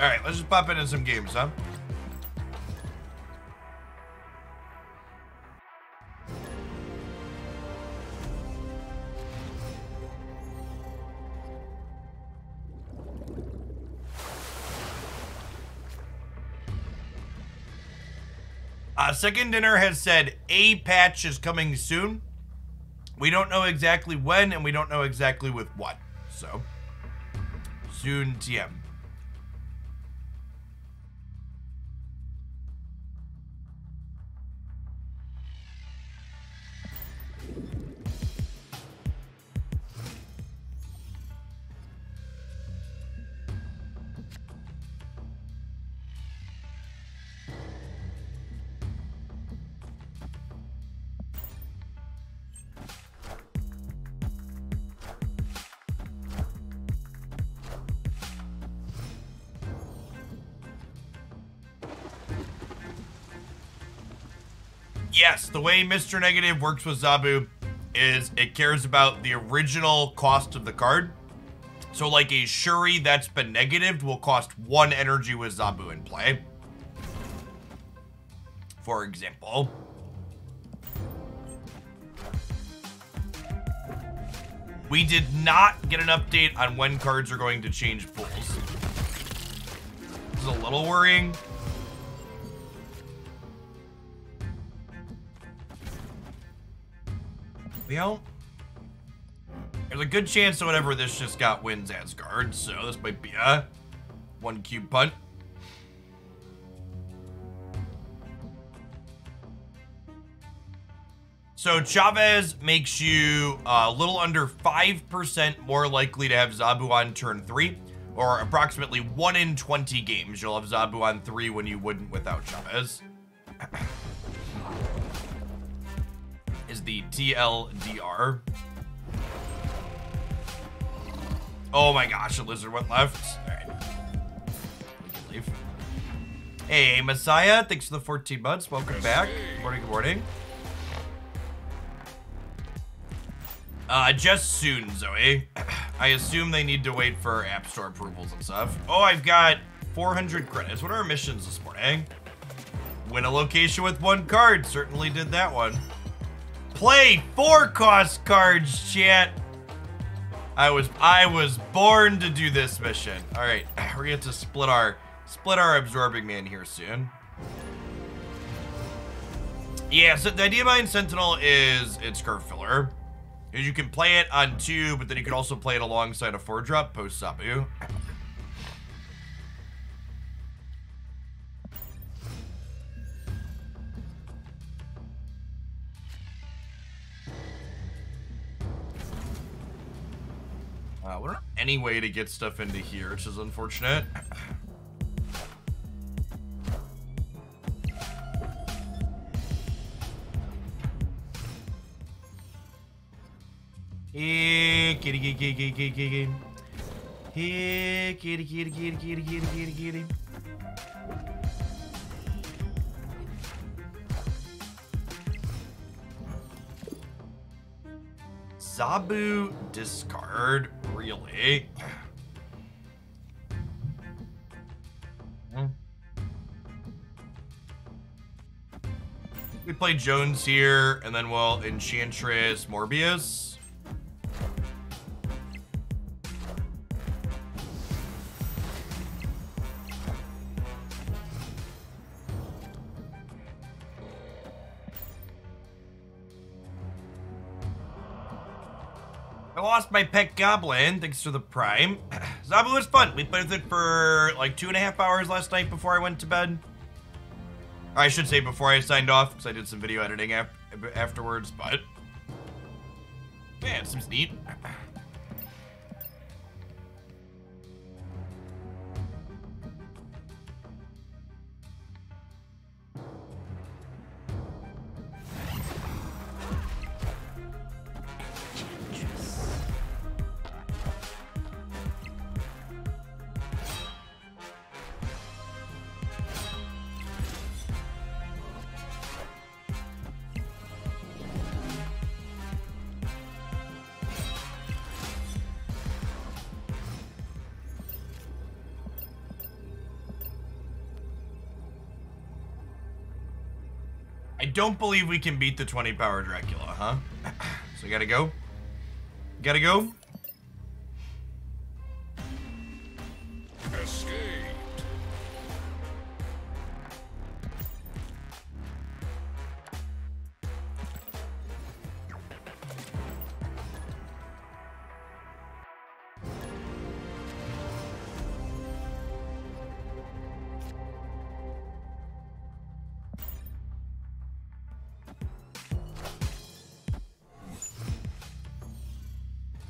Alright, let's just pop into some games, huh? Second Dinner has said a patch is coming soon. We don't know exactly when, and we don't know exactly with what. So, soon TM. Yes, the way Mr. Negative works with Zabu is it cares about the original cost of the card. So like a Shuri that's been negatived will cost 1 energy with Zabu in play. For example. We did not get an update on when cards are going to change pools. This is a little worrying. Well, there's a good chance that whatever this just got wins Asgard, so this might be a 1 cube punt. So Chavez makes you a little under 5% more likely to have Zabu on turn 3, or approximately 1 in 20 games you'll have Zabu on 3 when you wouldn't without Chavez. Is the TLDR. Oh my gosh, a lizard went left. All right. We can leave. Hey, Messiah, thanks for the 14 months. Welcome back. Good morning, good morning. Just soon, Zoe. I assume they need to wait for App Store approvals and stuff. Oh, I've got 400 credits. What are our missions this morning? Win a location with 1 card. Certainly did that one. Play 4 cost cards, chat. I was born to do this mission. All right, we're gonna have to split our absorbing man here soon. Yeah, so the idea behind Sentinel is it's curve filler. Is you can play it on 2, but then you can also play it alongside a 4-drop post Zabu. We don't have any way to get stuff into here, which is unfortunate. Hey, kitty, kitty, kitty, kitty, kitty. Hey, kitty, kitty, kitty, kitty, kitty, kitty, kitty. Zabu discard, really? We play Jones here, and then we'll Enchantress Morbius. I lost my pet goblin, thanks to the Prime. Zabu was fun. We played with it for like 2.5 hours last night before I went to bed. Or I should say before I signed off, because I did some video editing afterwards, but... yeah, it seems neat. I don't believe we can beat the 20 power Dracula, huh? So we gotta go. Gotta go. Escaped.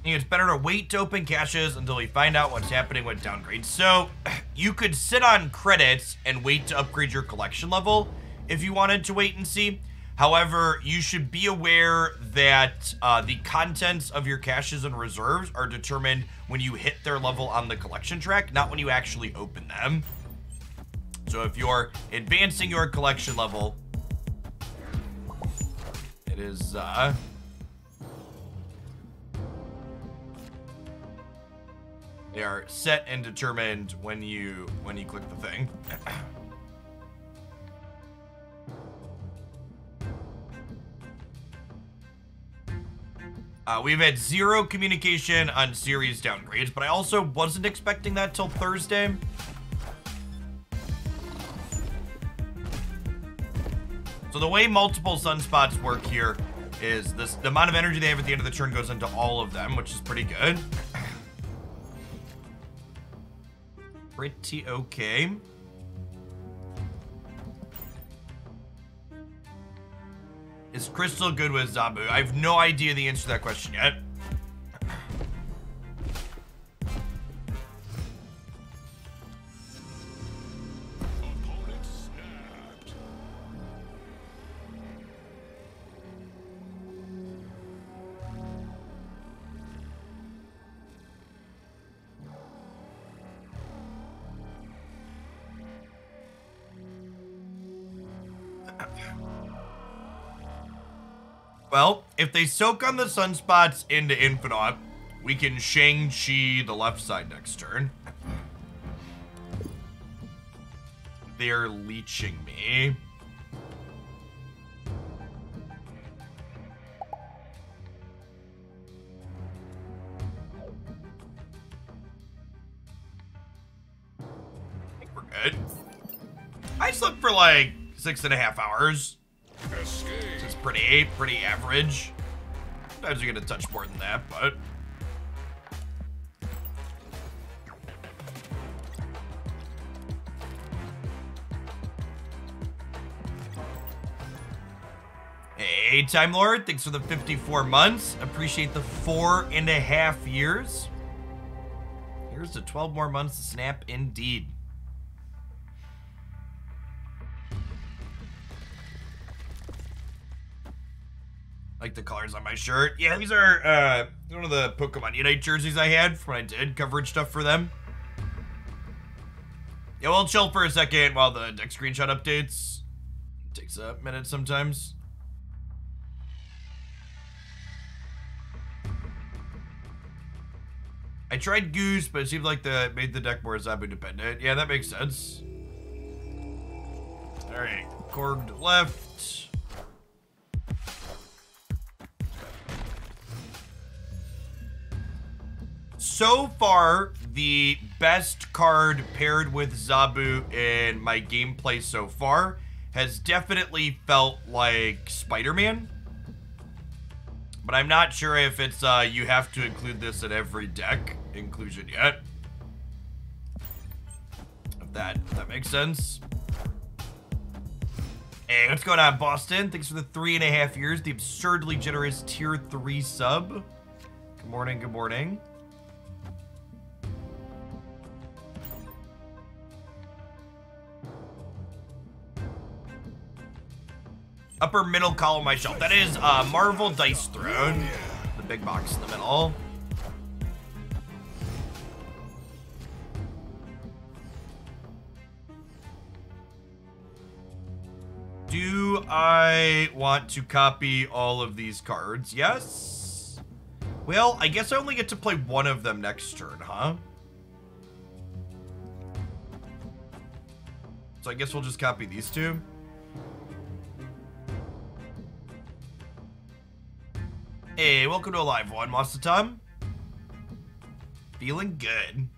It's better to wait to open caches until we find out what's happening with downgrades. So you could sit on credits and wait to upgrade your collection level if you wanted to wait and see. However, you should be aware that the contents of your caches and reserves are determined when you hit their level on the collection track, not when you actually open them. So if you're advancing your collection level, it is they are set and determined when you click the thing. We've had 0 communication on series downgrades, but I also wasn't expecting that till Thursday. So the way multiple sunspots work here is the amount of energy they have at the end of the turn goes into all of them, which is pretty good. Pretty okay. Is Crystal good with Zabu? I have no idea the answer to that question yet. Opponent snapped. Well, if they soak on the sunspots into Infinite, we can Shang-Chi the left side next turn. They're leeching me. I think we're good. I slept for like 6.5 hours. Escape. It's pretty average. Sometimes you get a touch more than that, but hey, Time Lord, thanks for the 54 months. Appreciate the 4.5 years. Here's to 12 more months to snap indeed. Like the colors on my shirt. Yeah, these are one of the Pokemon Unite jerseys I had from when I did coverage stuff for them. Yeah, we'll chill for a second while the deck screenshot updates. It takes a minute sometimes. I tried Goose, but it seemed like made the deck more Zabu dependent. Yeah, that makes sense. Alright, Korg left. So far, the best card paired with Zabu in my gameplay so far has definitely felt like Spider-Man. But I'm not sure if it's you have to include this in every deck inclusion yet. If that makes sense. Hey, what's going on, Boston? Thanks for the 3.5 years. The absurdly generous tier 3 sub. Good morning, good morning. Upper middle column of my shelf. That is Marvel Dice Throne. The big box in the middle. Do I want to copy all of these cards? Yes. Well, I guess I only get to play one of them next turn, huh? So I guess we'll just copy these two. Hey, welcome to a live one, Masatam. Feeling good.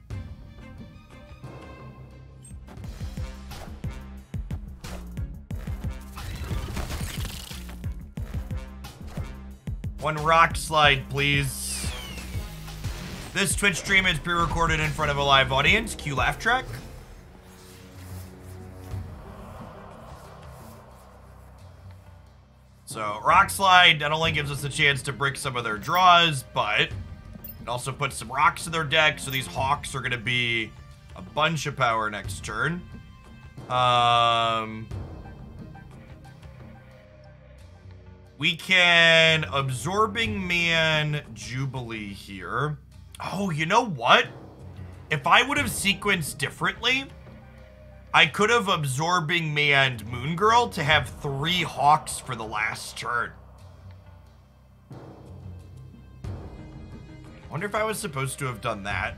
One rock slide, please. This Twitch stream is pre-recorded in front of a live audience. Cue laugh track. So, rock slide not only gives us a chance to break some of their draws, but it also puts some rocks in their deck, so these hawks are going to be a bunch of power next turn. We can Absorbing Man Jubilee here. Oh, you know what? If I would have sequenced differently, I could have Absorbing Man Moon Girl to have 3 hawks for the last turn. Wonder if I was supposed to have done that.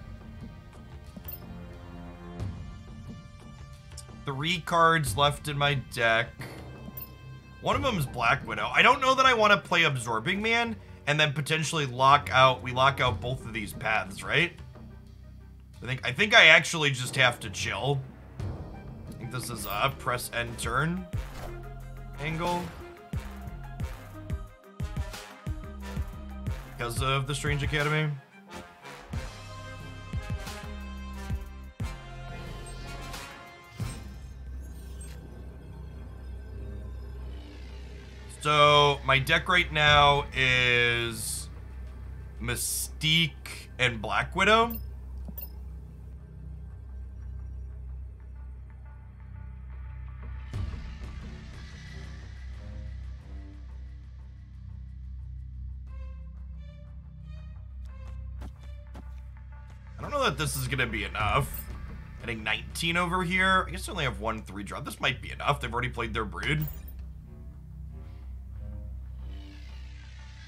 3 cards left in my deck. One of them is Black Widow. I don't know that I want to play Absorbing Man and then potentially lock out both of these paths, right? I think I actually just have to chill. I think this is a press end turn angle. Because of the Strange Academy. So, my deck right now is Mystique and Black Widow. I don't know that this is going to be enough. I think 19 over here. I guess I only have 1 3 drop. This might be enough. They've already played their Brood.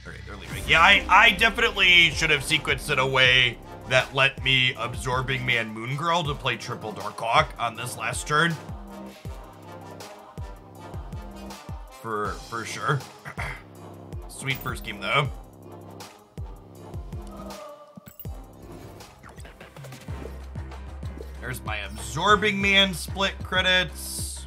Alright, they're leaving. Yeah, I definitely should have sequenced it a way that let me Absorbing Man Moon Girl to play triple Darkhawk on this last turn. For sure. Sweet first game though. There's my Absorbing Man split credits.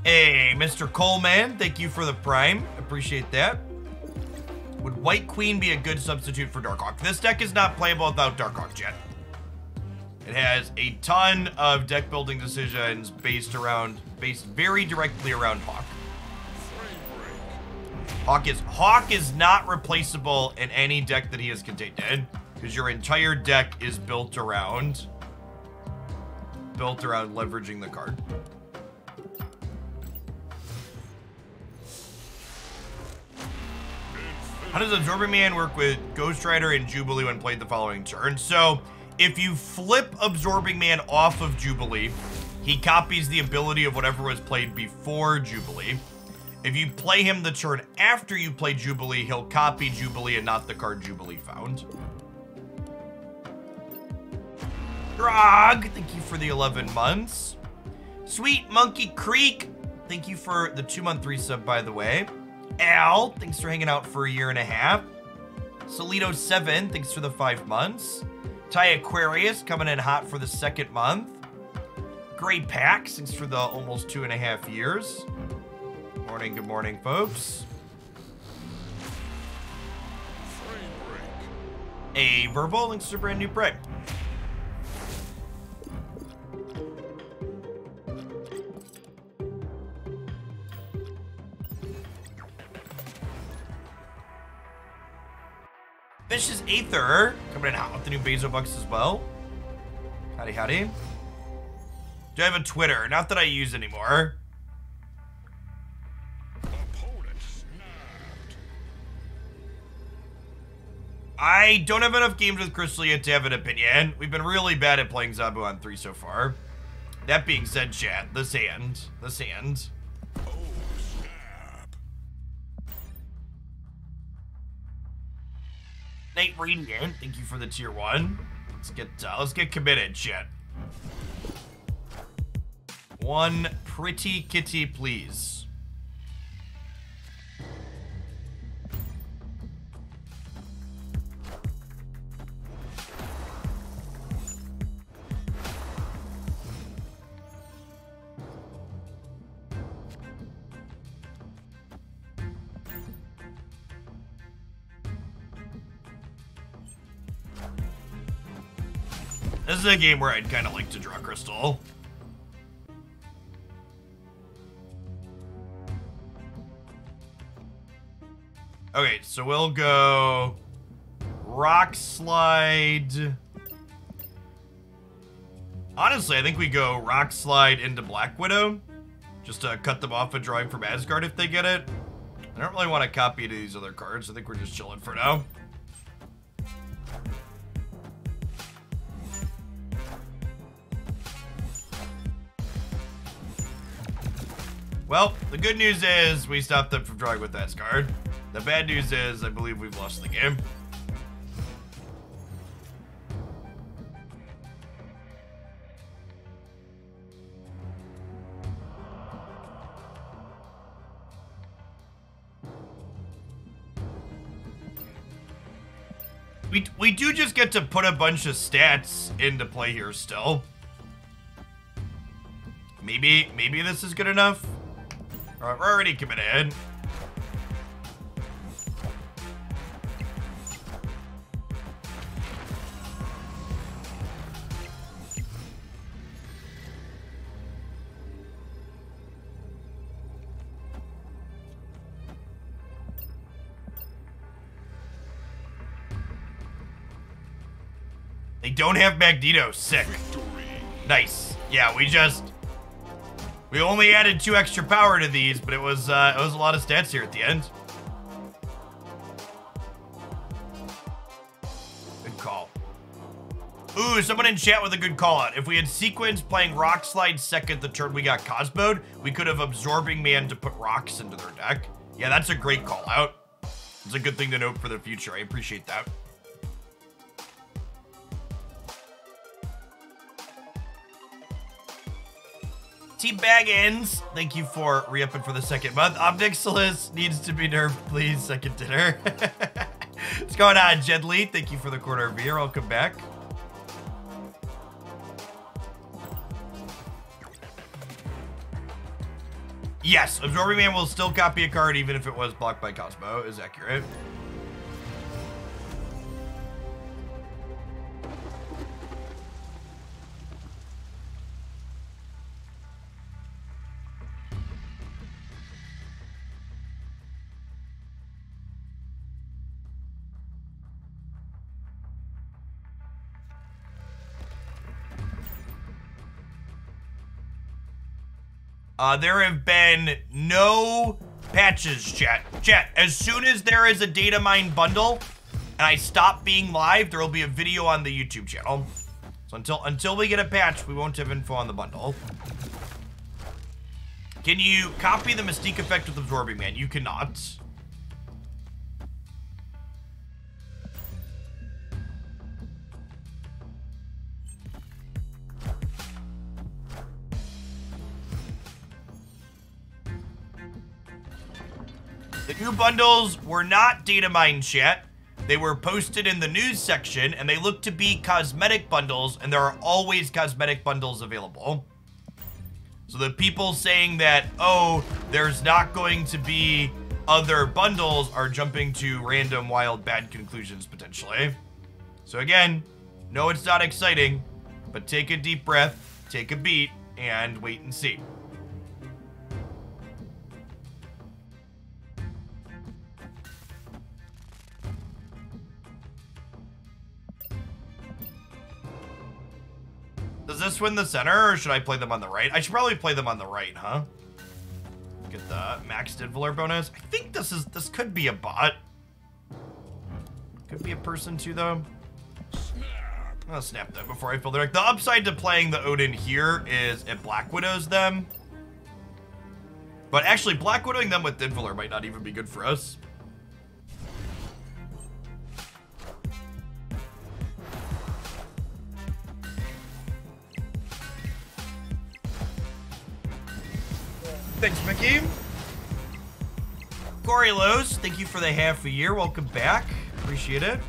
Hey, Mr. Coleman, thank you for the Prime. Appreciate that. Would White Queen be a good substitute for Darkhawk? This deck is not playable without Darkhawk, Jet. It has a ton of deck building decisions based very directly around Hawk. Hawk is not replaceable in any deck that he is contained in, because your entire deck is built around leveraging the card. How does Absorbing Man work with Ghost Rider and Jubilee when played the following turn? So, if you flip Absorbing Man off of Jubilee, he copies the ability of whatever was played before Jubilee. If you play him the turn after you play Jubilee, he'll copy Jubilee and not the card Jubilee found. Grog, thank you for the 11 months. Sweet Monkey Creek, thank you for the 2-month resub, by the way. Al, thanks for hanging out for a year and a half. Solito7, thanks for the 5 months. Ty Aquarius coming in hot for the 2nd month. Great Pax, thanks for the almost 2.5 years. Good morning, folks. A Verbal, thanks for brand new preg. Vicious Aether coming in hot with the new Bezo Bucks as well. Howdy, howdy. Do I have a Twitter? Not that I use anymore. Opponent snapped. I don't have enough games with Crystal yet to have an opinion. We've been really bad at playing Zabu on 3 so far. That being said, chat, this hand. Oh, snap. Night Radiant, thank you for the tier 1. Let's get committed, shit. One pretty kitty, please. This is a game where I'd kind of like to draw Crystal. Okay, so we'll go Rock Slide. Honestly, I think we go Rock Slide into Black Widow, just to cut them off a drawing from Asgard if they get it. I don't really want to copy any of these other cards. I think we're just chilling for now. Well, the good news is we stopped them from drawing with Asgard. The bad news is I believe we've lost the game. We do just get to put a bunch of stats into play here still. Maybe this is good enough. All right, we're already committed. They don't have Magneto. Sick. Nice. Yeah, we only added 2 extra power to these, but it was a lot of stats here at the end. Good call. Ooh, someone in chat with a good call out. If we had Sequence playing Rock Slide second the turn we got Cosmoed, we could have Absorbing Man to put rocks into their deck. Yeah, that's a great call out. It's a good thing to note for the future. I appreciate that. Team Baggins, thank you for re-upping for the 2nd month. Obnixilis needs to be nerfed, please. Second dinner. What's going on, Jedley? Thank you for the quarter of beer. Welcome back. Yes, Absorbing Man will still copy a card even if it was blocked by Cosmo, is accurate. There have been no patches, chat. Chat, as soon as there is a data mine bundle and I stop being live, there will be a video on the YouTube channel. So until we get a patch, we won't have info on the bundle. Can you copy the Mystique effect with Absorbing Man? You cannot. The new bundles were not data mine, chat. They were posted in the news section, and they look to be cosmetic bundles, and there are always cosmetic bundles available. So the people saying that, oh, there's not going to be other bundles are jumping to random, wild, bad conclusions, potentially. So again, no, it's not exciting, but take a deep breath, take a beat, and wait and see. Does this win the center, or should I play them on the right? I should probably play them on the right, huh? Get the max Diddler bonus. I think this could be a bot. Could be a person too, though. I'll snap that before I fill the deck. The upside to playing the Odin here is it Black Widows them. But actually, Black Widowing them with Diddler might not even be good for us. Thanks, Mickey. Corey Lowe's, thank you for the half a year. Welcome back. Appreciate it.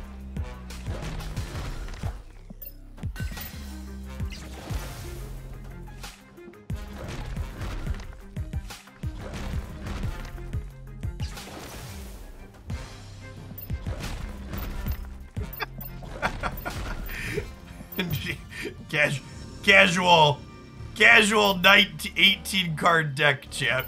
Casual 18 card deck, chat.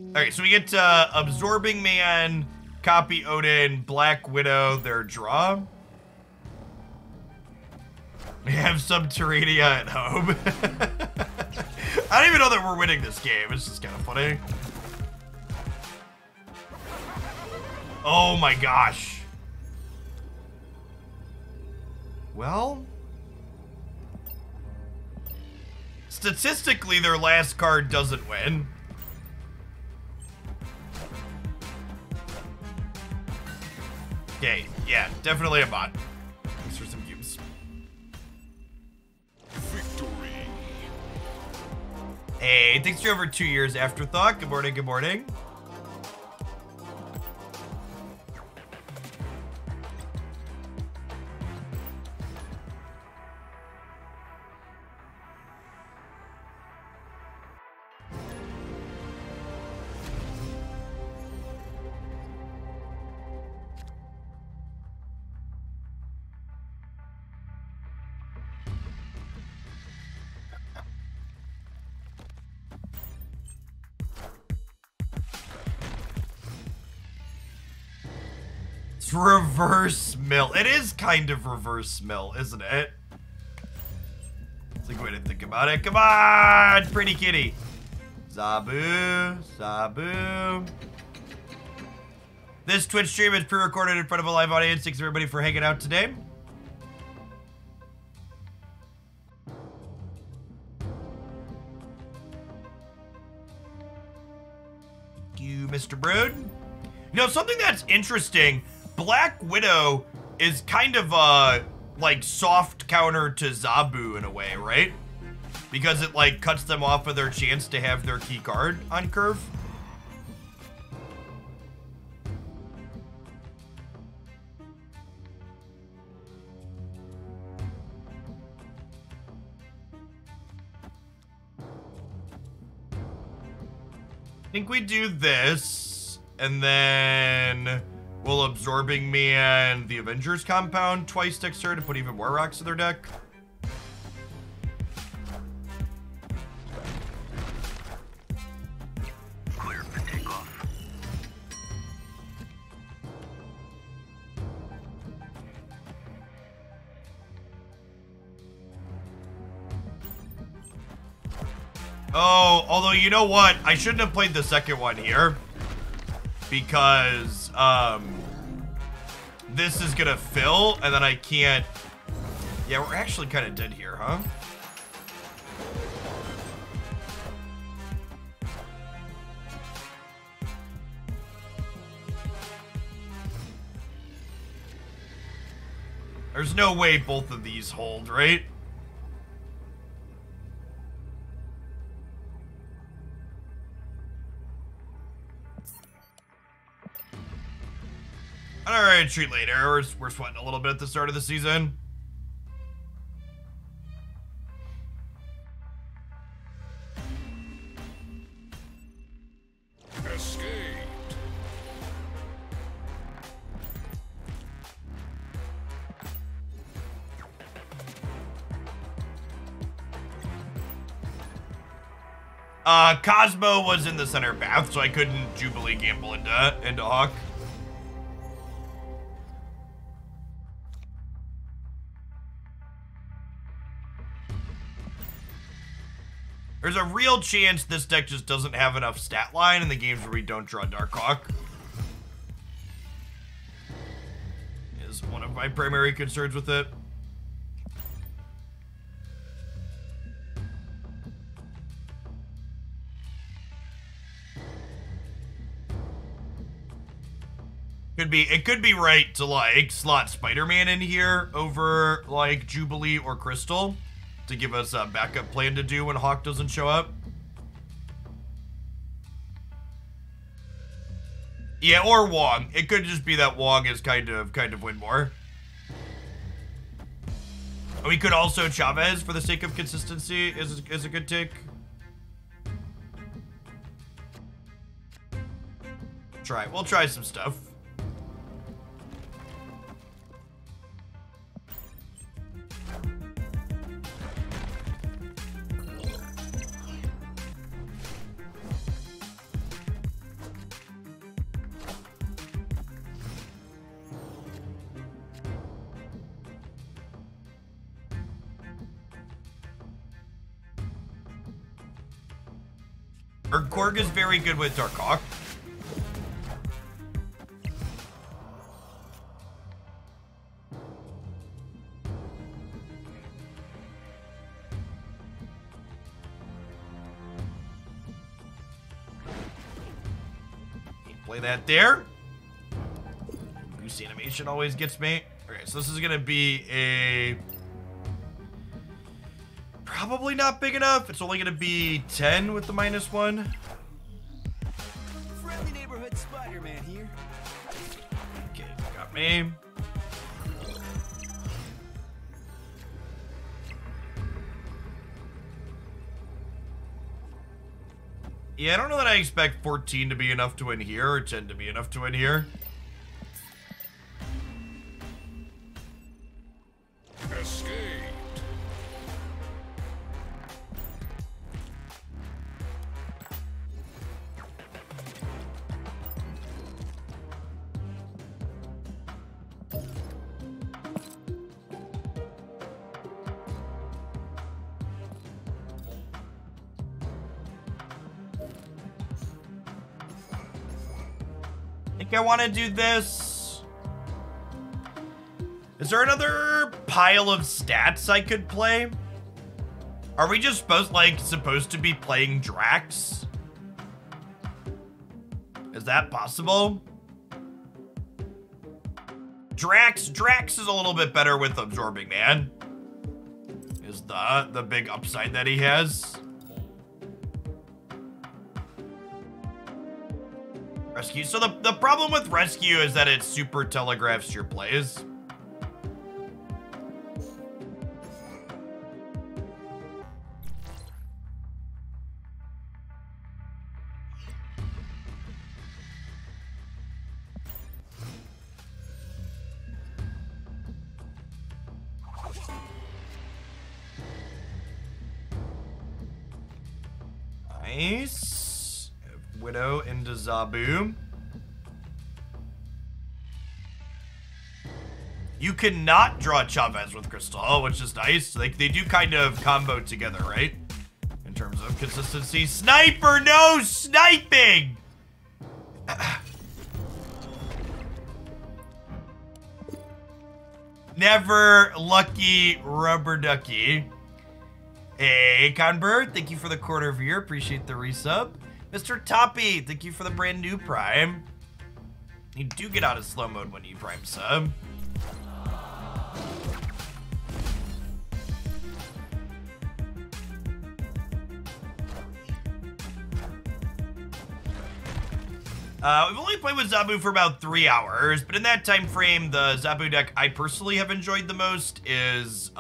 Alright, so we get Absorbing Man, Copy Odin, Black Widow, their draw. We have Subterranea at home. I don't even know that we're winning this game. It's just kind of funny. Oh my gosh. Well, statistically, their last card doesn't win. Okay, yeah, definitely a bot. Thanks for some cubes. Victory. Hey, thanks for over 2 years afterthought. Good morning, good morning. Reverse mill. It is kind of reverse mill, isn't it? It's a good way to think about it. Come on, pretty kitty. Zabu, Zabu. This Twitch stream is pre-recorded in front of a live audience. Thanks everybody for hanging out today. Thank you, Mr. Brood. You know, something that's interesting, Black Widow is kind of a, like, soft counter to Zabu in a way, right? Because it, like, cuts them off of their chance to have their key card on curve. I think we do this, and then we'll Absorbing Man the Avengers compound twice next turn to put even more rocks in their deck. Clear for takeoff. Oh, although you know what? I shouldn't have played the second one here. Because, this is gonna fill, and then I can't... Yeah, we're actually kind of dead here, huh? There's no way both of these hold, right? Alright, treat later. We're sweating a little bit at the start of the season. Escaped. Cosmo was in the center path, so I couldn't Jubilee gamble into Hawk. There's a real chance this deck just doesn't have enough stat line in the games where we don't draw Darkhawk. Is one of my primary concerns with it. It could be right to like slot Spider-Man in here over like Jubilee or Crystal to give us a backup plan to do when Hawk doesn't show up. Yeah, or Wong. It could just be that Wong is kind of Winmore. We could also Chavez for the sake of consistency is a good take. We'll try some stuff. Korg is very good with Dark Hawk. Play that there. Goose animation always gets me. Okay, so this is gonna be a... Probably not big enough. It's only gonna be 10 with the -1. Friendly neighborhood Spider-Man here. Okay, got me. Yeah, I don't know that I expect 14 to be enough to win here, or 10 to be enough to win here. Escaped. I want to do this. Is there another pile of stats I could play? Are we just supposed to be playing Drax? Is that possible? Drax is a little bit better with Absorbing Man. Is the big upside that he has. Rescue. So the problem with Rescue is that it super telegraphs your plays. Nice. Widow into Zabu. You cannot draw Chavez with Crystal, which is nice. Like, they do kind of combo together, right? In terms of consistency. Sniper, no sniping! Never lucky rubber ducky. Hey, Conbert, thank you for the quarter of a year. Appreciate the resub. Mr. Toppy, thank you for the brand new Prime. You do get out of slow mode when you Prime sub. We've only played with Zabu for about 3 hours, but in that time frame, the Zabu deck I personally have enjoyed the most is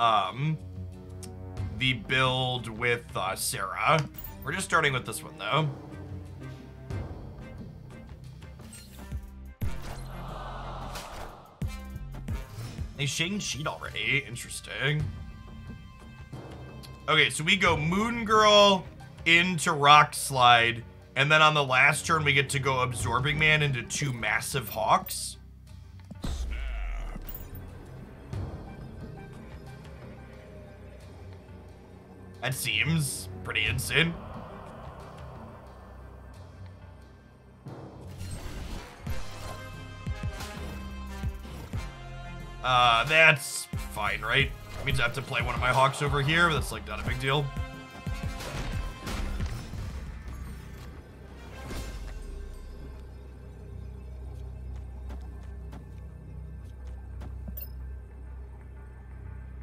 the build with Sarah. We're just starting with this one, though. They changed sheet already. Interesting. Okay, so we go Moon Girl into Rock Slide, and then on the last turn we get to go Absorbing Man into 2 massive Hawks. That seems pretty insane. That's fine, right? Means I have to play one of my Hawks over here, but that's like not a big deal.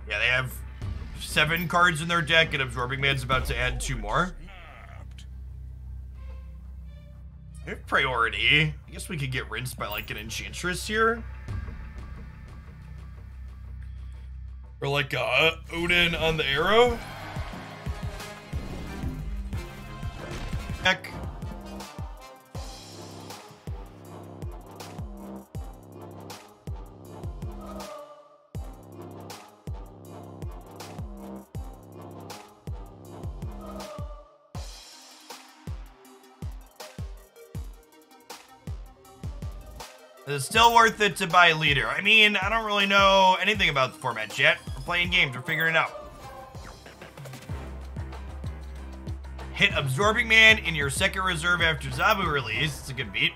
Yeah, they have 7 cards in their deck, and Absorbing Man's about to add 2 more. I have priority. I guess we could get rinsed by like an Enchantress here. Or like Odin on the arrow. Heck. It's still worth it to buy Leader. I mean, I don't really know anything about the format yet. We're playing games, we're figuring it out. Hit Absorbing Man in your second reserve after Zabu release. It's a good beat.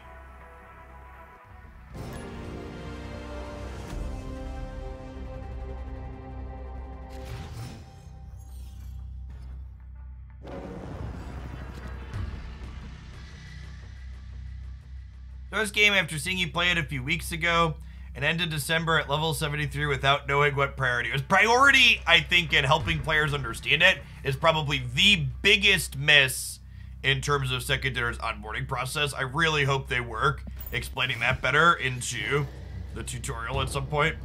This game, after seeing you play it a few weeks ago, and ended December at level 73 without knowing what priority was. Priority, I think, in helping players understand it, is probably the biggest miss in terms of Second Dinner's onboarding process. I really hope they work explaining that better into the tutorial at some point.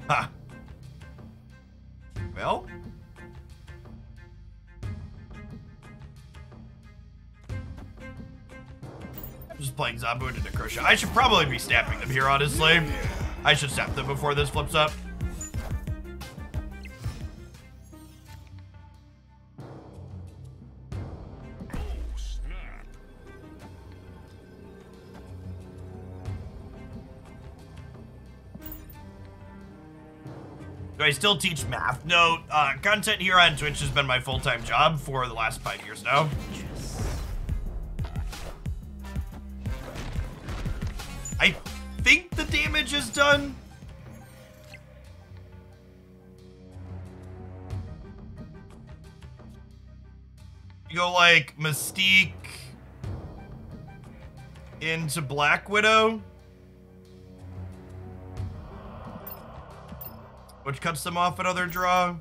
Ha. Well. I'm just playing Zabu into Necrosha. I should probably be snapping them here, honestly. I should snap them before this flips up. Do I still teach math? No, content here on Twitch has been my full-time job for the last 5 years now. I think the damage is done. You go like Mystique into Black Widow, which cuts them off another draw.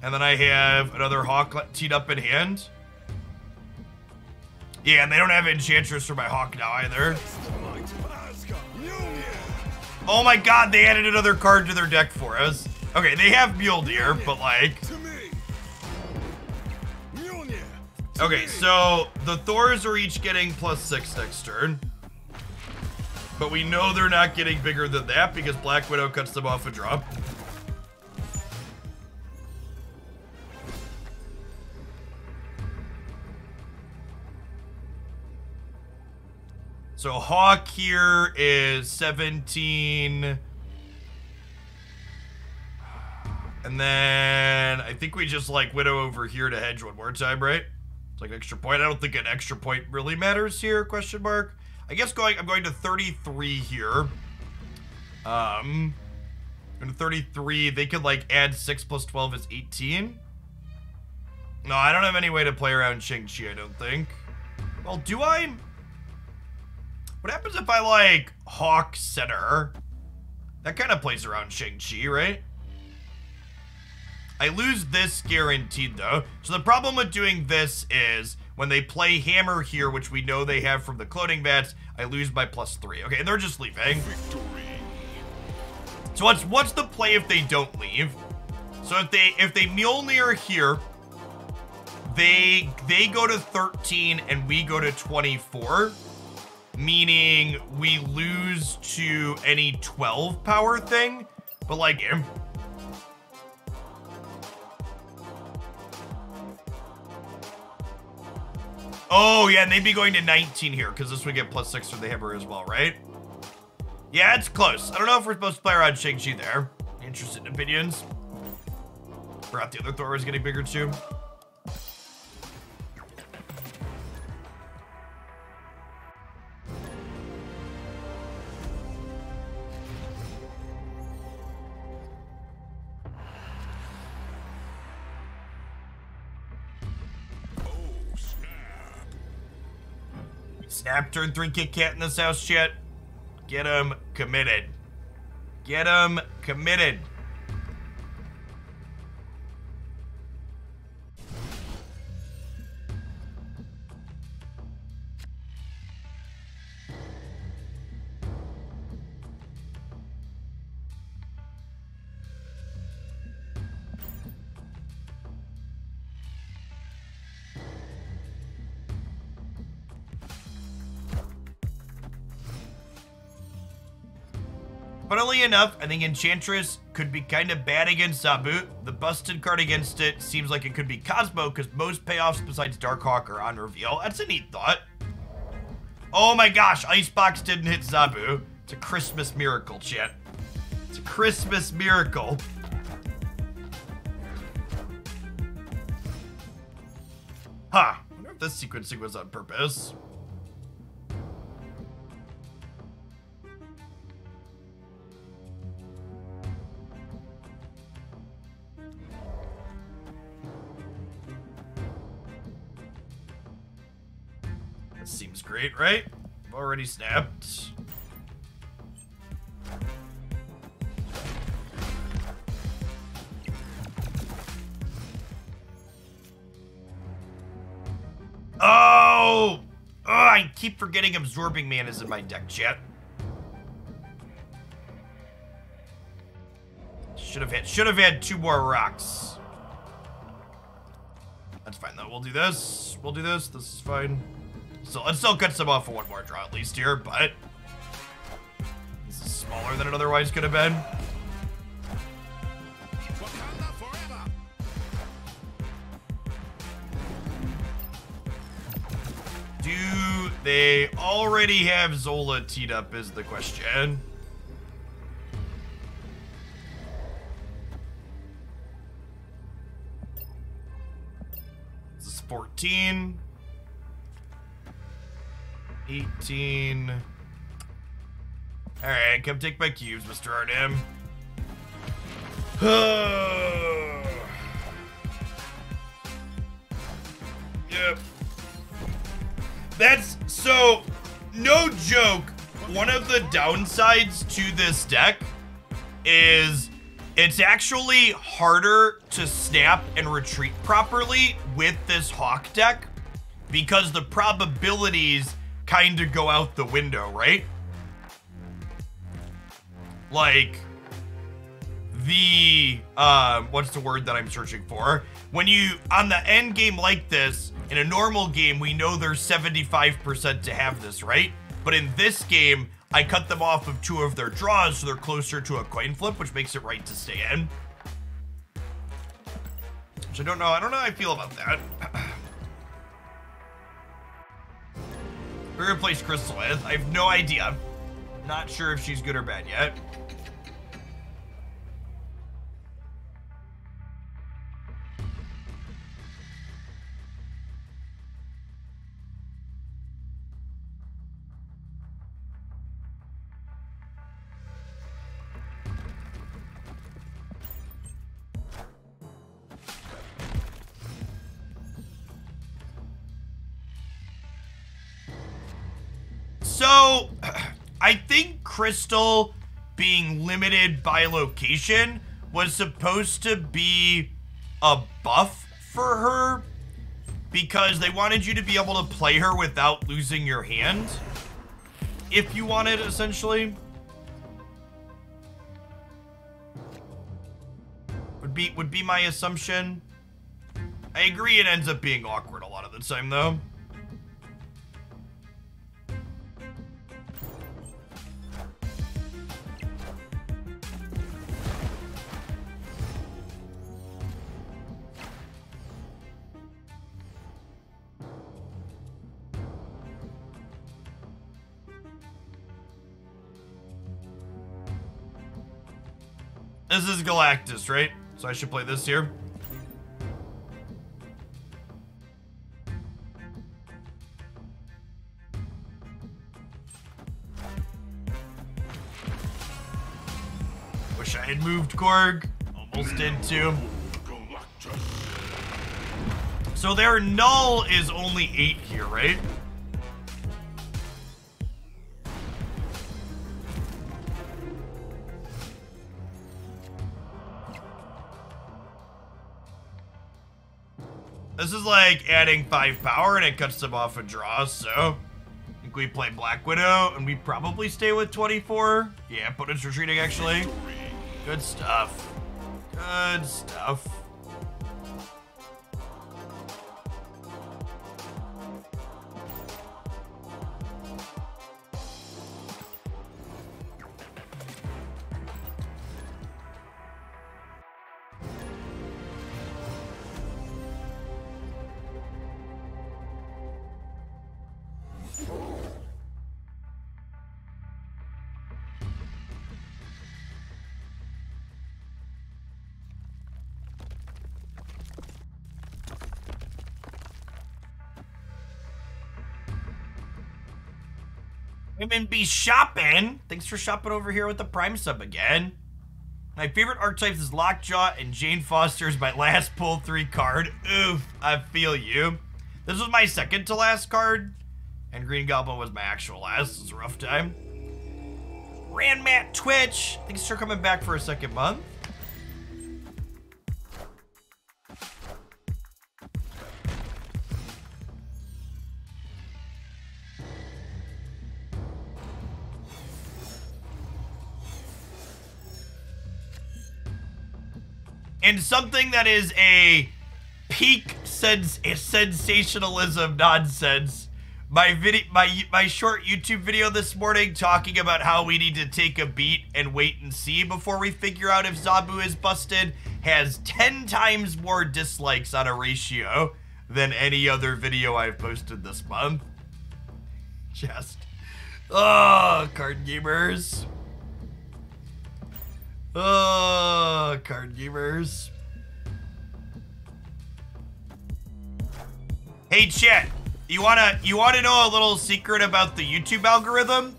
And then I have another Hawk teed up in hand. Yeah, and they don't have Enchantress for my Hawk now either. Oh my god, they added another card to their deck for us. Okay, they have Mjolnir, but like... Okay, so the Thors are each getting +6 next turn. But we know they're not getting bigger than that because Black Widow cuts them off a drop. So Hawk here is 17. And then I think we just like Widow over here to hedge one more time, right? It's like an extra point. I don't think an extra point really matters here, question mark. I guess I'm going to 33 here. Going to 33, they could like add 6 plus 12 is 18. No, I don't have any way to play around Shang-Chi, I don't think. Well, do I? What happens if I like Hawk Center? That kind of plays around Shang-Chi, right? I lose this guaranteed though. So the problem with doing this is when they play Hammer here, which we know they have from the cloning bats, I lose by +3. Okay, and they're just leaving. So what's the play if they don't leave? So if they Mjolnir here, they go to 13 and we go to 24, meaning we lose to any 12 power thing. But like him. Oh, yeah, and they'd be going to 19 here, because this would get +6 for the Hammer as well, right? Yeah, it's close. I don't know if we're supposed to play around Shang-Chi there. Interested in opinions. Forgot the other Thor was getting bigger, too. Snap turn 3 Kit Kat in this house, chat. Get him committed. Get him committed. Funnily enough, I think Enchantress could be kind of bad against Zabu. The busted card against it seems like it could be Cosmo, because most payoffs besides Darkhawk are on reveal. That's a neat thought. Oh my gosh, Icebox didn't hit Zabu. It's a Christmas miracle, chat. It's a Christmas miracle. Huh. I wonder if this sequencing was on purpose. Seems great, right? I've already snapped. Oh! I keep forgetting Absorbing Man is in my deck, chat. Should have had 2 more rocks. That's fine though. We'll do this. We'll do this. This is fine. So let's still cut some off for 1 more draw at least here, but this is smaller than it otherwise could have been. Wakanda forever. Do they already have Zola teed up is the question. This is 14. 18. Alright, come take my cubes, Mr. Arnim. Yep. That's so, no joke, one of the downsides to this deck is it's actually harder to snap and retreat properly with this Hawk deck because the probabilities kind of go out the window, right? Like, the, what's the word that I'm searching for? When you, on the end game like this, in a normal game, we know there's 75% to have this, right? But in this game, I cut them off of 2 of their draws, so they're closer to a coin flip, which makes it right to stay in. Which I don't know how I feel about that. Who to replace Crystal with? I have no idea. Not sure if she's good or bad yet. So, I think Crystal being limited by location was supposed to be a buff for her because they wanted you to be able to play her without losing your hand, if you wanted, essentially. Would be my assumption. I agree it ends up being awkward a lot of the time, though. This is Galactus, right? So I should play this here. Wish I had moved Korg. Almost did too. So their null is only 8 here, right? This is like adding 5 power and it cuts them off a draw, so I think we play Black Widow and we probably stay with 24. Yeah, opponent's retreating actually. Good stuff. Good stuff. Women be shopping. Thanks for shopping over here with the Prime sub again. My favorite archetypes is Lockjaw and Jane Foster is my last pull 3 card. Oof, I feel you. This was my second to last card, and Green Goblin was my actual last. It was a rough time. Ranmat Twitch, thanks for coming back for a second month. And something that is a peak sensationalism nonsense. My short YouTube video this morning talking about how we need to take a beat and wait and see before we figure out if Zabu is busted has 10 times more dislikes on a ratio than any other video I've posted this month. Just, oh, card gamers. Oh, card gamers. Hey, chat. You wanna know a little secret about the YouTube algorithm?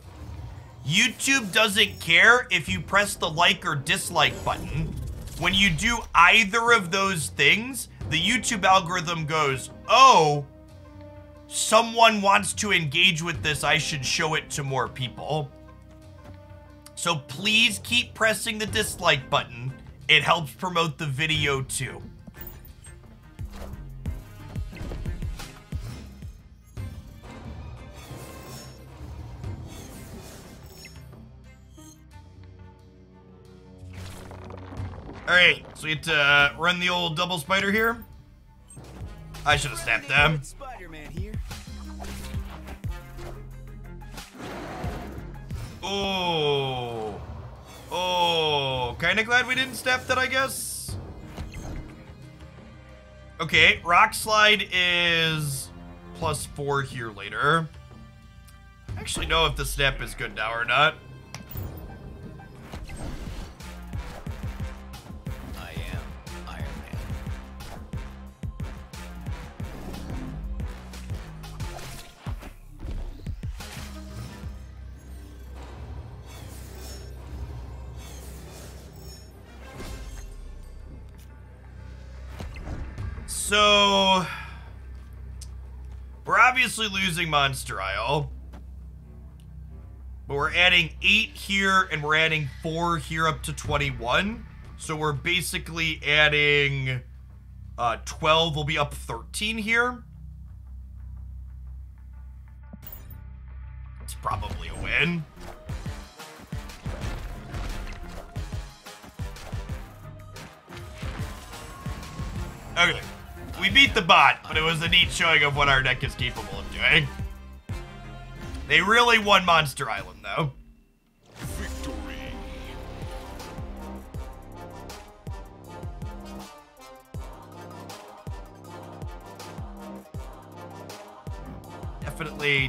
YouTube doesn't care if you press the like or dislike button. When you do either of those things, the YouTube algorithm goes, oh, someone wants to engage with this, I should show it to more people. So please keep pressing the dislike button. It helps promote the video too. All right, so we have to run the old double spider here. I should have snapped them. Spider-Man here. Oh. Oh, kind of glad we didn't snap that, I guess. Okay, Rock Slide is +4 here later. I actually know if the snap is good now or not. I am Iron Man. So, we're obviously losing Monster Isle. But we're adding 8 here, and we're adding 4 here up to 21. So we're basically adding 12 will be up 13 here. It's probably a win. Okay. We beat the bot, but it was a neat showing of what our deck is capable of doing. They really won Monster Island, though. Victory.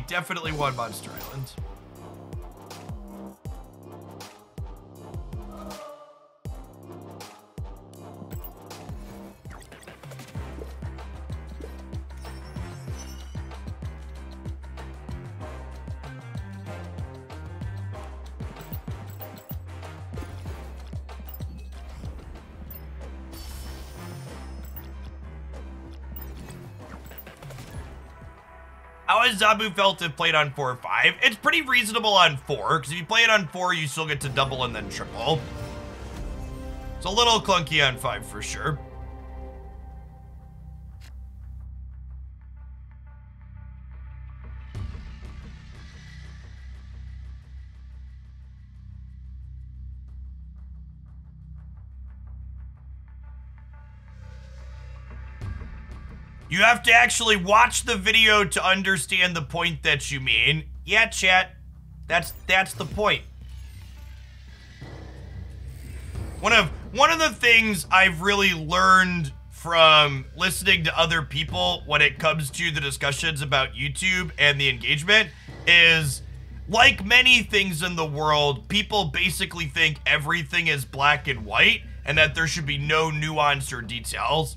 Definitely won Monster Island. How has Zabu felt if played on 4 or 5? It's pretty reasonable on 4, because if you play it on 4, you still get to double and then triple. It's a little clunky on 5 for sure. You have to actually watch the video to understand the point that you mean. Yeah, chat. That's the point. One of the things I've really learned from listening to other people when it comes to the discussions about YouTube and the engagement is, like many things in the world, people basically think everything is black and white and that there should be no nuance or details.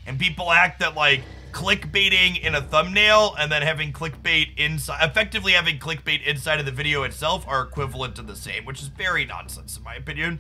And people act that like clickbaiting in a thumbnail and then having clickbait inside, effectively having clickbait inside of the video itself are equivalent to the same, which is very nonsense in my opinion.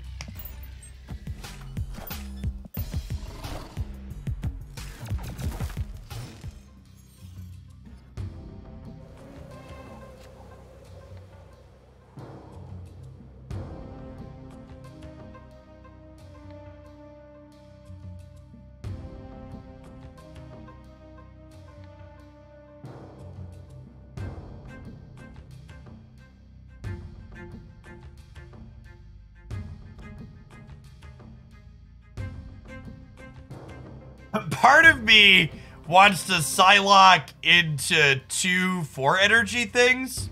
Part of me wants to Psylocke into 2 4-energy things.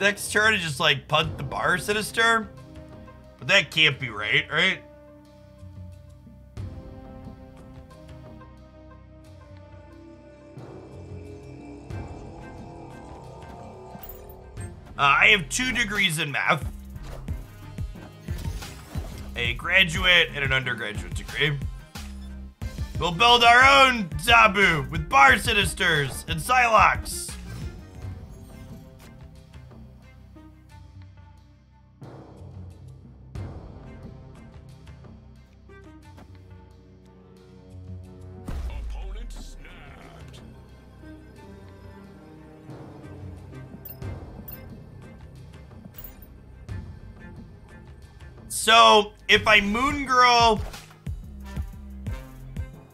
Next turn to just like punt the bar Sinister. But that can't be right? I have 2 degrees in math. A graduate and an undergraduate degree. We'll build our own Zabu with bar Sinisters and Psylocks. Opponent snapped. So, if I Moon Girl...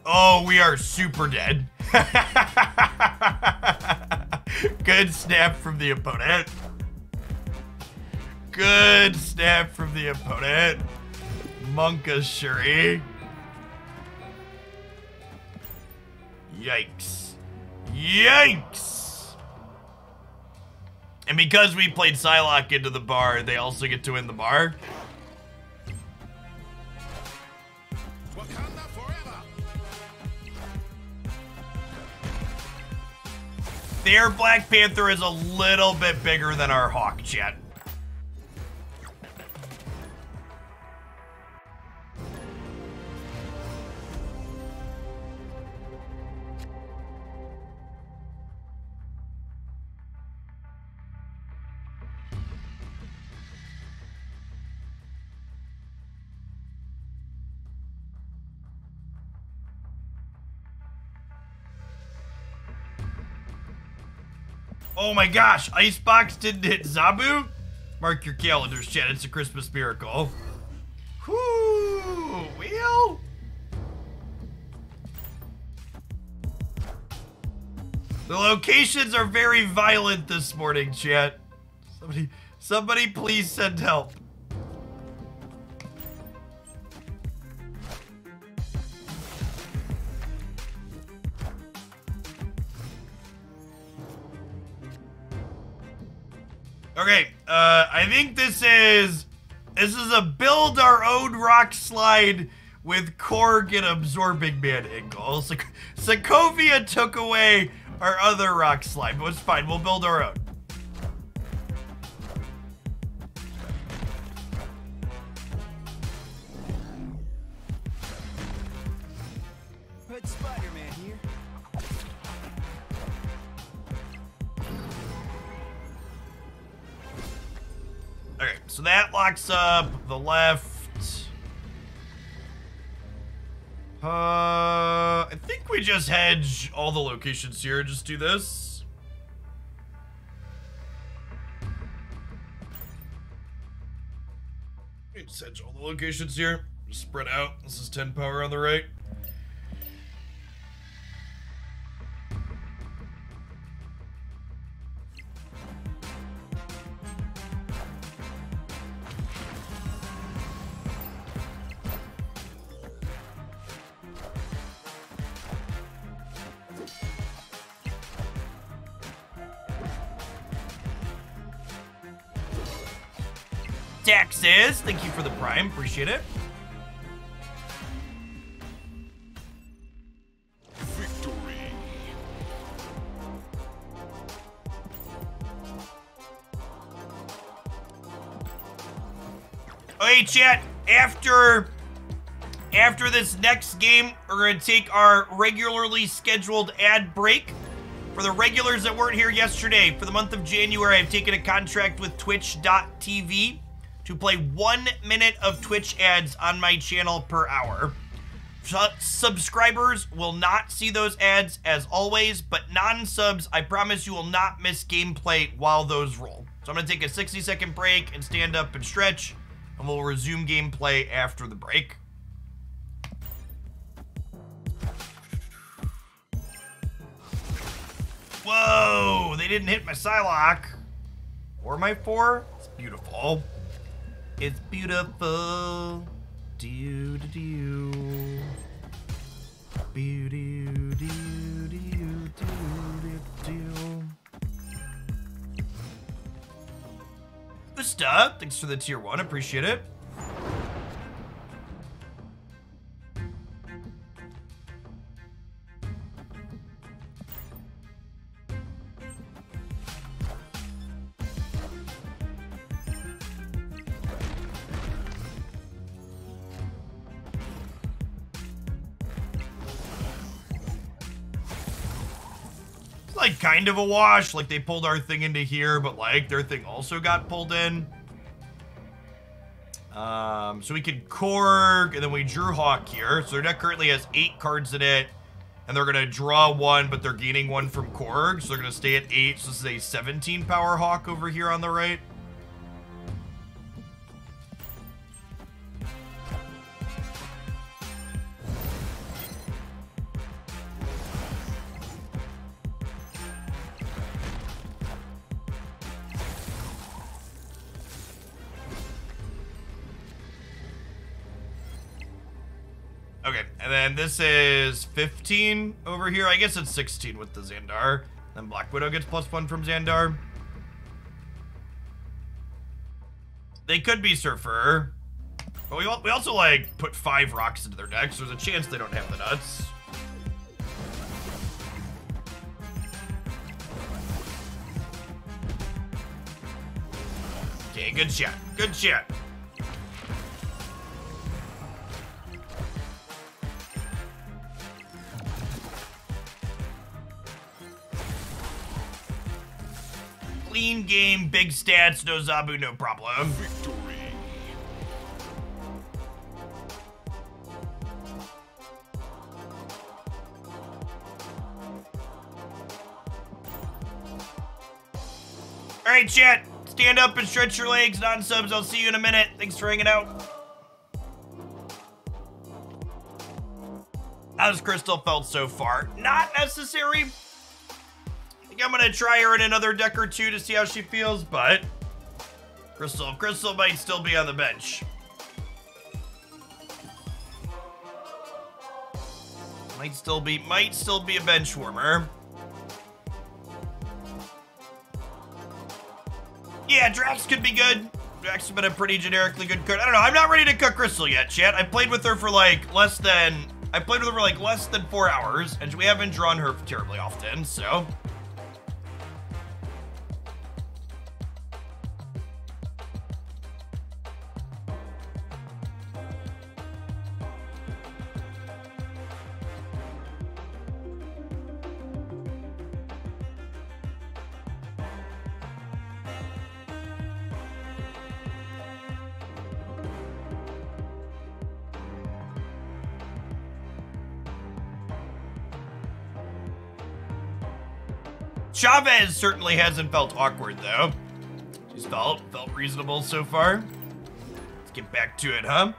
Oh, we are super dead. Good snap from the opponent. Good snap from the opponent. Monka Shuri. Yikes. Yikes! And because we played Psylocke into the bar, they also get to win the bar. Wakanda forever. Their Black Panther is a little bit bigger than our Hawk, chat. Oh my gosh, Icebox didn't hit Zabu? Mark your calendars, chat. It's a Christmas miracle. Whoo! Wheel? The locations are very violent this morning, chat. Somebody please send help. Okay, I think this is a build our own rock slide with Korg and Absorbing Man angle. Sokovia took away our other rock slide, but it's fine. We'll build our own. But Spider-Man here. Okay, so that locks up the left. I think we just hedge all the locations here. Just do this. Just hedge all the locations here. Just spread out. This is 10 power on the right. Taxes, thank you for the Prime. Appreciate it. Victory. Okay, chat, after this next game, we're gonna take our regularly scheduled ad break. For the regulars that weren't here yesterday, for the month of January, I've taken a contract with Twitch.tv to play 1 minute of Twitch ads on my channel per hour. Subscribers will not see those ads as always, but non-subs, I promise you will not miss gameplay while those roll. So I'm gonna take a 60-second break and stand up and stretch, and we'll resume gameplay after the break. Whoa, they didn't hit my Psylocke. Or my 4. It's beautiful. It's beautiful. Do do do. Do do do do do do. Usta, thanks for the tier 1, appreciate it. Like kind of a wash, like they pulled our thing into here, but like their thing also got pulled in. So we could Korg, and then we drew Hawk here. So their deck currently has 8 cards in it, and they're gonna draw 1, but they're gaining 1 from Korg, so they're gonna stay at 8. So this is a 17 power Hawk over here on the right. Okay, and then this is 15 over here. I guess it's 16 with the Xandar. Then Black Widow gets +1 from Xandar. They could be Surfer. But we also, like, put 5 rocks into their deck, so there's a chance they don't have the nuts. Okay, good shot. Good shot. Clean game, big stats, no Zabu, no problem. Victory. All right, chat, stand up and stretch your legs. Non-subs, I'll see you in a minute. Thanks for hanging out. How's Crystal felt so far? Not necessary. I think I'm gonna try her in another deck or 2 to see how she feels, but Crystal might still be on the bench. Might still be a bench warmer. Yeah, Drax could be good. Drax has been a pretty generically good card. I don't know. I'm not ready to cook Crystal yet, chat. I played with her for like less than 4 hours, and we haven't drawn her terribly often, so. Chavez certainly hasn't felt awkward, though. She's felt reasonable so far. Let's get back to it, huh?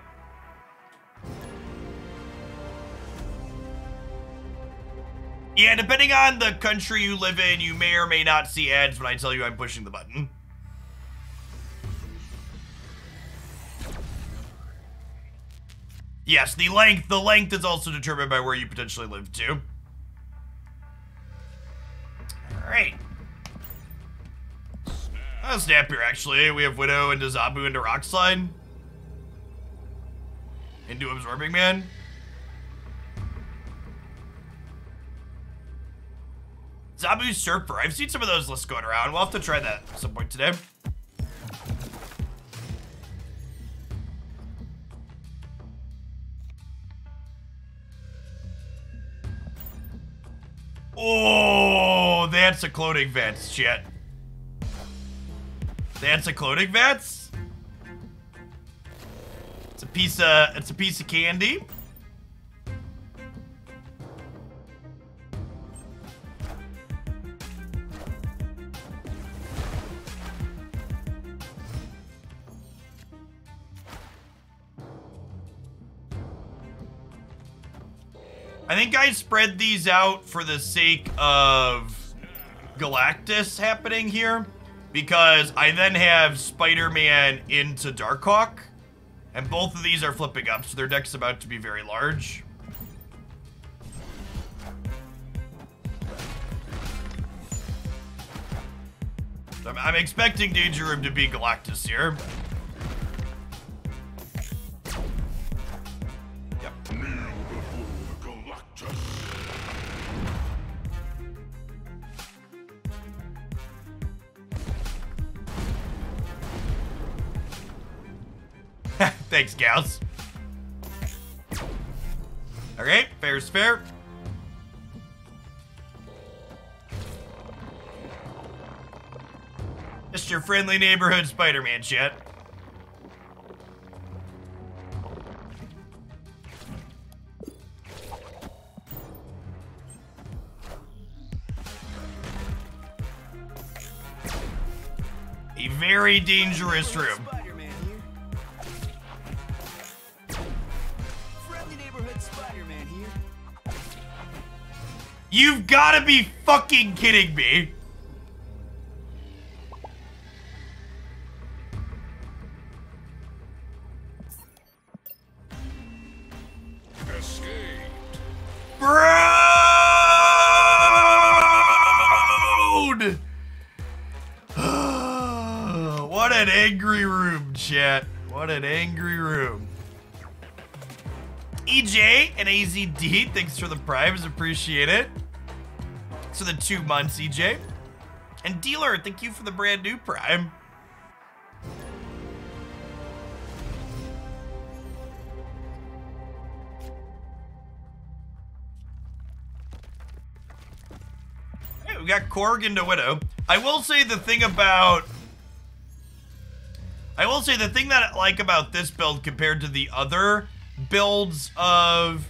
Yeah, depending on the country you live in, you may or may not see ads when I tell you I'm pushing the button. Yes, the length is also determined by where you potentially live, too. Alright. Snap here, actually. We have Widow into Zabu into Rockslide. Into Absorbing Man. Zabu Surfer. I've seen some of those lists going around. We'll have to try that at some point today. Oh, that's a cloning vats, chat. That's a cloning vats. It's a piece of candy. I think I spread these out for the sake of Galactus happening here, because I then have Spider-Man into Darkhawk, and both of these are flipping up, so their deck's about to be very large. I'm expecting Danger Room to be Galactus here. Thanks, gals. Okay, fair's fair. Just your friendly neighborhood Spider-Man chat. A very dangerous room. Spider-Man here. Friendly neighborhood Spider-Man here. You've gotta be fucking kidding me. Escaped. Brood! What an angry room, chat. What an angry room. EJ and AZD, thanks for the primes, appreciate it. Thanks for the 2 months, EJ. And Dealer, thank you for the brand new prime. Hey, we got Korg into Widow. I will say the thing that I like about this build compared to the other builds of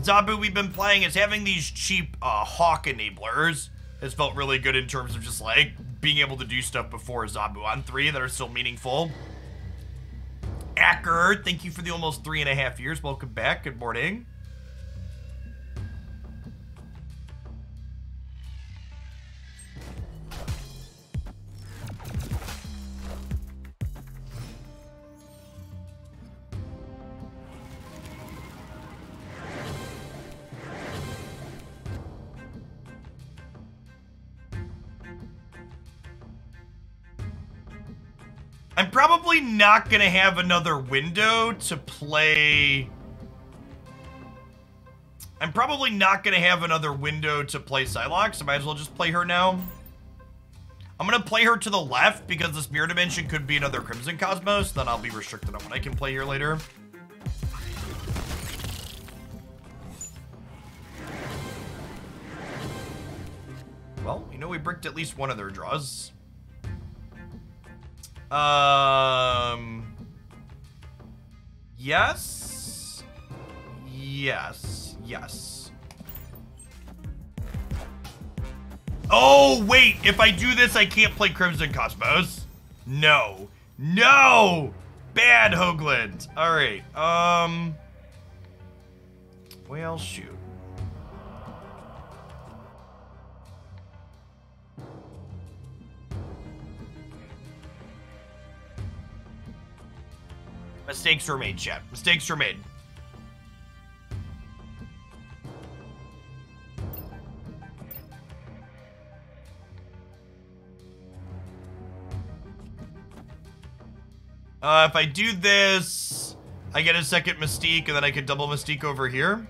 Zabu we've been playing is having these cheap Hawk enablers has felt really good in terms of just like being able to do stuff before Zabu on 3 that are still meaningful. Acker, thank you for the almost 3.5 years. Welcome back. Good morning. I'm probably not gonna have another window to play. I'm probably not gonna have another window to play Psylocke, so I might as well just play her now. I'm gonna play her to the left because this mirror dimension could be another Crimson Cosmos, then I'll be restricted on what I can play here later. Well, you know we bricked at least one of their draws. Yes. Yes. Yes. Oh, wait. If I do this, I can't play Crimson Cosmos. No. No! Bad, Hoagland. All right. Well, shoot. Mistakes were made, chat. Mistakes were made. If I do this, I get a second Mystique, and then I can double Mystique over here.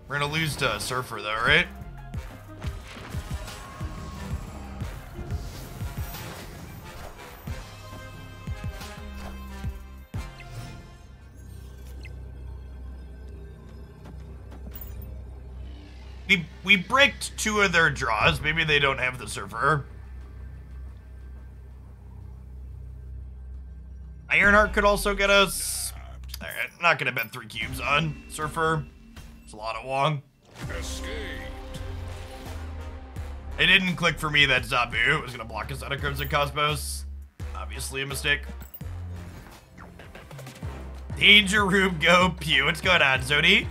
We're gonna lose to Surfer, though, right? We bricked 2 of their draws. Maybe they don't have the Surfer. Ironheart could also get us. Alright, not gonna bet 3 cubes on Surfer. It's a lot of Wong. Escaped. It didn't click for me that Zabu was gonna block us out of Crimson Cosmos. Obviously a mistake. Danger Room Go Pew. What's going on, Zodi?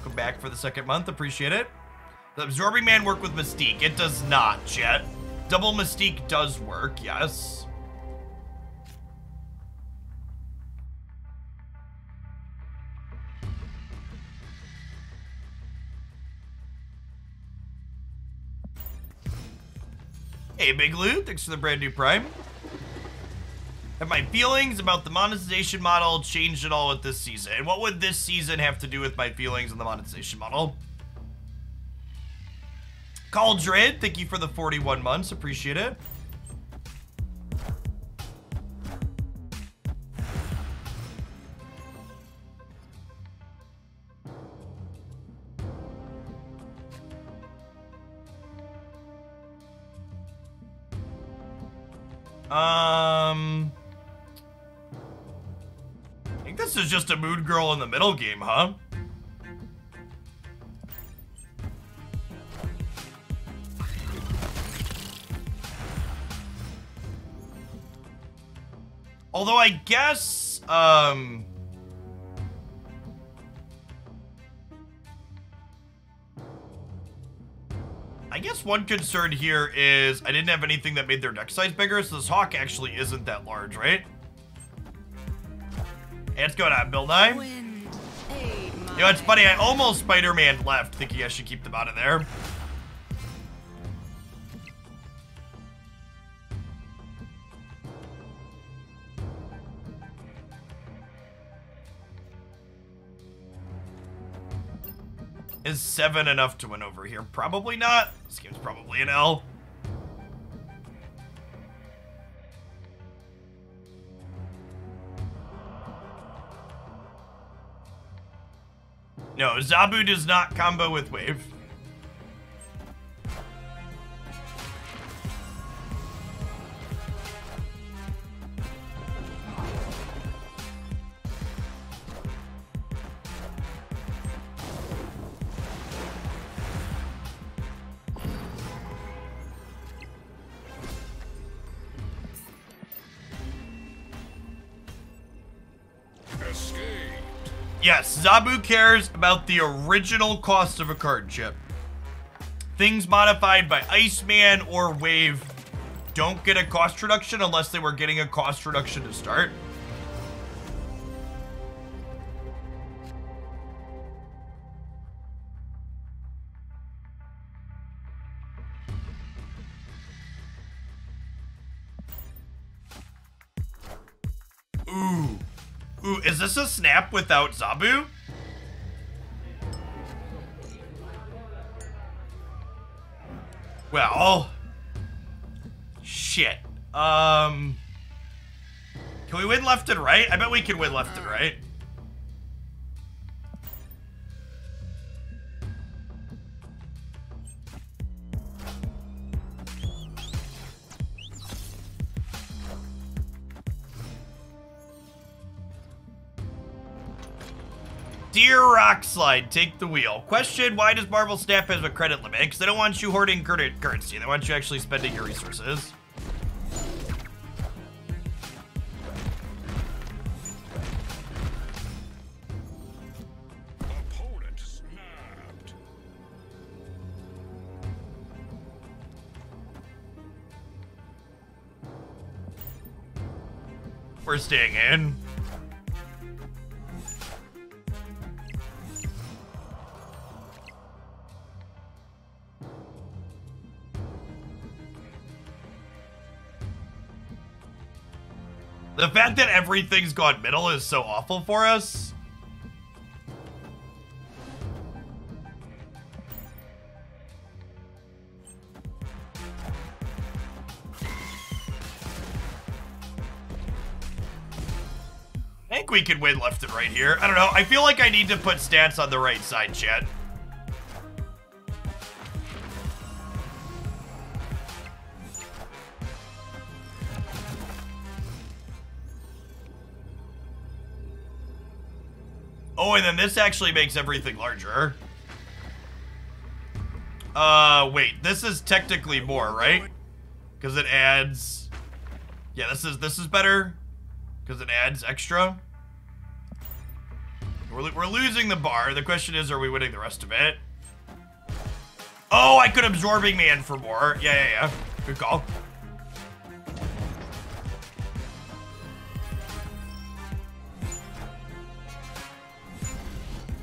Come back for the 2nd month. Appreciate it. The Absorbing Man work with Mystique? It does not, chat. Double Mystique does work, yes. Hey, Big Lou, thanks for the brand new Prime. Have my feelings about the monetization model changed at all with this season? And what would this season have to do with my feelings on the monetization model? Cauldron, thank you for the 41 months. Appreciate it. I think this is just a mood girl in the middle game, huh? Although I guess, I guess one concern here is I didn't have anything that made their deck size bigger, so this Hawk actually isn't that large, right? Hey, what's going on, Bill Nye? You know, it's funny, I almost Spider-Man left, thinking I should keep them out of there. Is 7 enough to win over here? Probably not. This game's probably an L. No, Zabu does not combo with Wave. Yes, Zabu cares about the original cost of a card chip. Things modified by Iceman or Wave don't get a cost reduction unless they were getting a cost reduction to start. Ooh. Ooh, is this a snap without Zabu? Well, shit. Can we win left and right? I bet we can win left and right. Dear Rockslide, take the wheel. Question, why does Marvel Snap have a credit limit? Because they don't want you hoarding currency. They want you actually spending your resources. Opponent snapped. We're staying in. The fact that everything's gone middle is so awful for us. I think we can win left and right here. I don't know. I feel like I need to put stats on the right side, chat. Oh, and then this actually makes everything larger. Wait. This is technically more, right? Because it adds... Yeah, this is better. Because it adds extra. We're losing the bar. The question is, are we winning the rest of it? Oh, I could Absorbing Man for more. Yeah. Good call.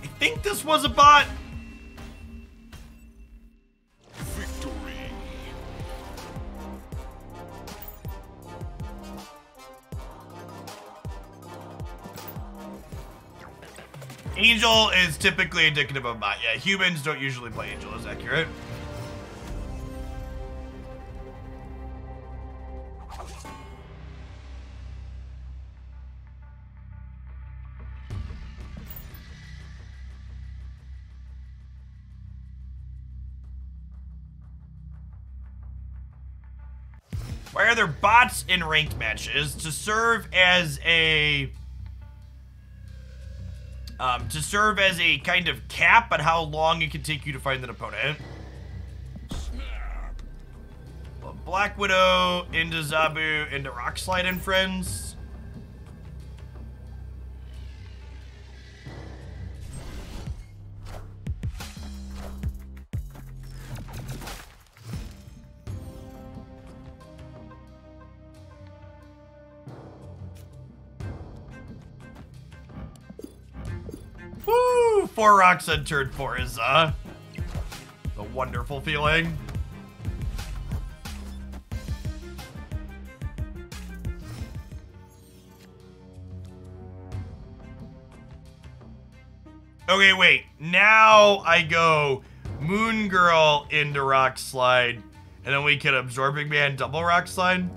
I think this was a bot. Victory. Angel is typically indicative of bot. Yeah, humans don't usually play Angel, is accurate. Why are there bots in ranked matches? To serve as a kind of cap on how long it can take you to find an opponent. Snap. Well, Black Widow into Zabu into Rockslide and friends. Woo! 4 rocks on turn 4 is a wonderful feeling. Okay, wait. Now I go Moon Girl into Rock Slide, and then we can Absorbing Man double Rock Slide.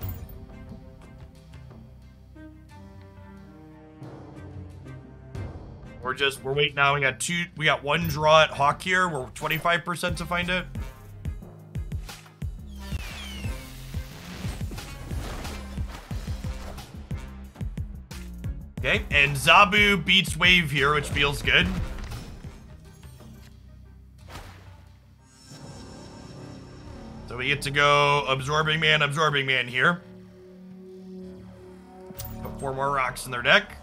We're waiting now. We got 1 draw at Hawk here. We're 25% to find it. Okay, and Zabu beats Wave here, which feels good. So we get to go Absorbing Man here. Put 4 more rocks in their deck.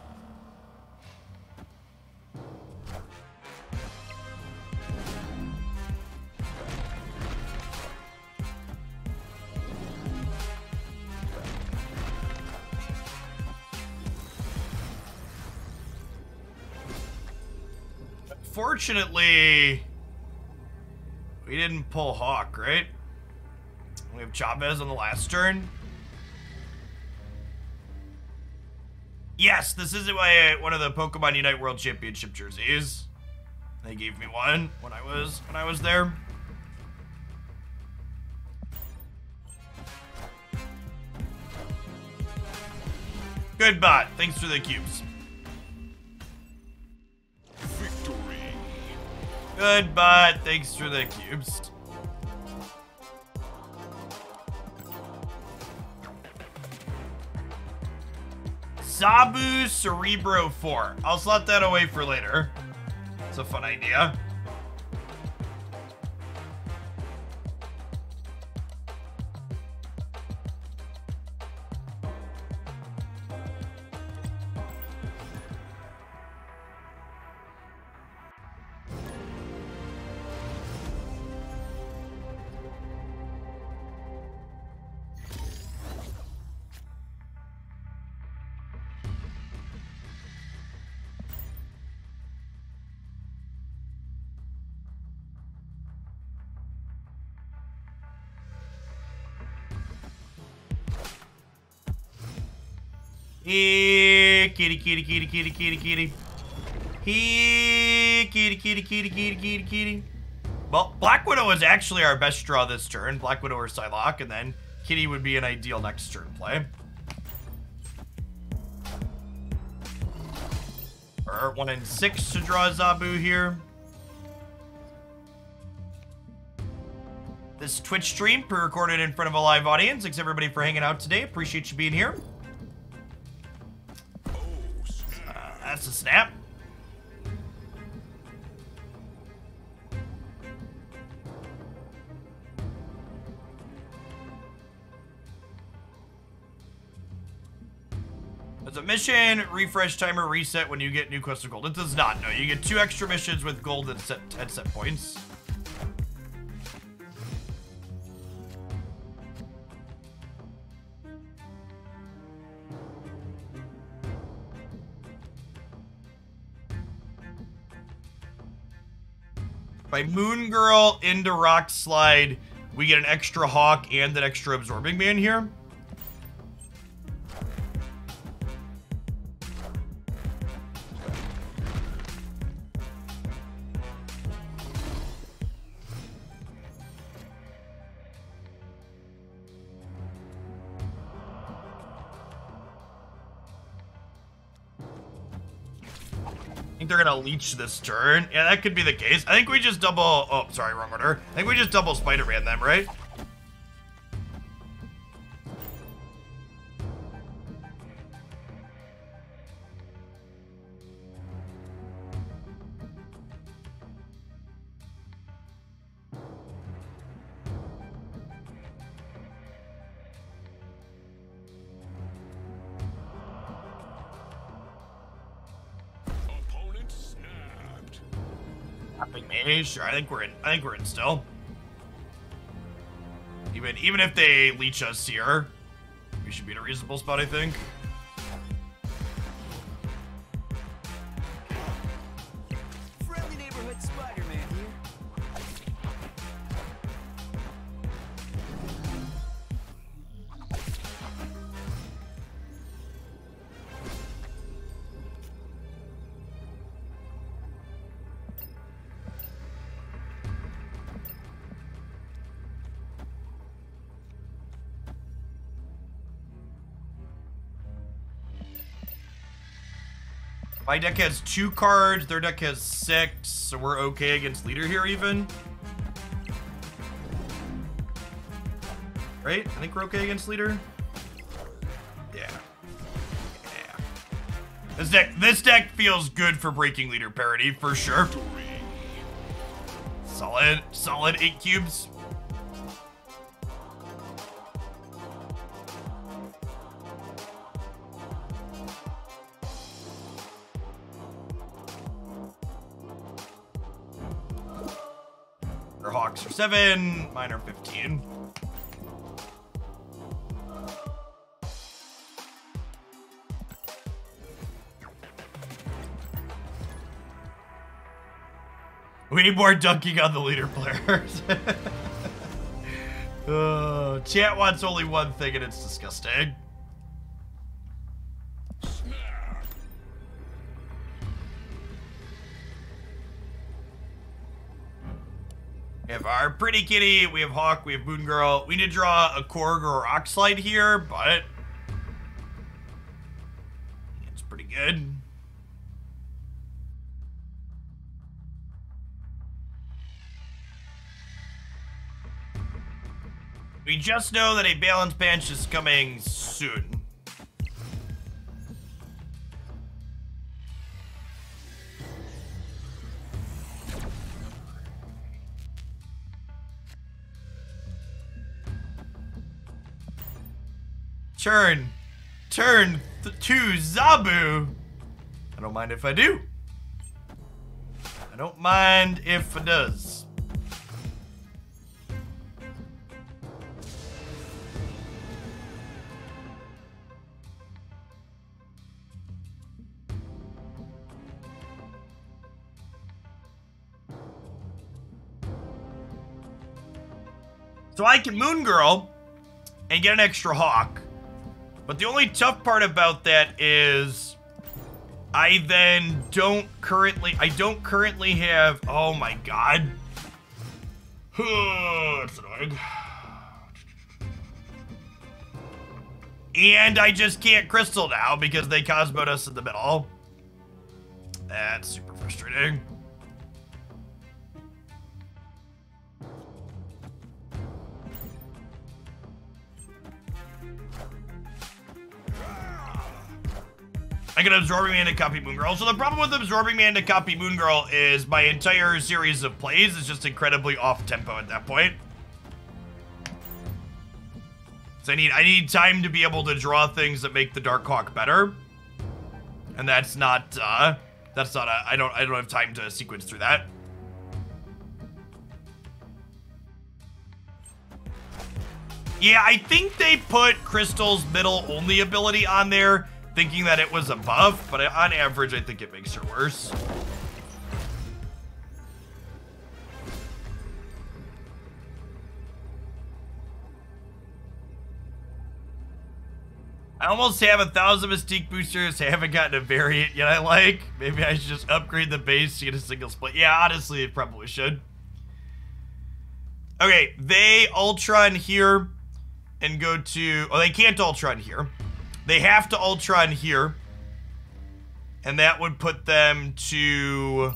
Fortunately, we didn't pull Hawk, right? We have Chavez on the last turn. Yes, this is one of the Pokemon Unite World Championship jerseys. They gave me one when I was there. Good bot. Thanks for the cubes. Victory. Good bot. Thanks for the cubes. Zabu Cerebro 4. I'll slot that away for later. It's a fun idea. Here, kitty, kitty, kitty, kitty, kitty, kitty. Here, kitty, kitty, kitty, kitty, kitty, kitty. Well, Black Widow is actually our best draw this turn. Black Widow or Psylocke, and then Kitty would be an ideal next turn play. Or 1 and 6 to draw Zabu here. This Twitch stream pre-recorded in front of a live audience. Thanks everybody for hanging out today. Appreciate you being here. That's a snap. Does a mission refresh timer reset when you get new quest of gold? It does not. No, you get 2 extra missions with gold and set points. By Moon Girl into Rock Slide, we get an extra Hawk and an extra Absorbing Man here. I think they're gonna leech this turn. Yeah, that could be the case. I think we just double... Oh, sorry, wrong order. I think we just double Spider-Man them, right? Sure, I think we're in still. Even if they leech us here, we should be in a reasonable spot, I think. Friendly neighborhood Spider-Man here. My deck has 2 cards, their deck has 6, so we're okay against leader here even. Right? I think we're okay against leader. Yeah. Yeah. This deck feels good for breaking leader parity, for sure. Solid 8 cubes. Hawks are 7, mine are 15. We need more dunking on the leader players. Chat wants only one thing and it's disgusting. We have our Pretty Kitty, we have Hawk, we have Moon Girl. We need to draw a Korg or a Rock Slide here, but it's pretty good. We just know that a balance bench is coming soon. Turn 2 Zabu. I don't mind if I do. I don't mind if it does. So I can Moon Girl and get an extra Hawk. But the only tough part about that is I then don't currently have, oh my god. That's annoying. And I just can't crystal now because they Cosmoed us in the middle. That's super frustrating. I get Absorbing Man to copy Moon Girl. So the problem with Absorbing Man to copy Moon Girl is my entire series of plays is just incredibly off tempo at that point. So I need time to be able to draw things that make the Darkhawk better. And I don't have time to sequence through that. Yeah, I think they put Crystal's middle only ability on there, thinking that it was a buff, but on average, I think it makes her worse. I almost have 1,000 Mystique boosters. I haven't gotten a variant yet I like. Maybe I should just upgrade the base to get a single split. Yeah, honestly, it probably should. Okay, they Ultron here and go to... Oh, they can't Ultron here. They have to Ultron here. And that would put them to...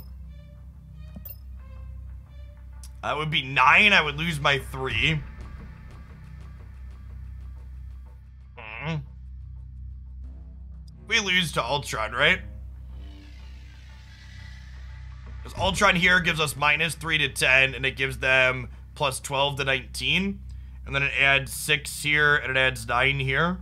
That would be 9. I would lose my 3. We lose to Ultron, right? Because Ultron here gives us -3 to 10, and it gives them +12 to 19. And then it adds 6 here, and it adds 9 here.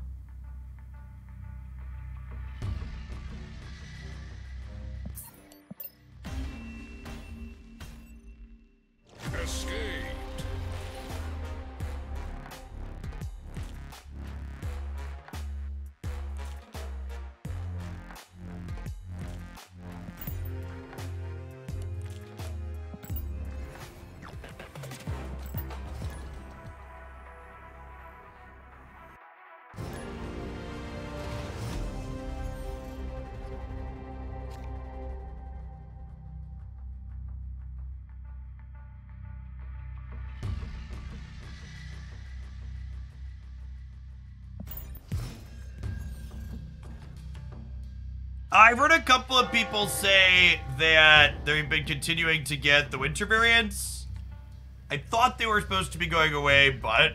Escaped. I've heard a couple of people say that they've been continuing to get the winter variants. I thought they were supposed to be going away, but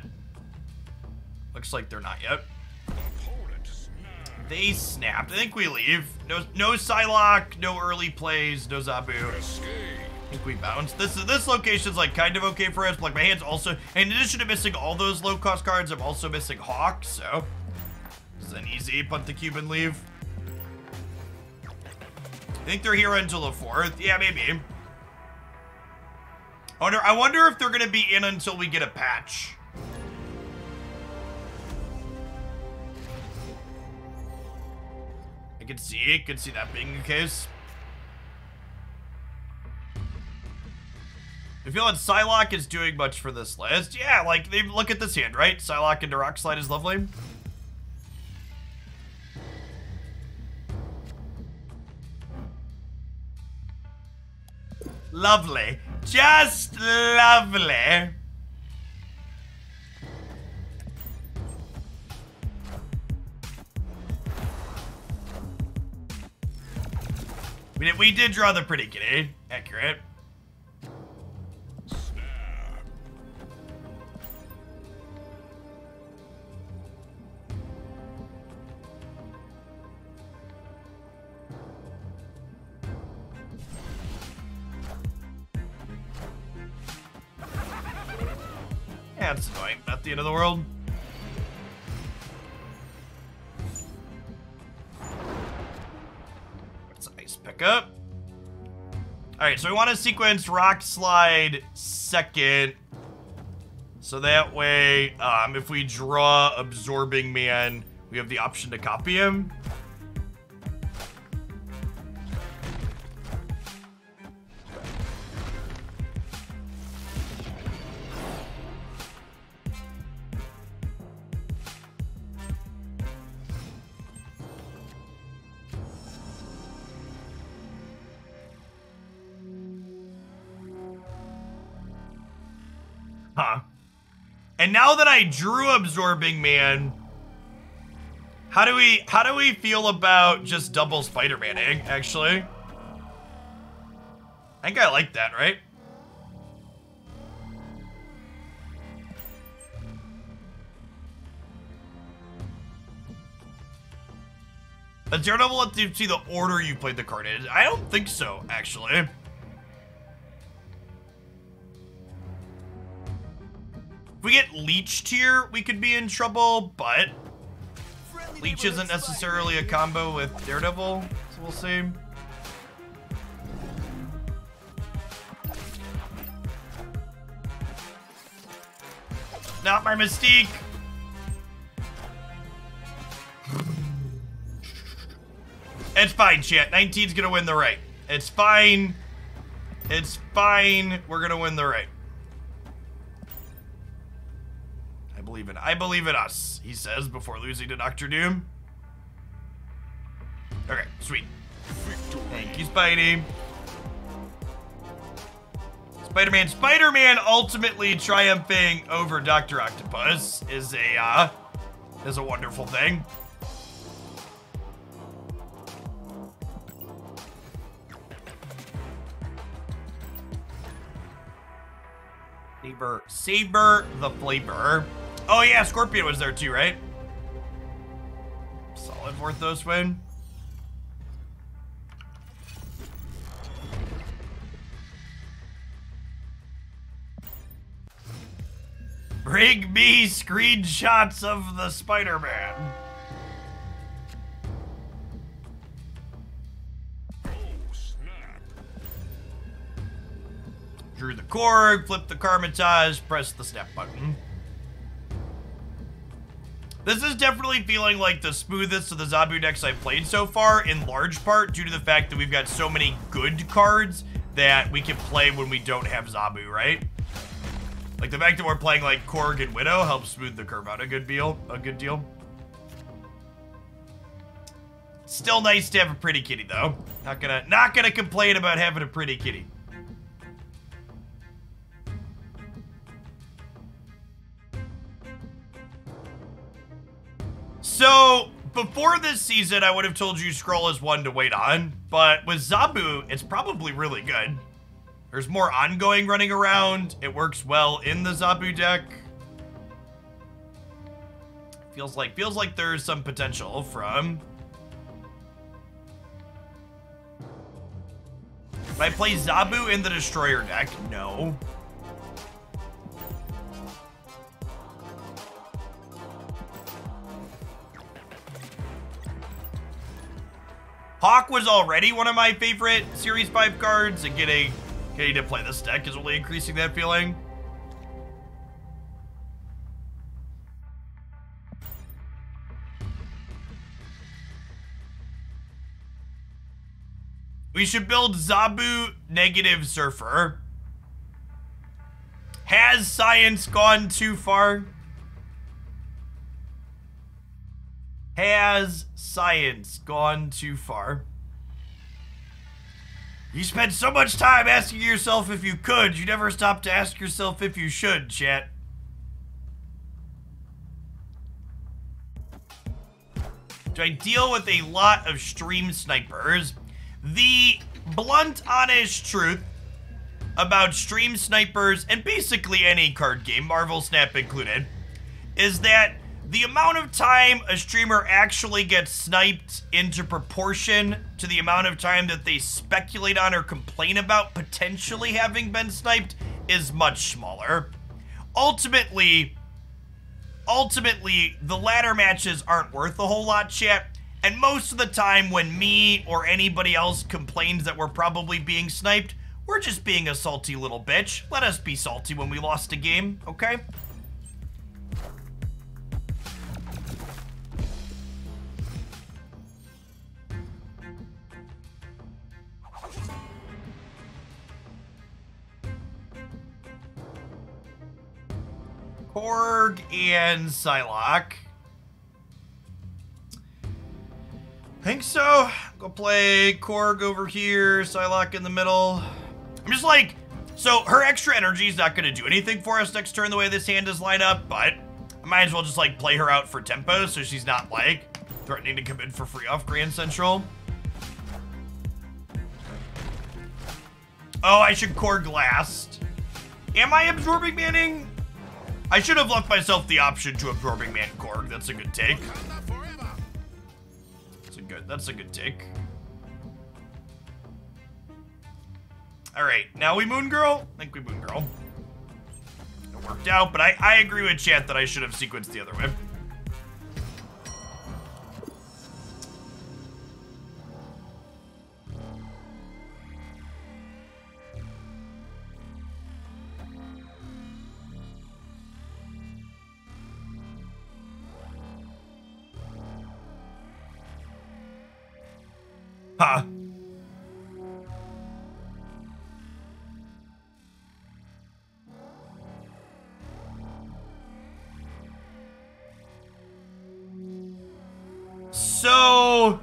looks like they're not yet. Opponent snapped. They snapped. I think we leave. No Psylocke, no early plays, no Zabu. Escape. I think we bounce. This location's like kind of okay for us, but like my hand's also, in addition to missing all those low cost cards, I'm also missing Hawk, so this is an easy punt the cube and leave. I think they're here until the 4th. Yeah, maybe. I wonder if they're gonna be in until we get a patch. I could see that being the case. I feel that Psylocke is doing much for this list. Yeah, like, look at this hand, right? Psylocke into Rock Slide is lovely. Lovely. Just lovely. We did draw the pretty kitty. Accurate. Yeah, it's annoying. Not the end of the world. That's a nice pickup. Alright, so we want to sequence Rock Slide second. So that way, if we draw Absorbing Man, we have the option to copy him. Huh. And now that I drew Absorbing Man, how do we feel about just double Spider-Man-ing, actually? I think I like that, right? Does Daredevil let you see the order you played the card in? I don't think so, actually. If we get leeched here, we could be in trouble, but Leech isn't necessarily a combo with Daredevil, so we'll see. Not my Mystique. It's fine, chat. 19's gonna win the right. It's fine. It's fine. We're gonna win the right. I believe in us, he says before losing to Dr. Doom. Okay, sweet. Thank you, Spidey. Spider-Man ultimately triumphing over Dr. Octopus is a wonderful thing. Saber the Flavor. Oh yeah, Scorpion was there too, right? Solid Vorthos win. Bring me screenshots of the Spider-Man. Oh, snap. Drew the Korg, flip the Carmitage, press the snap button. This is definitely feeling like the smoothest of the Zabu decks I've played so far, in large part due to the fact that we've got so many good cards that we can play when we don't have Zabu, right? Like the fact that we're playing like Korg and Widow helps smooth the curve out a good deal. Still nice to have a pretty kitty though. Not gonna complain about having a pretty kitty. So, before this season, I would have told you Skrull is one to wait on, but with Zabu, it's probably really good. There's more ongoing running around. It works well in the Zabu deck. Feels like there's some potential from. If I play Zabu in the Destroyer deck, no. Hawk was already one of my favorite Series 5 cards, and getting to play this deck is only increasing that feeling. We should build Zabu negative Surfer. Has science gone too far? Has science gone too far? You spend so much time asking yourself if you could, you never stop to ask yourself if you should, chat. Do I deal with a lot of stream snipers? The blunt, honest truth about stream snipers, and basically any card game, Marvel Snap included, is that the amount of time a streamer actually gets sniped into proportion to the amount of time that they speculate on or complain about potentially having been sniped is much smaller. Ultimately, the ladder matches aren't worth a whole lot, chat. And most of the time when me or anybody else complains that we're probably being sniped, we're just being a salty little bitch. Let us be salty when we lost a game, okay? Korg and Psylocke. Think so. Go play Korg over here, Psylocke in the middle. I'm just like, So her extra energy is not going to do anything for us next turn the way this hand is lined up, but I might as well just like play her out for tempo so she's not like threatening to come in for free off Grand Central. Oh, I should Korg last. Am I Absorbing Manning? I should have left myself the option to Absorbing Man Korg. That's a good take. That's a good take. All right, now we Moon Girl? I think we Moon Girl. It worked out, but I agree with chat that I should have sequenced the other way. Huh. So,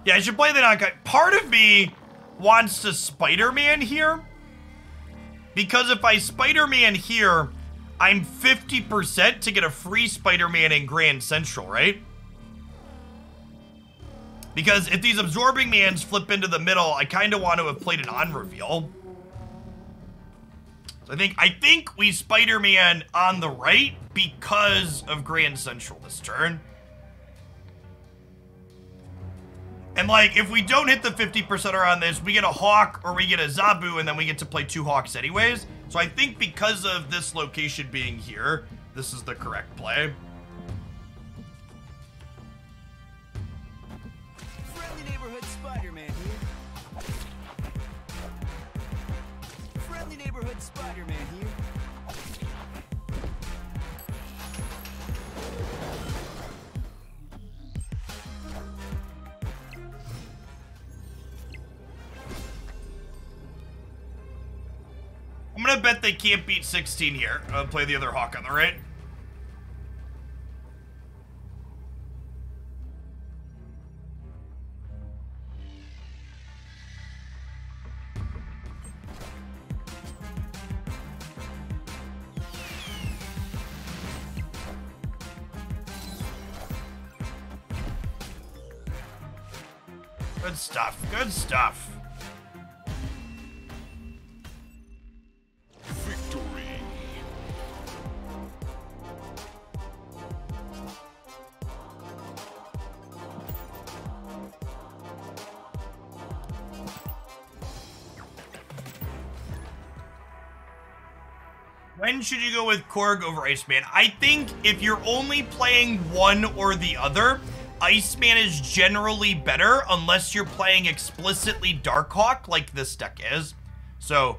yeah, I should play the non-cut. Part of me wants to Spider-Man here, because if I Spider-Man here, I'm 50% to get a free Spider-Man in Grand Central, right? Because if these Absorbing Mans flip into the middle, I kind of want to have played an on-reveal. So I think we Spider-Man on the right because of Grand Central this turn. And like, if we don't hit the 50%er on this, we get a Hawk or we get a Zabu, and then we get to play 2 Hawks anyways. So I think because of this location being here, this is the correct play. Friendly neighborhood Spider-Man here. Friendly neighborhood Spider-Man here. I'm gonna bet they can't beat 16 here. I'll play the other Hawk on the right. Good stuff, good stuff. Victory. When should you go with Korg over Iceman? I think if you're only playing one or the other, Iceman is generally better unless you're playing explicitly Darkhawk like this deck is. So,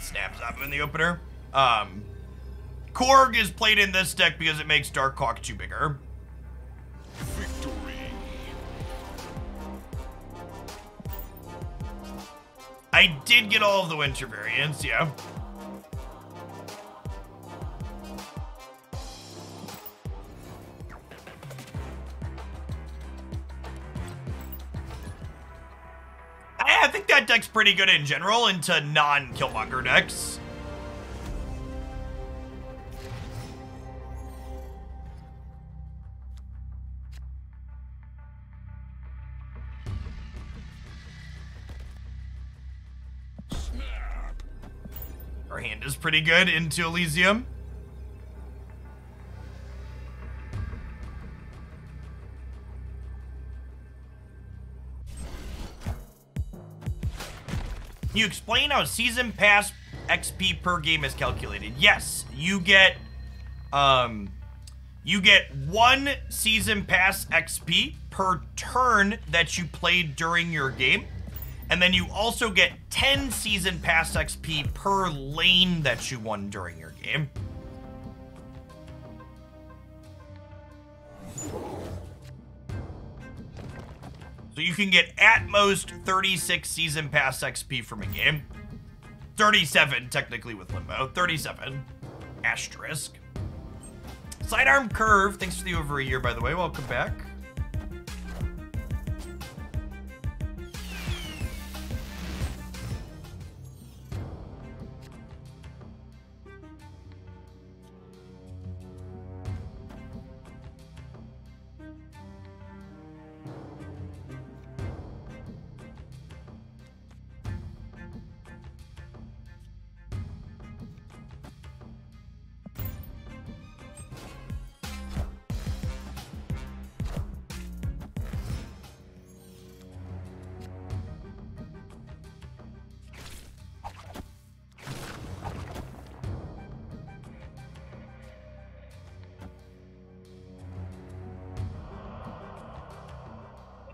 snaps up in the opener. Korg is played in this deck because it makes Darkhawk 2 bigger. Victory. I did get all of the winter variants, yeah. I think that deck's pretty good in general into non-Killmonger decks. Snap. Our hand is pretty good into Elysium. Can you explain how Season Pass XP per game is calculated? Yes, you get 1 Season Pass XP per turn that you played during your game. And then you also get 10 Season Pass XP per lane that you won during your game. So you can get at most 36 Season Pass XP from a game. 37 technically with Limbo. 37 asterisk. Sidearm Curve, thanks for the over a year by the way, welcome back.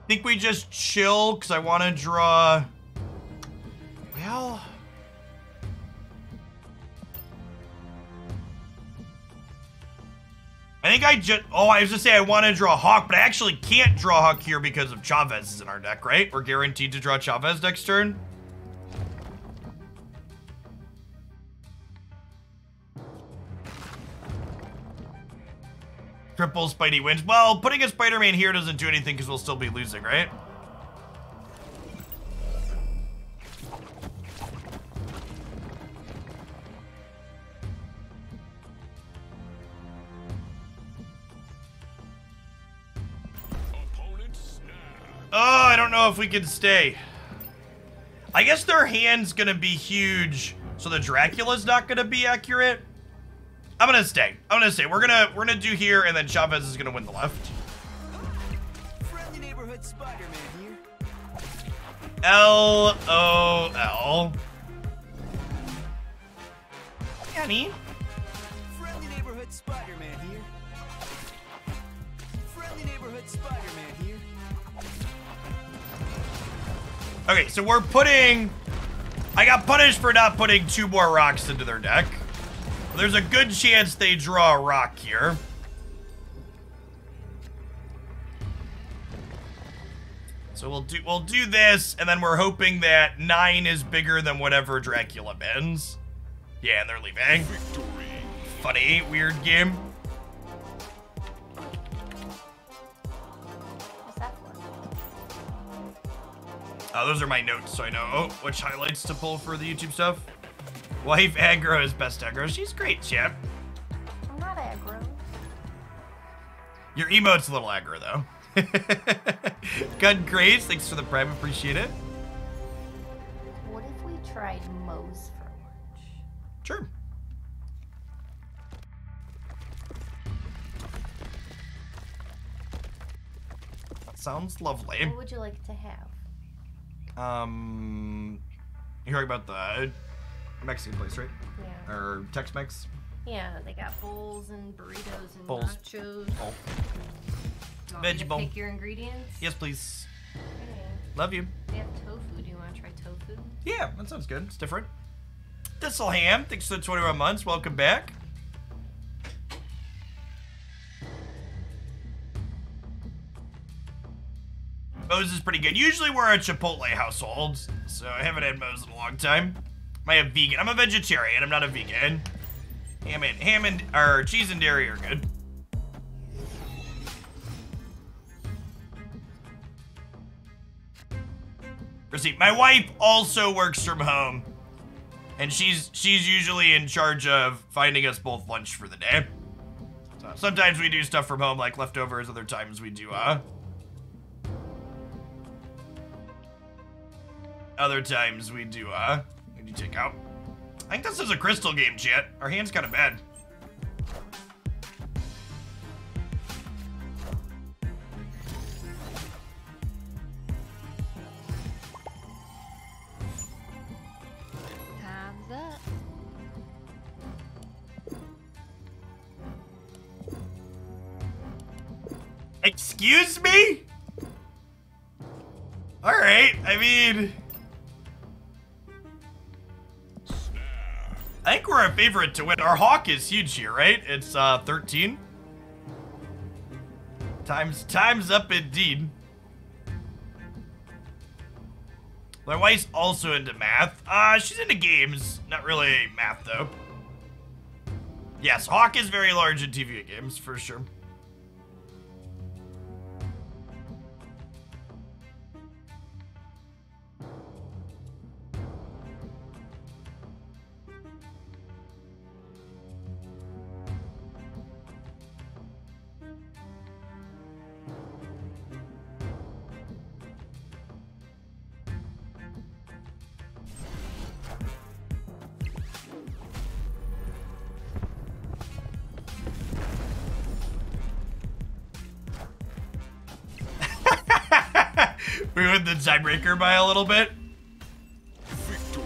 think we just chill because I want to draw. Well, I think I just. Oh, I was gonna say I want to draw Hawk, but I actually can't draw Hawk here because of Chavez is in our deck, right? We're guaranteed to draw Chavez next turn. Triple Spidey wins. Well, putting a Spider-Man here doesn't do anything because we'll still be losing, right? Oh, I don't know if we can stay. I guess their hand's gonna be huge, so the Dracula's not gonna be accurate. I'm gonna stay. We're gonna do here, and then Chavez is gonna win the left. Friendly neighborhood Spider-Man here. LOL. Annie. Friendly neighborhood Spider-Man here. Friendly neighborhood Spider-Man here. Okay, so we're putting. I got punished for not putting 2 more rocks into their deck. There's a good chance they draw a rock here. So we'll do this, and then we're hoping that 9 is bigger than whatever Dracula bends. Yeah, and they're leaving. Victory. Funny, weird game. What's that for? Those are my notes, so I know which highlights to pull for the YouTube stuff. Wife aggro is best aggro. She's great, champ. I'm not aggro. Your emote's a little aggro, though. Gun Grace, thanks for the prime, appreciate it. What if we tried Moe's for lunch? Sure. Sounds lovely. What would you like to have? You heard about the Mexican place, right? Yeah. Or Tex-Mex? Yeah, they got bowls and burritos and Bowls. nachos. Oh. You want me to Veggie bowl. pick your ingredients? Yes, please. Okay. Love you. They have tofu. Do you want to try tofu? Yeah, that sounds good. It's different. Thistle Ham, thanks for the 21 months. Welcome back. Moe's is pretty good. Usually we're a Chipotle household, so I haven't had Moe's in a long time. Am I a vegan? I'm a vegetarian. I'm not a vegan. Ham and or cheese and dairy are good. Proceed. My wife also works from home, and she's usually in charge of finding us both lunch for the day. So sometimes we do stuff from home, like leftovers. Other times we do take out. I think this is a crystal game, chat. Our hand's kind of bad. Time's up. Excuse me? All right, I mean, I think we're a favorite to win. Our Hawk is huge here, right? It's 13. Time's up indeed. My wife's also into math. She's into games, not really math though. Yes, Hawk is very large in TV games for sure. We win the tiebreaker by a little bit. Victory.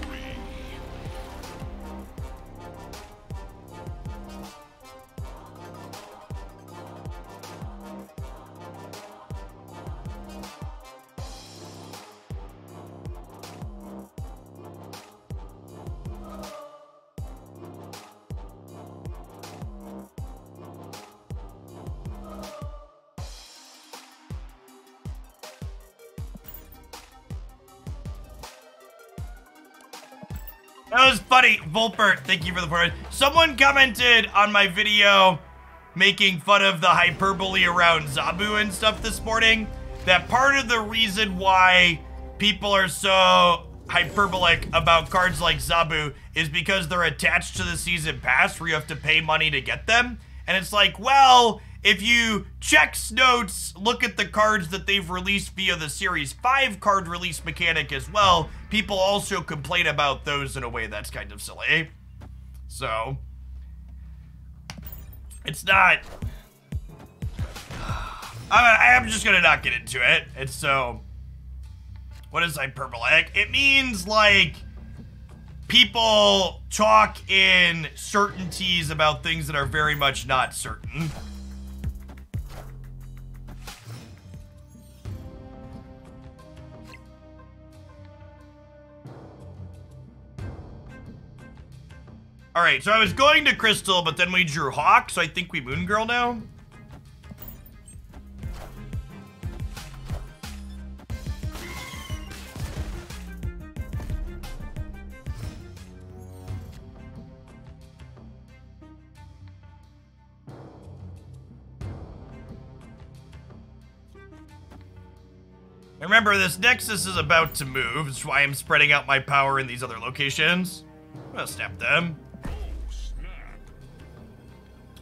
That was funny. Volpert, thank you for the point. Someone commented on my video making fun of the hyperbole around Zabu and stuff this morning, that part of the reason why people are so hyperbolic about cards like Zabu is because they're attached to the season pass where you have to pay money to get them. And it's like, well, if you check notes, look at the cards that they've released via the Series 5 card release mechanic as well, people also complain about those in a way that's kind of silly. So, it's not... I'm just gonna not get into it. It's so... What is hyperbolic? It means, like, people talk in certainties about things that are very much not certain. All right, so I was going to Crystal, but then we drew Hawk, so I think we Moon Girl now. Remember, this Nexus is about to move. That's why I'm spreading out my power in these other locations. I'm gonna snap them.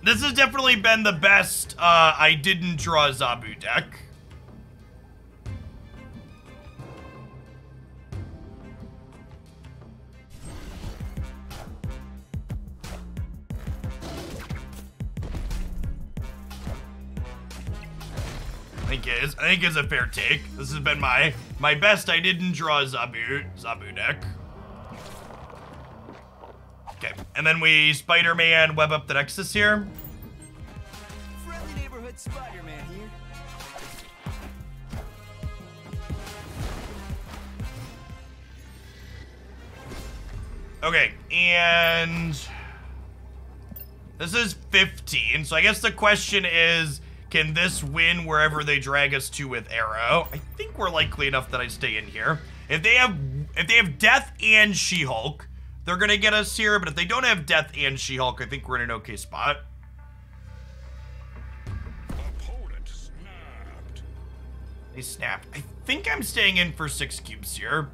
This has definitely been the best I didn't draw Zabu deck. I think it's a fair take. This has been my best I didn't draw Zabu deck. Okay, and then we Spider-Man web up the Nexus here. Friendly neighborhood Spider-Man here. Okay, and this is 15, so I guess the question is, can this win wherever they drag us to with Arrow? I think we're likely enough that I stay in here. If they have Death and She-Hulk, they're gonna get us here, but if they don't have Death and She-Hulk, I think we're in an okay spot. Opponent snapped. They snapped. I think I'm staying in for 6 cubes here.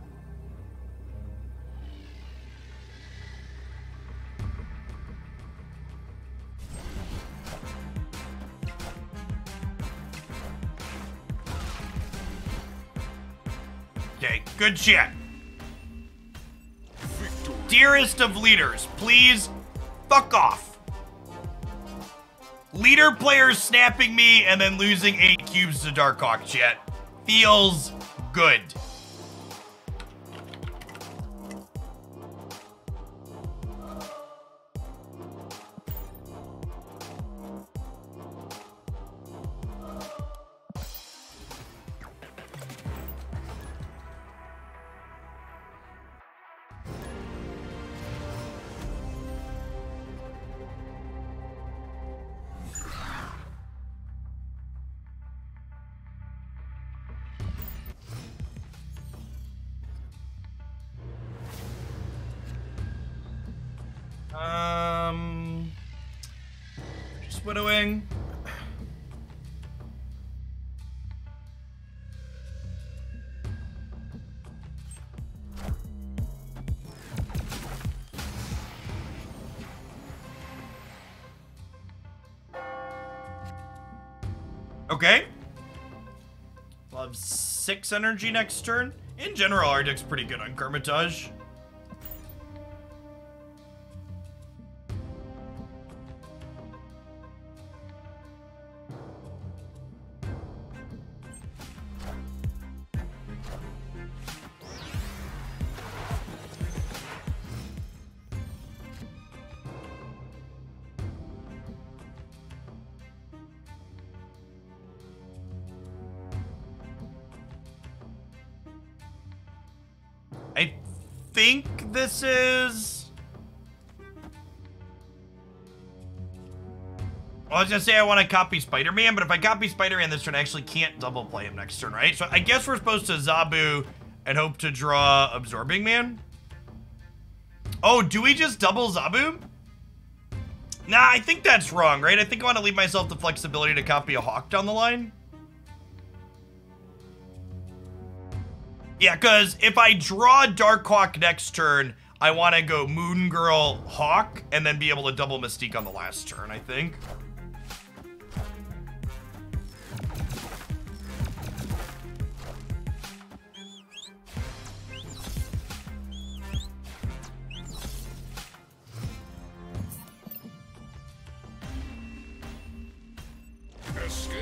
Okay, good shit. Victory. Dearest of leaders, please fuck off. Leader players snapping me and then losing 8 cubes to Darkhawk chat feels good. Just widowing. Okay. We'll have 6 energy next turn. In general, our deck's pretty good on Karmatage. I think this is... Well, I was gonna say I want to copy Spider-Man, but if I copy Spider-Man this turn, I actually can't double play him next turn, right? So I guess we're supposed to Zabu and hope to draw Absorbing Man. Oh, do we just double Zabu? Nah, I think that's wrong, right? I think I want to leave myself the flexibility to copy a Hawk down the line. Yeah, because if I draw Dark Hawk next turn, I want to go Moon Girl Hawk and then be able to double Mystique on the last turn, I think. Escaped.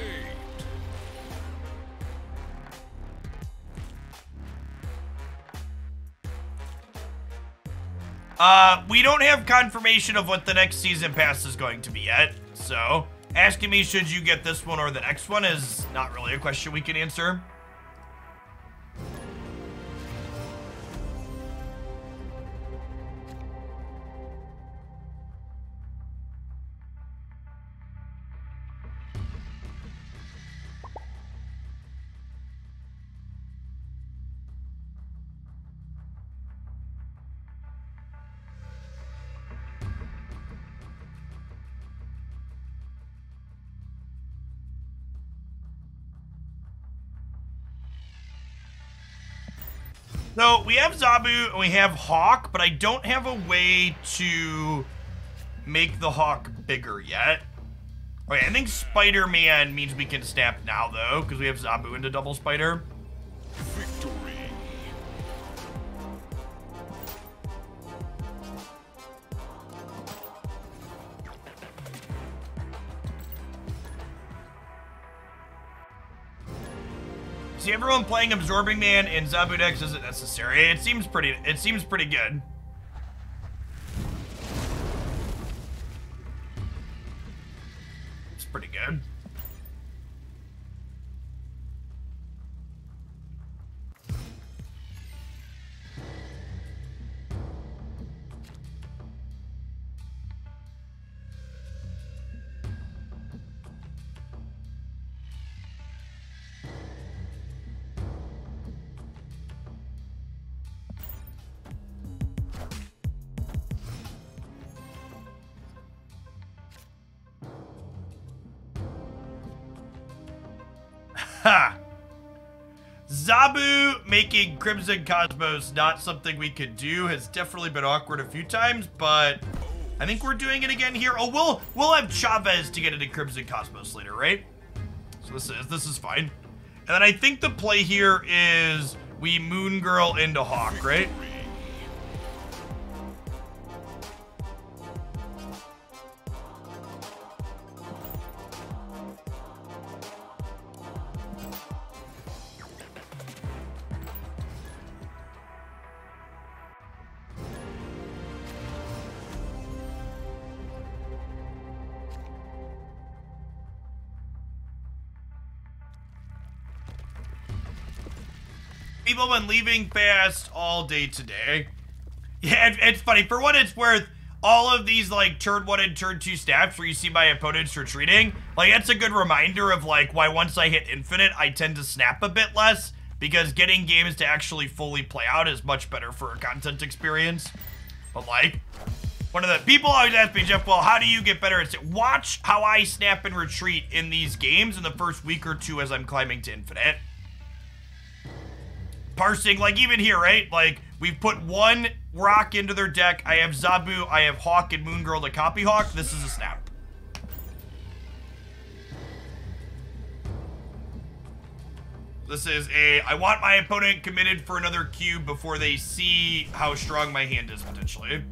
We don't have confirmation of what the next season pass is going to be yet, so asking me should you get this one or the next one is not really a question we can answer. So we have Zabu and we have Hawk, but I don't have a way to make the Hawk bigger yet. Okay, I think Spider-Man means we can snap now though, because we have Zabu into double Spider. Victory. See, everyone playing Absorbing Man in Zabu decks isn't necessary. It seems pretty good. It's pretty good. Ha! Zabu making Crimson Cosmos not something we could do has definitely been awkward a few times, but I think we're doing it again here. Oh, we'll have Chavez to get into Crimson Cosmos later, right? So this is fine. And then I think the play here is we Moon Girl into Hawk, right? People have been leaving fast all day today. Yeah, it's funny. For what it's worth, all of these, like, turn 1 and turn 2 snaps where you see my opponents retreating, like, that's a good reminder of, like, why once I hit infinite, I tend to snap a bit less, because getting games to actually fully play out is much better for a content experience. But, like, one of the people always ask me, Jeff, well, how do you get better at it? Watch how I snap and retreat in these games in the first week or two as I'm climbing to infinite. Parsing, like even here, right? Like, we've put one rock into their deck. I have Zabu, I have Hawk and Moon Girl to copy Hawk. This is a snap. This is I want my opponent committed for another cube before they see how strong my hand is, potentially.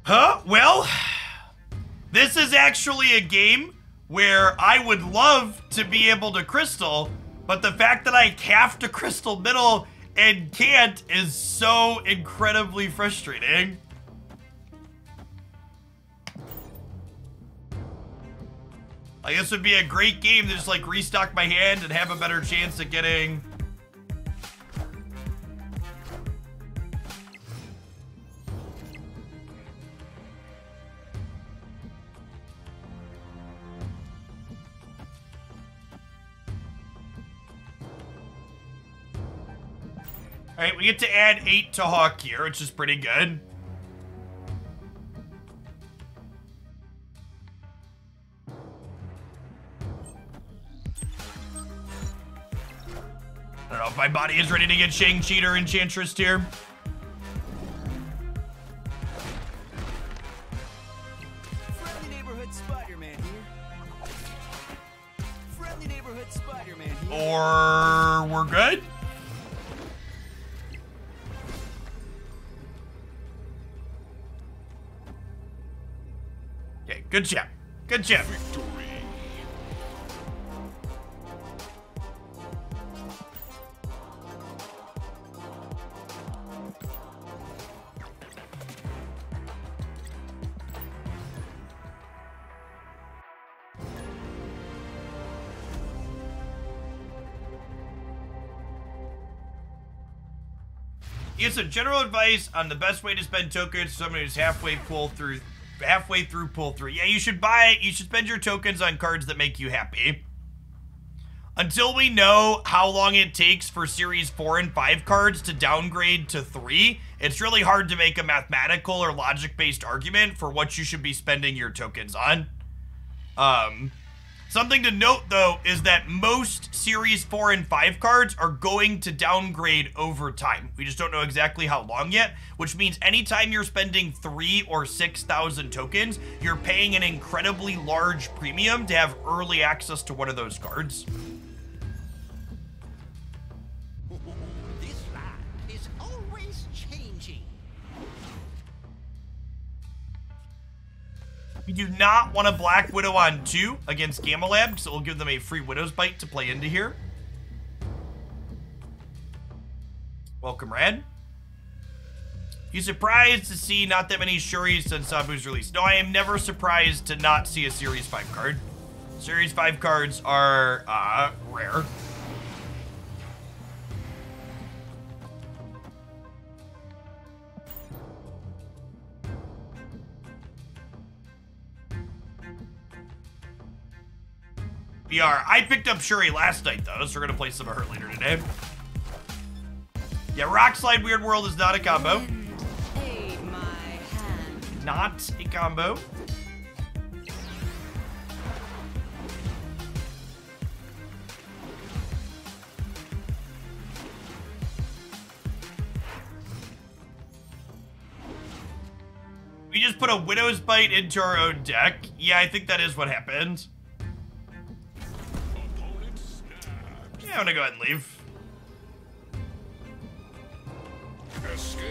Huh? Well, this is actually a game where I would love to be able to crystal, but the fact that I have to crystal middle and can't is so incredibly frustrating. Like, this would be a great game to just, like, restock my hand and have a better chance at getting... Alright, we get to add 8 to Hawk here, which is pretty good. I don't know if my body is ready to get Shang-Chi or Enchantress here. Friendly neighborhood Spider-Man here. Friendly neighborhood Spider-Man here. Or we're good? Okay, good job. Good job. Victory. Here's some general advice on the best way to spend tokens for someone who's halfway through pull through. Yeah, you should spend your tokens on cards that make you happy. Until we know how long it takes for Series 4 and 5 cards to downgrade to 3, it's really hard to make a mathematical or logic-based argument for what you should be spending your tokens on. Something to note, though, is that most Series 4 and 5 cards are going to downgrade over time. We just don't know exactly how long yet, which means anytime you're spending 3,000 or 6,000 tokens, you're paying an incredibly large premium to have early access to one of those cards. This land is always changing. We do not want a Black Widow on 2 against Gamma Lab, because it will give them a free Widow's Bite to play into here. Welcome, Rad. You surprised to see not that many Shuris since Sabu's release? No, I am never surprised to not see a Series 5 card. Series 5 cards are, rare. I picked up Shuri last night, though, so we're going to play some of her later today. Yeah, Rock Slide Weird World is not a combo. Not a combo. We just put a Widow's Bite into our own deck. Yeah, I think that is what happened. Yeah, I'm gonna go ahead and leave. Escaped.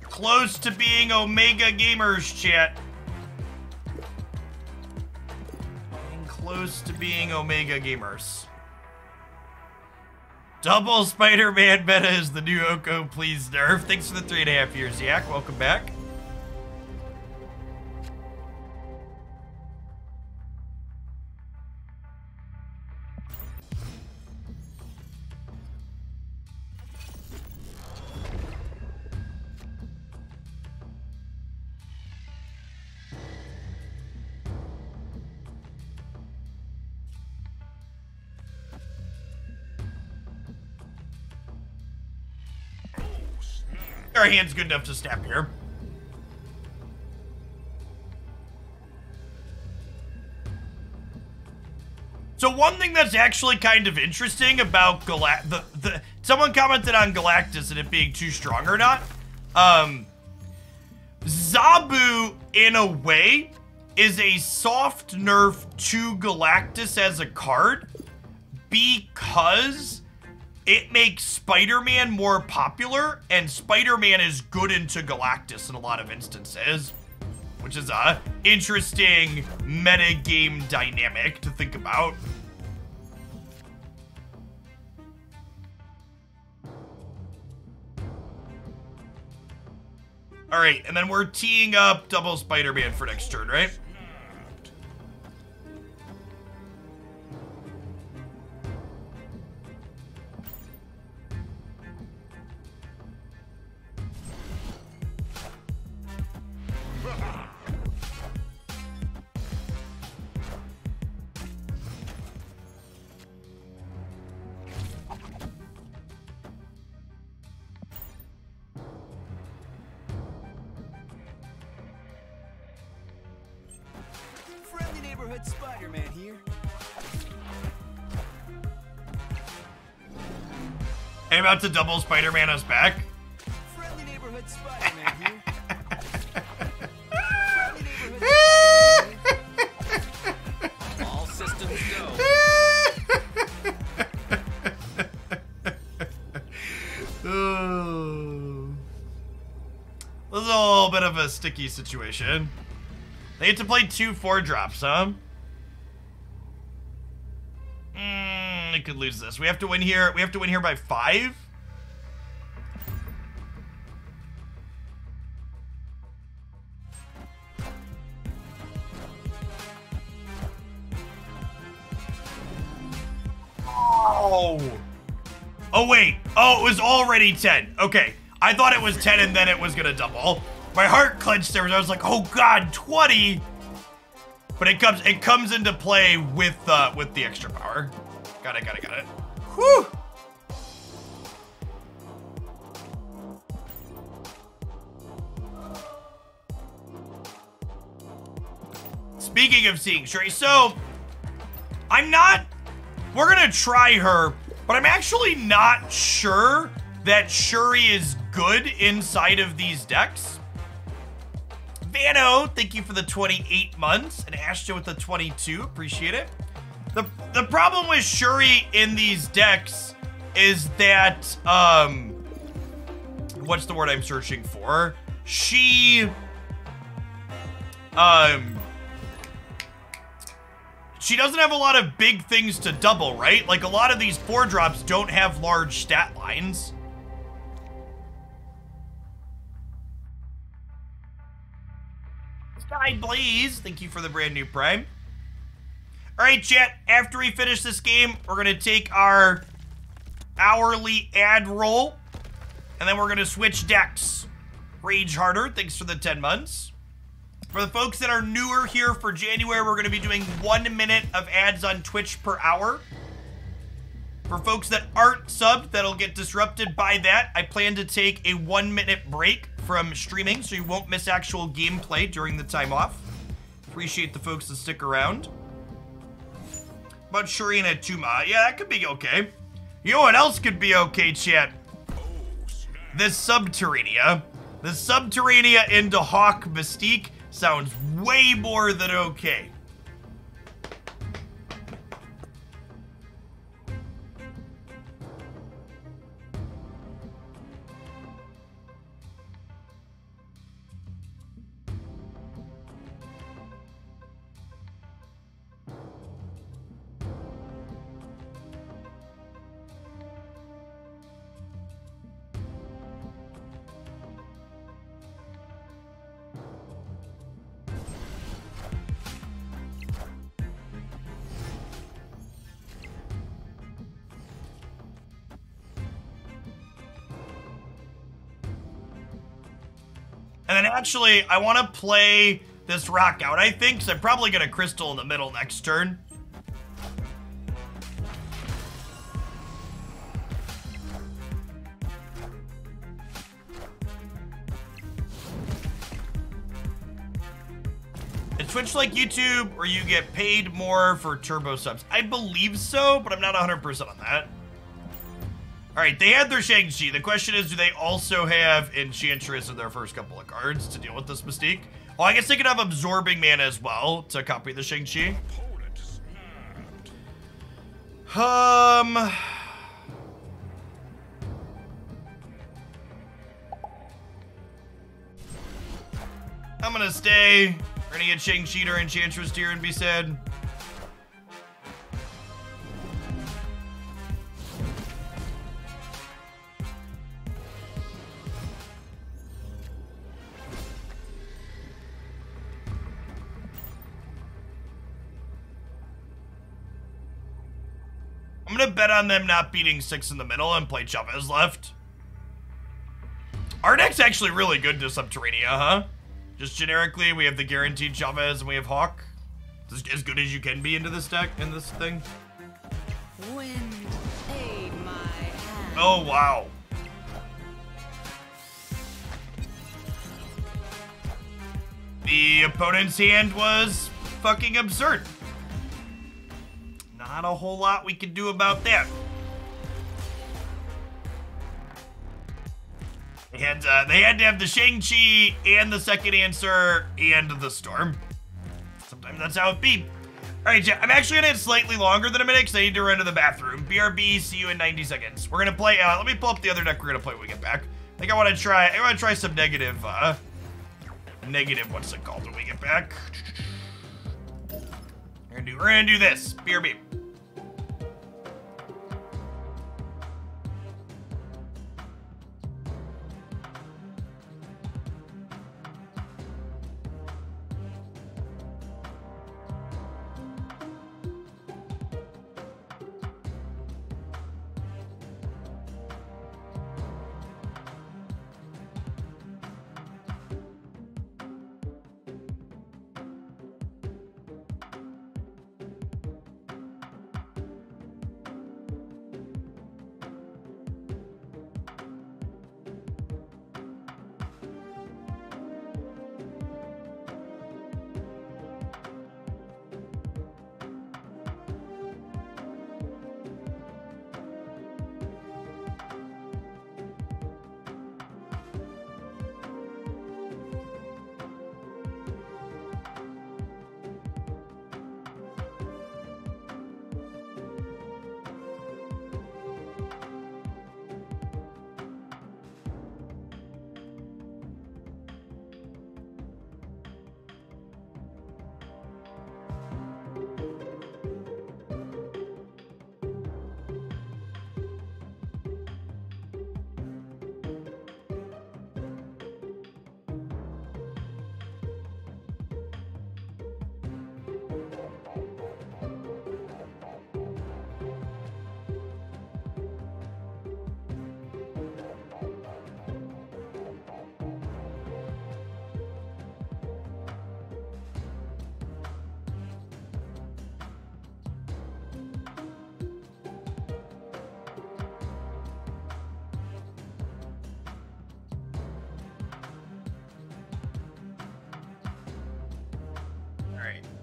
Close to being Omega Gamers, chat. Getting close to being Omega Gamers. Double Spider-Man meta is the new Oko, please nerf. Thanks for the 3.5 years, Yak. Welcome back. Our hand's good enough to snap here. So one thing that's actually kind of interesting about someone commented on Galactus and it being too strong or not. Zabu, in a way, is a soft nerf to Galactus as a card because it makes Spider-Man more popular, and Spider-Man is good into Galactus in a lot of instances, which is a interesting metagame dynamic to think about. All right, and then we're teeing up double Spider-Man for next turn, right? Friendly neighborhood Spider-Man here. I'm about to double Spider-Man us back. Friendly neighborhood Spider-Man here. Friendly neighborhood Spider-Man here. All systems go. Oh. This is a little bit of a sticky situation. They get to play 2 4-drops, huh? They could lose this. We have to win here. We have to win here by 5. Oh. Oh, wait. Oh, it was already 10. Okay. I thought it was 10 and then it was going to double. My heart clenched there. I was like, oh, God, 20. But it comes into play with the extra power. Got it. Whew. Speaking of seeing Shuri, so we're gonna try her, but I'm actually not sure that Shuri is good inside of these decks. Vano, thank you for the 28 months, and Ashton with the 22, appreciate it. The problem with Shuri in these decks is that, what's the word I'm searching for? She doesn't have a lot of big things to double, right? Like, a lot of these 4-drops don't have large stat lines. Sky Blaze, thank you for the brand new Prime. All right, chat, after we finish this game, we're going to take our hourly ad roll, and then we're going to switch decks. Rage Harder, thanks for the 10 months. For the folks that are newer here for January, we're going to be doing 1 minute of ads on Twitch per hour. For folks that aren't subbed, that'll get disrupted by that. I plan to take a 1 minute break from streaming, so you won't miss actual gameplay during the time off. Appreciate the folks that stick around. But Shuri and Atuma, yeah, that could be okay. You know what else could be okay, chat? This Subterranea. The Subterranea into Hawk Mystique sounds way more than okay. And then actually, I want to play this rock out, I think, because I'm probably going to crystal in the middle next turn. Is Twitch like YouTube, where you get paid more for turbo subs? I believe so, but I'm not 100% on that. All right, they had their Shang-Chi. The question is, do they also have Enchantress in their first couple of cards to deal with this Mystique? Well, I guess they could have Absorbing Mana as well to copy the Shang-Chi. I'm gonna stay. We're gonna get Shang-Chi or Enchantress here and be sad. I'm gonna bet on them not beating 6 in the middle and play Chavez left. Our deck's actually really good to Subterranea, huh? Just generically, we have the guaranteed Chavez and we have Hawk. As good as you can be into this deck, in this thing. Wind aid my hand. Oh, wow. The opponent's hand was fucking absurd. Not a whole lot we can do about that. They had to have the Shang-Chi and the second answer and the Storm. Sometimes that's how it be. All right, chat, I'm actually gonna hit slightly longer than a minute because I need to run to the bathroom. BRB, see you in 90 seconds. We're gonna play, let me pull up the other deck we're gonna play when we get back. I think I wanna try some negative, what's it called when we get back? We're gonna do this, BRB.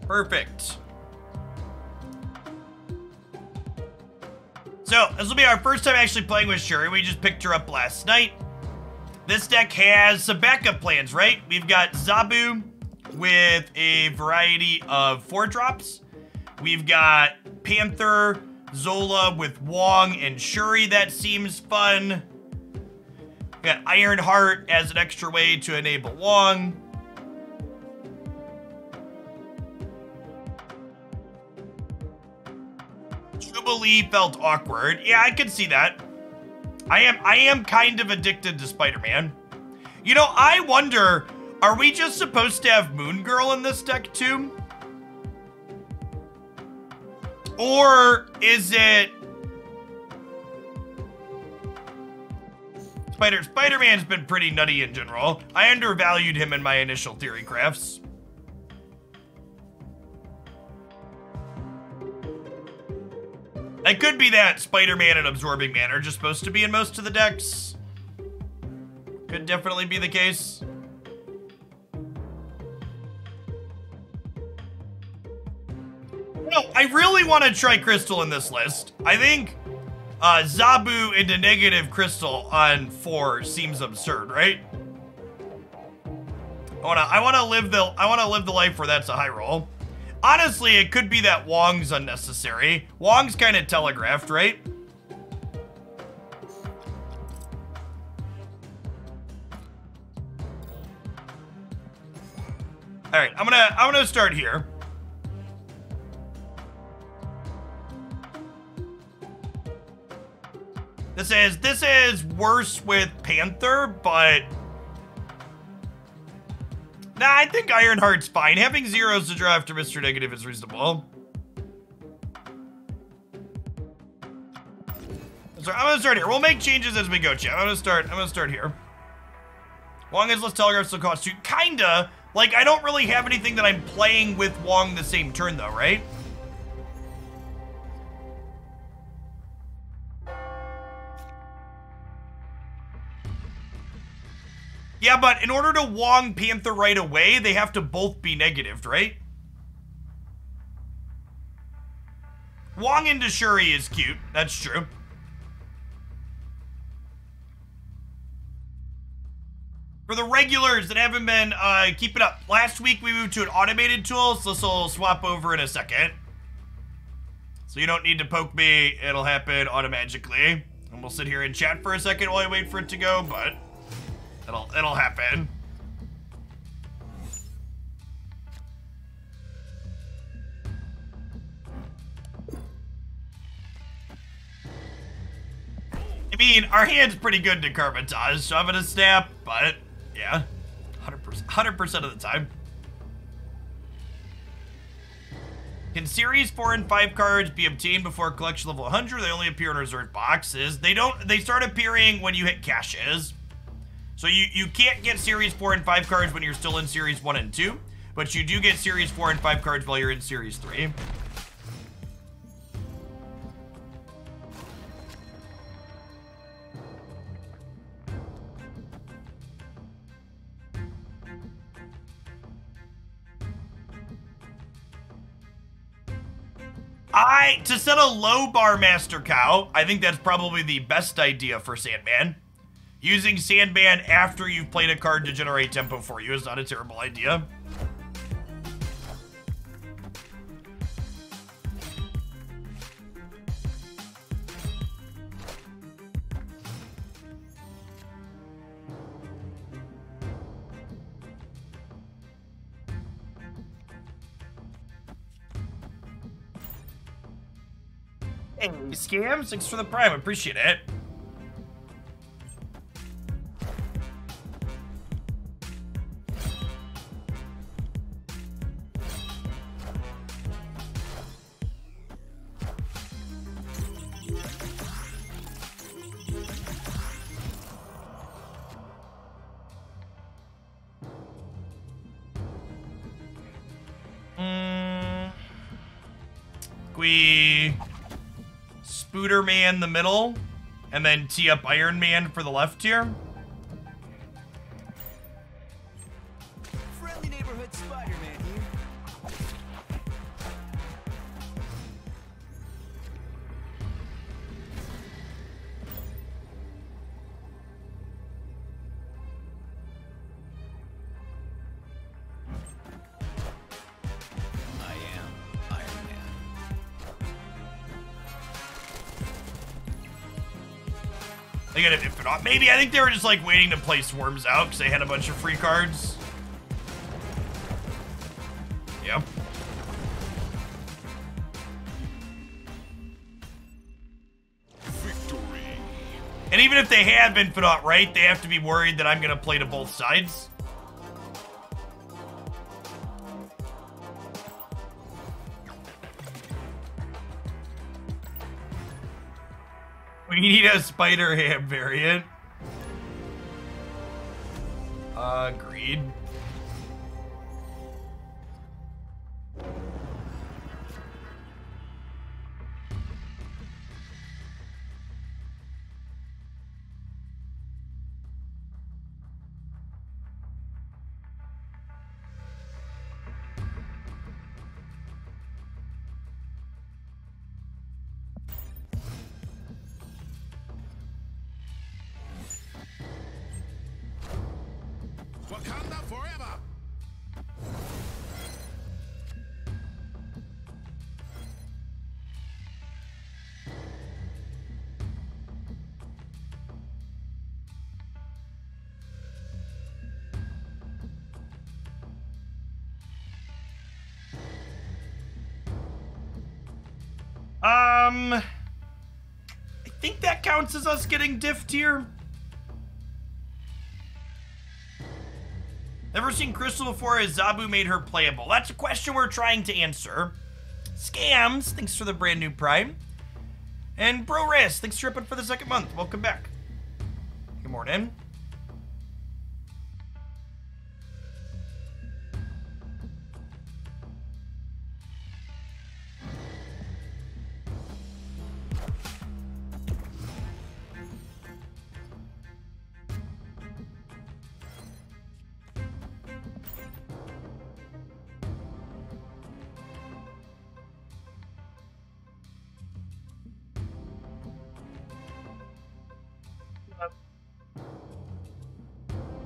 Perfect. So, this will be our first time actually playing with Shuri. We just picked her up last night. This deck has some backup plans, right? We've got Zabu with a variety of 4-drops. We've got Panther, Zola with Wong and Shuri. That seems fun. We got Ironheart as an extra way to enable Wong. Jubilee felt awkward. Yeah, I could see that. I am kind of addicted to Spider-Man. You know, I wonder, are we just supposed to have Moon Girl in this deck too? Or is it Spider-Man's been pretty nutty in general. I undervalued him in my initial theory crafts. It could be that Spider-Man and Absorbing Man are just supposed to be in most of the decks. Could definitely be the case. No, I really want to try Crystal in this list. I think Zabu into negative Crystal on 4 seems absurd, right? I want to live the life where that's a high roll. Honestly, it could be that Wong's unnecessary. Wong's kind of telegraphed, right? All right, I'm gonna start here. This is worse with Panther, but nah, I think Ironheart's fine. Having zeros to draw after Mr. Negative is reasonable. I'm gonna start here. We'll make changes as we go, chat. I'm gonna start here. Wong has less telegraphs still cost 2. Kinda. Like, I don't really have anything that I'm playing with Wong the same turn, though, right? Yeah, but in order to Wong Panther right away, they have to both be negatived, right? Wong into Shuri is cute. That's true. For the regulars that haven't been, keep it up. Last week we moved to an automated tool, so this will swap over in a second. So you don't need to poke me, it'll happen automatically. And we'll sit here and chat for a second while I wait for it to go, but it'll happen. I mean, our hand's pretty good to Karmatage, so I'm gonna snap, but yeah, 100% of the time. Can series 4 and 5 cards be obtained before collection level 100? They only appear in reserved boxes. They start appearing when you hit caches. So you can't get series 4 and 5 cards when you're still in series 1 and 2, but you do get series 4 and 5 cards while you're in series 3. To set a low bar Master Cow, I think that's probably the best idea for Sandman. Using Sandman after you've played a card to generate tempo for you is not a terrible idea. Hey, Scams, thanks for the prime, appreciate it. We Spooder Man the middle, and then tee up Iron Man for the left here. Friendly neighborhood Spider-Man here. I am Iron Man. They got an Infinite. Maybe, I think they were just like waiting to play Swarms out because they had a bunch of free cards. Yep. Victory. And even if they have Infinite, right, they have to be worried that I'm going to play to both sides. We need a Spider-Ham variant. Agreed. Wakanda forever. I think that counts as us getting diffed here. Never seen Crystal before as Zabu made her playable. That's a question we're trying to answer. Scams, thanks for the brand new prime. And Bro Reyes, thanks for tripping for the second month. Welcome back. Good morning.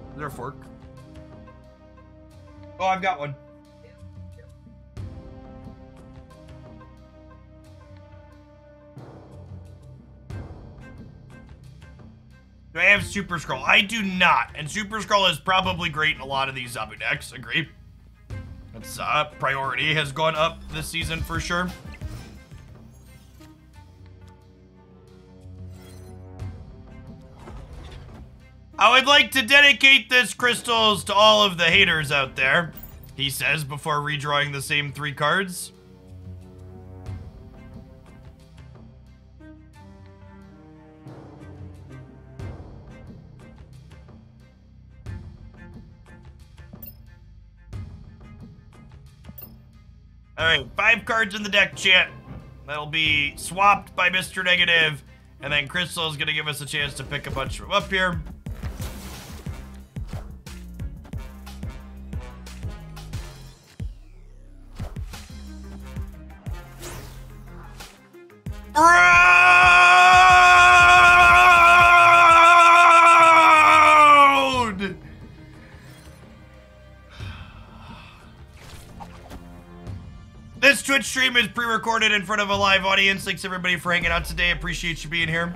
Is there a fork? Oh, I've got one. Do I have Super Scroll? I do not. And Super Scroll is probably great in a lot of these Zabu decks. Agree. Its priority has gone up this season for sure. I would like to dedicate this crystals to all of the haters out there, he says before redrawing the same 3 cards. Alright, 5 cards in the deck, chat. That'll be swapped by Mr. Negative, and then Crystal is going to give us a chance to pick a bunch from up here. Round! This Twitch stream is pre-recorded in front of a live audience. Thanks everybody for hanging out today. Appreciate you being here.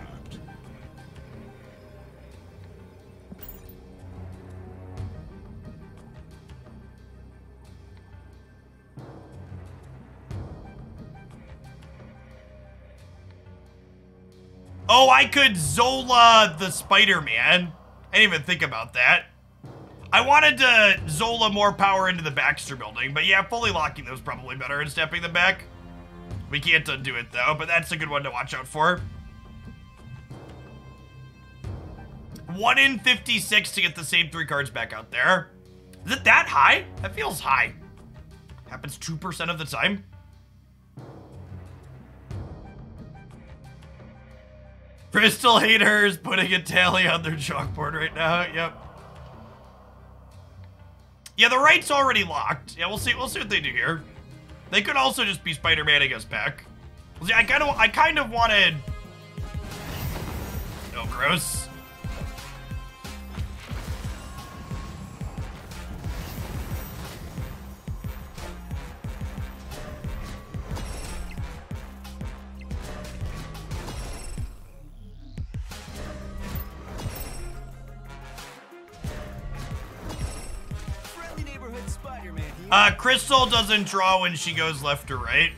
Oh, I could Zola the Spider-Man. I didn't even think about that. I wanted to Zola more power into the Baxter building, but yeah, fully locking those probably better than stepping them back. We can't undo it though, but that's a good one to watch out for. 1 in 56 to get the same 3 cards back out there. Is it that high? That feels high. Happens 2% of the time. Crystal haters putting a tally on their chalkboard right now. Yep. Yeah, the right's already locked. Yeah, we'll see what they do here. They could also just be Spider-Man against Peck. See, I kind of wanted. Oh, gross. Crystal doesn't draw when she goes left or right.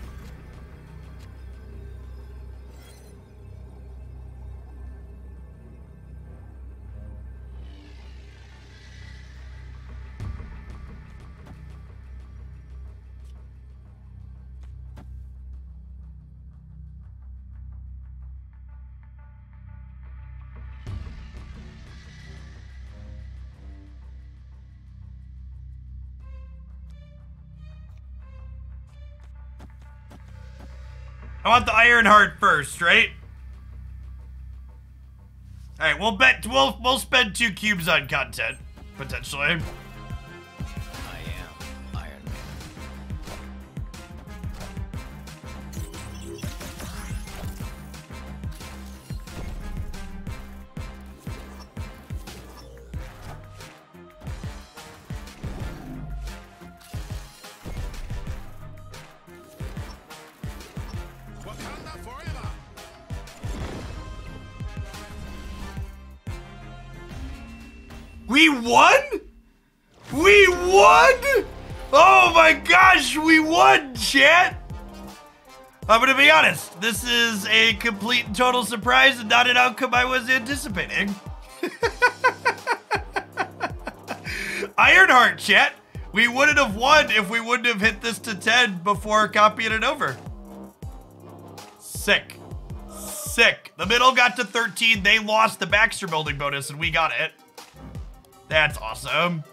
I want the Ironheart first, right? All right, we'll spend 2 cubes on content potentially. I am Iron Man. Wakanda forever. We won? We won? Oh my gosh, we won, chat! I'm gonna be honest, this is a complete and total surprise and not an outcome I was anticipating. Ironheart, chat. We wouldn't have won if we wouldn't have hit this to 10 before copying it over. Sick. sick. The middle got to 13. They lost the Baxter building bonus, and we got it. That's awesome.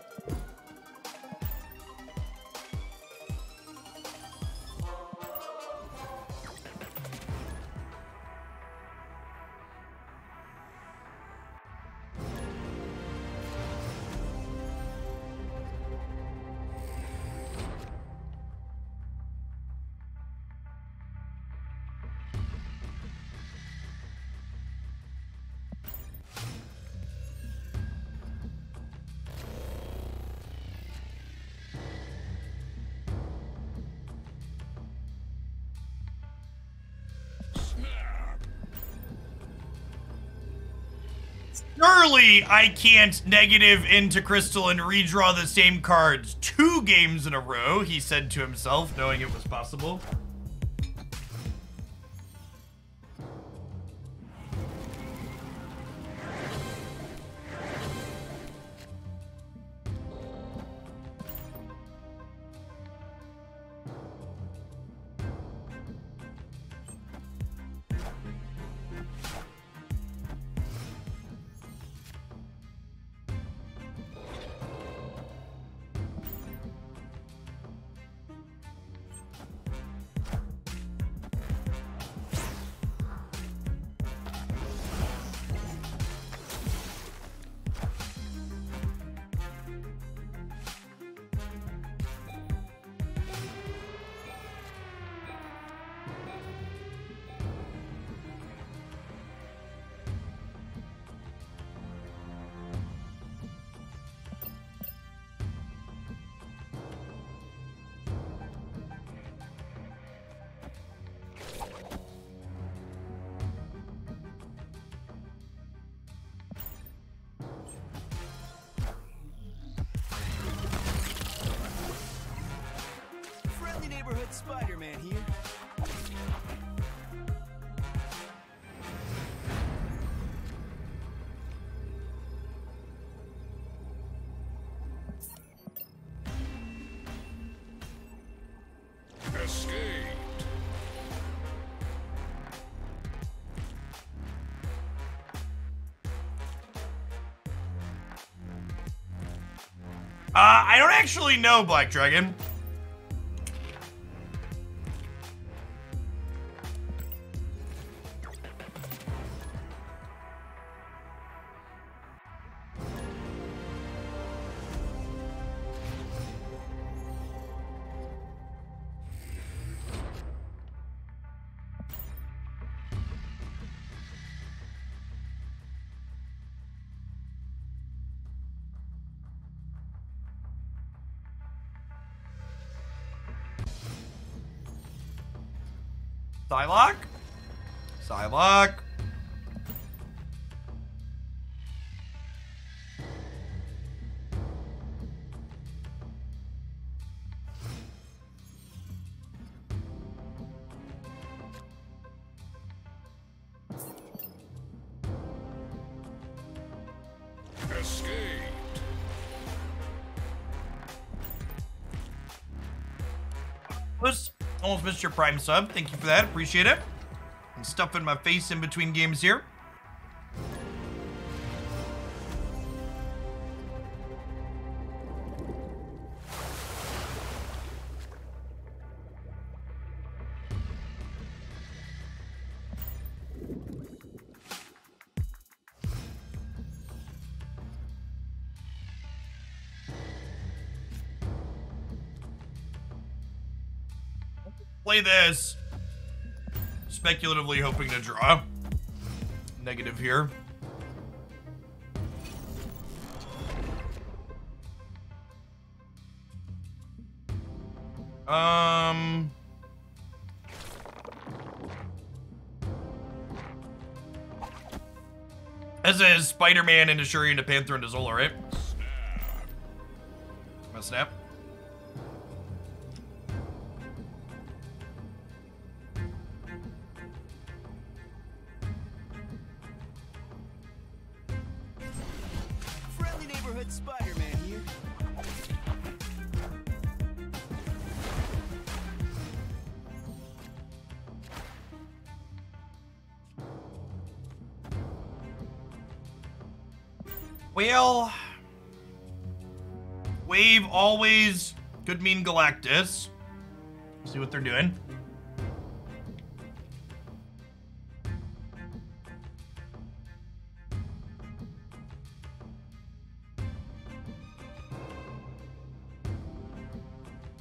Surely I can't negative into Crystal and redraw the same cards 2 games in a row, he said to himself, knowing it was possible. Friendly neighborhood Spider-Man here. Escaped. I don't actually know, Black Dragon. Psylocke? Psylocke. Escaped. Almost missed your Prime sub. Thank you for that. Appreciate it. I'm stuffing my face in between games here. Play this. Speculatively hoping to draw. Negative here. As is Spider-Man into Shuri into Panther into Zola, right? A snap. Friendly neighborhood Spider-Man here. Well, wave always could mean Galactus. See what they're doing.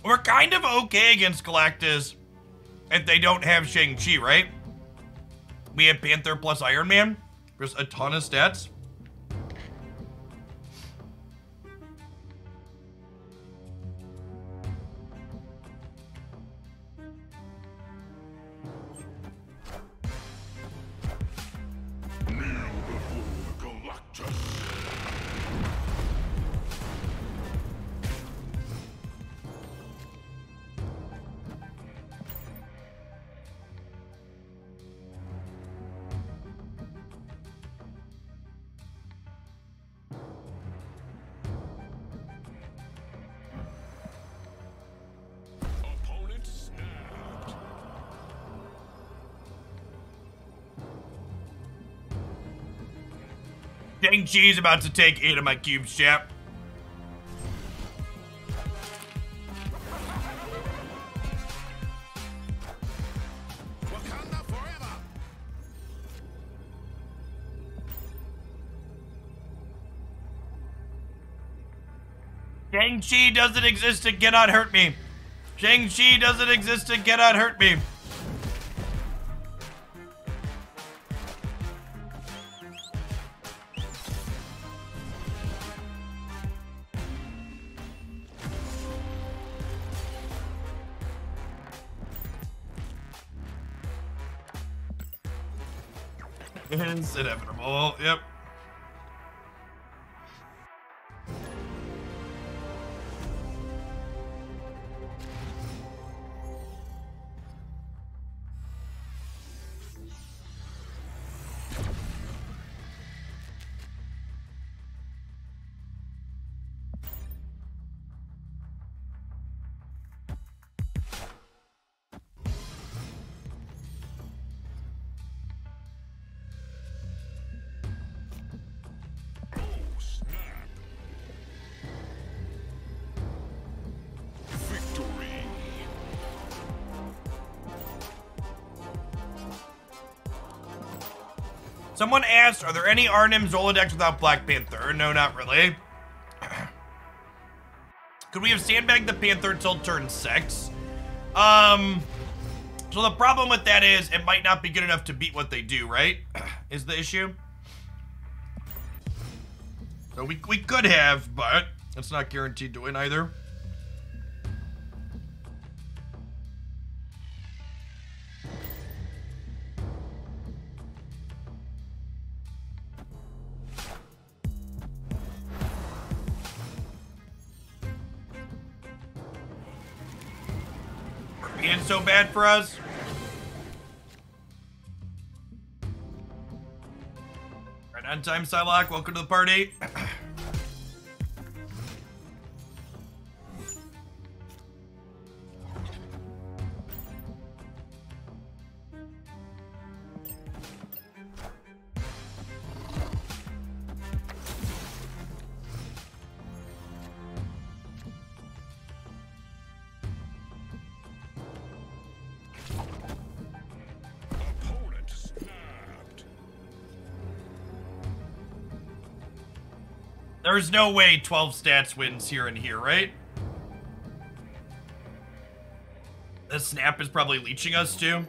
We're kind of okay against Galactus if they don't have Shang-Chi, right? We have Panther plus Iron Man. There's a ton of stats. Kneel before Galactus. Opponent snapped. Shang-Chi's about to take 8 of my cubes, chap. Wakanda forever. Shang-Chi doesn't exist and cannot hurt me. Shang-Chi doesn't exist and cannot hurt me. It's inevitable. Yep. Oh, snap. Victory. Someone asked, are there any Arnim Zolodex without Black Panther? No, not really. Could we have sandbagged the Panther until turn 6? So the problem with that is it might not be good enough to beat what they do, right? Is the issue. So we could have, but it's not guaranteed to win either. Being so bad for us. Right on time, Psylocke. Welcome to the party. Opponent snapped. There's no way 12 stats wins here and here, right? The snap is probably leeching us too.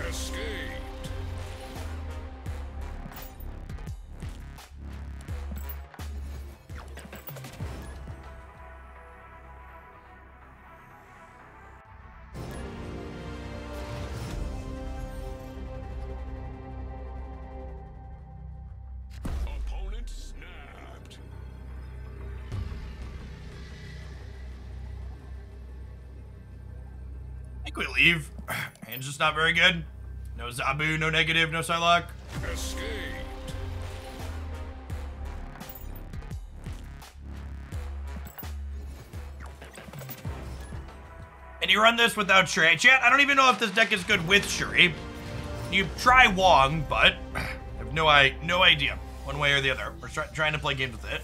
Escaped. Opponent snapped. I think we leave. Hand's just not very good. No Zabu, no negative, no Psylocke. Escaped. And you run this without Shuri. Chat, I don't even know if this deck is good with Shuri. You try Wong, but if have no idea, one way or the other. We're trying to play games with it.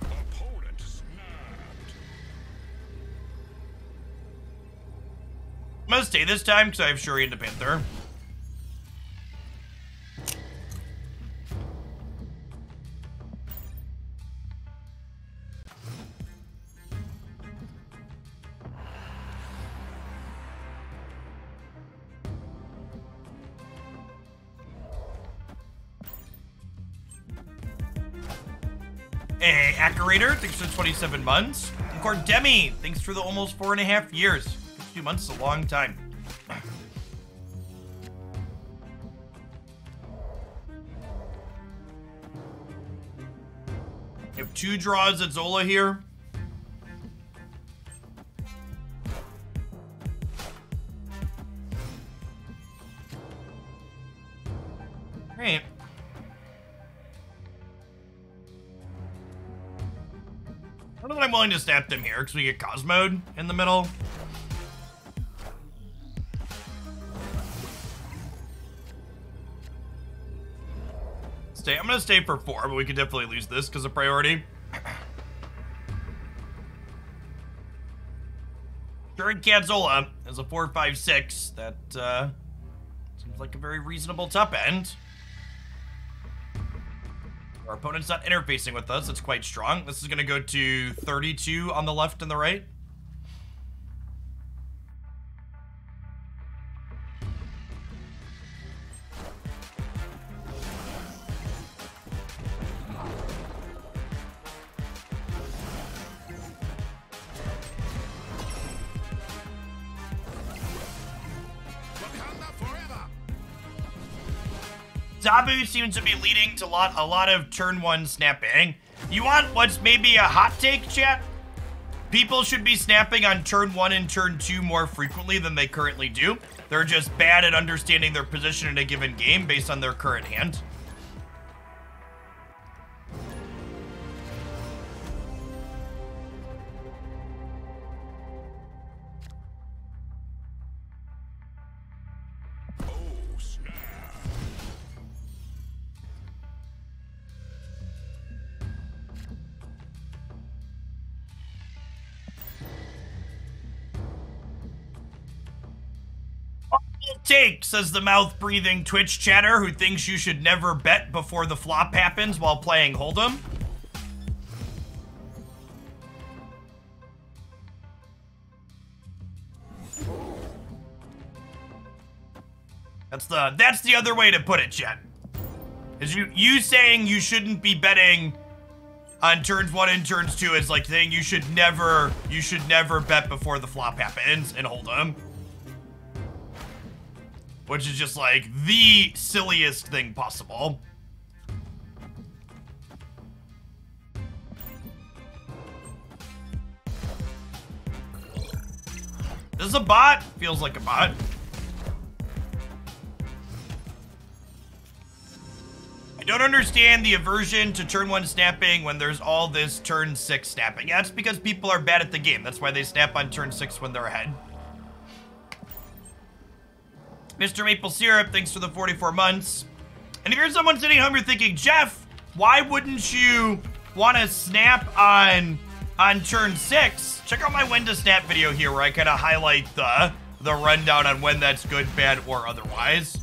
Opponent snapped. I'm gonna stay this time because I have Shuri into Panther. Hey, Accurator, thanks for 27 months. And Cordemi, thanks for the almost 4.5 years. 2 months is a long time. We have 2 draws at Zola here. Great. I don't know that I'm willing to snap them here because we get Cosmode in the middle. I'm gonna stay for 4, but we could definitely lose this because of priority. During Cadzola is a 4-5-6. That seems like a very reasonable top end. Our opponent's not interfacing with us. It's quite strong. This is gonna go to 32 on the left and the right. Zabu seems to be leading to a lot of turn 1 snapping. You want what's maybe a hot take, chat? People should be snapping on turn 1 and turn 2 more frequently than they currently do. They're just bad at understanding their position in a given game based on their current hand. Take, says the mouth-breathing Twitch chatter who thinks you should never bet before the flop happens while playing Hold'em. That's the other way to put it, chat. Is you saying you shouldn't be betting on turns 1 and turns 2 is like saying you should never bet before the flop happens in Hold'em. Which is just like the silliest thing possible. This is a bot? Feels like a bot. I don't understand the aversion to turn 1 snapping when there's all this turn 6 snapping. Yeah, it's because people are bad at the game. That's why they snap on turn 6 when they're ahead. Mr. Maple Syrup, thanks for the 44 months. And if you're someone sitting home, you're thinking, Jeff, why wouldn't you want to snap on turn 6? Check out my when to snap video here where I kind of highlight the rundown on when that's good, bad, or otherwise.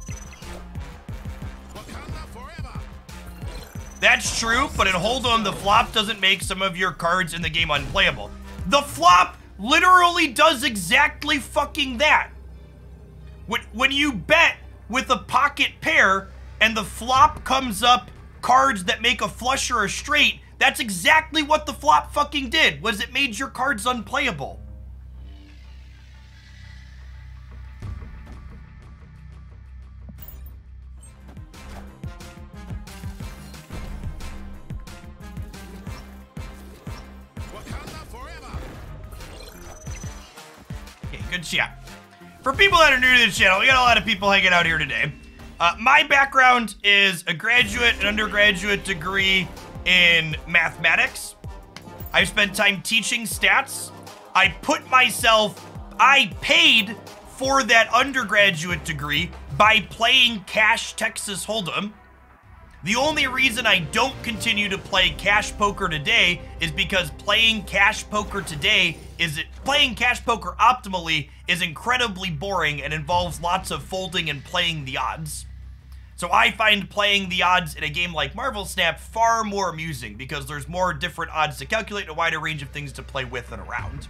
That's true, but in Hold'em, the flop doesn't make some of your cards in the game unplayable. The flop literally does exactly fucking that. When you bet with a pocket pair and the flop comes up cards that make a flush or a straight, that's exactly what the flop fucking did, was it made your cards unplayable. Okay, good shot. For people that are new to the channel, we got a lot of people hanging out here today. My background is a graduate and undergraduate degree in mathematics. I've spent time teaching stats. I paid for that undergraduate degree by playing Cash Texas Hold'em. The only reason I don't continue to play cash poker today is because playing cash poker optimally is incredibly boring and involves lots of folding and playing the odds. So I find playing the odds in a game like Marvel Snap far more amusing because there's more different odds to calculate and a wider range of things to play with and around.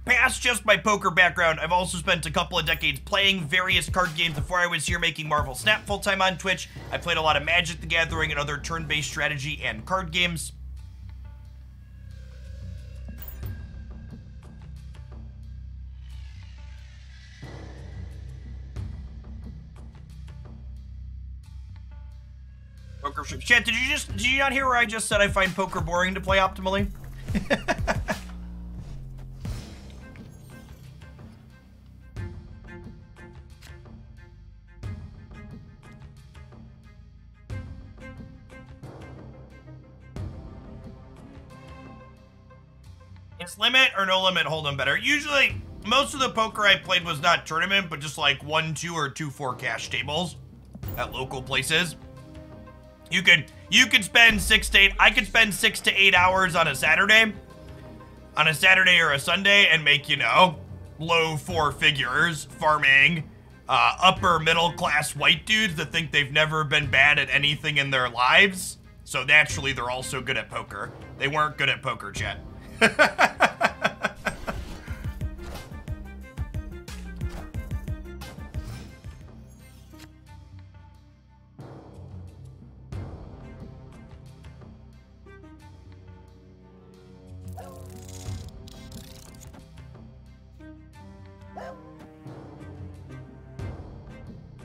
Past just my poker background, I've also spent a couple of decades playing various card games before I was here making Marvel Snap full-time on Twitch. I played a lot of Magic the Gathering and other turn-based strategy and card games. Poker strips. Chat, did you not hear where I just said I find poker boring to play optimally? Is limit or no limit Hold'em better? Usually, most of the poker I played was not tournament, but just like 1-2 or 2-4 cash tables at local places. You could spend 6 to 8. I could spend 6 to 8 hours on a Saturday or a Sunday and make, you know, low 4 figures farming upper middle class white dudes that think they've never been bad at anything in their lives. So naturally, they're also good at poker. They weren't good at poker, chat.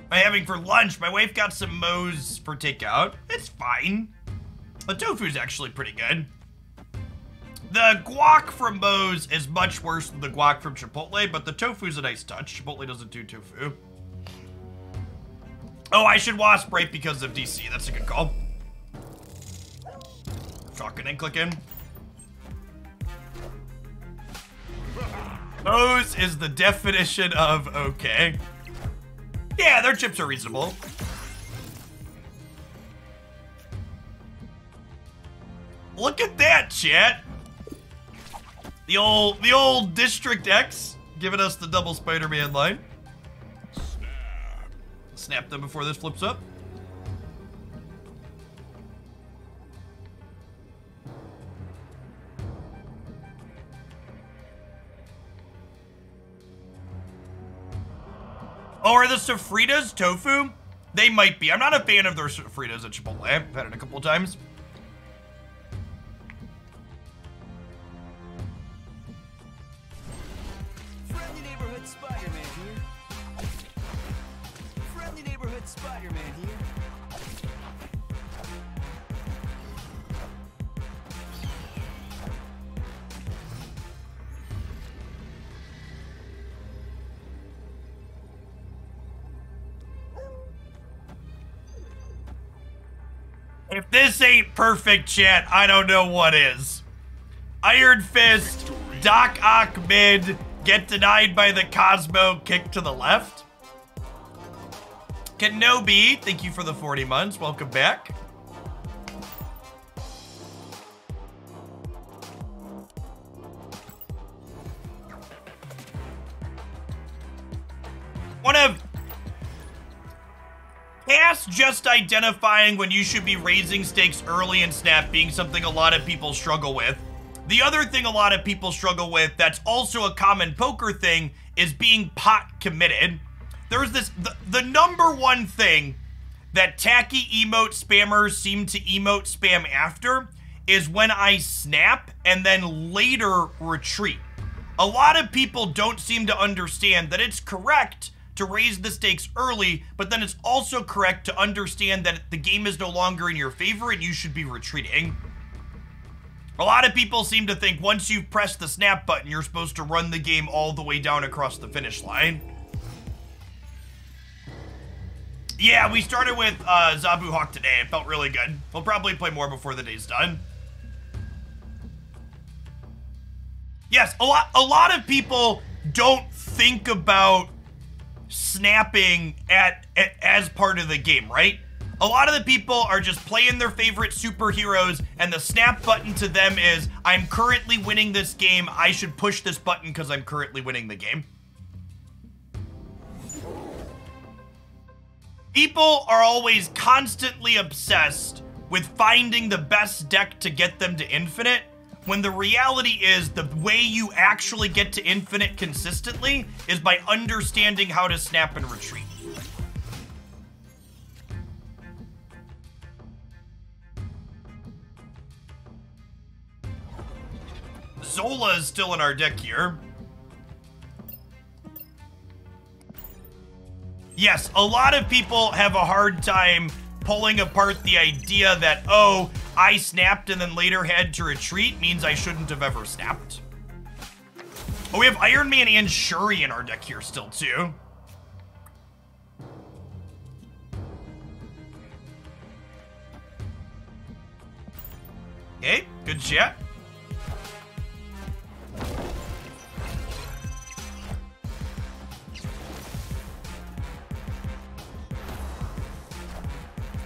I'm having for lunch. My wife got some Moe's for takeout. It's fine. The tofu's actually pretty good. The guac from Moe's is much worse than the guac from Chipotle, but the tofu's a nice touch. Chipotle doesn't do tofu. Oh, I should wasp right because of DC. That's a good call. Shotgun and click in. Moe's is the definition of okay. Yeah, their chips are reasonable. Look at that, chat. The old District X giving us the double Spider-Man line. Snap them before this flips up. Oh, are the sofritas tofu? They might be. I'm not a fan of their sofritas at Chipotle. I've had it a couple of times. Friendly neighborhood Spider-Man here. Friendly neighborhood Spider-Man here. If this ain't perfect, chat, I don't know what is. Iron Fist, Doc Ock mid, get denied by the Cosmo, kick to the left. Kenobi, thank you for the 40 months. Welcome back. One of... Past just identifying when you should be raising stakes early in Snap being something a lot of people struggle with. The other thing a lot of people struggle with that's also a common poker thing is being pot committed. There's this, the number one thing that tacky emote spammers seem to emote spam after is when I snap and then later retreat. A lot of people don't seem to understand that it's correct to raise the stakes early, but then it's also correct to understand that the game is no longer in your favor and you should be retreating. A lot of people seem to think once you've pressed the snap button, you're supposed to run the game all the way down across the finish line. Yeah, we started with Zabu Hawk today. It felt really good. We'll probably play more before the day's done. Yes, a lot of people don't think about snapping as part of the game, right? A lot of the people are just playing their favorite superheroes, and the snap button to them is, I'm currently winning this game, I should push this button because I'm currently winning the game. People are always constantly obsessed with finding the best deck to get them to infinite, when the reality is the way you actually get to infinite consistently is by understanding how to snap and retreat. Zola is still in our deck here. Yes, a lot of people have a hard time pulling apart the idea that, oh, I snapped and then later had to retreat means I shouldn't have ever snapped. Oh, we have Iron Man and Shuri in our deck here still, too. Okay, good chat.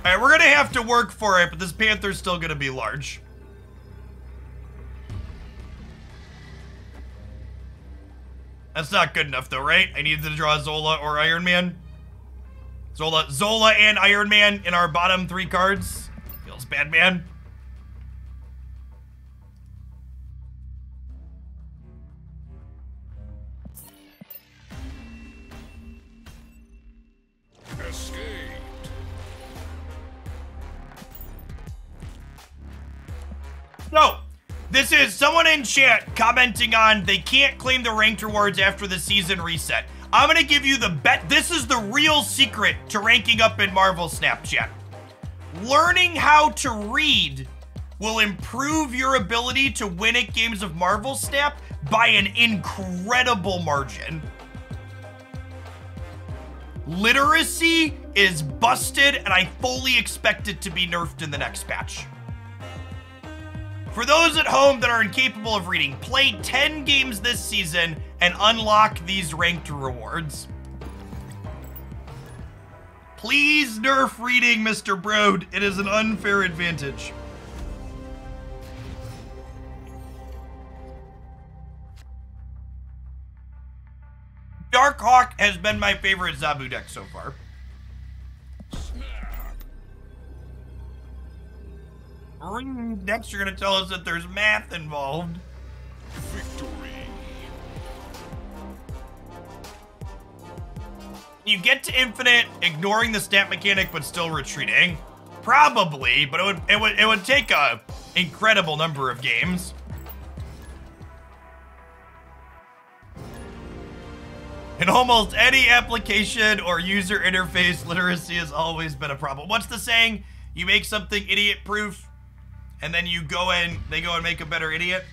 All right, we're gonna have to work for it, but this Panther's still gonna be large. That's not good enough though, right? I needed to draw Zola or Iron Man. Zola and Iron Man in our bottom 3 cards. Feels bad, man. Escaped. So, this is someone in chat commenting on they can't claim the ranked rewards after the season reset. I'm gonna give you the bet. This is the real secret to ranking up in Marvel Snap chat. Learning how to read will improve your ability to win at games of Marvel Snap by an incredible margin. Literacy is busted, and I fully expect it to be nerfed in the next patch. For those at home that are incapable of reading, play 10 games this season and unlock these ranked rewards. Please nerf reading, Mr. Broad. It is an unfair advantage. Darkhawk has been my favorite Zabu deck so far. Next, you're gonna tell us that there's math involved. Victory. You get to infinite, ignoring the snap mechanic, but still retreating. Probably, but it would take a incredible number of games. In almost any application or user interface, literacy has always been a problem. What's the saying? You make something idiot-proof, and then they go and make a better idiot?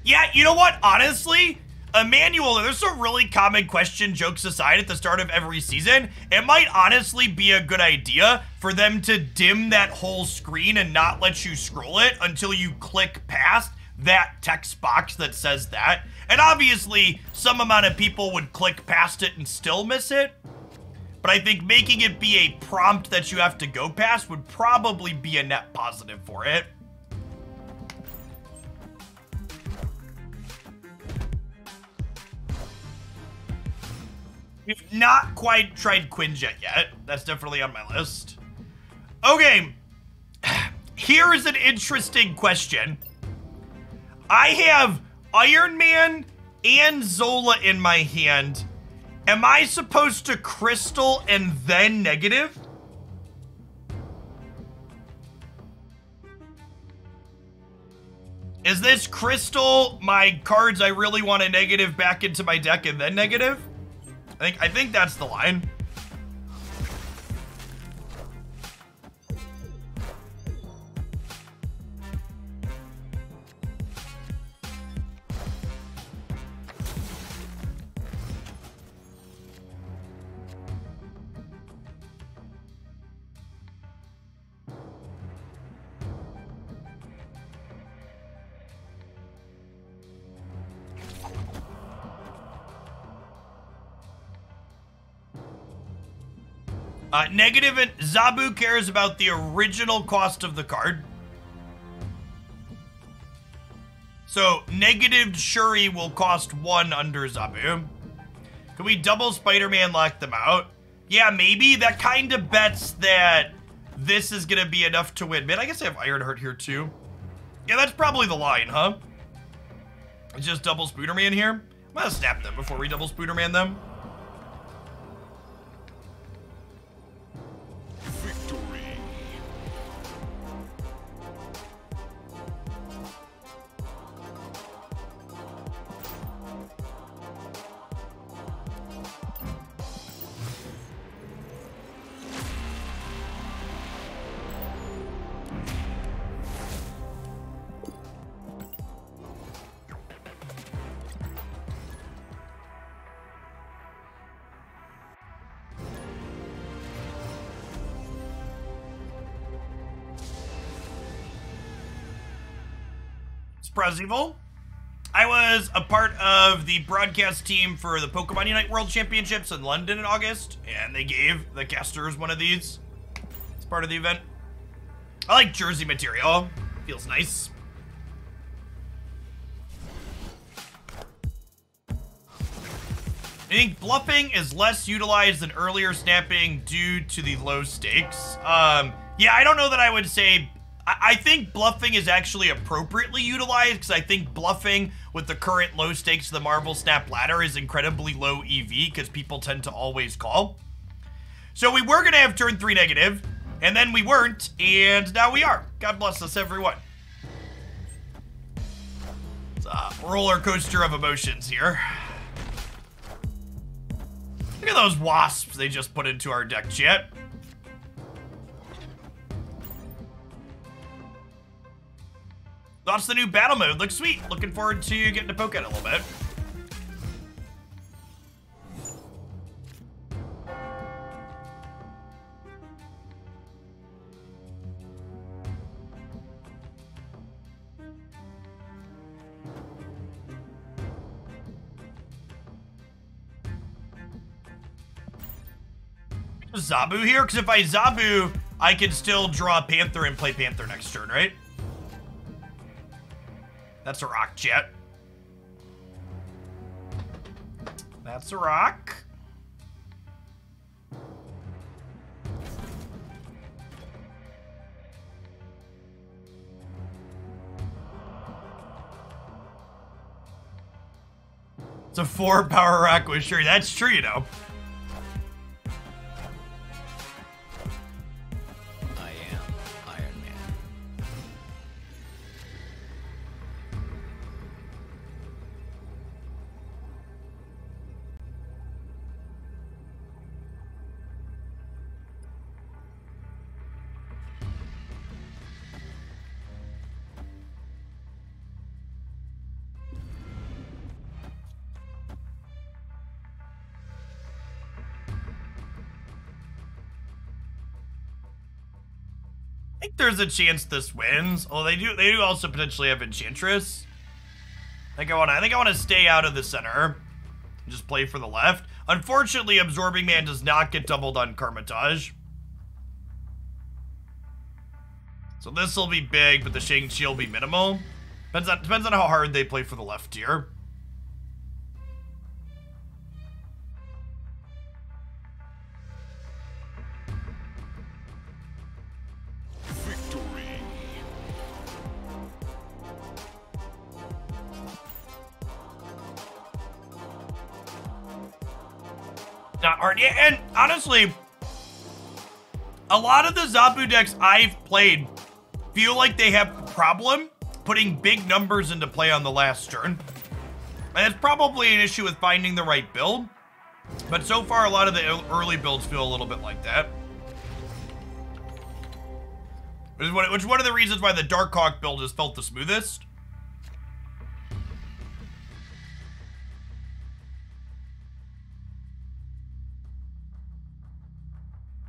Yeah, you know what? Honestly, Emmanuel, there's a really common question, jokes aside, at the start of every season. It might honestly be a good idea for them to dim that whole screen and not let you scroll it until you click past that text box that says that. And obviously, some amount of people would click past it and still miss it. But I think making it be a prompt that you have to go past would probably be a net positive for it. We've not quite tried Quinjet yet. That's definitely on my list. Okay, here is an interesting question. I have Iron Man and Zola in my hand. Am I supposed to crystal and then negative? Is this crystal my cards I really want to negative back into my deck and then negative? I think that's the line. Negative and Zabu cares about the original cost of the card. So negative Shuri will cost 1 under Zabu. Can we double Spider-Man lock them out? Yeah, maybe. That kind of bets that this is going to be enough to win. Man, I guess I have Ironheart here too. Yeah, that's probably the line, huh? It's just double Spooderman here. I'm going to snap them before we double Spooderman them. Victory. Evil. I was a part of the broadcast team for the Pokemon Unite World Championships in London in August, and they gave the casters one of these. It's part of the event. I like jersey material. Feels nice. I think bluffing is less utilized than earlier snapping due to the low stakes. Yeah, I don't know that I would say... I think bluffing is actually appropriately utilized because I think bluffing with the current low stakes of the Marvel Snap ladder is incredibly low EV because people tend to always call. So we were going to have turn 3 negative, and then we weren't, and now we are. God bless us, everyone. It's a roller coaster of emotions here. Look at those wasps they just put into our deck, chat. Thoughts the new battle mode? Looks sweet. Looking forward to getting to poke at it a little bit. Zabu here? Because if I Zabu, I can still draw Panther and play Panther next turn, right? That's a rock, chat. That's a rock. It's a 4-power rock with Shuri. That's true, you know. I am Iron Man. I think there's a chance this wins. Oh, they do also potentially have Enchantress. I think I want to stay out of the center. Just play for the left. Unfortunately, Absorbing Man does not get doubled on Karmatage. So this will be big, but the Shang-Chi will be minimal. Depends on how hard they play for the left tier. Not hard. Yeah, and honestly, a lot of the Zabu decks I've played feel like they have a problem putting big numbers into play on the last turn. And it's probably an issue with finding the right build. But so far, a lot of the early builds feel a little bit like that. Which is one of the reasons why the Darkhawk build has felt the smoothest.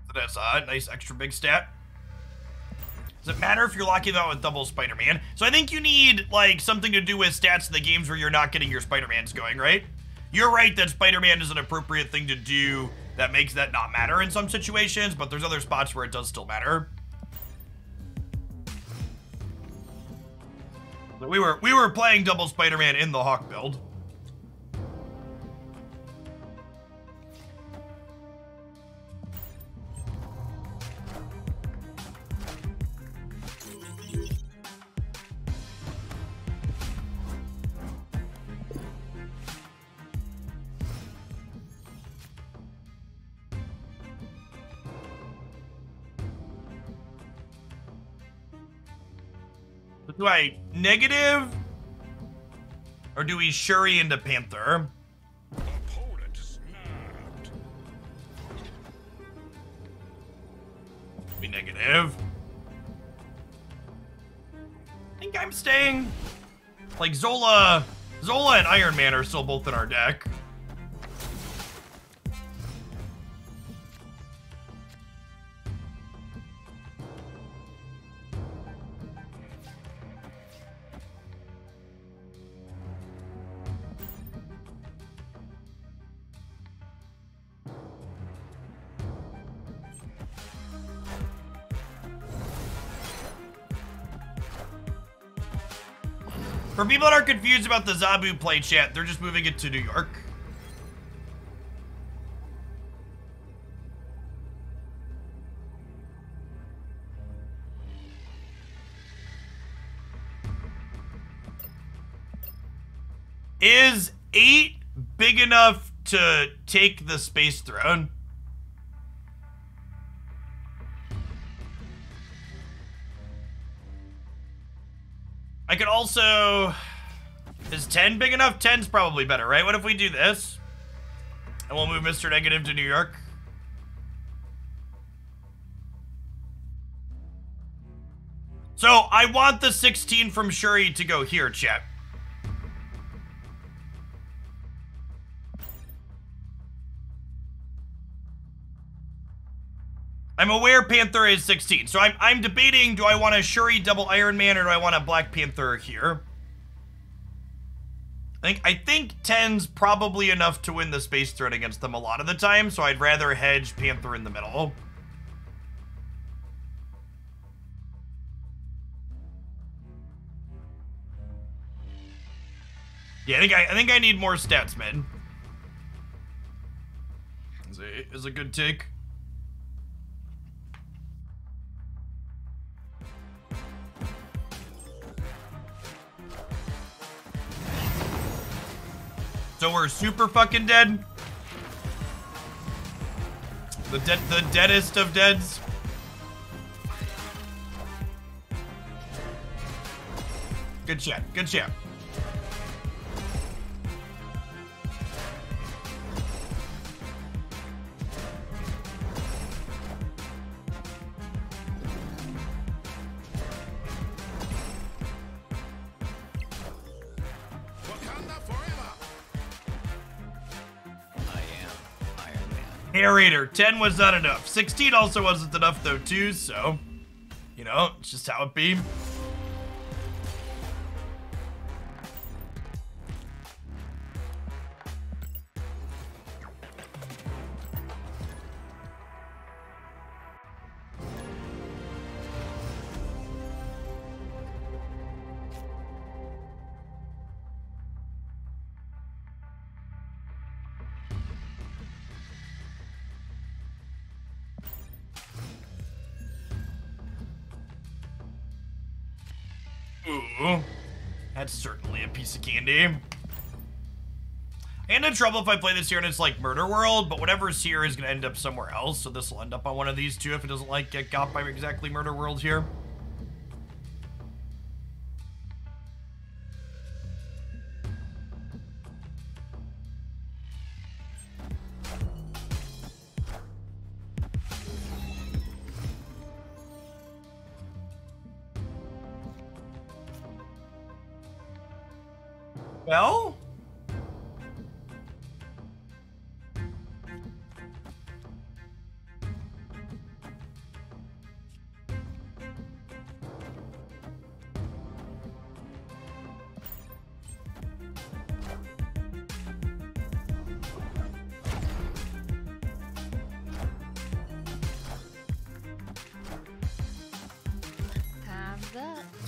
So that's a nice extra big stat. Does it matter if you're locking out with double Spider-Man? So I think you need, like, something to do with stats in the games where you're not getting your Spider-Mans going, right? You're right that Spider-Man is an appropriate thing to do that makes that not matter in some situations, but there's other spots where it does still matter. But we were playing double Spider-Man in the Hawk build. Do I negative? Or do we Shuri into Panther? Opponent snapped. Be negative. I think I'm staying. Like Zola and Iron Man are still both in our deck. For people that are confused about the Zabu play chat, they're just moving it to New York. Is 8 big enough to take the Space Throne? I could also... Is 10 big enough? 10's probably better, right? What if we do this? And we'll move Mr. Negative to New York? So, I want the 16 from Shuri to go here, chat. I'm aware Panther is 16, so I'm debating, do I want a Shuri double Iron Man or do I want a Black Panther here? I think 10's probably enough to win the Space Throne against them a lot of the time, so I'd rather hedge Panther in the middle. Yeah, I think I need more stats, man. Is a good take. So we're super fucking dead. The deadest of deads. Good chat. Good chat. Narrator, 10 was not enough. 16 also wasn't enough though too, so, you know, it's just how it be. Ooh, that's certainly a piece of candy. I end in trouble if I play this here and it's like Murder World, but whatever's here is gonna end up somewhere else, so this will end up on one of these two if it doesn't like get got by exactly Murder World here. Well?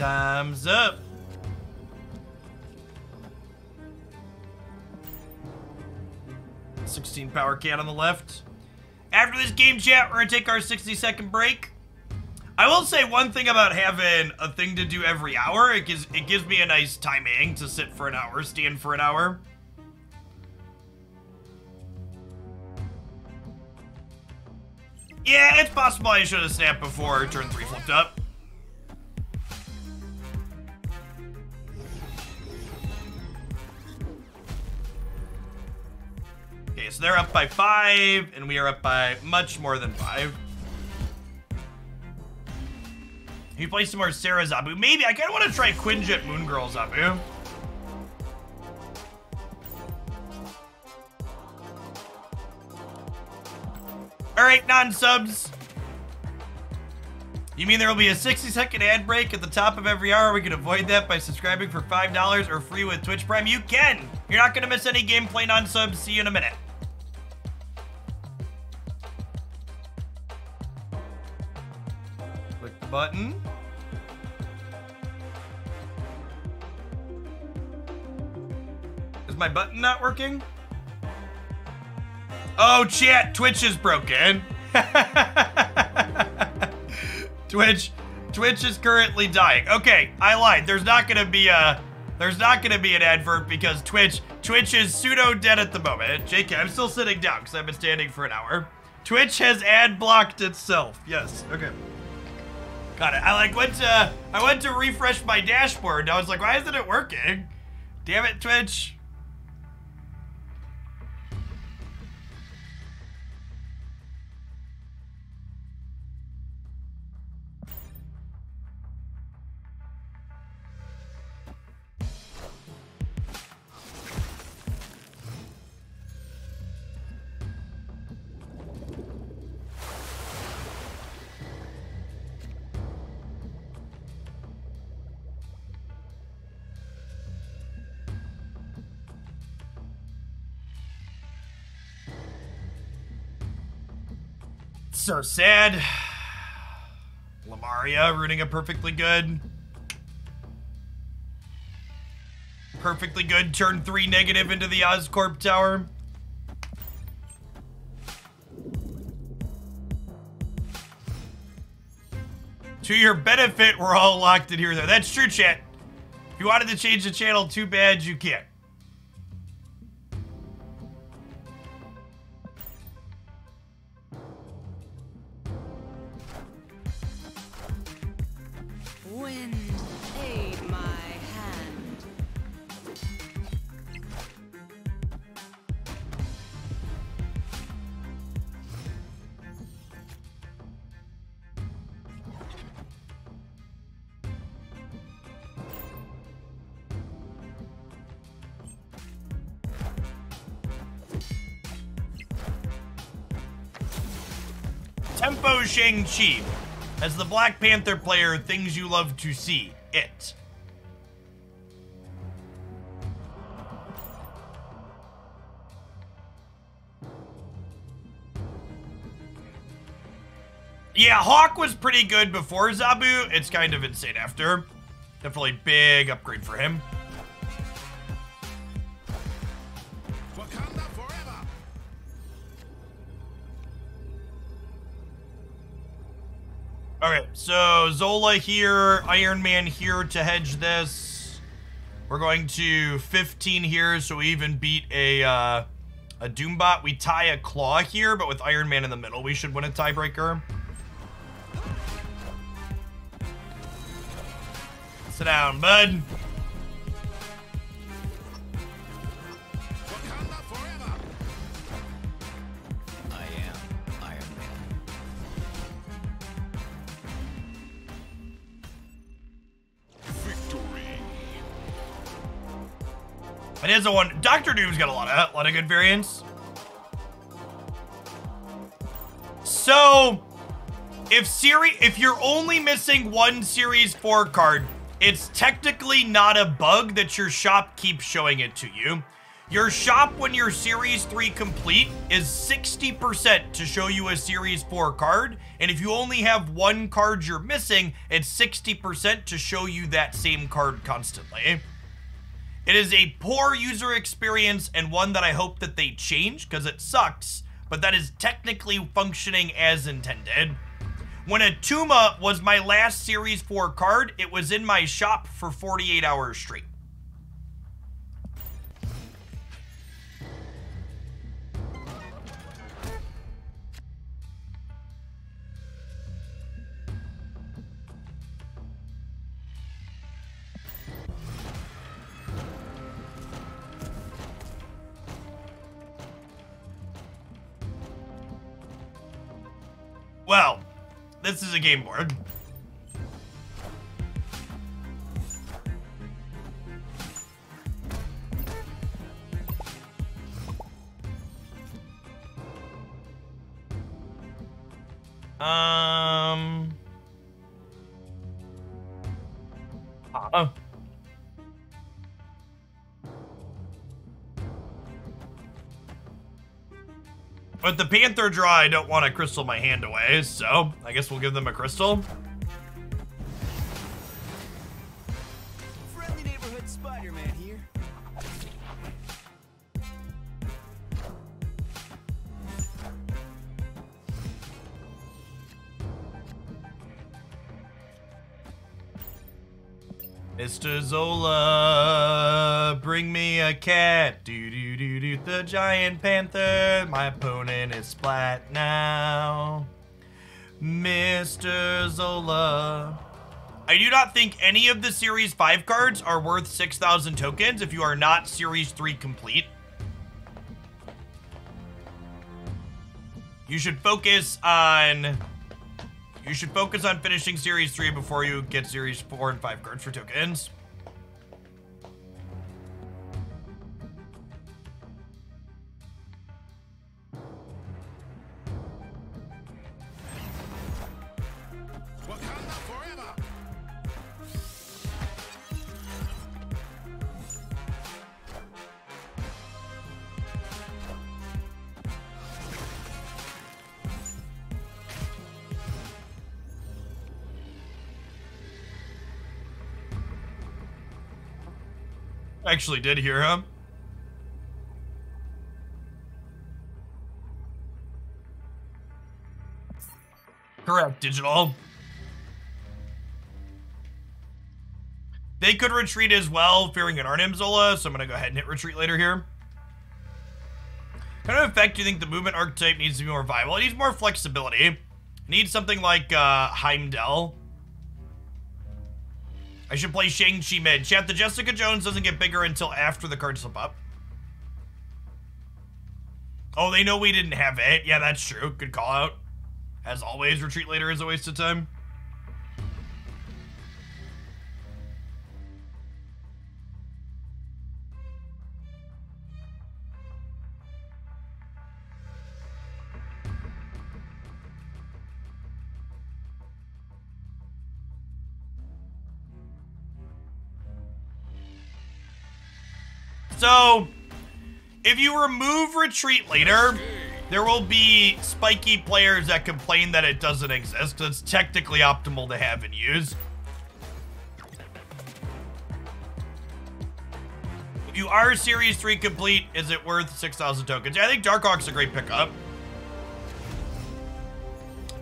Time's up. $16 power can on the left. After this game chat, we're gonna take our 60-second break. I will say one thing about having a thing to do every hour. It gives me a nice timing to sit for an hour, stand for an hour. Yeah, it's possible I should have snapped before turn 3 flipped up. Okay, so they're up by 5, and we are up by much more than 5. Can you play some more Sarah Zabu? Maybe. I kind of want to try Quinjet Moon Girl Zabu. Alright, non-subs. You mean there will be a 60-second ad break at the top of every hour? We can avoid that by subscribing for $5 or free with Twitch Prime? You can! You're not going to miss any gameplay, non-subs. See you in a minute. Click the button. Is my button not working? Oh, chat, Twitch is broken. Twitch is currently dying. Okay, I lied. There's not gonna be an advert because Twitch is pseudo dead at the moment. JK, I'm still sitting down because I've been standing for an hour. Twitch has ad blocked itself. Yes, okay. Got it. I went to refresh my dashboard and I was like, why isn't it working? Damn it, Twitch. So sad. Lamaria rooting a perfectly good turn 3 negative into the Oscorp tower. To your benefit, we're all locked in here though. That's true, chat. If you wanted to change the channel, too bad you can't. Wind, aid my hand. Tempo Shang-Chi. As the Black Panther player, things you love to see. It. Yeah, Hawk was pretty good before Zabu. It's kind of insane after. Definitely big upgrade for him. Wakanda forever. Okay, so Zola here, Iron Man here to hedge this. We're going to 15 here, so we even beat a Doombot. We tie a Claw here, but with Iron Man in the middle, we should win a tiebreaker. Sit down, bud. Wakanda forever. I am Iron Man. Victory. It is a one. Doctor Doom's got a lot of good variants. So, if you're only missing one Series 4 card, it's technically not a bug that your shop keeps showing it to you. Your shop when you're Series 3 complete is 60% to show you a Series 4 card, and if you only have one card you're missing, it's 60% to show you that same card constantly. It is a poor user experience and one that I hope that they change because it sucks, but that is technically functioning as intended. When Atuma was my last Series 4 card, it was in my shop for 48 hours straight. Well, this is a game board. With the Panther draw, I don't want to crystal my hand away, so I guess we'll give them a crystal. Friendly neighborhood Spider-Man here. Mr. Zola, bring me a cat. Do the giant panther. My opponent is splat now. Mr. Zola. I do not think any of the Series 5 cards are worth 6,000 tokens if you are not Series 3 complete. You should focus on finishing Series 3 before you get Series 4 and 5 cards for tokens. Wakanda forever. Actually did hear him. Correct, digital. They could retreat as well, fearing an Arnim Zola, so I'm gonna go ahead and hit retreat later here. What kind of effect do you think the movement archetype needs to be more viable? It needs more flexibility. It needs something like Heimdall. I should play Shang-Chi mid. Chat, the Jessica Jones doesn't get bigger until after the cards slip up. Oh, they know we didn't have it. Yeah, that's true. Good call out. As always, retreat later is a waste of time. So, if you remove retreat later, there will be spiky players that complain that it doesn't exist. It's technically optimal to have and use. If you are Series 3 complete, is it worth 6,000 tokens? Yeah, I think Darkhawk's a great pickup.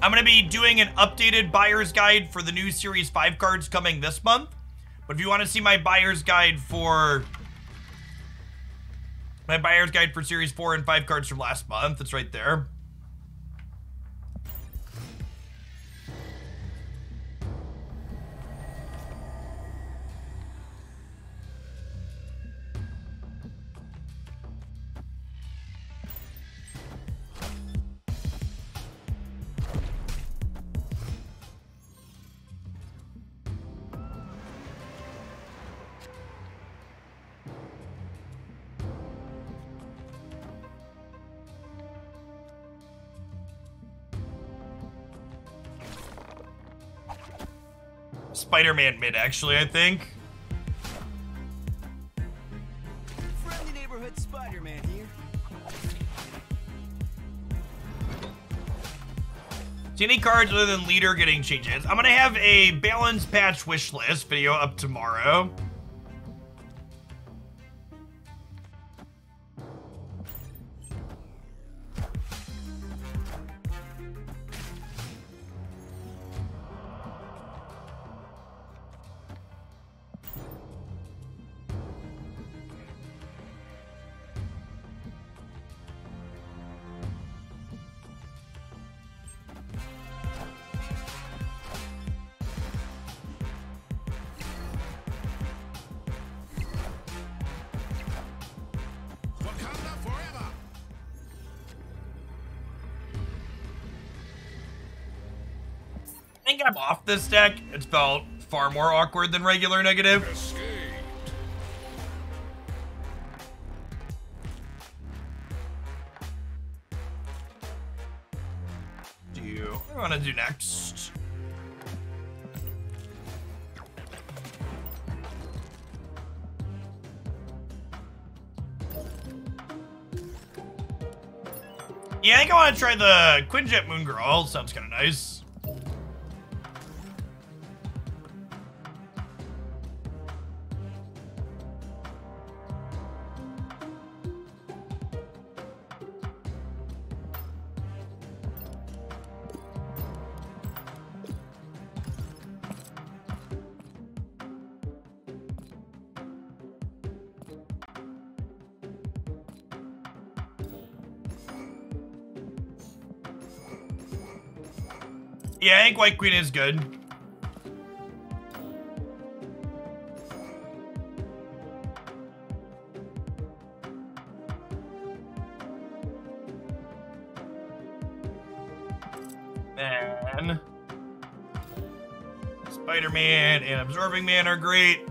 I'm going to be doing an updated buyer's guide for the new Series 5 cards coming this month. But if you want to see my buyer's guide for Series 4 and 5 cards from last month, it's right there. Spider-Man mid, actually, I think. Friendly neighborhood Spider-Man. See any cards other than leader getting changes? I'm gonna have a balance patch wish list video up tomorrow. Wakanda forever. I think I'm off this deck. It's felt far more awkward than regular negative. Escaped. What do I want to do next? Yeah, I think I want to try the Quinjet Moon Girl. Sounds kind of nice. Yeah, I think White Queen is good. Then Spider-Man and Absorbing Man are great.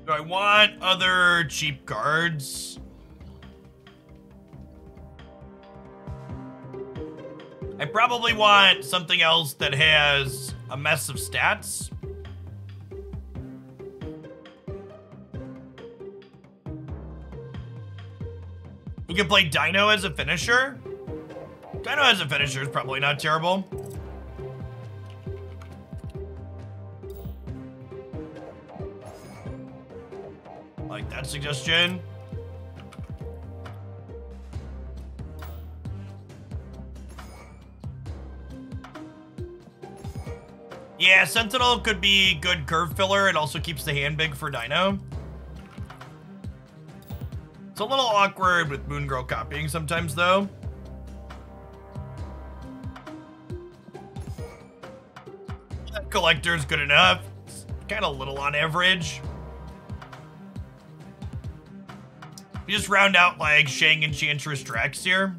Do I want other cheap cards? I probably want something else that has a mess of stats. We can play Dino as a finisher. Dino as a finisher is probably not terrible. Like that suggestion. Yeah, Sentinel could be good curve filler. It also keeps the hand big for Dino. It's a little awkward with Moon Girl copying sometimes, though. Collector's good enough. It's kind of little on average. We just round out like Shang Enchantress Drax here.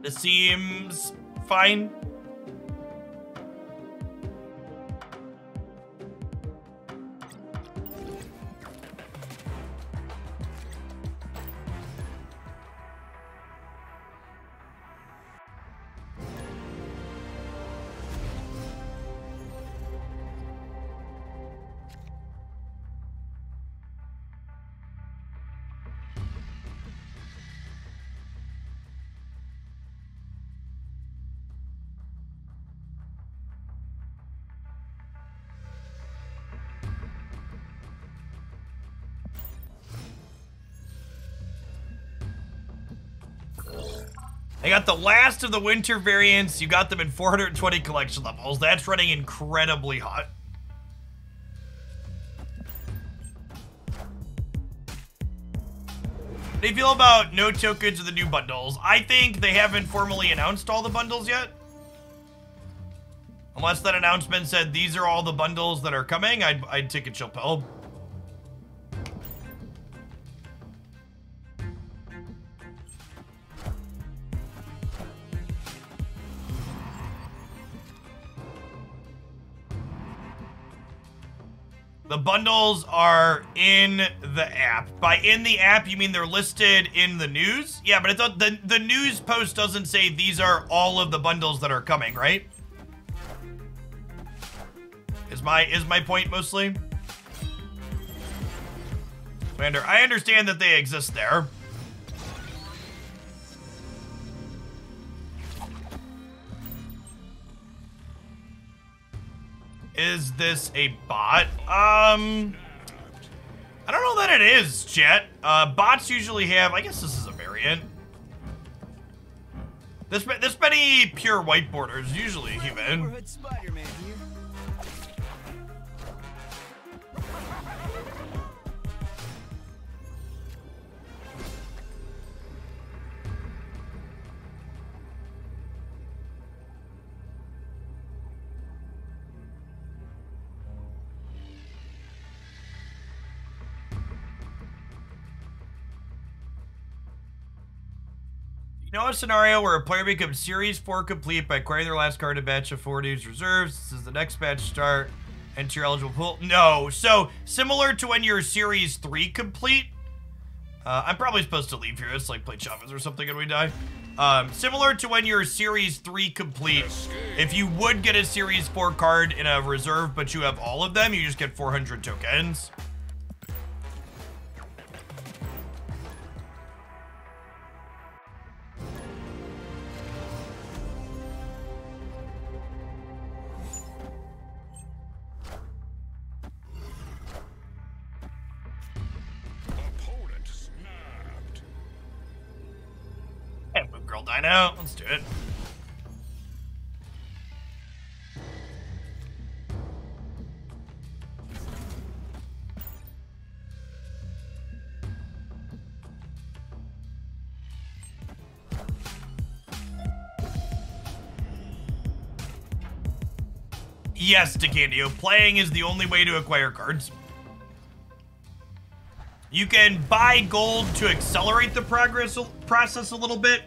This seems fine. I got the last of the winter variants. You got them in 420 collection levels. That's running incredibly hot. How do you feel about no tokens of the new bundles? I think they haven't formally announced all the bundles yet. Unless that announcement said these are all the bundles that are coming, I'd take a chill pill. The bundles are in the app. By in the app, you mean they're listed in the news? Yeah, but the news post doesn't say these are all of the bundles that are coming, right? Is my point mostly? Commander, I understand that they exist there. Is this a bot? I don't know that it is, chat. Bots usually have, I guess this is a variant. This many pure white borders, usually human. Neighborhood Spider-Man here. You know a scenario where a player becomes Series 4 complete by acquiring their last card in a batch of 4 dudes reserves. This is the next batch start. Enter your eligible pool. No. So, similar to when you're Series 3 complete. I'm probably supposed to leave here. It's like play Chavez or something and we die. Similar to when you're Series 3 complete. If you would get a Series 4 card in a reserve, but you have all of them, you just get 400 tokens. Opponent snapped. And Moon Girl Dino. Let's do it. Yes, Decandio. Playing is the only way to acquire cards. You can buy gold to accelerate the process a little bit,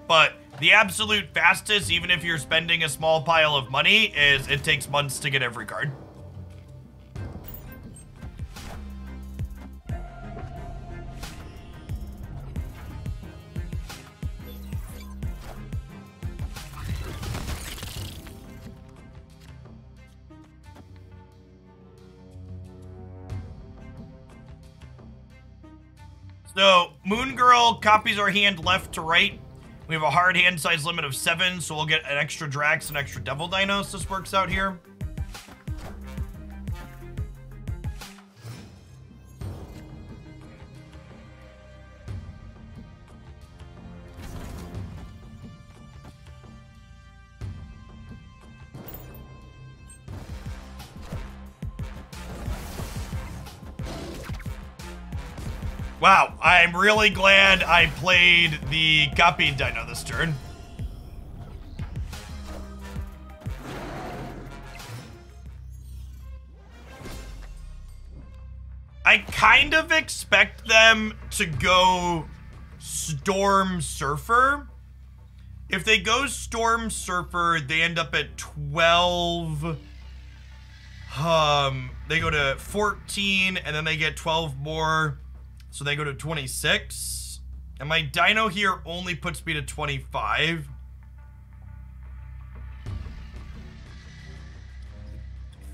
but the absolute fastest, even if you're spending a small pile of money, is it takes months to get every card. So, Moon Girl copies our hand left to right. We have a hard hand size limit of 7, so we'll get an extra Drax and extra Devil Dinos. This works out here. Wow, I'm really glad I played the copied Dino this turn. I kind of expect them to go Storm Surfer. If they go Storm Surfer, they end up at 12. They go to 14, and then they get 12 more. So they go to 26. And my Dino here only puts me to 25. I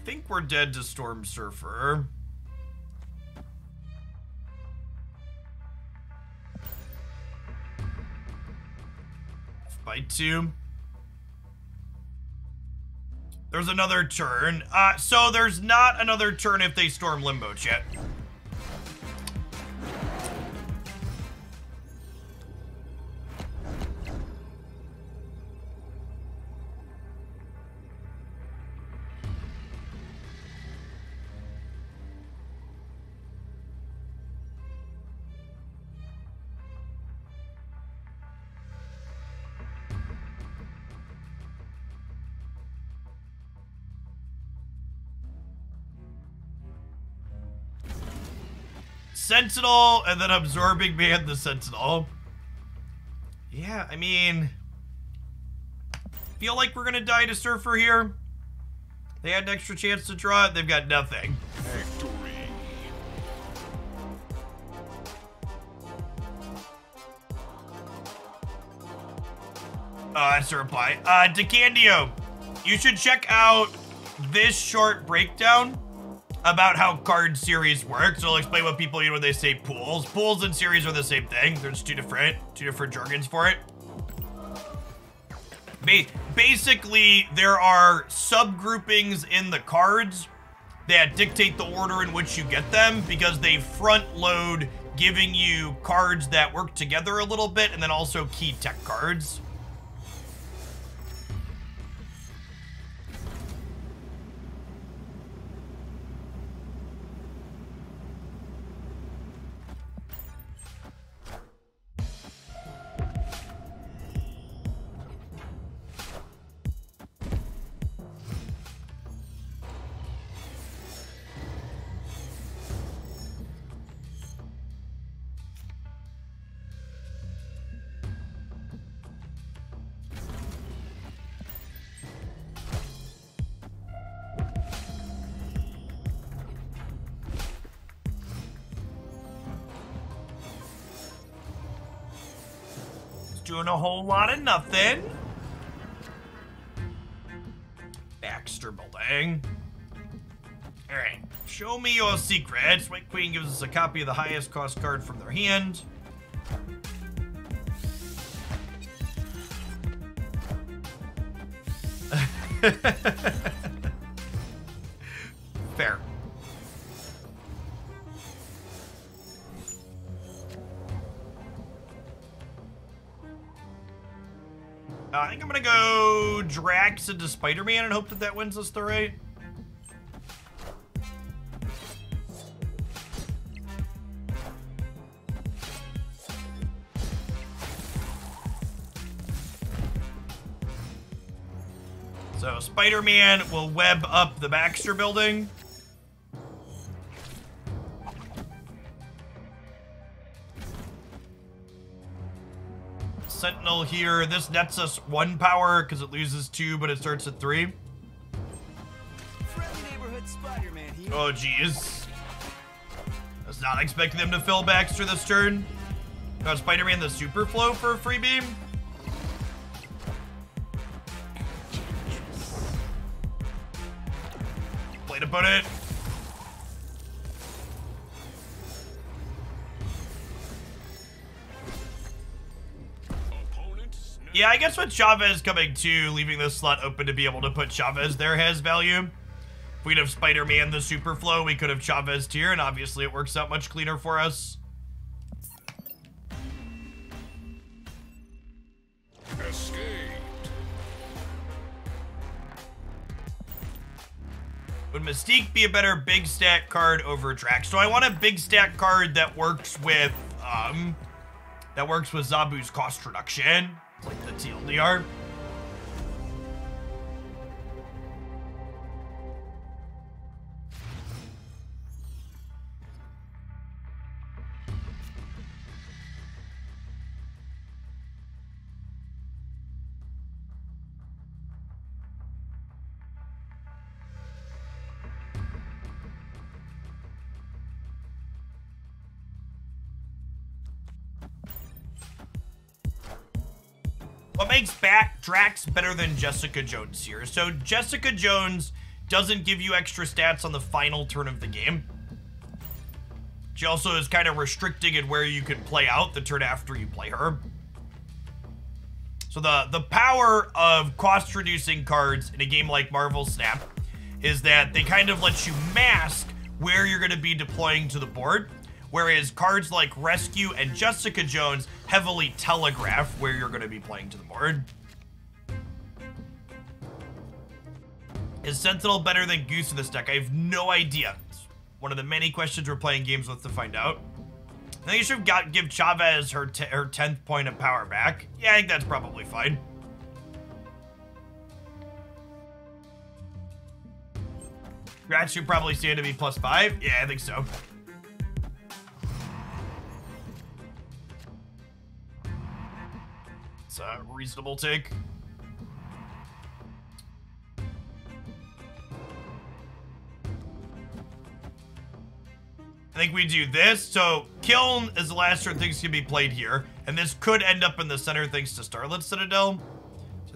think we're dead to Storm Surfer. By 2. There's another turn. So there's not another turn if they Storm Limbo, chat. Sentinel, and then Absorbing Man the Sentinel. Yeah, I mean, feel like we're gonna die to Surfer here. They had an extra chance to draw it. They've got nothing. That's a reply. DeCandio, you should check out this short breakdown about how card series works. It'll explain what people mean when they say pools. Pools and series are the same thing. There's two different jargons for it. Basically, there are subgroupings in the cards that dictate the order in which you get them because they front load giving you cards that work together a little bit and then also key tech cards. Doing a whole lot of nothing. Baxter building. All right, show me your secrets. White Queen gives us a copy of the highest cost card from their hand. Fair. I think I'm gonna go Drax into Spider-Man and hope that that wins us the raid. So Spider-Man will web up the Baxter building. Sentinel here. This nets us 1 power because it loses 2, but it starts at 3. Friendly neighborhood Spider-Man here. Oh, geez. I was not expecting them to fill Baxter this turn. Got Spider-Man the Super Flow for a free beam. Play to put it. Yeah, I guess with Chavez coming too, leaving this slot open to be able to put Chavez there has value. If we'd have Spider-Man the Super Flow, we could have Chavez here, and obviously it works out much cleaner for us. Escaped. Would Mystique be a better big stack card over Drax? So I want a big stack card that works with Zabu's cost reduction. Like the TLDR. What makes Drax better than Jessica Jones here? So Jessica Jones doesn't give you extra stats on the final turn of the game. She also is kind of restricting in where you can play out the turn after you play her. So the power of cost reducing cards in a game like Marvel Snap is that they kind of let you mask where you're going to be deploying to the board. Whereas cards like Rescue and Jessica Jones heavily telegraph where you're going to be playing to the board. Is Sentinel better than Goose in this deck? I have no idea. It's one of the many questions we're playing games with to find out. I think you should give Chavez her 10th point of power back. Yeah, I think that's probably fine. Drax should probably stand to be +5. Yeah, I think so. It's a reasonable take. I think we do this. So Kiln is the last turn things can be played here. And this could end up in the center thanks to Starlit Citadel.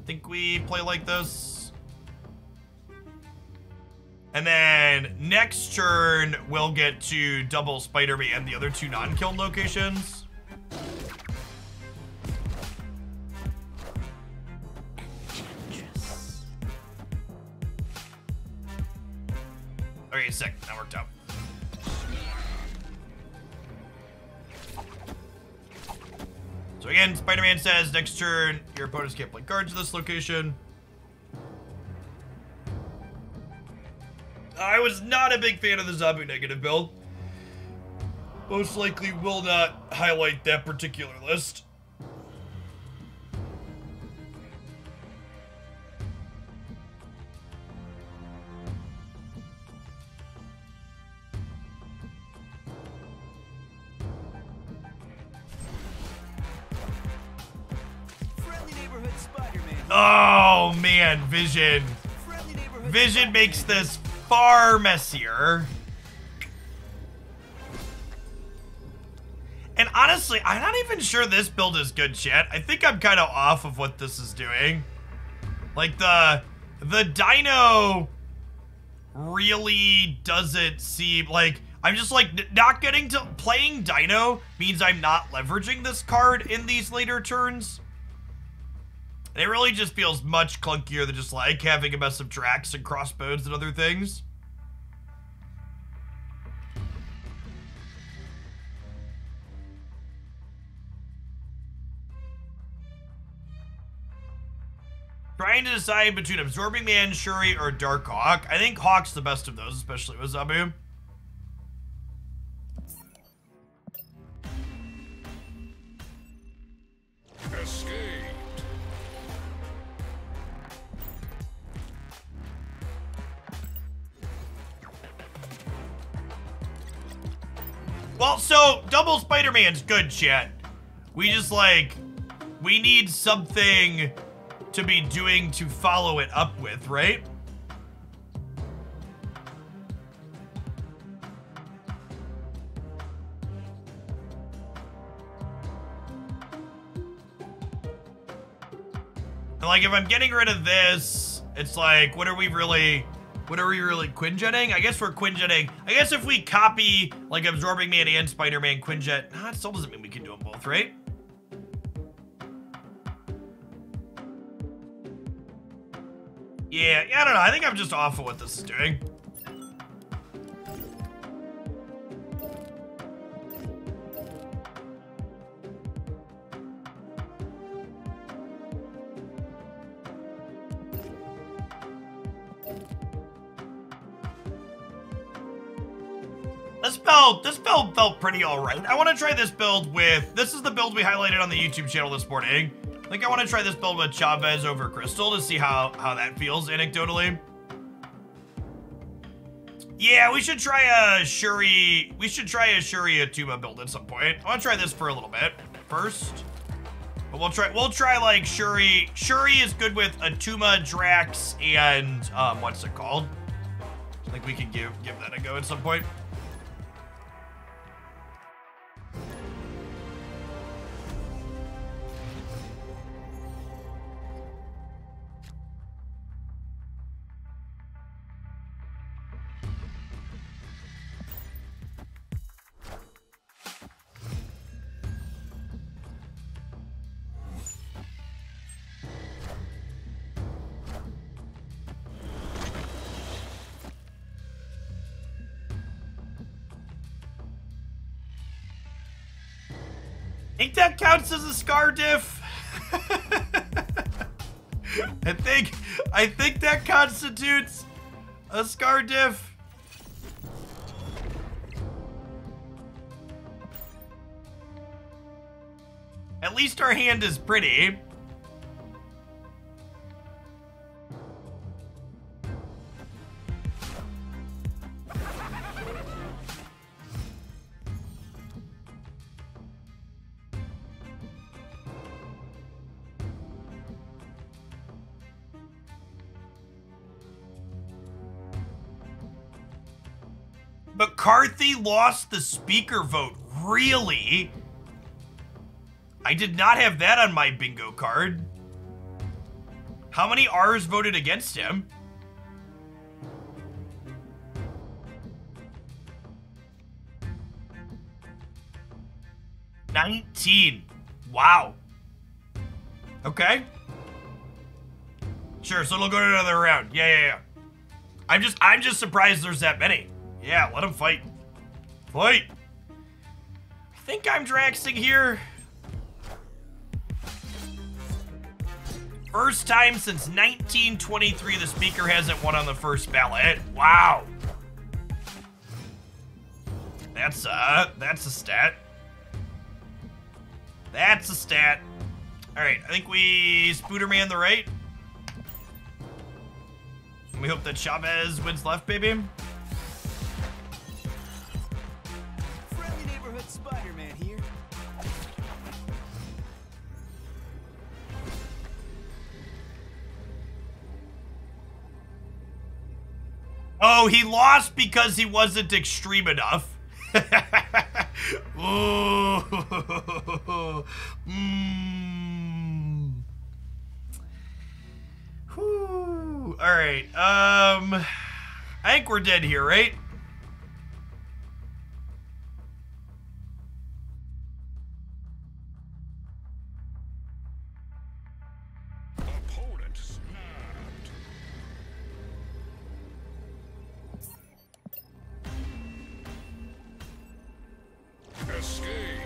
think we play like this. And then next turn, we'll get to double Spider-Man and the other two non-killed locations. Okay, sick. That worked out. So again, Spider-Man says next turn, your opponents can't play cards in this location. I was not a big fan of the zombie negative build. Most likely will not highlight that particular list. Friendly neighborhood Spider-Man. Oh man, Vision. Friendly neighborhood Vision makes this far messier. And honestly, I'm not even sure this build is good, chat. I think I'm kind of off of what this is doing. Like the dino really doesn't seem like, I'm just like not getting to playing dino means I'm not leveraging this card in these later turns. And it really just feels much clunkier than just like having a mess of tracks and crossbones and other things. Trying to decide between Absorbing Man, Shuri, or Dark Hawk. I think Hawk's the best of those, especially with Zabu. Escaped. Well, so double Spider-Man's good, chat. We just like, we need something to be doing to follow it up with, right? And like, if I'm getting rid of this, it's like, what are we really Quinjetting? I guess we're Quinjetting. I guess if we copy, like, Absorbing Man and Spider-Man Quinjet, it still doesn't mean we can do them both, right? Yeah, I don't know. I think I'm just off of what this is doing. This build felt pretty alright. I want to try this build with, this is the build we highlighted on the YouTube channel this morning. I think I want to try this build with Chavez over Crystal to see how that feels anecdotally. Yeah, we should try a Shuri, Atuma build at some point. I want to try this for a little bit first. But we'll try like Shuri. Shuri is good with Atuma, Drax, and what's it called? I think we can give that a go at some point. I think that counts as a Scar diff. I think that constitutes a Scar diff. At least our hand is pretty. McCarthy lost the speaker vote. Really? I did not have that on my bingo card. How many R's voted against him? $19. Wow. Okay. Sure, so it'll go to another round. Yeah. I'm just surprised there's that many. Yeah, let them fight. Fight. I think I'm Draxing here. First time since 1923 the speaker hasn't won on the first ballot. Wow. That's a stat. That's a stat. All right, I think we Spooderman the right. And we hope that Chavez wins left, baby. Friendly neighborhood Spider-Man here. Oh, he lost because he wasn't extreme enough. Ooh. Whew. All right. I think we're dead here, right? Opponent snapped. Escaped.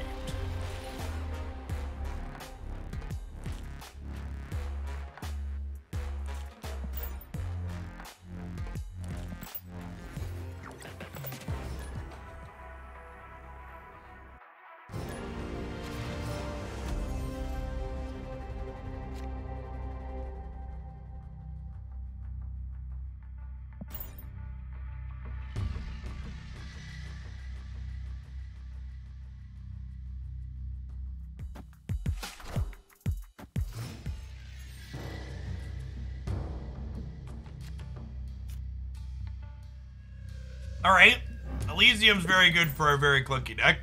All right. Elysium's very good for a very clunky deck.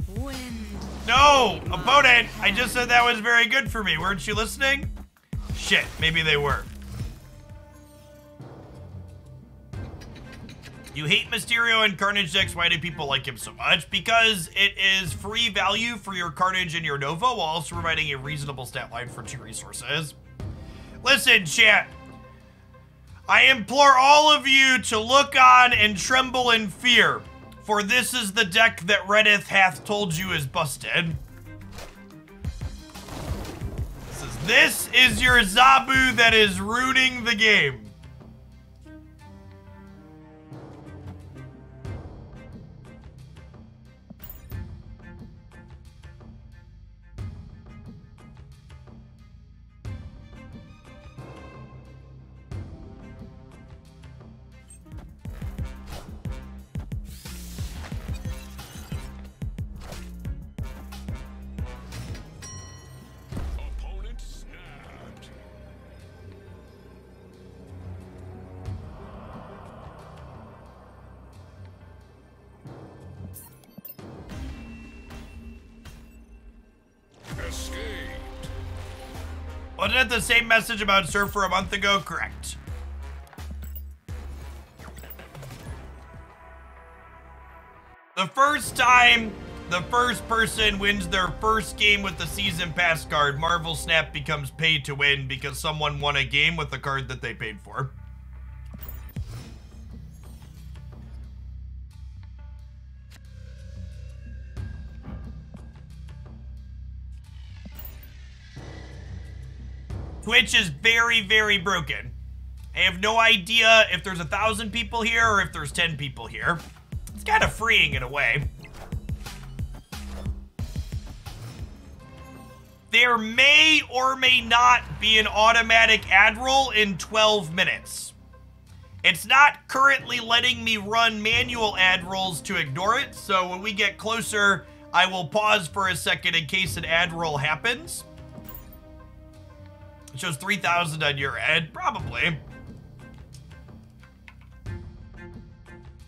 Wind. No! Opponent! I just said that was very good for me. Weren't you listening? Shit, maybe they were. You hate Mysterio and Carnage decks. Why do people like him so much? Because it is free value for your Carnage and your Nova while also providing a reasonable stat line for 2 resources. Listen, chat. I implore all of you to look on and tremble in fear, for this is the deck that Reddith hath told you is busted. This is your Zabu that is ruining the game. Opponent snapped. Escaped. Wasn't it the same message about Surfer a month ago? Correct. The first time the first person wins their first game with the Season Pass card, Marvel Snap becomes pay to win because someone won a game with the card that they paid for. Twitch is very, very broken. I have no idea if there's 1,000 people here or if there's 10 people here. It's kind of freeing in a way. There may or may not be an automatic ad roll in 12 minutes. It's not currently letting me run manual ad rolls to ignore it, so when we get closer, I will pause for a second in case an ad roll happens. It shows 3,000 on your end, probably.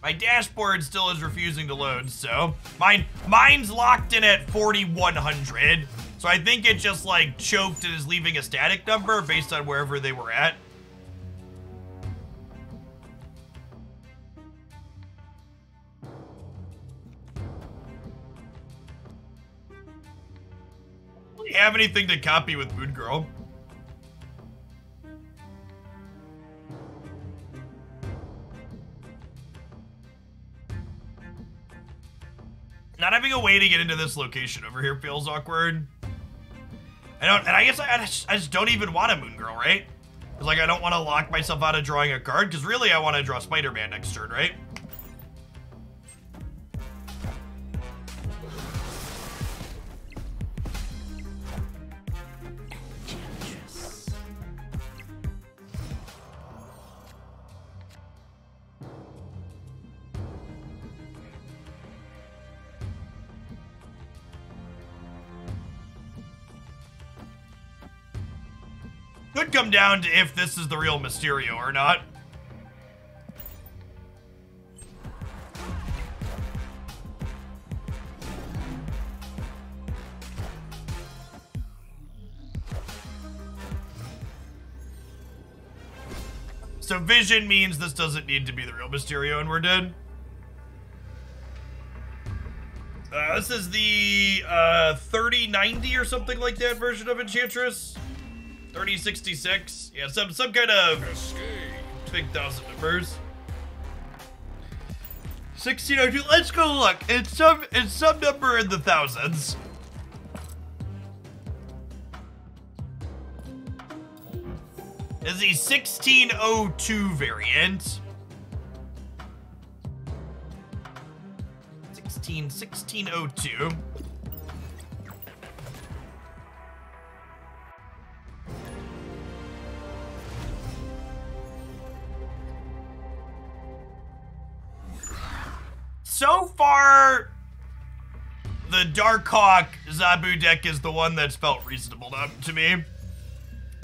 My dashboard still is refusing to load, so mine's locked in at 4,100. So I think it just like choked and is leaving a static number based on wherever they were at. Do you have anything to copy with Moon Girl? Not having a way to get into this location over here feels awkward. I guess I just don't even want a Moon Girl, right? Because like I don't want to lock myself out of drawing a card, because really I want to draw Spider-Man next turn, right? Could come down to if this is the real Mysterio or not. So vision means this doesn't need to be the real Mysterio and we're dead. This is the 3090 or something like that version of Enchantress. 3066. Yeah, some kind of big thousand numbers. 1602. Let's go look. It's some number in the thousands. This is the 1602 variant. 1602. So far, the Darkhawk Zabu deck is the one that's felt reasonable to me.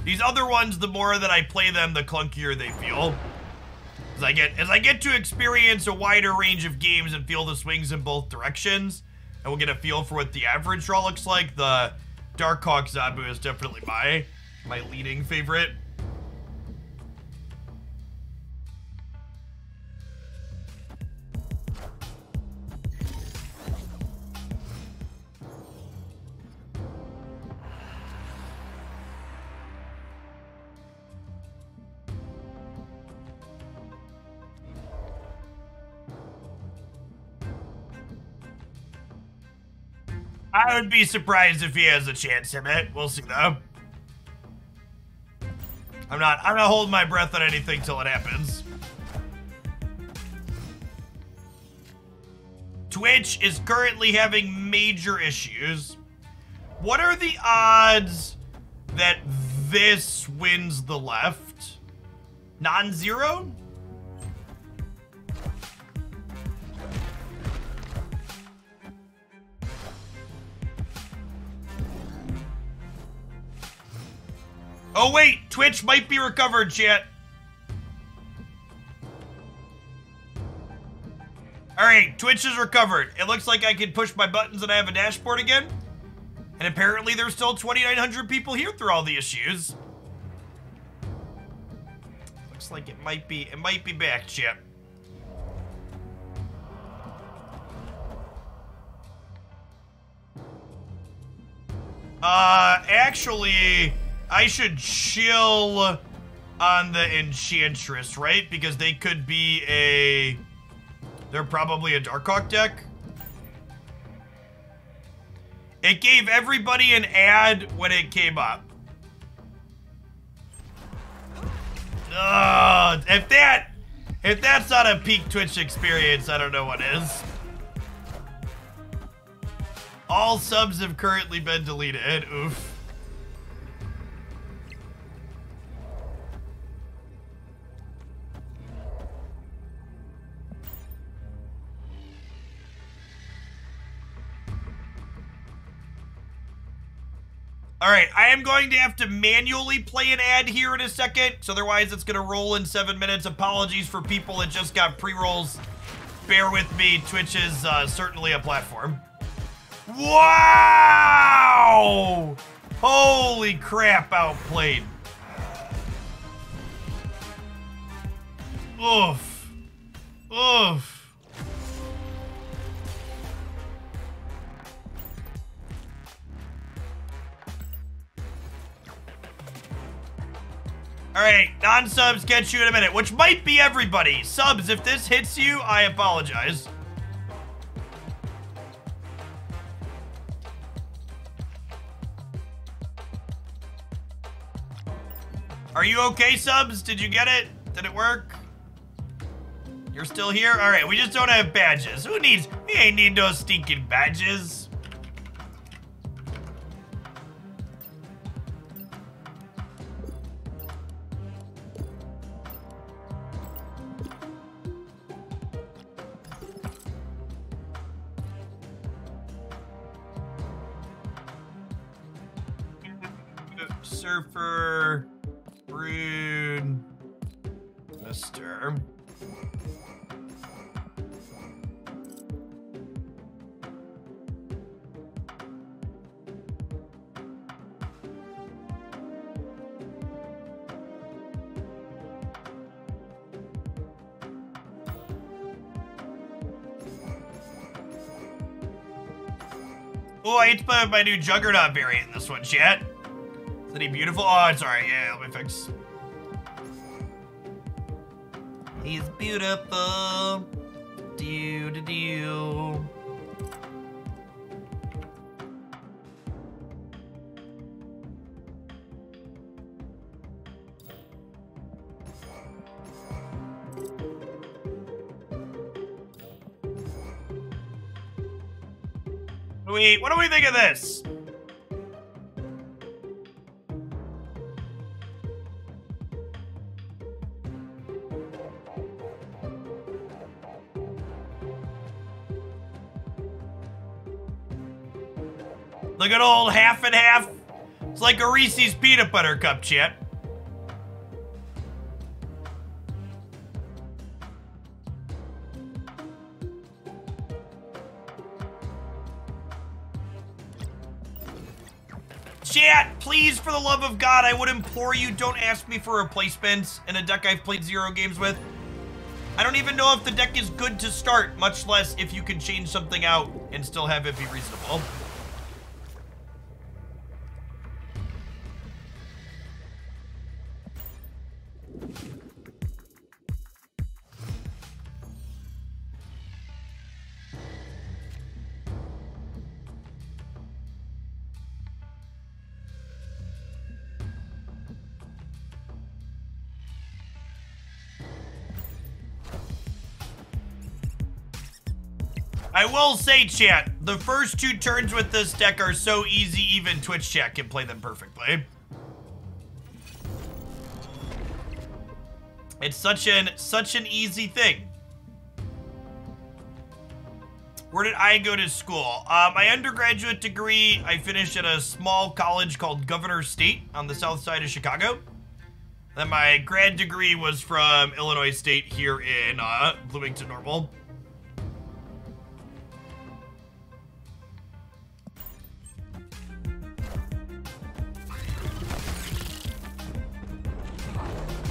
These other ones, the more that I play them, the clunkier they feel. As I get to experience a wider range of games and feel the swings in both directions, and we'll get a feel for what the average draw looks like, the Darkhawk Zabu is definitely my leading favorite. I would be surprised if he has a chance of it. We'll see though. I'm not holding my breath on anything till it happens. Twitch is currently having major issues. What are the odds that this wins the left? Non-zero? Oh wait, Twitch might be recovered, chat. Alright, Twitch is recovered. It looks like I can push my buttons and I have a dashboard again. And apparently there's still 2,900 people here through all the issues. Looks like it might be back, chat. Actually, I should chill on the Enchantress, right? Because they could be they're probably a Darkhawk deck. It gave everybody an ad when it came up. If that's not a peak Twitch experience, I don't know what is. All subs have currently been deleted. Oof. All right, I am going to have to manually play an ad here in a second, so otherwise it's gonna roll in 7 minutes. Apologies for people that just got pre-rolls. Bear with me, Twitch is certainly a platform. Wow! Holy crap, outplayed. Oof. Oof. All right, non-subs get you in a minute, which might be everybody. Subs, if this hits you, I apologize. Are you okay, subs? Did you get it? Did it work? You're still here? All right, we just don't have badges. Who needs, we ain't need no stinking badges. Surfer, Brood, Mister. Oh, I hate to put my new Juggernaut variant in this one, chat. Isn't he beautiful? Oh, it's alright. Yeah, let me fix. He's beautiful. Do. Wait, what do we think of this? Look at old half and half. It's like a Reese's peanut butter cup, chat. Chat, please, for the love of God, I would implore you, don't ask me for replacements in a deck I've played 0 games with. I don't even know if the deck is good to start, much less if you can change something out and still have it be reasonable. I will say, chat, the first 2 turns with this deck are so easy, even Twitch chat can play them perfectly. It's such an easy thing. Where did I go to school? My undergraduate degree, I finished at a small college called Governor State on the south side of Chicago. Then my grad degree was from Illinois State here in Bloomington Normal.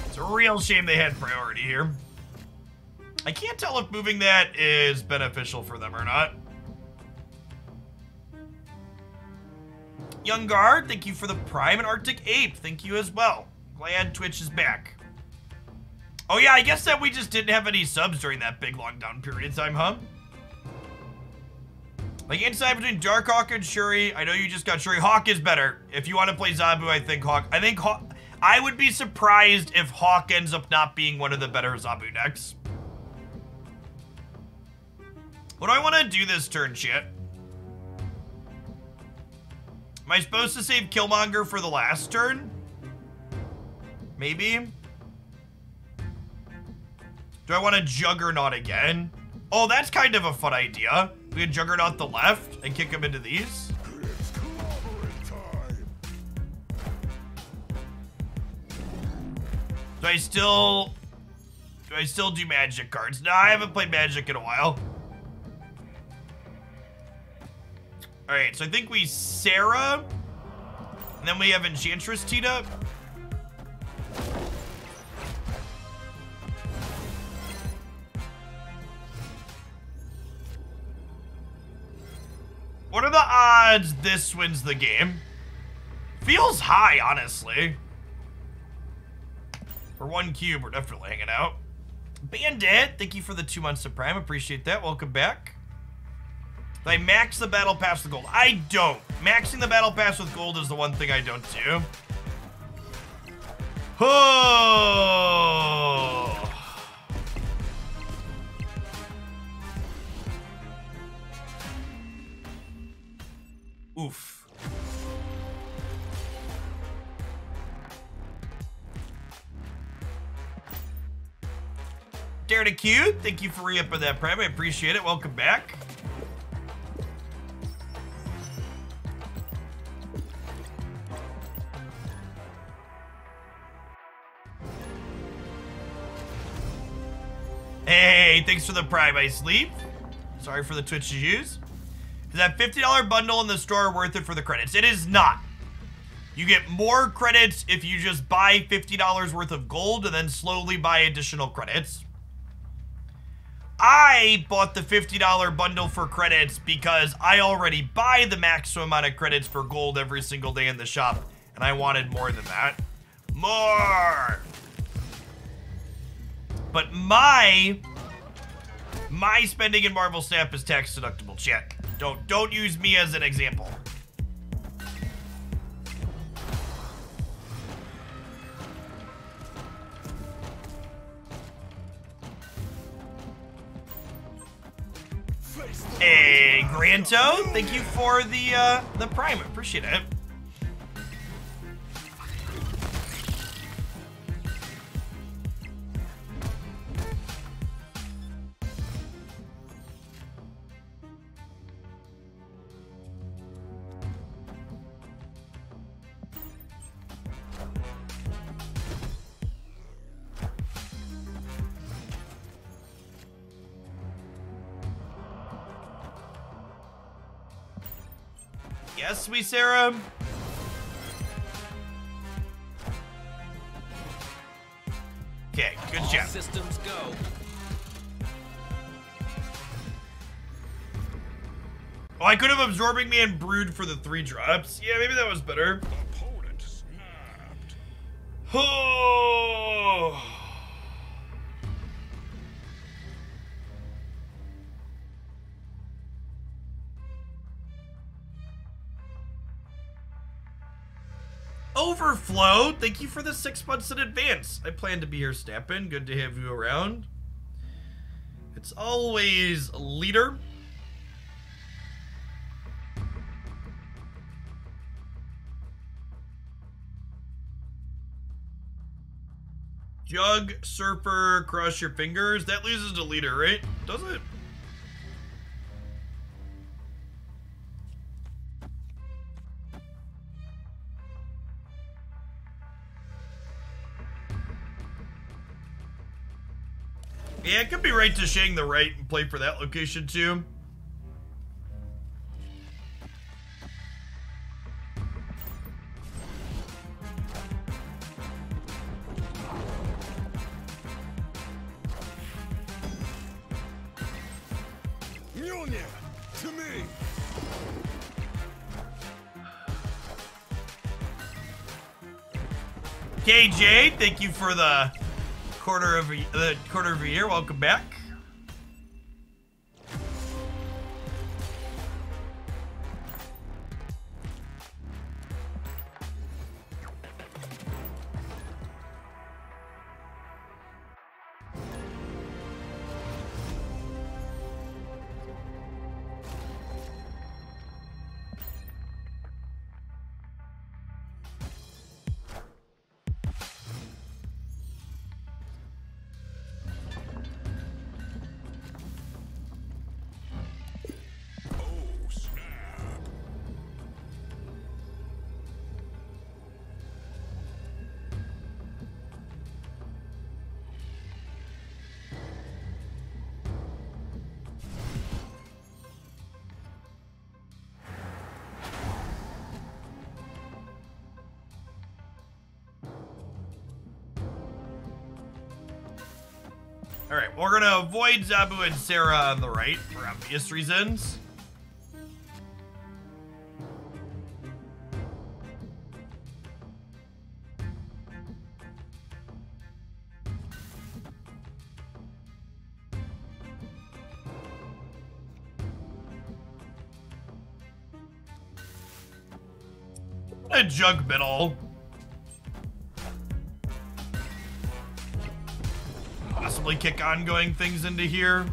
It's a real shame they had priority here. I can't tell if moving that is beneficial for them or not. Young Guard, thank you for the Prime, and Arctic Ape, thank you as well. Glad Twitch is back. Oh yeah, I guess that we just didn't have any subs during that big long down period of time, huh? Like inside between Darkhawk and Shuri, I know you just got Shuri. Hawk is better. If you want to play Zabu, I think Hawk. I would be surprised if Hawk ends up not being one of the better Zabu decks. What do I want to do this turn, chat? Am I supposed to save Killmonger for the last turn? Maybe? Do I want to Juggernaut again? Oh, that's kind of a fun idea. We can Juggernaut the left and kick him into these. It's clobbering time. Do I still do Magic cards? No, I haven't played Magic in a while. All right, so I think we Sarah, and then we have Enchantress teed up. What are the odds this wins the game? Feels high, honestly. For one cube, we're definitely hanging out. Bandit, thank you for the 2 months of Prime. Appreciate that. Welcome back. Do I max the battle pass with gold? I don't. Maxing the battle pass with gold is the one thing I don't do. Oh. Oof. Dare to Cute, thank you for re-upping that Prime. I appreciate it. Welcome back. Hey, thanks for the Prime. I sleep. Sorry for the Twitch issues. Is that $50 bundle in the store worth it for the credits? It is not. You get more credits if you just buy $50 worth of gold and then slowly buy additional credits. I bought the $50 bundle for credits because I already buy the maximum amount of credits for gold every single day in the shop, and I wanted more than that. More! But my spending in Marvel Snap is tax deductible, chat. Don't use me as an example. Hey, Granto, thank you for the Prime. Appreciate it. Yes, sweet Sarah. Okay, good All job. systems go. Oh, I could have Absorbing Man Brood for the 3 drops. Yeah, maybe that was better. Opponent snapped. Oh. Overflow, thank you for the 6 months in advance. I plan to be here, Stappin. Good to have you around. It's always a leader. Jug, Surfer, cross your fingers. That loses to leader, right? Does it? Yeah, it could be right to Shang the right and play for that location too. Mjolnir, to me. KJ, thank you for the quarter of a year. Welcome back. Alright, we're gonna avoid Zabu and Sarah on the right for obvious reasons. A jug middle. Possibly kick ongoing things into here.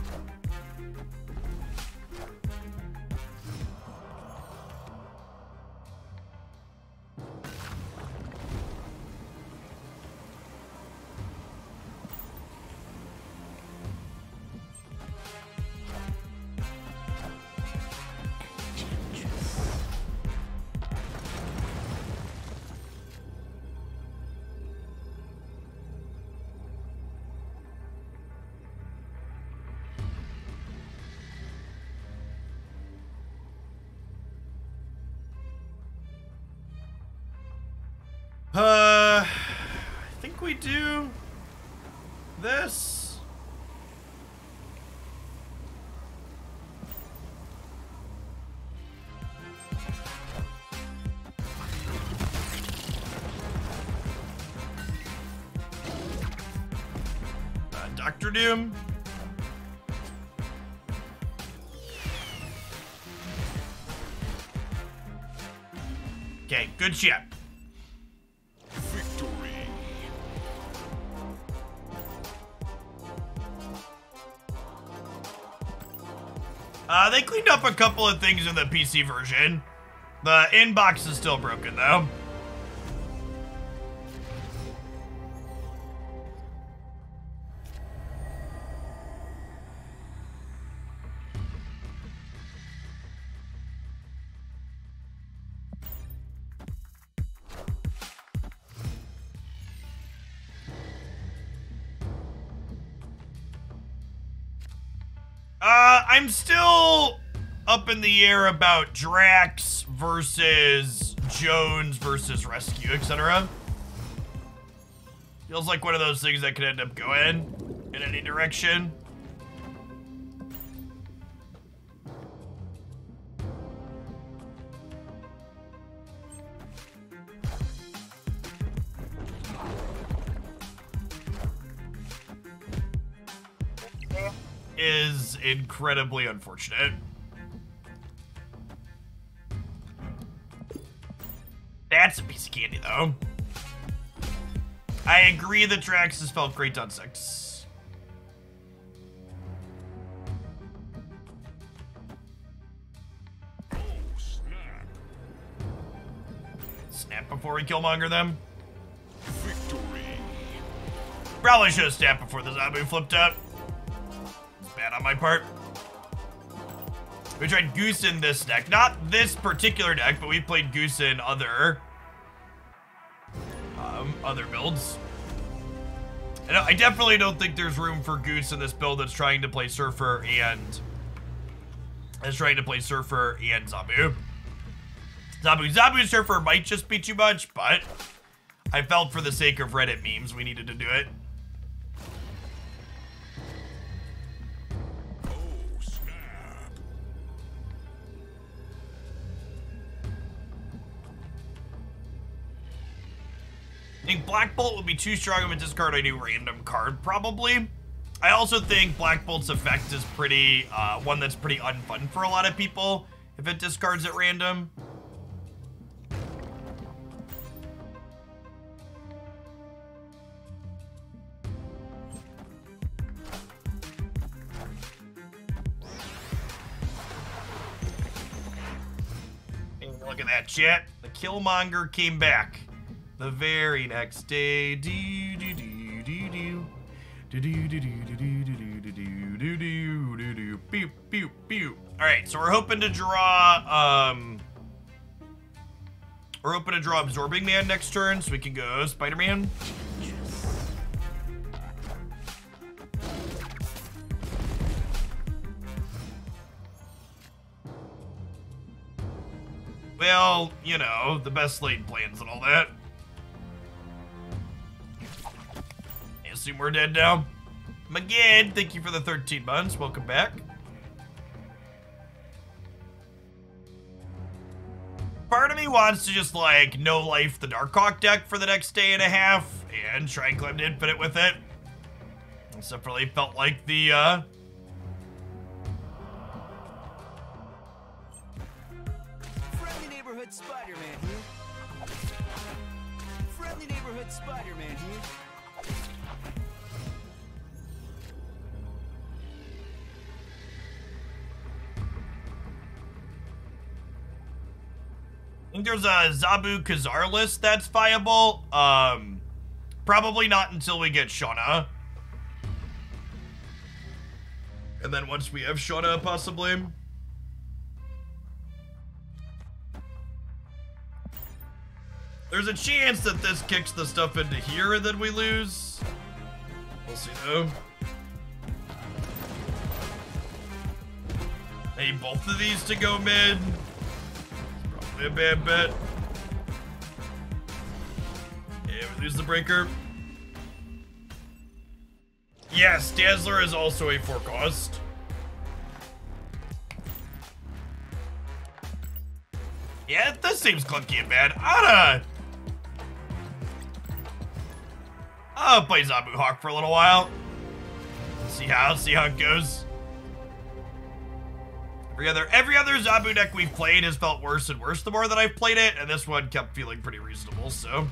I think we do this. Dr. Doom. Okay, good shit. They cleaned up a couple of things in the PC version. The inbox is still broken, though. I'm still up in the air about Drax versus Jones versus Rescue, etc. Feels like one of those things that could end up going in any direction. Is incredibly unfortunate. That's a piece of candy, though. I agree that Drax has felt great on 6. Oh, snap. Snap before we Killmonger them. Victory. Probably should have snapped before the Zabu flipped up. Bad on my part. We tried Goose in this deck. Not this particular deck, but we played Goose in other builds. And I definitely don't think there's room for Goose in this build that's trying to play Surfer and Zabu. Zabu and Surfer might just be too much, but I felt for the sake of Reddit memes we needed to do it. I think Black Bolt would be too strong of a discard a new random card, probably. I also think Black Bolt's effect is pretty, one that's pretty unfun for a lot of people if it discards at random. Look at that, chat. The Killmonger came back. The very next day, All right, so we're hoping to draw Absorbing Man next turn, so we can go Spider-Man. Well, you know, the best laid plans and all that. I assume we're dead now. Magid, thank you for the 13 months. Welcome back. Part of me wants to just, like, no-life the Darkhawk deck for the next day and a half and try and climb to Infinite with it. This definitely felt like the, Friendly neighborhood Spider-Man here. Friendly neighborhood Spider-Man here. I think there's a Zabu Kazar list that's viable. Probably not until we get Shauna. And then once we have Shauna, possibly. There's a chance that this kicks the stuff into here and then we lose. We'll see though. I need both of these to go mid. Probably a bad bet. Yeah, we lose the breaker. Yes, Dazzler is also a 4 cost. Yeah, this seems clunky and bad. I'll play Zabu Hawk for a little while. See how it goes. Every other Zabu deck we've played has felt worse and worse the more that I've played it, and this one kept feeling pretty reasonable, so.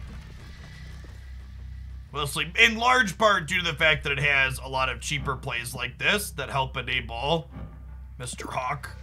Mostly, in large part due to the fact that it has a lot of cheaper plays like this that help enable Mr. Hawk.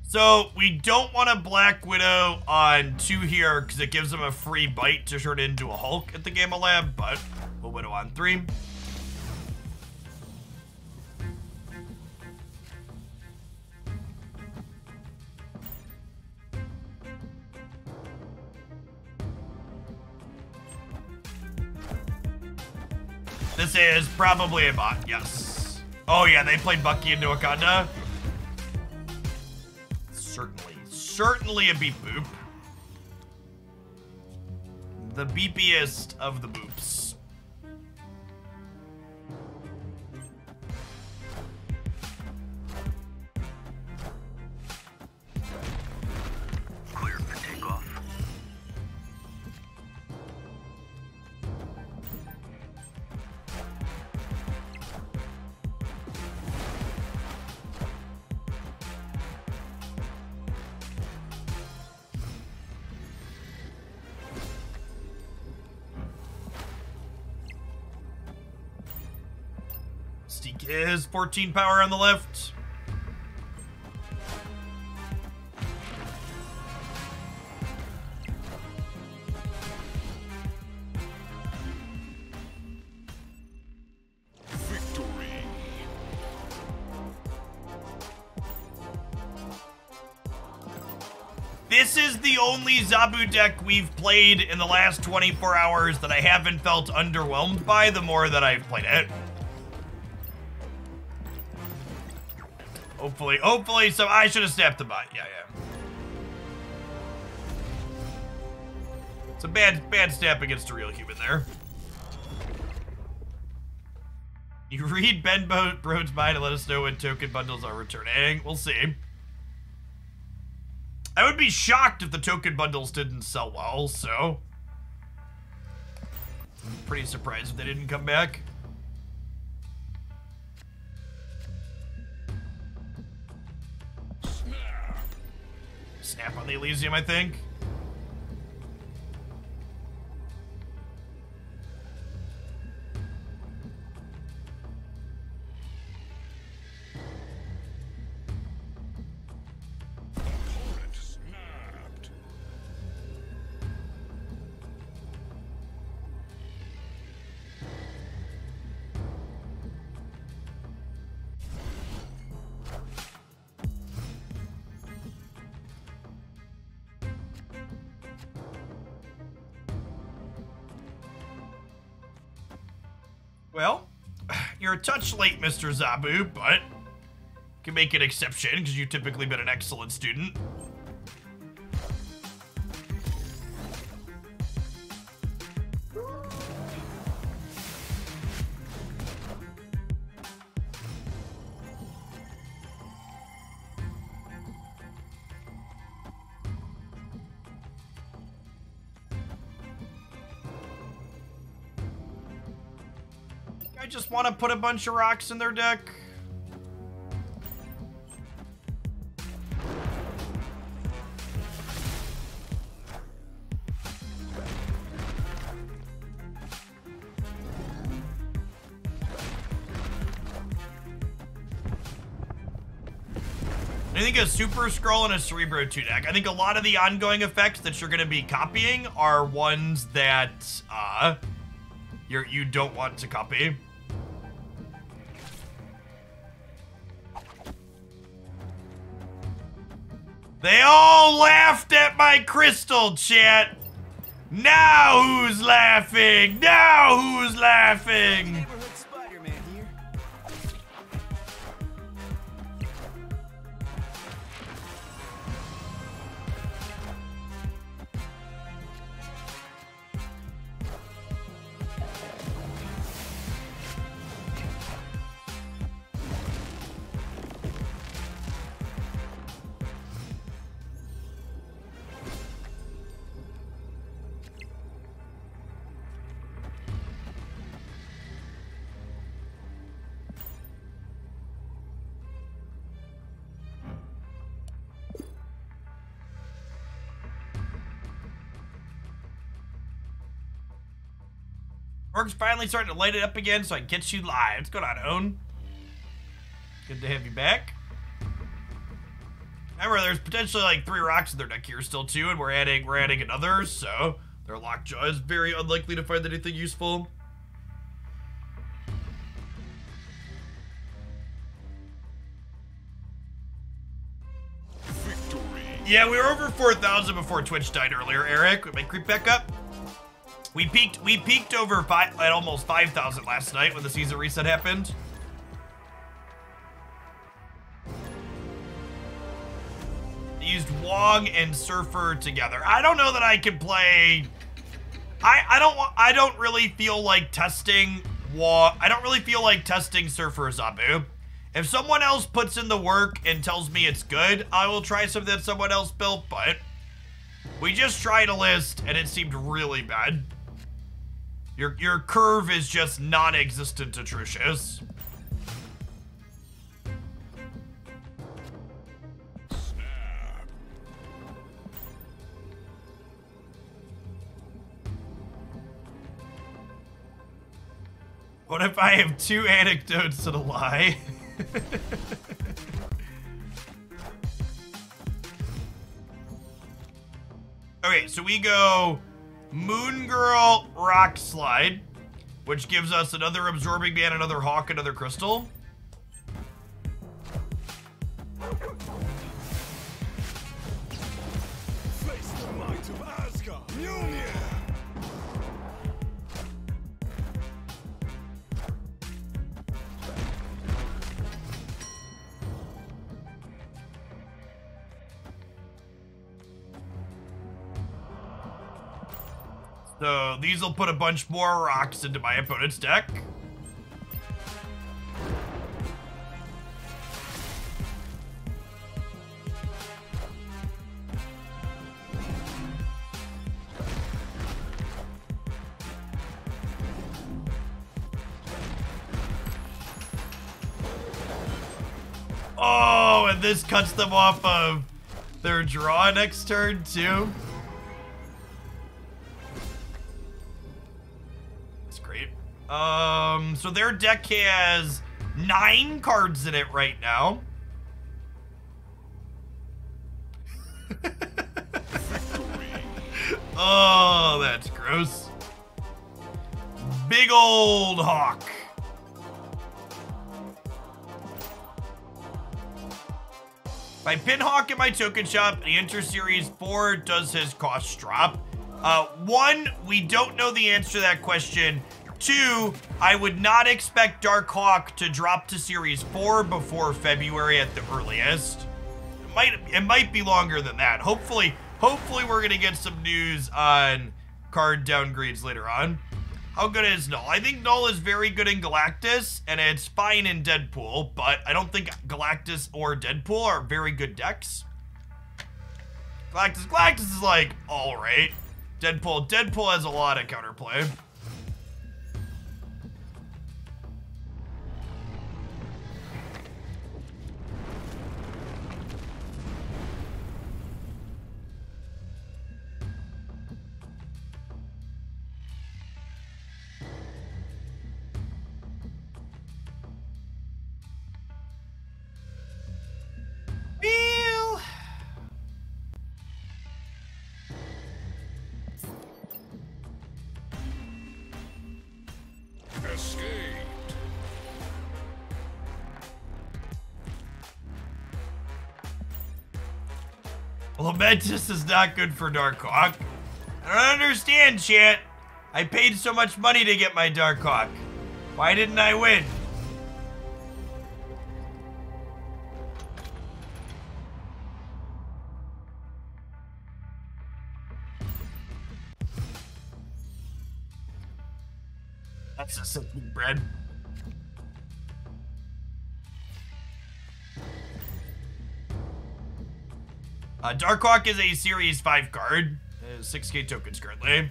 So, we don't want a Black Widow on 2 here because it gives him a free bite to turn into a Hulk at the Gamma Lab, but we'll Widow on 3. This is probably a bot, yes. Oh yeah, they played Bucky into Wakanda. Certainly a beep boop. The beepiest of the boops. Clear for takeoff. Steak is 14 power on the left. Victory. This is the only Zabu deck we've played in the last 24 hours that I haven't felt underwhelmed by the more that I've played it. Hopefully, so I should have snapped the bot. Yeah. It's a bad snap against a real human there. You read Ben Broad's mind and let us know when token bundles are returning. We'll see. I would be shocked if the token bundles didn't sell well, so. I'm pretty surprised if they didn't come back. Snap on the Elysium, I think. Opponent snapped. Well, you're a touch late, Mr. Zabu, but can make an exception because you've typically been an excellent student. I just want to put a bunch of rocks in their deck. I think a Super Scroll and a Cerebro 2 deck. I think a lot of the ongoing effects that you're going to be copying are ones that you don't want to copy. They all laughed at my crystal, chat. Now who's laughing? Now who's laughing? Neighborhood Spider-Man here. Work's finally starting to light it up again, so I can get you live. What's going on, Own? Good to have you back. Remember, there's potentially like 3 rocks in their deck here still too, and we're adding another, so their Lockjaw is very unlikely to find anything useful. Victory. Yeah, we were over 4,000 before Twitch died earlier, Eric. We might creep back up. We peaked over at almost 5,000 last night when the season reset happened. They used Wong and Surfer together. I don't know that I can play. I don't really feel like testing Wong. I don't really feel like testing Surfer Zabu. If someone else puts in the work and tells me it's good, I will try something that someone else built, but we just tried a list and it seemed really bad. Your curve is just non-existent, atrocious. Snap. What if I have 2 anecdotes and a lie? Okay, so we go Moon Girl, Rock Slide, which gives us another Absorbing Man, another Hawk, another Crystal. Face the might of Asgard. Mjolnir. So these will put a bunch more rocks into my opponent's deck. Oh, and this cuts them off of their draw next turn too. So their deck has 9 cards in it right now. Oh, that's gross. Big old Hawk. If I pin Hawk in my token shop and he enters Series 4, does his cost drop? 1, we don't know the answer to that question. 2, I would not expect Dark Hawk to drop to Series 4 before February at the earliest. It might be longer than that. Hopefully we're gonna get some news on card downgrades later on. How good is Null? I think Null is very good in Galactus, and it's fine in Deadpool, but I don't think Galactus or Deadpool are very good decks. Galactus is like, alright. Deadpool has a lot of counterplay. Escaped. Lamentus is not good for Dark Hawk. I don't understand, chat. I paid so much money to get my Dark Hawk. Why didn't I win? That's a sickening bread. Darkhawk is a Series 5 card. 6k tokens currently.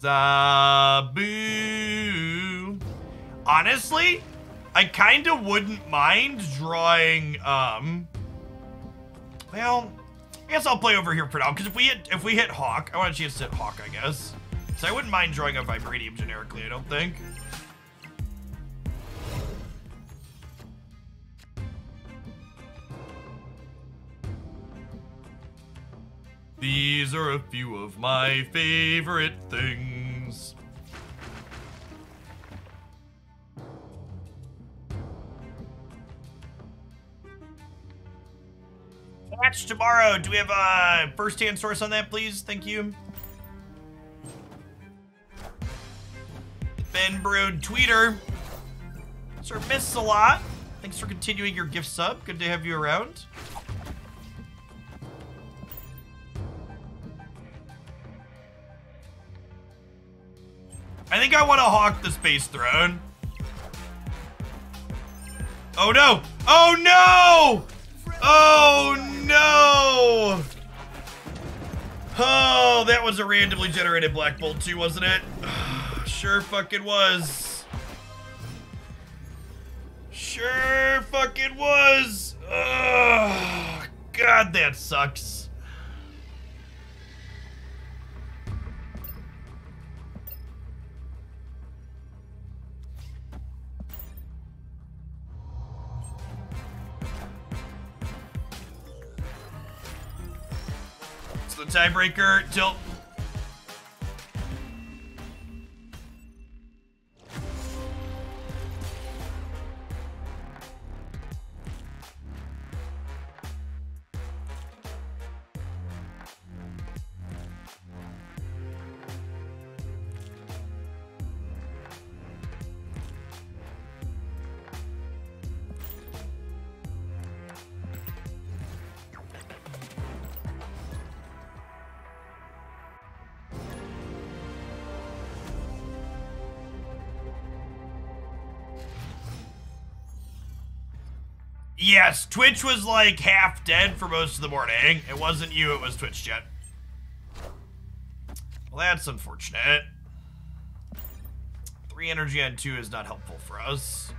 Zabu. Honestly, I kind of wouldn't mind drawing, well, I guess I'll play over here for now, because if we hit Hawk, I want a chance to hit Hawk, I guess. So I wouldn't mind drawing a Vibranium generically, I don't think. These are a few of my favorite things. Match tomorrow. Do we have a first-hand source on that, please? Thank you. Ben Brood Tweeter. Sir Miss a lot. Thanks for continuing your gift sub. Good to have you around. I think I want to hawk the Space Throne. Oh no! Oh no! Oh no! Oh, that was a randomly generated Black Bolt too, wasn't it? Sure fucking was. Sure fucking was. Oh, God, that sucks. The tiebreaker, tilt. Yes, Twitch was like half dead for most of the morning. It wasn't you, it was Twitch chat. Well, that's unfortunate. 3 energy on 2 is not helpful for us.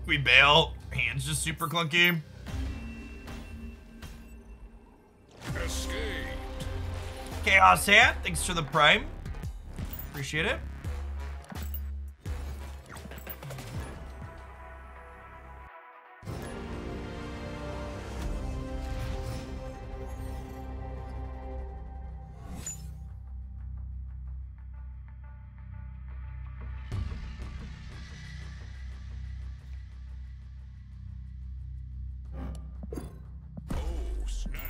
We bail. Hands just super clunky. Escaped. Chaos Hat, thanks for the prime. Appreciate it. Oh, snap.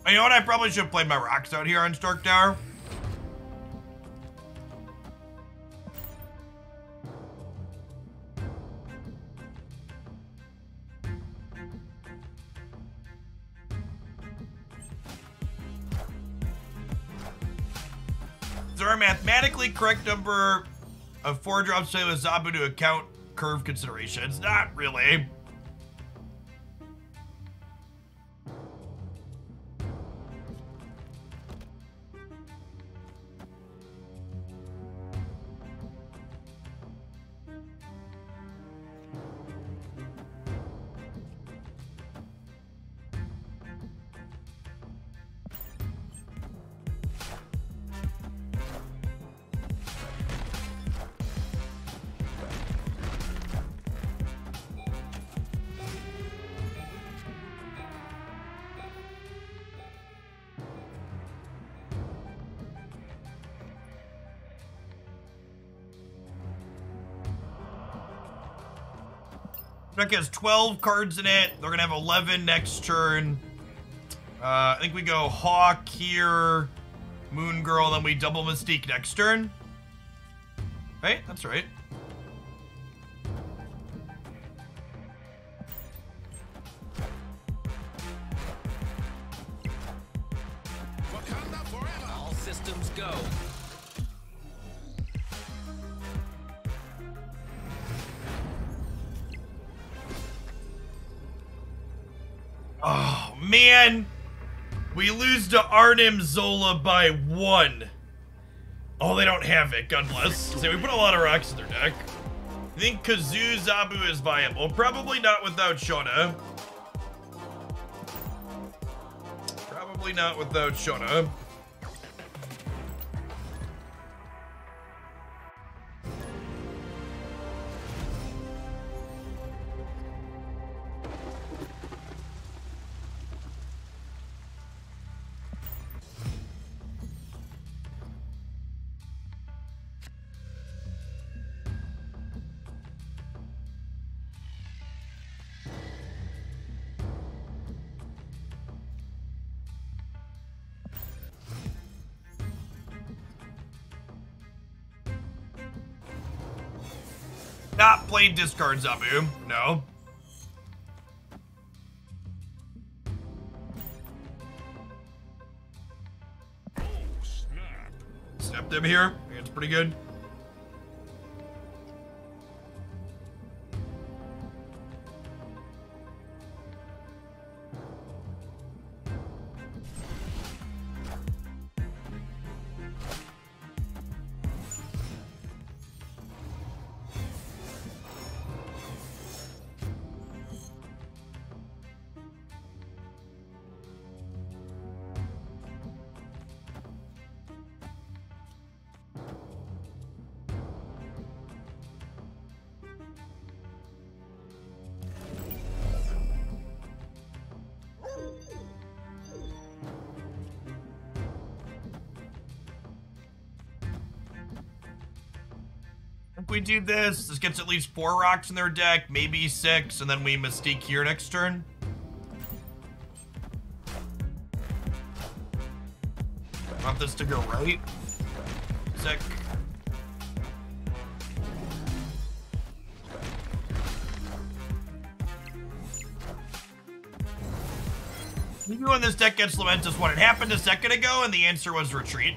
You know what? I probably should have played my rocks out here on Stork Tower. Is there a mathematically correct number of 4 drops to with Zabu to account curve considerations? Not really. Deck has 12 cards in it. They're gonna have 11 next turn. I think we go Hawk here, Moon Girl, then we double Mystique next turn. Right? That's right. Wakanda forever. All systems go. Oh, man. We lose to Arnim Zola by 1. Oh, they don't have it. God bless. So we put a lot of rocks in their deck. I think Kazoo Zabu is viable. Probably not without Shona. Probably not without Shona. Not played discard Zabu. No. Oh, snap. Snap them here. I think it's pretty good. If we do this, this gets at least 4 rocks in their deck, maybe 6, and then we Mystique here next turn. Want this to go right. Sick. Maybe when this deck gets Lamentis, what, it happened a second ago, and the answer was retreat.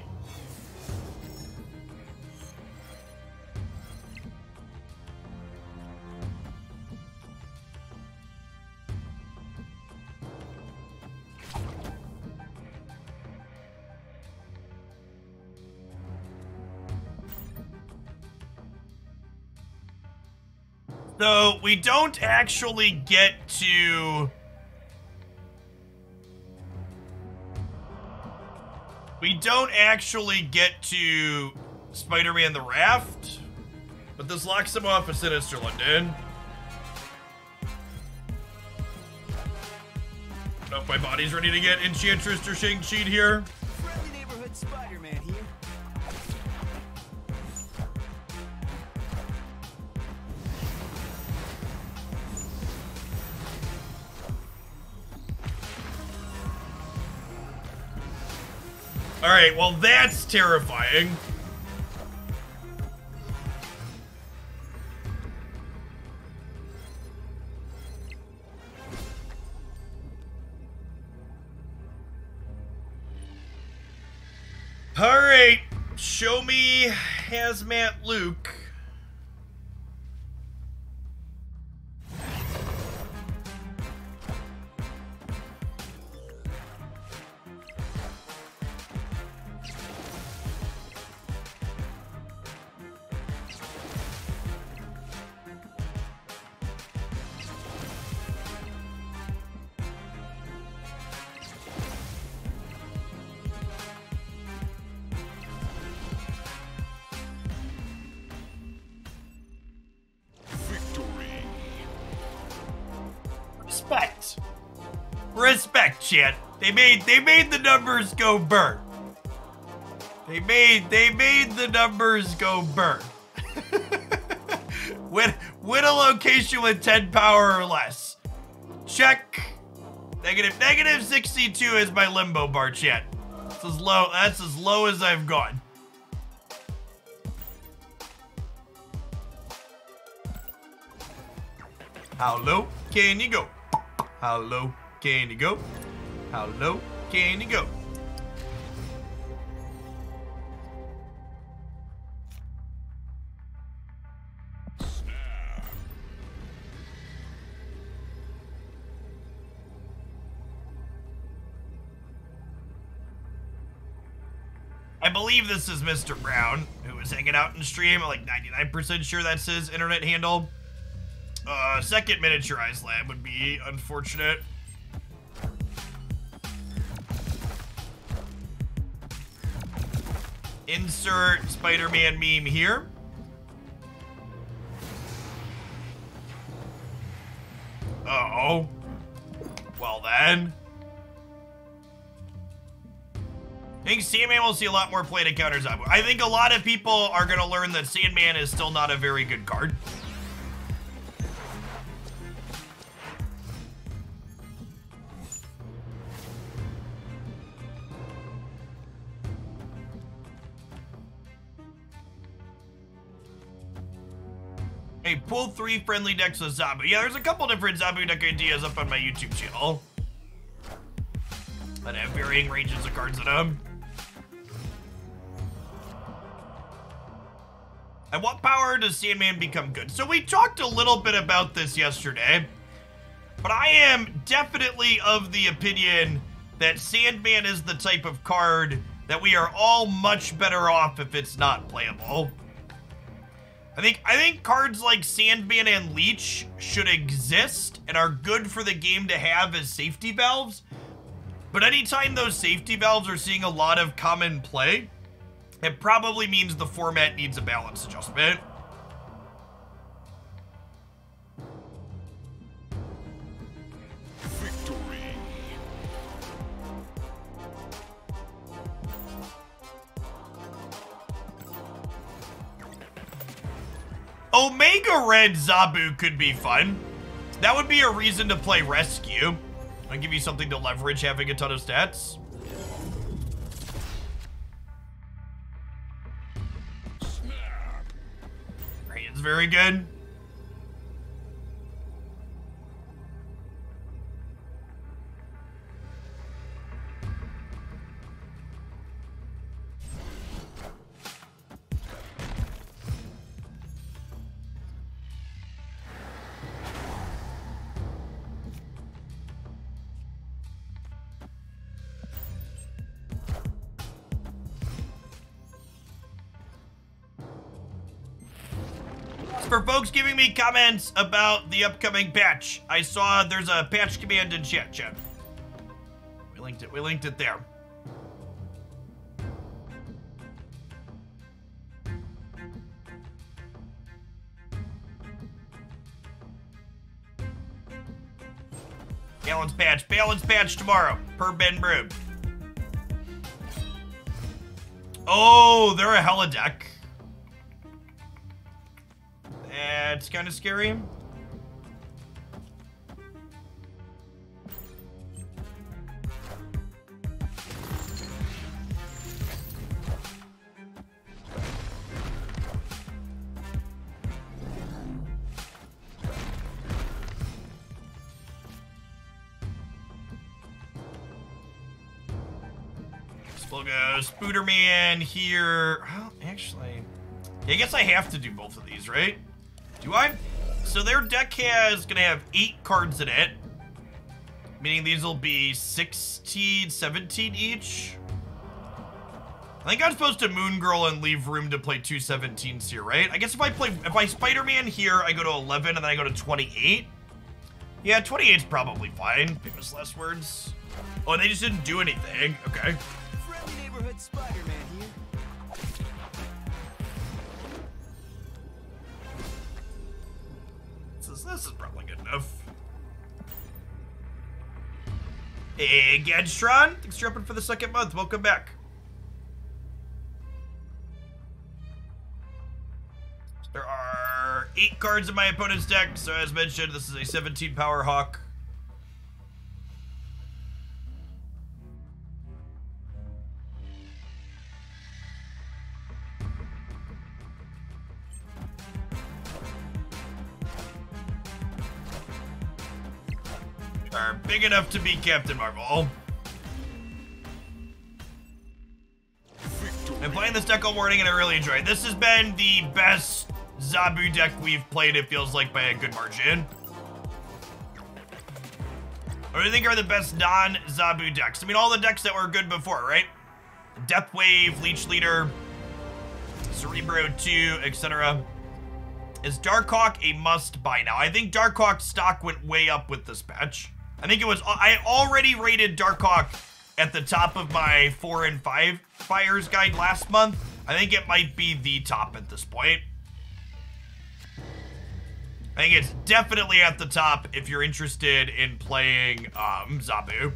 So we don't actually get to... We don't actually get to Spider-Man the Raft, but this locks him off of Sinister London. I don't know if my body's ready to get Enchantress or Shang-Chi here. Friendly neighborhood Spider-Man here. Alright, well that's terrifying. Alright, show me Hazmat Luke. Victory. Respect, chat. They made the numbers go burr. They made the numbers go burr. Win a location with 10 power or less. Check. Negative 62 is my limbo bar, chat. That's as low as I've gone. How low can you go? How low can you go? How low can you go? I believe this is Mr. Brown, who is hanging out in stream. I'm like 99% sure that's his internet handle. Second miniaturized lab would be unfortunate. Insert Spider-Man meme here. Uh-oh. Well then. I think Sandman will see a lot more play to counter Zabu. I think a lot of people are going to learn that Sandman is still not a very good card. Hey, pull 3 friendly decks of Zabu. Yeah, there's a couple different Zabu deck ideas up on my YouTube channel that have varying ranges of cards in them. At what power does Sandman become good? So we talked a little bit about this yesterday, but I am definitely of the opinion that Sandman is the type of card that we are all much better off if it's not playable. I think cards like Sandman and Leech should exist and are good for the game to have as safety valves. But anytime those safety valves are seeing a lot of common play, it probably means the format needs a balance adjustment. Victory. Omega Red Zabu could be fun. That would be a reason to play Rescue. I'll give you something to leverage having a ton of stats. Snap. Rain's very good. for folks giving me comments about the upcoming patch, I saw there's a patch command in chat. We linked it there. Balance patch tomorrow, per Ben Broom. Oh, they're a holodeck. That's kind of scary. We'll go Spooderman here. Well, actually, I guess I have to do both of these, right? Do I? So their deck gonna have 8 cards in it, meaning these will be 16, 17 each. I think I'm supposed to Moon Girl and leave room to play 2 17s here, right? I guess if I Spider-Man here, I go to 11 and then I go to 28. Yeah, 28's probably fine. Famous last words. Oh, and they just didn't do anything. Okay. Friendly neighborhood Spider-Man here. This is probably good enough. Hey, Gadstron. Thanks for jumping for the 2nd month. Welcome back. There are 8 cards in my opponent's deck, so as mentioned, this is a 17 power Hawk. Are big enough to be Captain Marvel. I'm playing this deck all morning and I really enjoy it. This has been the best Zabu deck we've played, it feels like, by a good margin. What do you think are the best non-Zabu decks? I mean, all the decks that were good before, right? Death Wave, Leech Leader, Cerebro 2, etc. Is Darkhawk a must buy now? I think Darkhawk's stock went way up with this patch. I think it was, I already rated Darkhawk at the top of my 4 and 5 fires guide last month. I think it might be the top at this point. I think it's definitely at the top if you're interested in playing Zabu.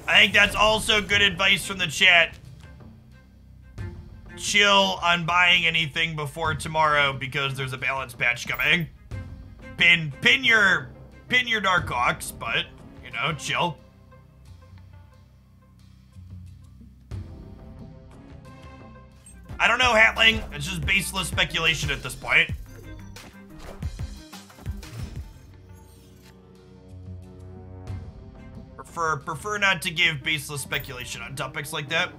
I think that's also good advice from the chat. Chill on buying anything before tomorrow because there's a balance patch coming. Pin your Darkhawks, but you know, chill. I don't know, Hatling. It's just baseless speculation at this point. Prefer not to give baseless speculation on topics like that.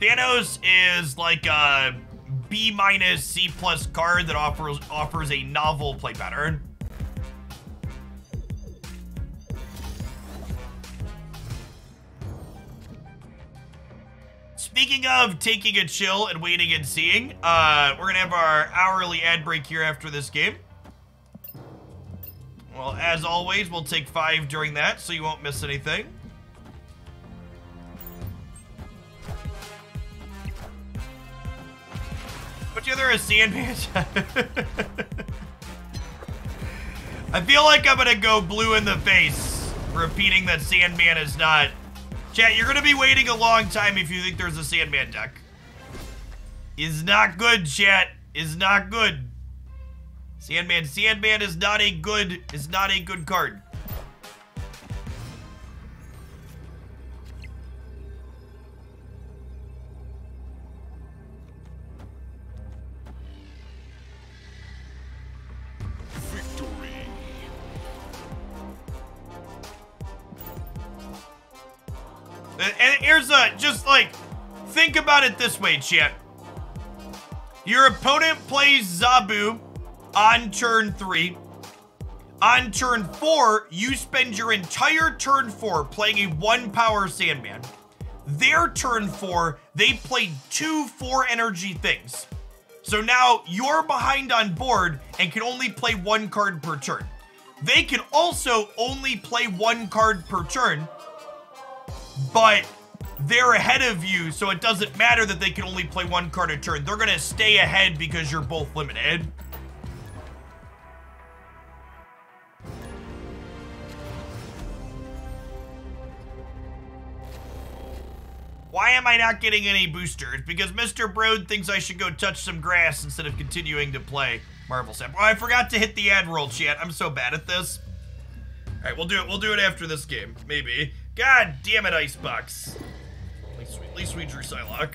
Thanos is like a B- C+ card that offers a novel play pattern. Speaking of taking a chill and waiting and seeing, we're gonna have our hourly ad break here after this game. Well, as always, we'll take 5 during that, so you won't miss anything. Put together a Sandman. I feel like I'm gonna go blue in the face, repeating that Sandman is not. Chat, you're gonna be waiting a long time if you think there's a Sandman deck. Is not good, chat. Is not good. Sandman is not a good card. And here's just like, think about it this way, chat. Your opponent plays Zabu on turn 3. On turn 4, you spend your entire turn 4 playing a 1-power Sandman. Their turn 4, they played 2 4-energy things. So now you're behind on board and can only play 1 card per turn. They can also only play 1 card per turn, but they're ahead of you, so it doesn't matter that they can only play 1 card a turn. They're gonna stay ahead because you're both limited. Why am I not getting any boosters? Because Mr. Broad thinks I should go touch some grass instead of continuing to play Marvel Snap. Oh, I forgot to hit the ad roll, chat. I'm so bad at this. All right, we'll do it after this game, maybe. God damn it, Icebox. At least we drew Psylocke.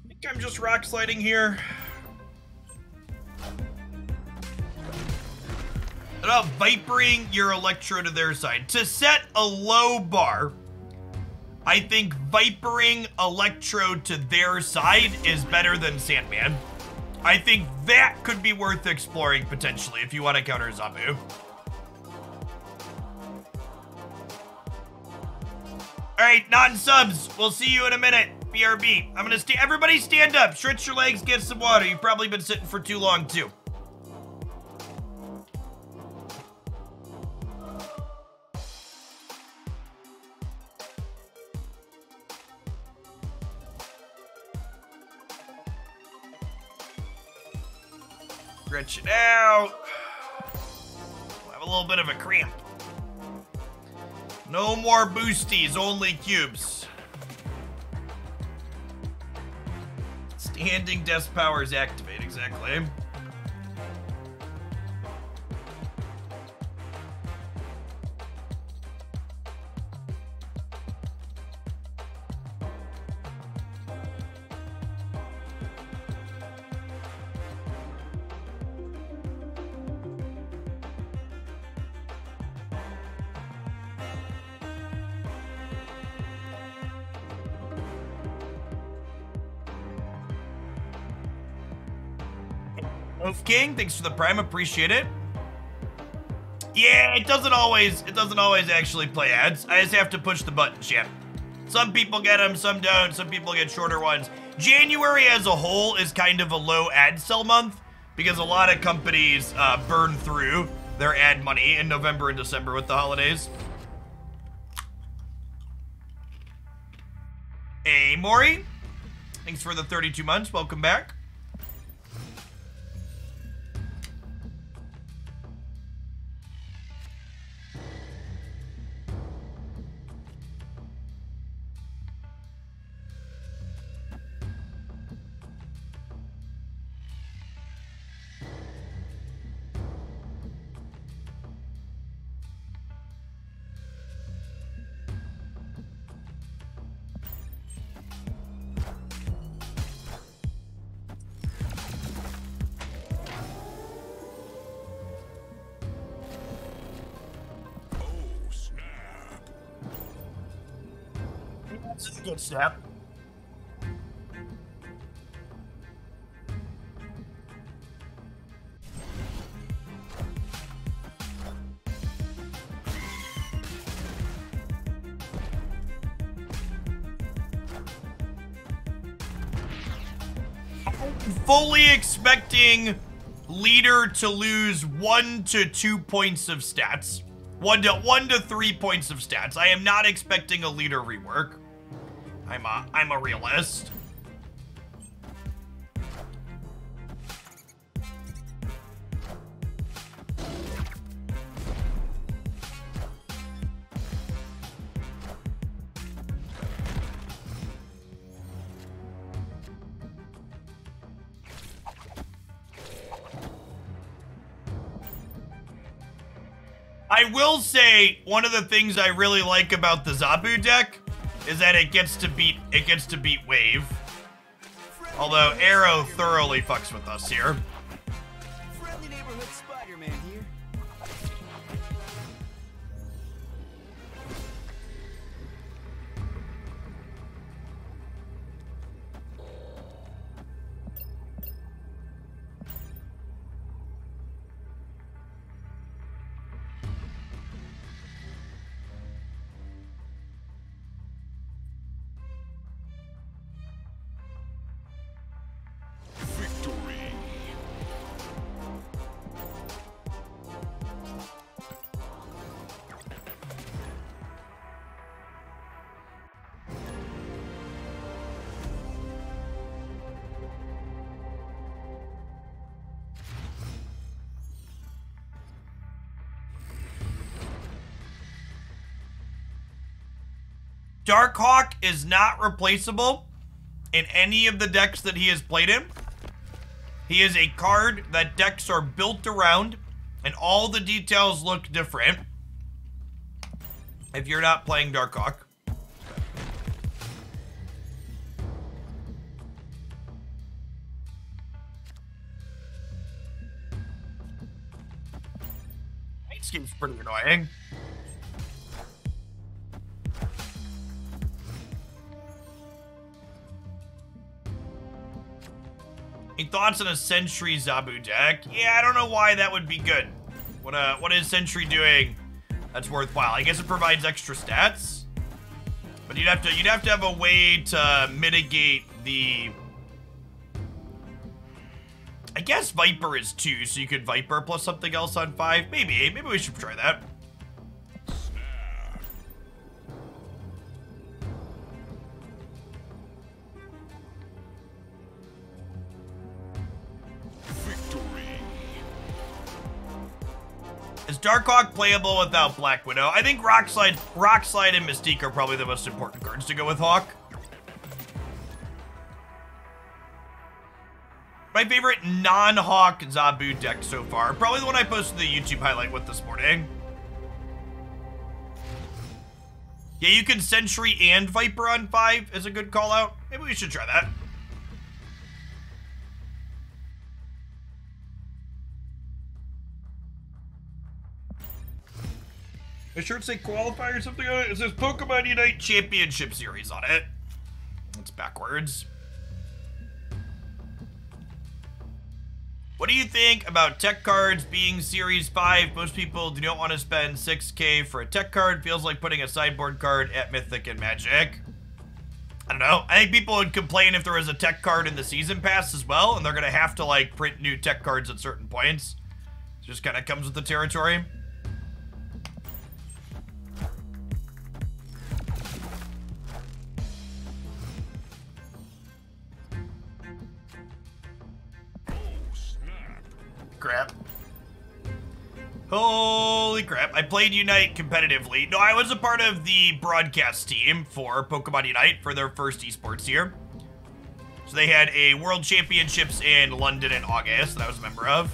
I think I'm just rock sliding here. About vipering your Electro to their side. To set a low bar, I think vipering Electro to their side is better than Sandman. I think that could be worth exploring potentially if you want to counter Zabu. Alright, non-subs. We'll see you in a minute. BRB. I'm gonna everybody stand up. Stretch your legs, get some water. You've probably been sitting for too long too. Stretch it out. We'll have a little bit of a cramp. No more boosties, only cubes. Standing desk powers activate, exactly. Oaf King, thanks for the prime, appreciate it. Yeah, it doesn't always actually play ads. I just have to push the button, chat. Some people get them, some don't, some people get shorter ones. January as a whole is kind of a low ad sell month because a lot of companies burn through their ad money in November and December with the holidays. Hey, Maury. Thanks for the 32 months, welcome back. This is a good step. Fully expecting leader to lose 1 to 2 points of stats. 1 to 3 points of stats. I am not expecting a leader rework. I'm a realist. I will say, one of the things I really like about the Zabu deck is that it gets to beat Wave. Although Arrow thoroughly fucks with us here. Friendly neighborhood Spider-Man here. Victory. Darkhawk is not replaceable in any of the decks that he has played in. He is a card that decks are built around, and all the details look different if you're not playing Darkhawk. It seems pretty annoying. Any thoughts on a Sentry Zabu deck? Yeah, I don't know why that would be good. What is Sentry doing that's worthwhile? I guess it provides extra stats, but you'd have to have a way to mitigate the. I guess Viper is 2, so you could Viper plus something else on 5. Maybe we should try that. Is Darkhawk playable without Black Widow? I think Rockslide and Mystique are probably the most important cards to go with Hawk. My favorite non-Hawk Zabu deck so far. Probably the one I posted the YouTube highlight with this morning. Yeah, you can Sentry and Viper on 5 is a good call out. Maybe we should try that. I sure say qualify or something on it. It says Pokemon Unite Championship Series on it. That's backwards. What do you think about tech cards being Series 5? Most people do not want to spend $6K for a tech card. Feels like putting a sideboard card at Mythic and Magic. I don't know. I think people would complain if there was a tech card in the Season Pass as well, and they're going to have to, like, print new tech cards at certain points. It just kind of comes with the territory. Crap. Holy crap. I played Unite competitively. No, I was a part of the broadcast team for Pokemon Unite for their first esports year. So they had a World Championships in London in August that I was a member of.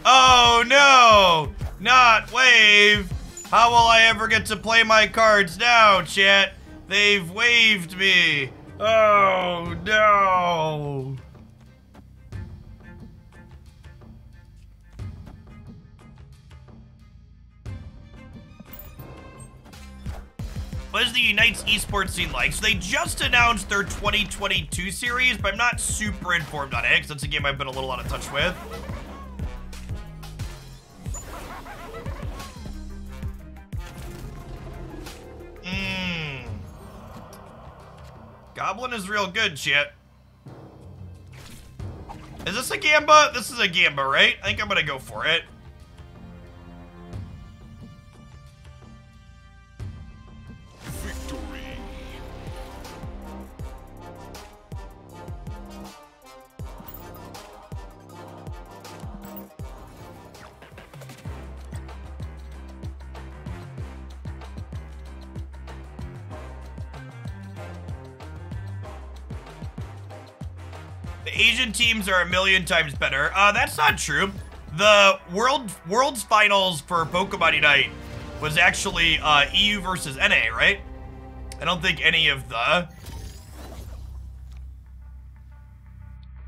Oh no! Not Wave! How will I ever get to play my cards now, chat? They've waved me. Oh no! What is the Unite's esports scene like? So they just announced their 2022 series, but I'm not super informed on it, because that's a game I've been a little out of touch with. Goblin is real good, shit. Is this a Gamba? This is a Gamba, right? I think I'm gonna go for it. The Asian teams are a million times better. That's not true. The World's Finals for Pokemon Unite was actually EU versus NA, right? I don't think any of the...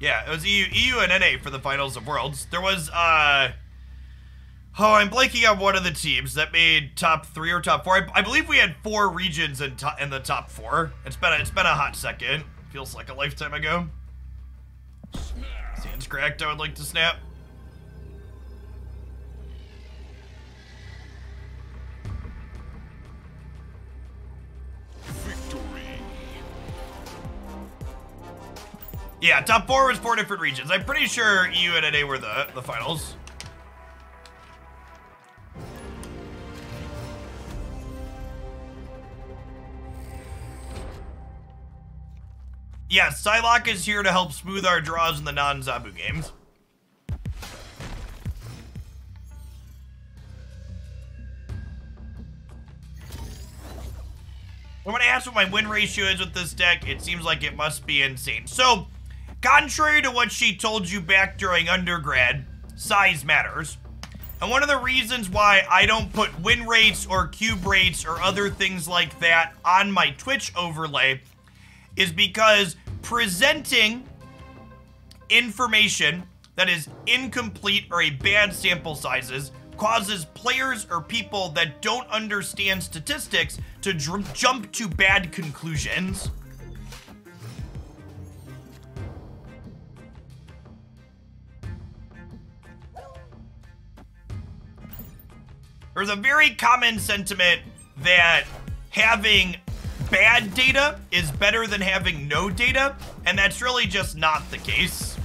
Yeah, it was EU and NA for the Finals of Worlds. There was, oh, I'm blanking on one of the teams that made top 3 or top 4. I believe we had 4 regions in the top 4. It's been a hot second. Feels like a lifetime ago. Sand's cracked, I would like to snap. Victory. Yeah, top 4 was 4 different regions. I'm pretty sure EU and NA were the finals. Yeah, Psylocke is here to help smooth our draws in the non-Zabu games. When I asked what my win ratio is with this deck, it seems like it must be insane. So, contrary to what she told you back during undergrad, size matters. And one of the reasons why I don't put win rates or cube rates or other things like that on my Twitch overlay is because presenting information that is incomplete or a bad sample sizes causes players or people that don't understand statistics to jump to bad conclusions. There's a very common sentiment that having bad data is better than having no data, and that's really just not the case.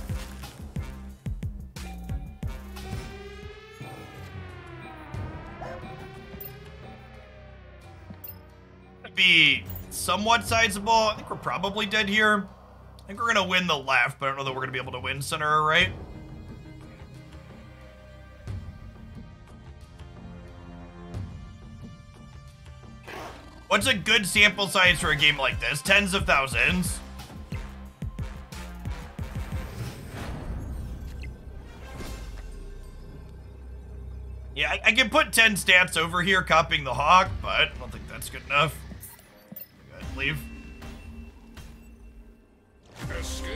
Be somewhat sizable. I think we're probably dead here. I think we're gonna win the left, but I don't know that we're gonna be able to win center or right. What's a good sample size for a game like this? Tens of thousands. Yeah, I can put 10 stats over here copying the Hawk, but I don't think that's good enough. Go ahead and leave. Escaped.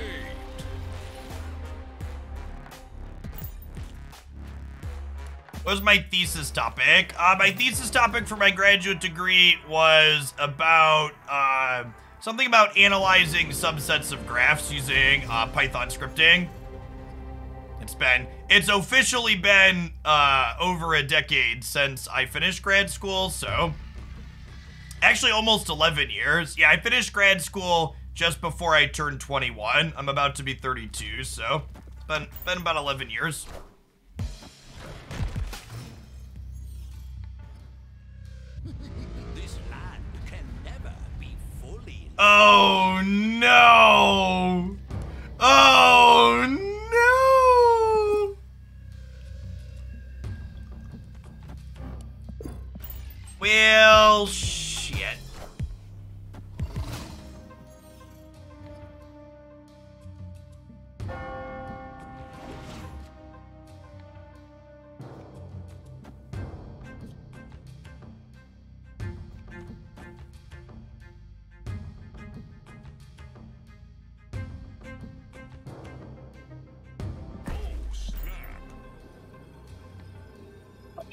What was my thesis topic? My thesis topic for my graduate degree was about something about analyzing subsets of graphs using Python scripting. It's officially been over a decade since I finished grad school, so actually almost 11 years. Yeah, I finished grad school just before I turned 21. I'm about to be 32, so it's been about 11 years. This land can never be fully. Oh no! Oh no! Well, shit.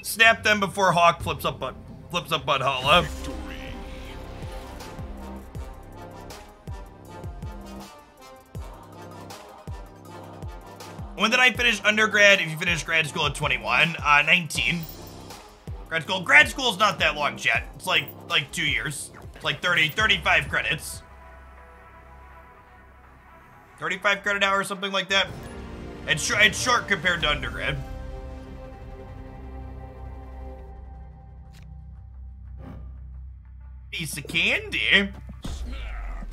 Snap them before Hawk flips up Bud Hollow. Victory. When did I finish undergrad? If you finish grad school at 21, 19. Grad school is not that long, chat. It's like 2 years. It's like 35 credits. 35 credit hours, something like that. It's short compared to undergrad. Piece of candy. Snap.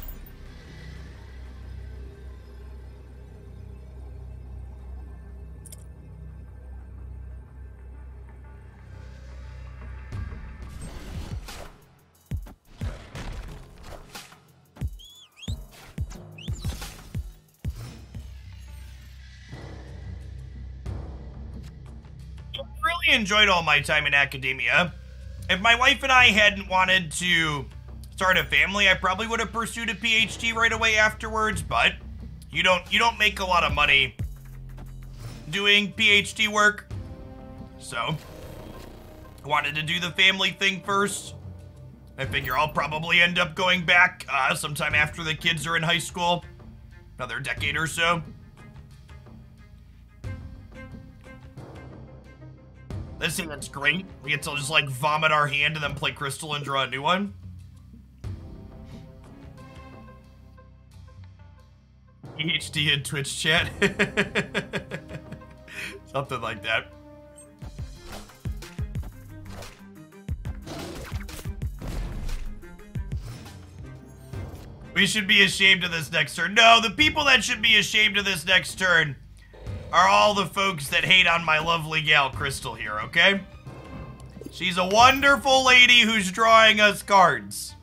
Really enjoyed all my time in academia. If my wife and I hadn't wanted to started a family, I probably would have pursued a PhD right away afterwards, but you don't make a lot of money doing PhD work. So, I wanted to do the family thing first. I figure I'll probably end up going back sometime after the kids are in high school. Another decade or so. This thing that's great. We get to just like vomit our hand and then play Crystal and draw a new one. PhD in Twitch chat. Something like that. We should be ashamed of this next turn. No, the people that should be ashamed of this next turn are all the folks that hate on my lovely gal Crystal here, okay? She's a wonderful lady who's drawing us cards.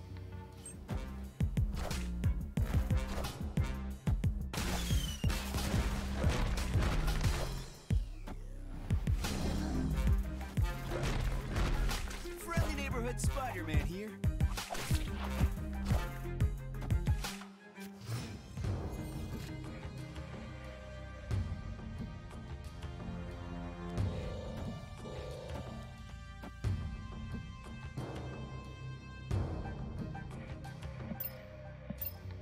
Friendly neighborhood Spider-Man here.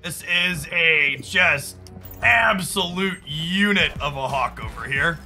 This is a just absolute unit of a hawk over here.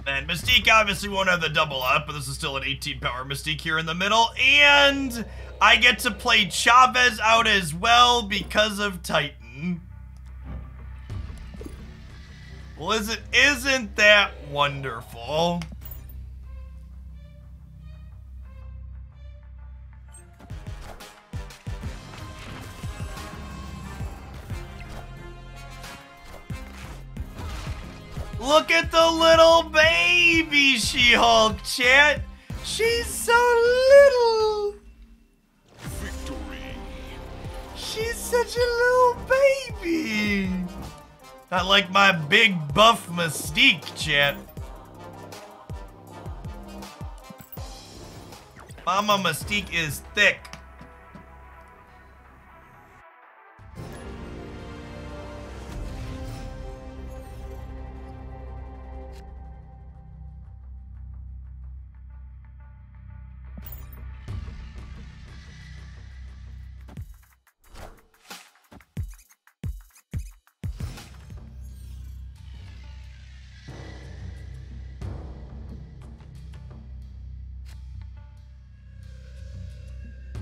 And Mystique obviously won't have the double up, but this is still an 18 power Mystique here in the middle. And I get to play Chavez out as well because of Titan. Well, isn't that wonderful? Look at the little baby She-Hulk, chat. She's so little. Victory. She's such a little baby. Not like my big buff Mystique, chat. Mama Mystique is thick.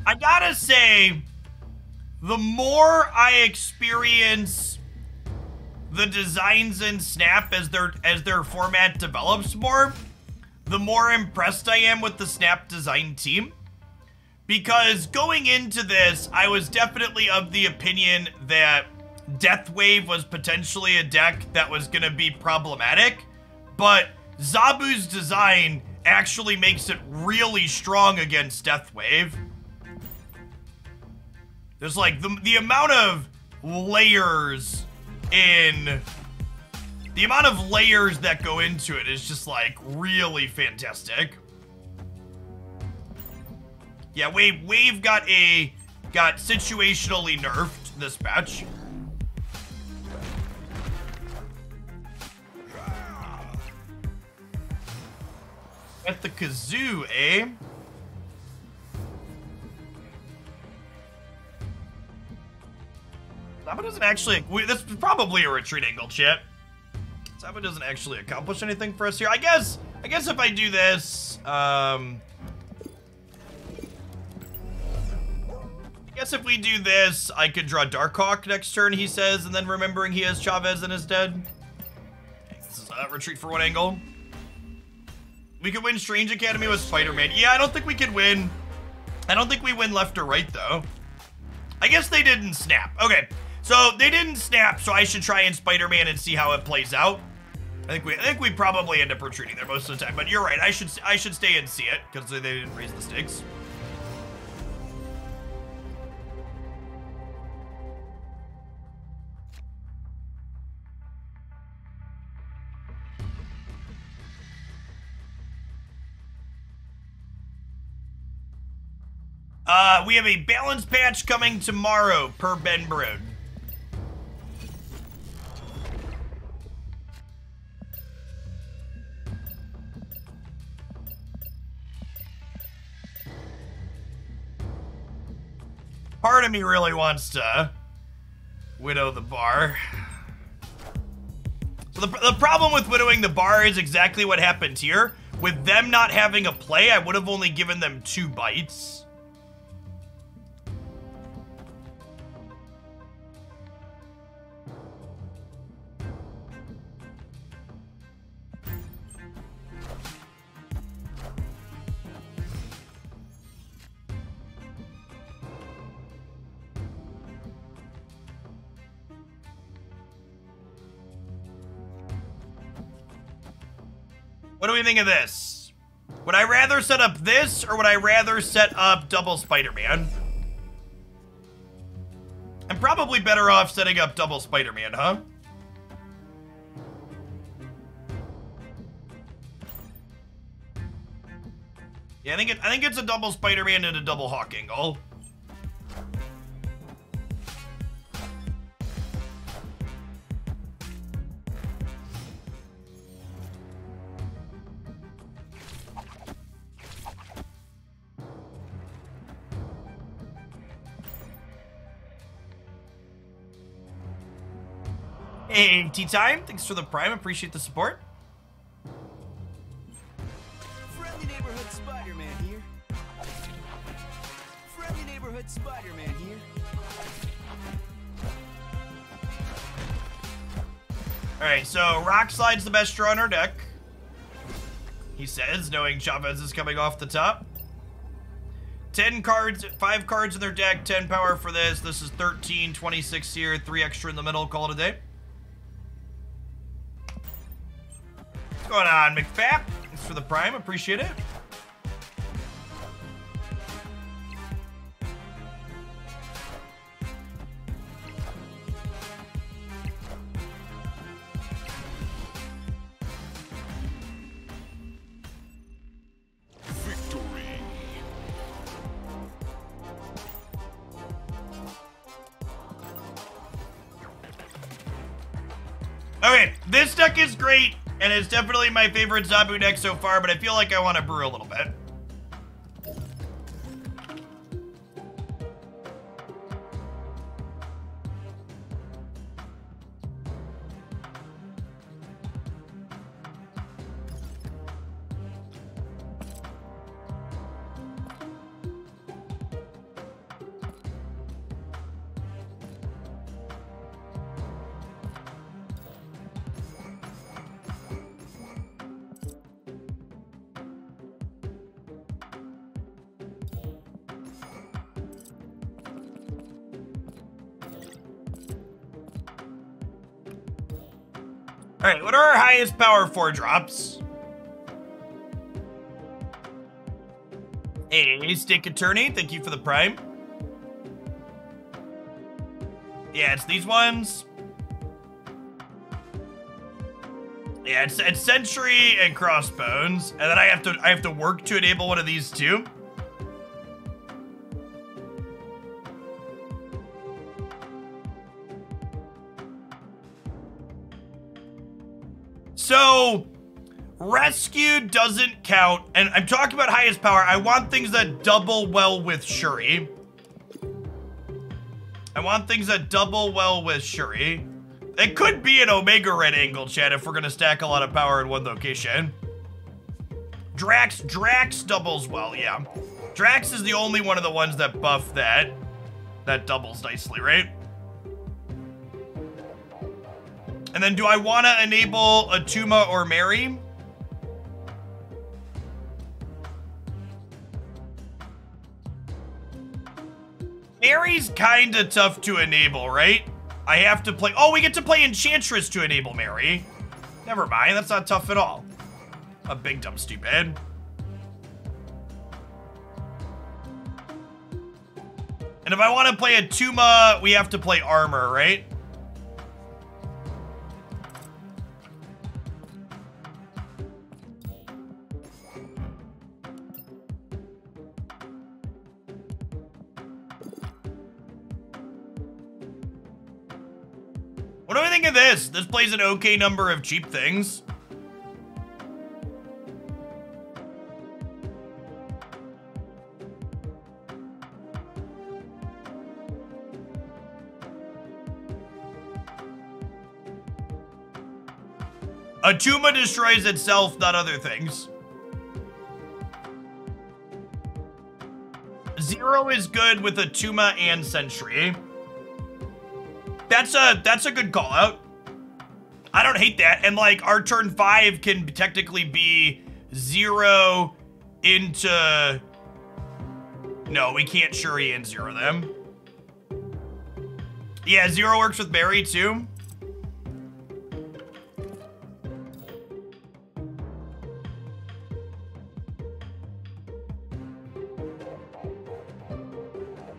I gotta say, the more I experience the designs in Snap as their format develops more, the more impressed I am with the Snap design team. Because going into this, I was definitely of the opinion that Deathwave was potentially a deck that was gonna be problematic, but Zabu's design actually makes it really strong against Deathwave. There's like the amount of layers that go into it is just like really fantastic. Yeah, Wave got situationally nerfed this patch. At the kazoo, eh? Zabu doesn't actually... This is probably a retreat angle, chat. Zabu doesn't actually accomplish anything for us here. I guess if I do this... I guess if we do this, I could draw Darkhawk next turn, he says, and then remembering he has Chavez and is dead. This is a retreat for one angle. We could win Strange Academy with Spider-Man. Yeah, I don't think we could win. I don't think we win left or right, though. I guess they didn't snap. Okay. So, they didn't snap, so I should try in Spider-Man and see how it plays out. I think we probably end up retreating there most of the time, but you're right. I should stay and see it because they didn't raise the stakes. We have a balance patch coming tomorrow per Ben Brood. Part of me really wants to widow the bar. So the problem with widowing the bar is exactly what happened here. With them not having a play, I would have only given them 2 bites. What do we think of this? Would I rather set up this, or would I rather set up double Spider-Man? I'm probably better off setting up double Spider-Man, huh? Yeah, I think it's a double Spider-Man and a double Hawk angle. Hey, Tea Time, thanks for the Prime, appreciate the support. Friendly neighborhood Spider-Man here. Friendly neighborhood Spider-Man here. Alright, so Rock Slide's the best draw on our deck. He says, knowing Chavez is coming off the top. 10 cards, 5 cards in their deck, 10 power for this. This is 13, 26 here, 3 extra in the middle, call it a day. What's going on, McFap? Thanks for the Prime, appreciate it. Victory. Okay, this deck is great, and it's definitely my favorite Zabu deck so far, but I feel like I want to brew a little bit. All right, what are our highest power 4 drops? Hey, Stick Attorney, thank you for the Prime. Yeah, it's these ones. Yeah, it's Sentry and Crossbones, and then I have to work to enable one of these too. So, Rescue doesn't count, and I'm talking about highest power. I want things that double well with Shuri. I want things that double well with Shuri. It could be an Omega Red angle, chat, if we're gonna stack a lot of power in one location. Drax doubles well, yeah. Drax is the only one of the ones that buff that doubles nicely, right? And then do I want to enable Atuma or Mary? Mary's kind of tough to enable, right? I have to play... Oh, we get to play Enchantress to enable Mary. Never mind, that's not tough at all. A big dumb stupid. And if I want to play a Tuma, we have to play armor, right? What do I think of this? This plays an okay number of cheap things. A Tuma destroys itself, not other things. Zero is good with a Tuma and Sentry. That's a good call out. I don't hate that. And like our turn 5 can technically be 0 into... No, we can't Shuri and 0 them. Yeah, 0 works with Barry too.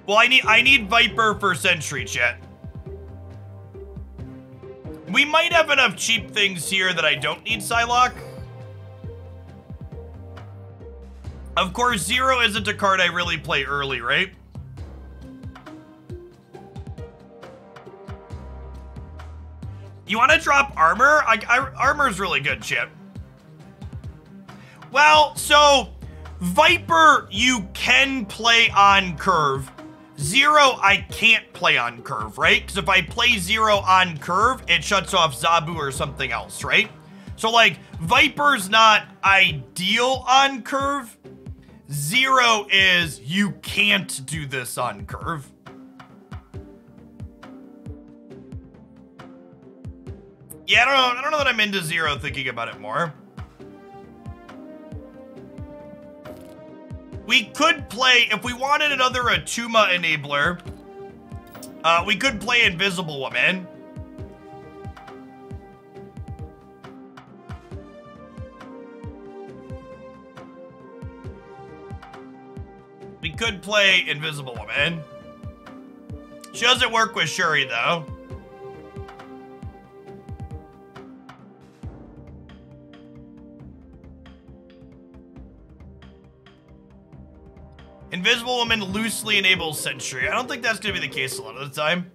Well, I need Viper for Sentry, chat. We might have enough cheap things here that I don't need Psylocke. Of course, 0 isn't a card I really play early, right? You want to drop armor? Armor's really good, Chip. Well, so Viper you can play on curve. 0 I can't play on curve, right? Because if I play 0 on curve, it shuts off Zabu or something else, right? So like Viper's not ideal on curve. 0 is you can't do this on curve. Yeah, I don't know that I'm into 0 thinking about it more. We could play, if we wanted another Atuma enabler, we could play Invisible Woman. We could play Invisible Woman. She doesn't work with Shuri, though. Invisible Woman loosely enables Sentry. I don't think that's going to be the case a lot of the time.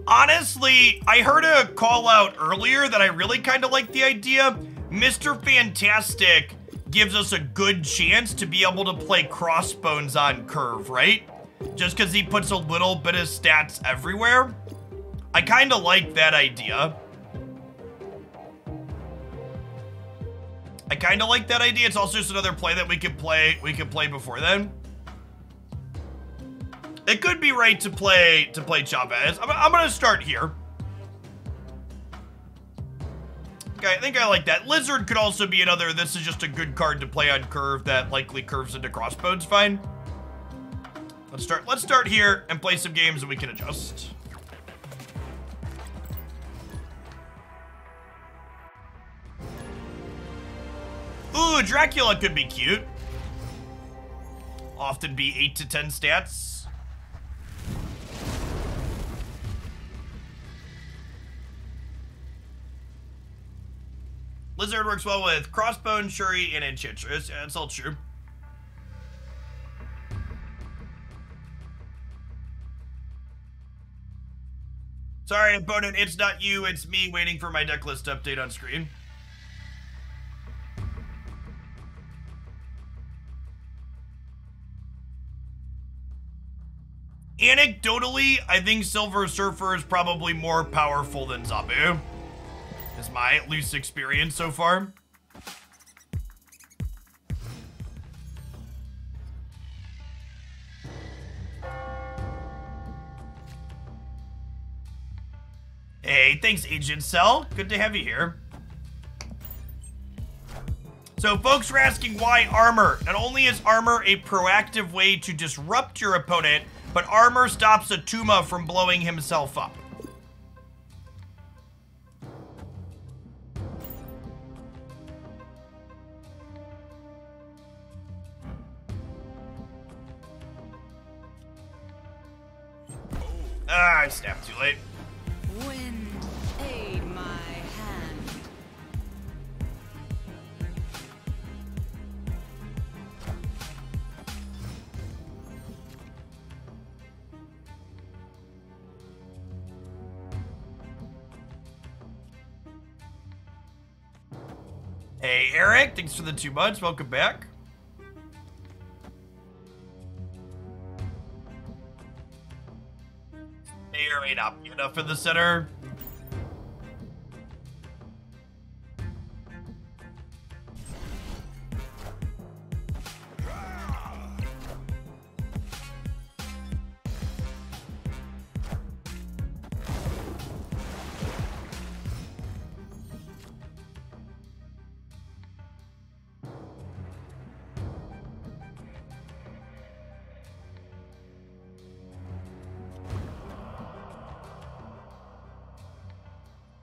Honestly, I heard a call out earlier that I really kind of like the idea. Mr. Fantastic gives us a good chance to be able to play Crossbones on curve, right? Just because he puts a little bit of stats everywhere. I kind of like that idea. I kind of like that idea. It's also just another play that we could play before then. It could be right to play Chavez. I'm gonna start here. Okay, I think I like that. Lizard could also be another, this is just a good card to play on curve that likely curves into Crossbones fine. Let's start here and play some games and we can adjust. Ooh, Dracula could be cute. Often be 8 to 10 stats. Lizard works well with Crossbone, Shuri, and Enchantress. Yeah, that's all true. Sorry, opponent, it's not you, it's me waiting for my deck list update on screen. Anecdotally, I think Silver Surfer is probably more powerful than Zabu. Is my at least experience so far. Hey, thanks, Agent Cell. Good to have you here. So folks are asking why armor. Not only is armor a proactive way to disrupt your opponent, but armor stops Atuma from blowing himself up. Ah, I snapped too late. Wind, aid my hand. Hey, Eric, thanks for the 2 months. Welcome back. May or may not be enough in the center.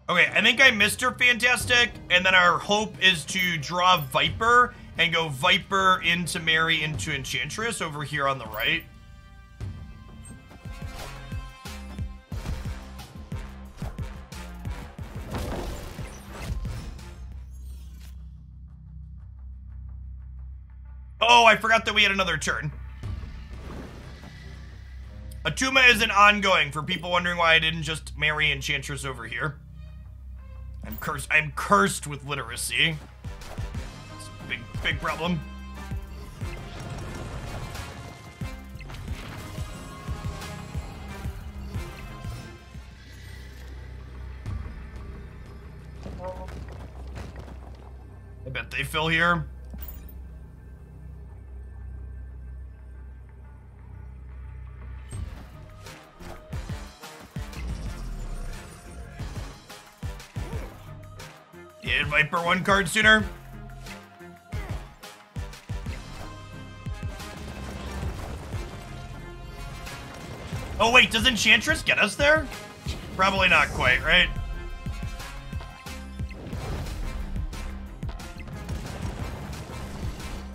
Okay, I think I missed her Fantastic, and then our hope is to draw Viper and go Viper into Mary into Enchantress over here on the right. Oh, I forgot that we had another turn. Atuma isn't ongoing for people wondering why I didn't just marry Enchantress over here. I'm cursed with literacy. It's a big problem. I bet they fill here. Did Viper 1 card sooner? Oh wait, does Enchantress get us there? Probably not quite, right?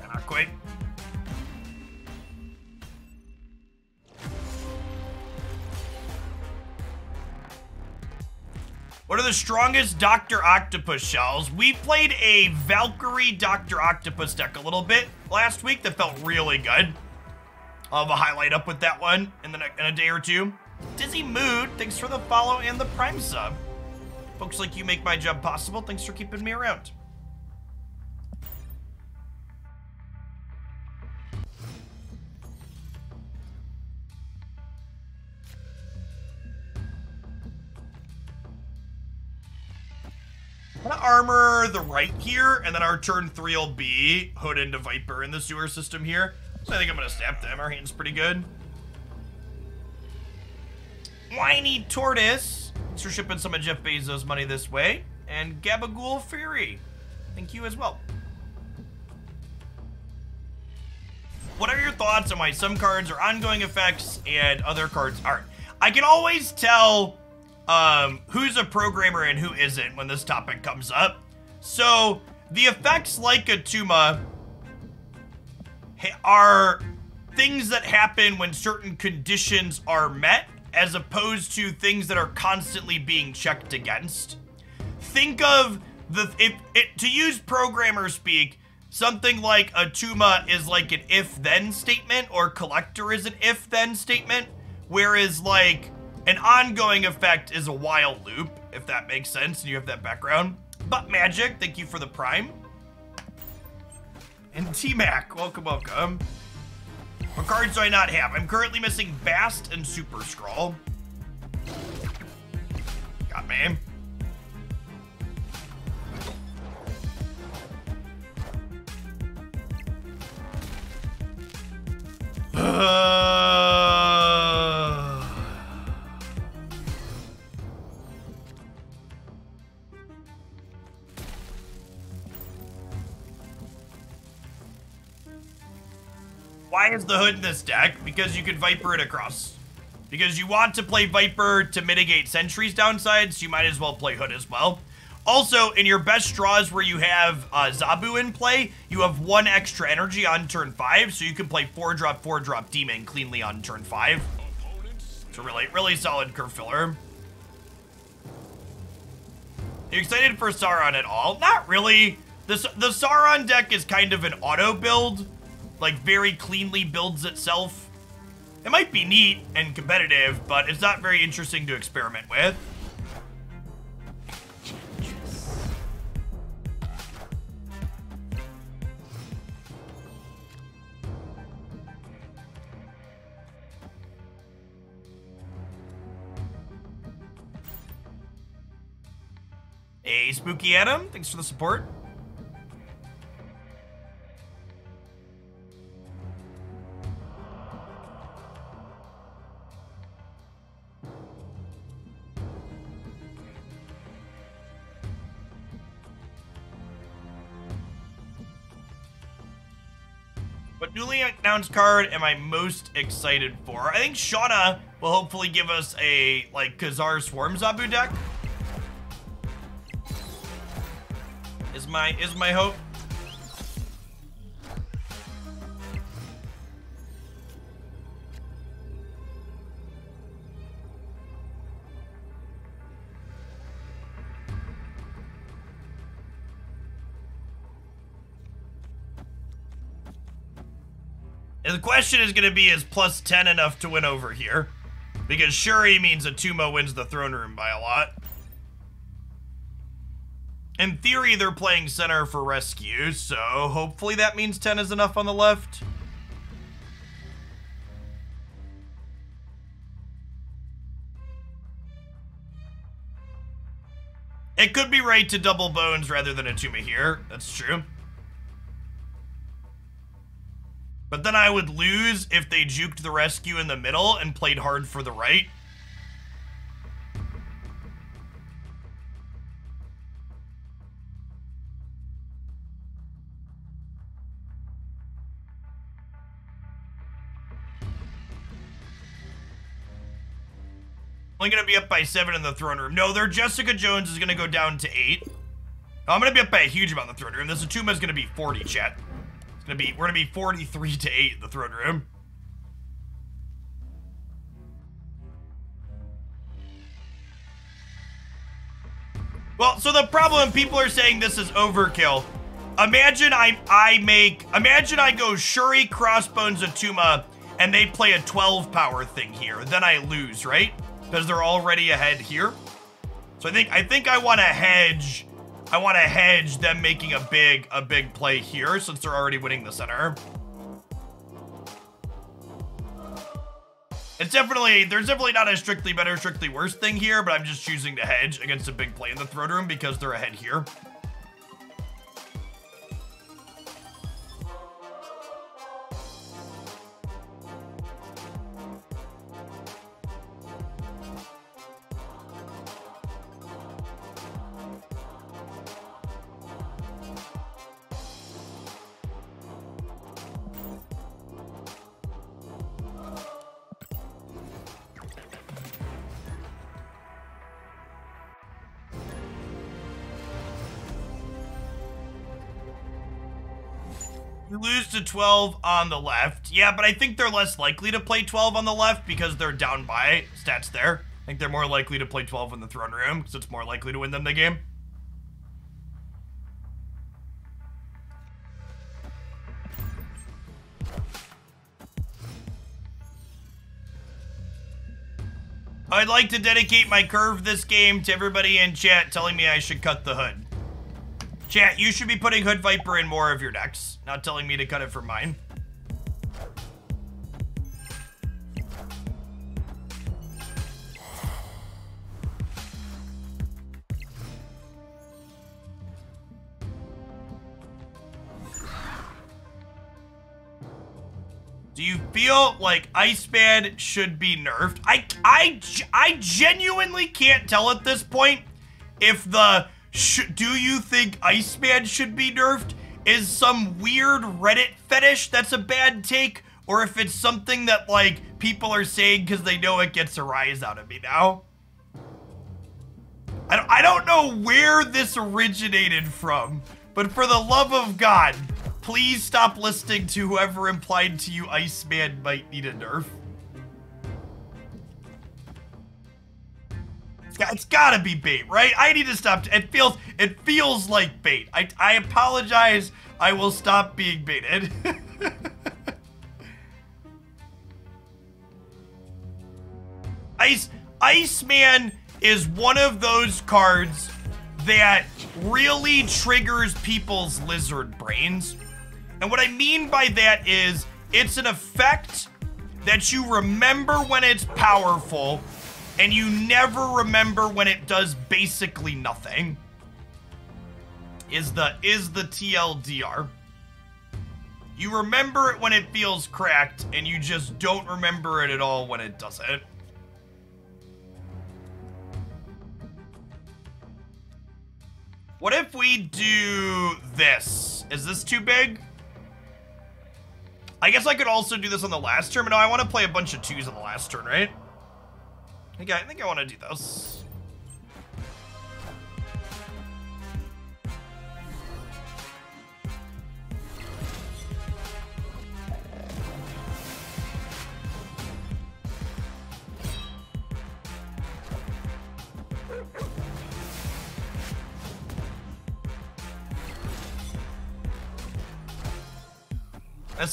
Not quite. What are the strongest Dr. Octopus shells? We played a Valkyrie Dr. Octopus deck a little bit last week that felt really good. I'll have a highlight up with that one in a day or two. Dizzy Mood, thanks for the follow and the Prime sub. Folks like you make my job possible. Thanks for keeping me around. I'm gonna armor the right here, and then our turn 3 will be Hood into Viper in the sewer system here. So I think I'm gonna snap them. Our hand's pretty good. Whiny Tortoise, thanks for shipping some of Jeff Bezos' money this way. And Gabagool Fury, thank you as well. What are your thoughts on why some cards are ongoing effects and other cards aren't? I can always tell who's a programmer and who isn't when this topic comes up. So the effects like Atuma are things that happen when certain conditions are met, as opposed to things that are constantly being checked against. Think of to use programmer speak, something like Atuma is like an if-then statement, or Collector is an if-then statement, whereas like an ongoing effect is a while loop, if that makes sense, and you have that background. But Magic, thank you for the Prime. And T-Mac, welcome. What cards do I not have? I'm currently missing Bast and Super Scroll. Got me. Why is the Hood in this deck? Because you can Viper it across. Because you want to play Viper to mitigate Sentry's downsides, you might as well play Hood as well. Also, in your best draws where you have Zabu in play, you have 1 extra energy on turn 5, so you can play 4-drop Demon cleanly on turn 5. It's a really, really solid curve filler. You excited for Sauron at all? Not really. The Sauron deck is kind of an auto build. Like, very cleanly builds itself. It might be neat and competitive, but it's not very interesting to experiment with. Hey, Spooky Adam, thanks for the support. What newly announced card am I most excited for? I think Shauna will hopefully give us a, like, Khazar Swarm Zabu deck. Is my hope. And the question is going to be, is plus 10 enough to win over here? Because Shuri means Atuma wins the throne room by a lot. In theory, they're playing center for rescue, so hopefully that means 10 is enough on the left. It could be right to double Bones rather than Atuma here. That's true. But then I would lose if they juked the rescue in the middle and played hard for the right. Only gonna be up by 7 in the throne room. No, their Jessica Jones is gonna go down to 8. I'm gonna be up by a huge amount in the throne room. This Atuma is gonna be 40, chat. We're gonna be 43 to 8 in the throne room. Well, so the problem, people are saying this is overkill. Imagine I go Shuri, Crossbones, Atuma, and they play a 12 power thing here. Then I lose, right? Because they're already ahead here. So I think I want to hedge. I want to hedge them making a big play here since they're already winning the center. There's definitely not a strictly better, strictly worse thing here, but I'm just choosing to hedge against a big play in the throne room because they're ahead here. You lose to 12 on the left. Yeah, but I think they're less likely to play 12 on the left because they're down by stats there. I think they're more likely to play 12 in the throne room because it's more likely to win them the game. I'd like to dedicate my curve this game to everybody in chat telling me I should cut the hood. Chat, you should be putting Hood Viper in more of your decks, not telling me to cut it for mine. Do you feel like Iceman should be nerfed? I genuinely can't tell at this point if the do you think Iceman should be nerfed is some weird Reddit fetish that's a bad take, or if it's something that, like, people are saying because they know it gets a rise out of me now. I don't know where this originated from, but for the love of God, please stop listening to whoever implied to you Iceman might need a nerf. It's gotta be bait, right? I need to stop. It feels like bait. I apologize. I will stop being baited. Iceman is one of those cards that really triggers people's lizard brains. And what I mean by that is it's an effect that you remember when it's powerful and you never remember when it does basically nothing. Is the TLDR. You remember it when it feels cracked and you just don't remember it at all when it doesn't. What if we do this? Is this too big? I guess I could also do this on the last turn, but no, I want to play a bunch of 2s on the last turn, right? I think I want to do this.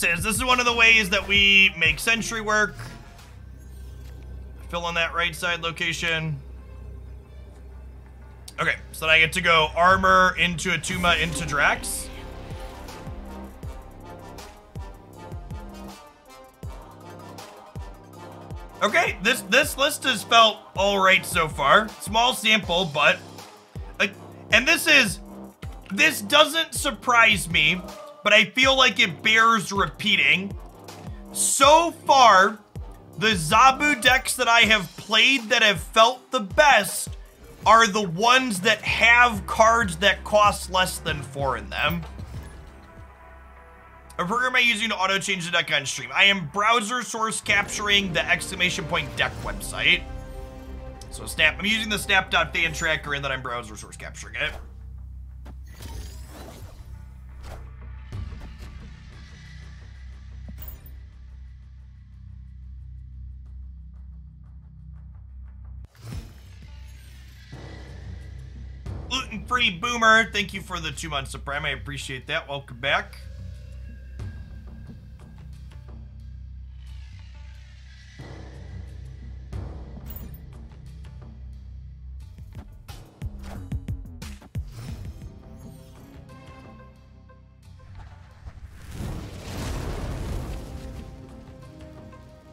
This is one of the ways that we make Sentry work. Fill on that right side location. Okay, so then I get to go armor into Attuma into Drax. Okay, this list has felt all right so far. Small sample, but and this doesn't surprise me, but I feel like it bears repeating. So far, the Zabu decks that I have played that have felt the best are the ones that have cards that cost less than 4 in them. A program I'm using to auto-change the deck on stream. I am browser source capturing the ! Deck website. So I'm using the snap.fan tracker and then I'm browser source capturing it. Gluten-free Boomer, thank you for the 2 months of Prime. I appreciate that. Welcome back.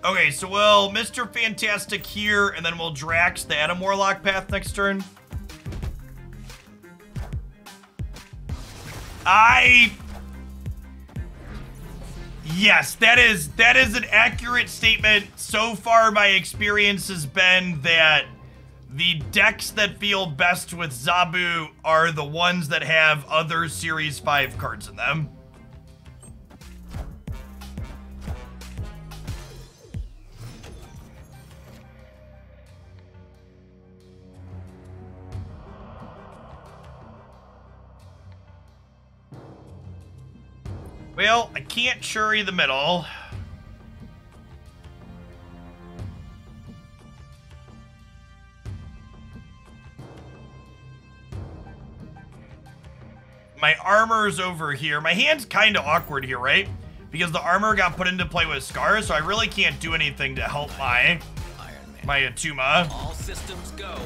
Okay, so we'll Mr. Fantastic here, and then we'll Drax the Adam Warlock path next turn. Yes, that is an accurate statement. So far, my experience has been that the decks that feel best with Zabu are the ones that have other Series 5 cards in them. Well, I can't Shuri the middle. My armor's over here. My hand's kind of awkward here, right? Because the armor got put into play with Scar, so I really can't do anything to help my Attuma. All systems go.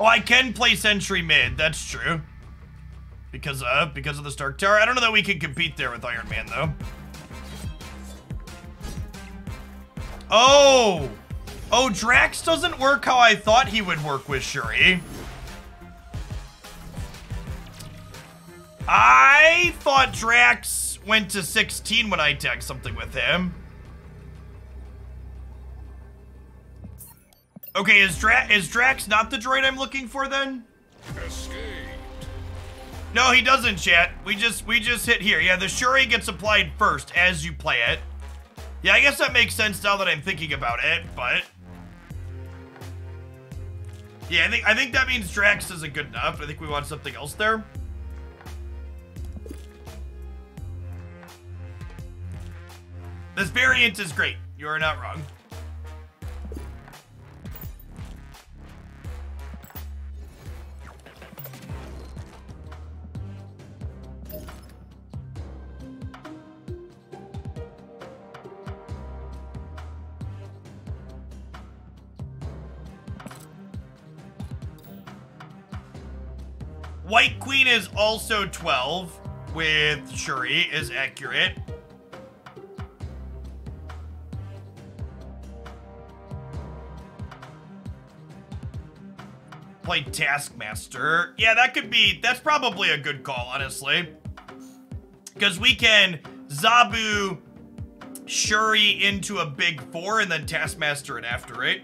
Oh, I can play Sentry mid. That's true. Because of the Stark Tower. I don't know that we can compete there with Iron Man, though. Oh! Oh, Drax doesn't work how I thought he would work with Shuri. I thought Drax went to 16 when I tagged something with him. Okay, is Drax not the droid I'm looking for then? Escaped. No, he doesn't, chat. We just hit here. Yeah, the Shuri gets applied first as you play it. Yeah, I guess that makes sense now that I'm thinking about it, but Yeah, I think that means Drax isn't good enough. I think we want something else there. This variant is great. You are not wrong. White Queen is also 12 with Shuri is accurate. Play Taskmaster. Yeah, that's probably a good call, honestly. Because we can Zabu Shuri into a big 4 and then Taskmaster it after, right?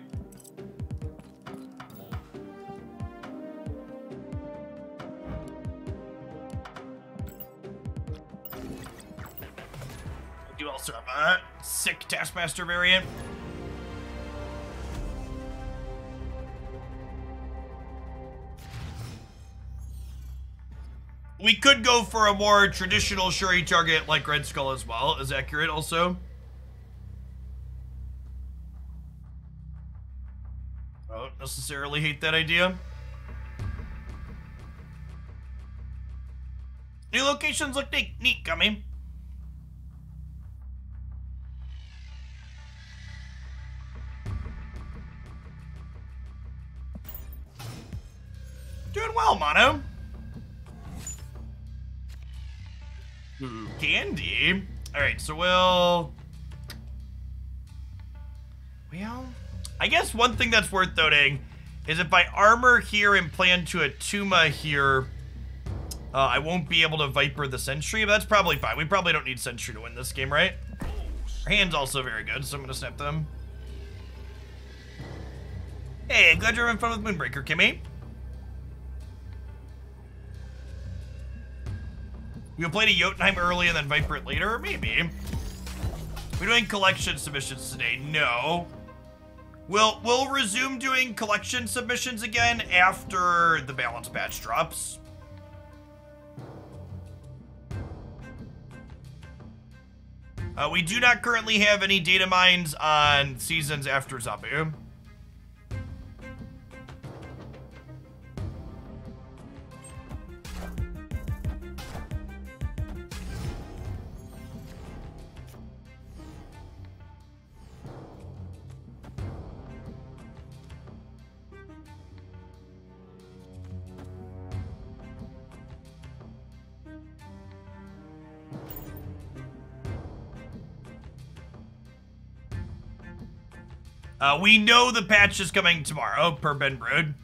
You also have a sick Taskmaster variant. We could go for a more traditional Shuri target like Red Skull as well, is accurate also. I don't necessarily hate that idea. New locations look neat, Gummy. Doing well, Mono. Candy. All right, so well, I guess one thing that's worth noting is if I armor here and plan to Attuma here, I won't be able to Viper the Sentry, but that's probably fine. We probably don't need Sentry to win this game, right? Our hand's also very good, so I'm gonna snap them. Hey, glad you're having fun with Moonbreaker, Kimmy. We'll play to Jotunheim early and then Viper it later? Maybe. We're doing collection submissions today. No. We'll resume doing collection submissions again after the balance patch drops. We do not currently have any data mines on seasons after Zabu. We know the patch is coming tomorrow, per Ben Brood.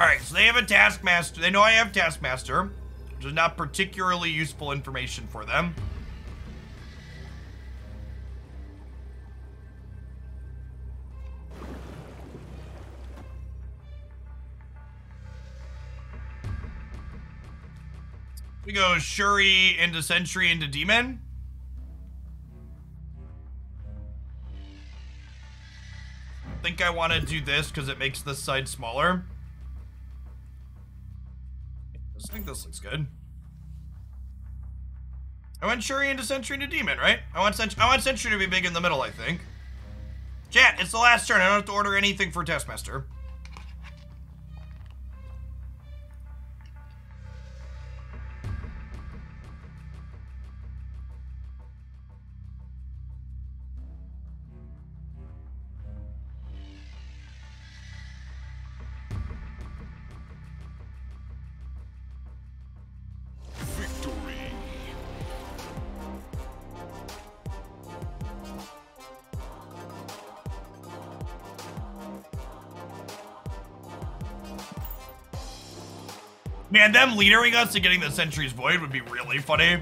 Alright, so they have a Taskmaster. They know I have Taskmaster, which is not particularly useful information for them. We go Shuri into Sentry into Demon. I think I want to do this because it makes this side smaller. I think this looks good. I went Shuri into Sentry into Demon, right? I want Sentry to be big in the middle, I think. Chat, it's the last turn. I don't have to order anything for Taskmaster. Victory. Man, them leadering us to getting the Sentry's Void would be really funny.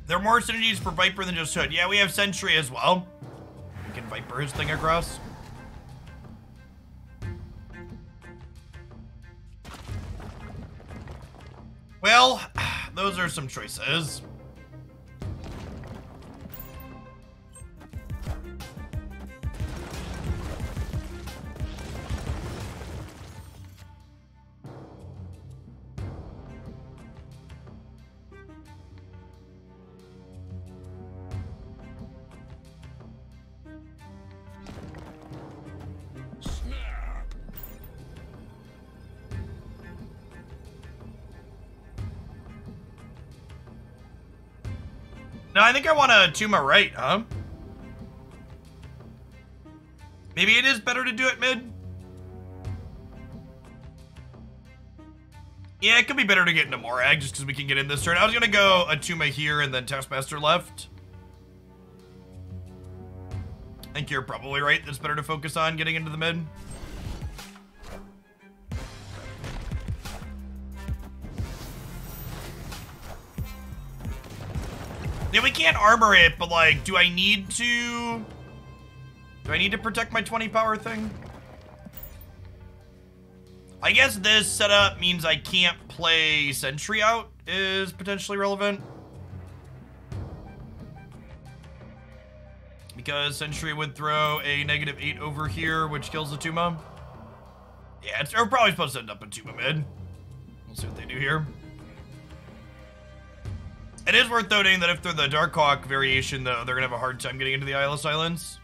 There are more synergies for Viper than just Hood. Yeah, we have Sentry as well. We can Viper his thing across. Well, those are some choices. Snap. No, I think I want a Tuma right, huh? Maybe it is better to do it mid. Yeah, it could be better to get into Morag just because we can get in this turn. I was gonna go a Tuma here and then Taskmaster left. I think you're probably right. That's better to focus on getting into the mid. Yeah, we can't armor it, but like, do I need to protect my 20 power thing? I guess this setup means I can't play Sentry out is potentially relevant. Because Sentry would throw a -8 over here, which kills the Tuma. Yeah, we're probably supposed to end up in Tuma mid. We'll see what they do here. It is worth noting that if they're the Darkhawk variation, though, they're gonna have a hard time getting into the Isle of Silence.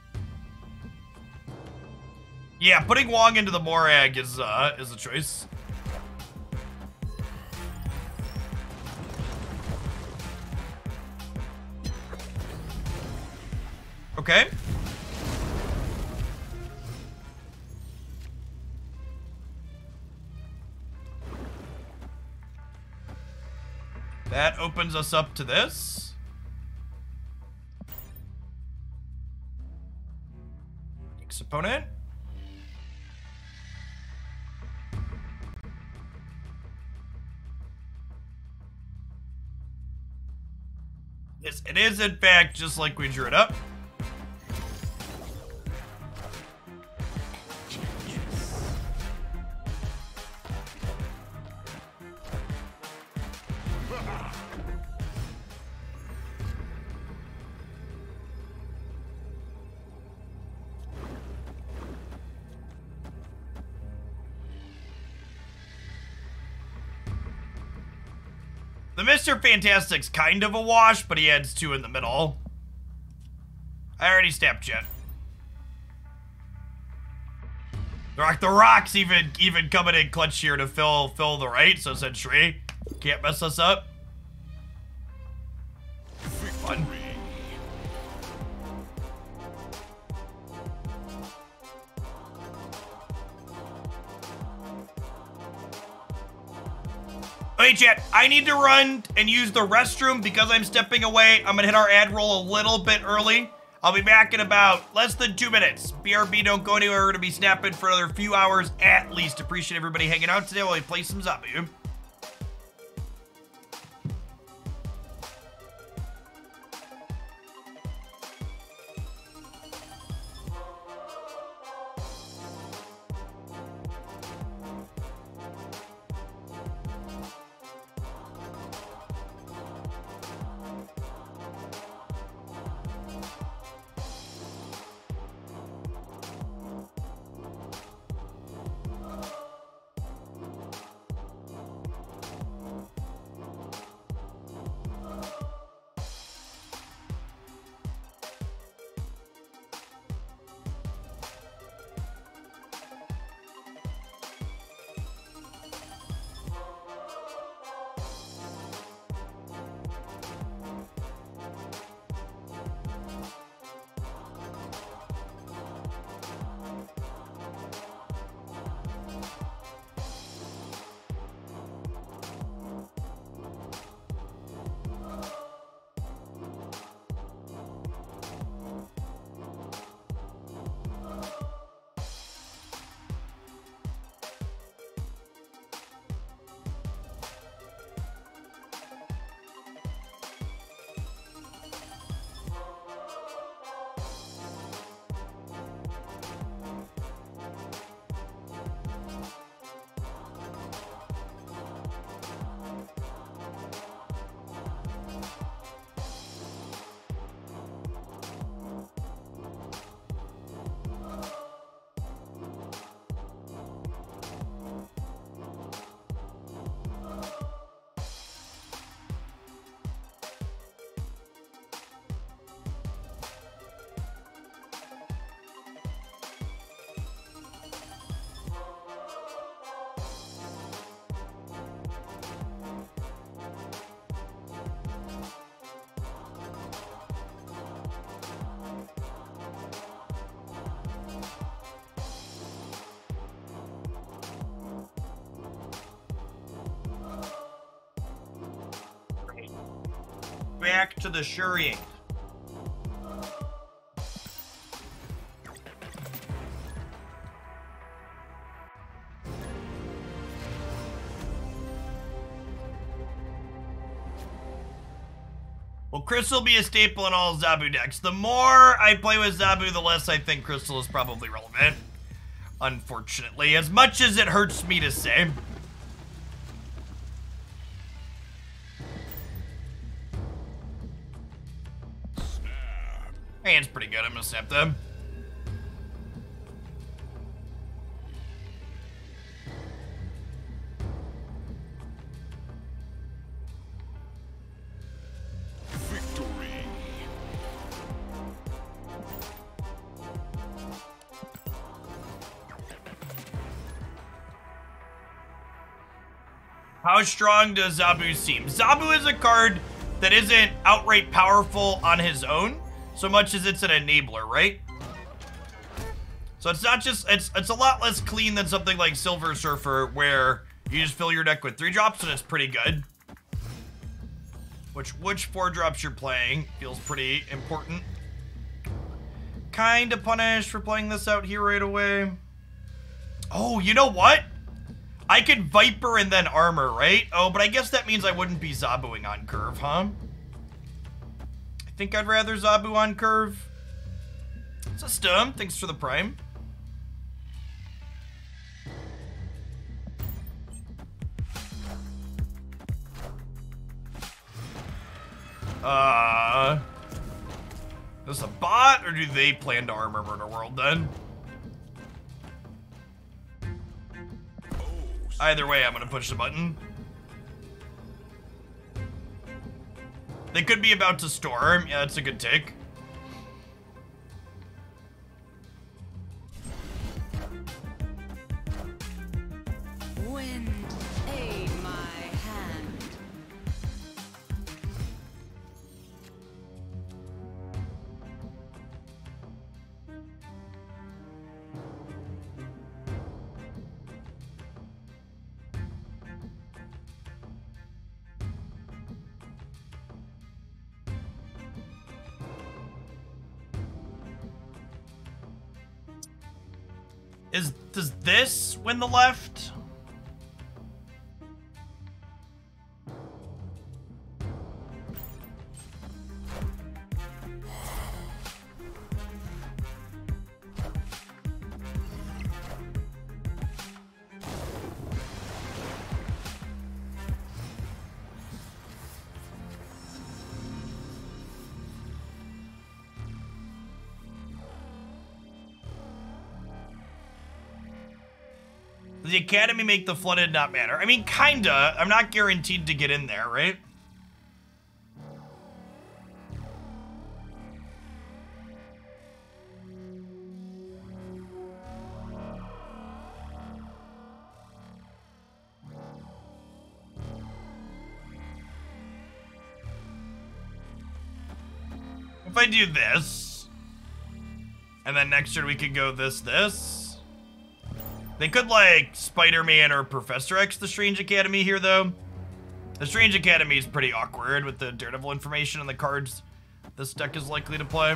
Yeah, putting Wong into the Morag is a choice. Okay. That opens us up to this. Next opponent. Yes, it is in fact just like we drew it up. The Mr. Fantastic's kind of a wash, but he adds 2 in the middle. I already stepped yet. The Rock's even coming in clutch here to fill the right, so Sentry can't mess us up. Fun. Okay, chat, I need to run and use the restroom because I'm stepping away. I'm gonna hit our ad roll a little bit early. I'll be back in about less than 2 minutes. BRB, don't go anywhere. We're gonna be snapping for another few hours at least. Appreciate everybody hanging out today while we play some zombie. back to the Shuriing. Well, Crystal will be a staple in all Zabu decks. The more I play with Zabu, the less I think Crystal is probably relevant. Unfortunately, as much as it hurts me to say. Hand's pretty good. I'm gonna snap them. Victory. How strong does Zabu seem? Zabu is a card that isn't outright powerful on his own, so much as it's an enabler, right? So it's not just, it's a lot less clean than something like Silver Surfer, where you just fill your deck with 3-drops and it's pretty good. Which 4-drops you're playing feels pretty important. Kinda punished for playing this out here right away. Oh, you know what? I could Viper and then Armor, right? Oh, but I guess that means I wouldn't be Zabuing on curve, huh? I think I'd rather Zabu on curve. It's a stum. Thanks for the prime. Is this a bot, or do they plan to armor Murder World then? Either way, I'm gonna push the button. They could be about to storm. Yeah, that's a good take. Wind, aid my hand. Does this win the left? Does the Academy make the flooded not matter? I mean, kinda. I'm not guaranteed to get in there, right? If I do this, and then next turn we could go this. They could, like, Spider-Man or Professor X the Strange Academy here, though. The Strange Academy is pretty awkward with the Daredevil information and the cards this deck is likely to play.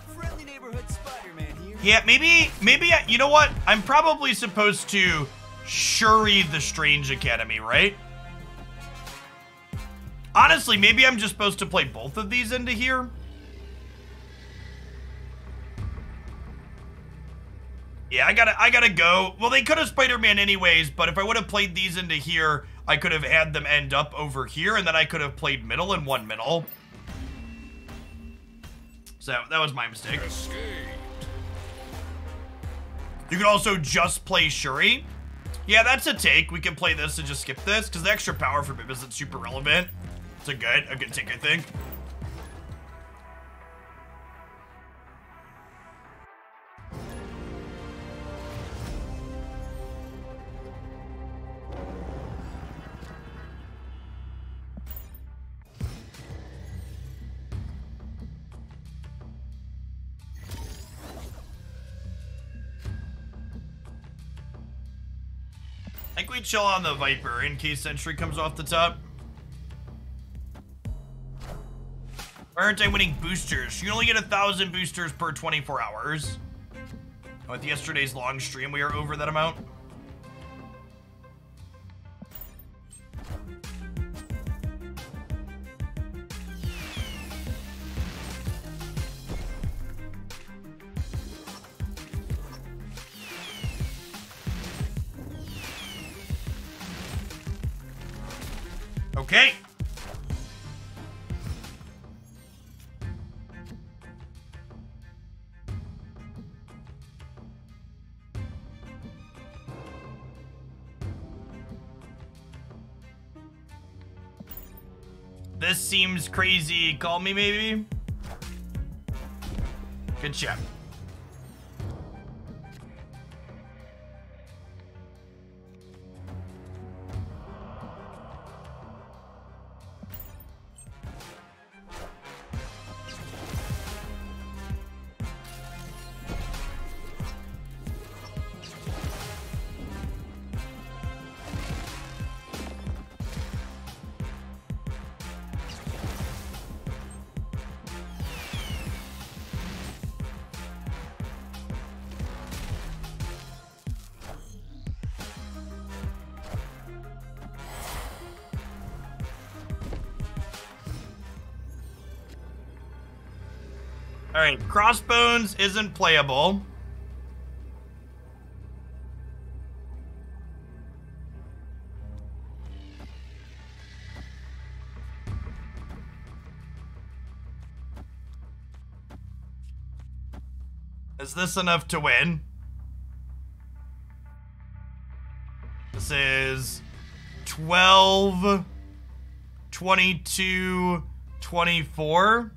Friendly neighborhood Spider-Man here. Yeah, maybe, you know what? I'm probably supposed to Shuri the Strange Academy, right? Honestly, maybe I'm just supposed to play both of these into here. Yeah, I gotta go. Well, they could have Spider-Man anyways, but if I would have played these into here, I could have had them end up over here, and then I could have played middle and one middle. So that was my mistake. Escape. You could also just play Shuri. Yeah, that's a take. We can play this and just skip this, because the extra power for Bib isn't super relevant. It's a good take, I think. I think we chill on the Viper in case Sentry comes off the top. Why aren't I winning boosters? You only get 1,000 boosters per 24 hours. With yesterday's long stream, we are over that amount. Okay. This seems crazy. Call me, maybe? Good job. Alright, Crossbones isn't playable. Is this enough to win? This is 12, 22, 24.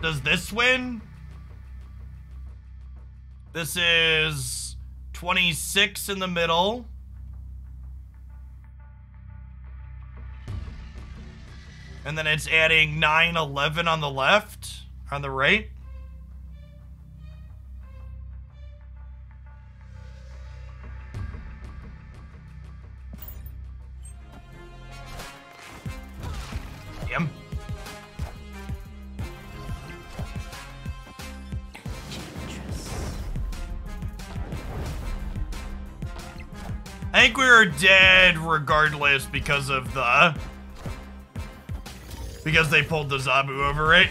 Does this win? This is 26 in the middle. And then it's adding 9, 11 on the left, on the right. Damn. I think we were dead regardless because of the... Because they pulled the Zabu over, right?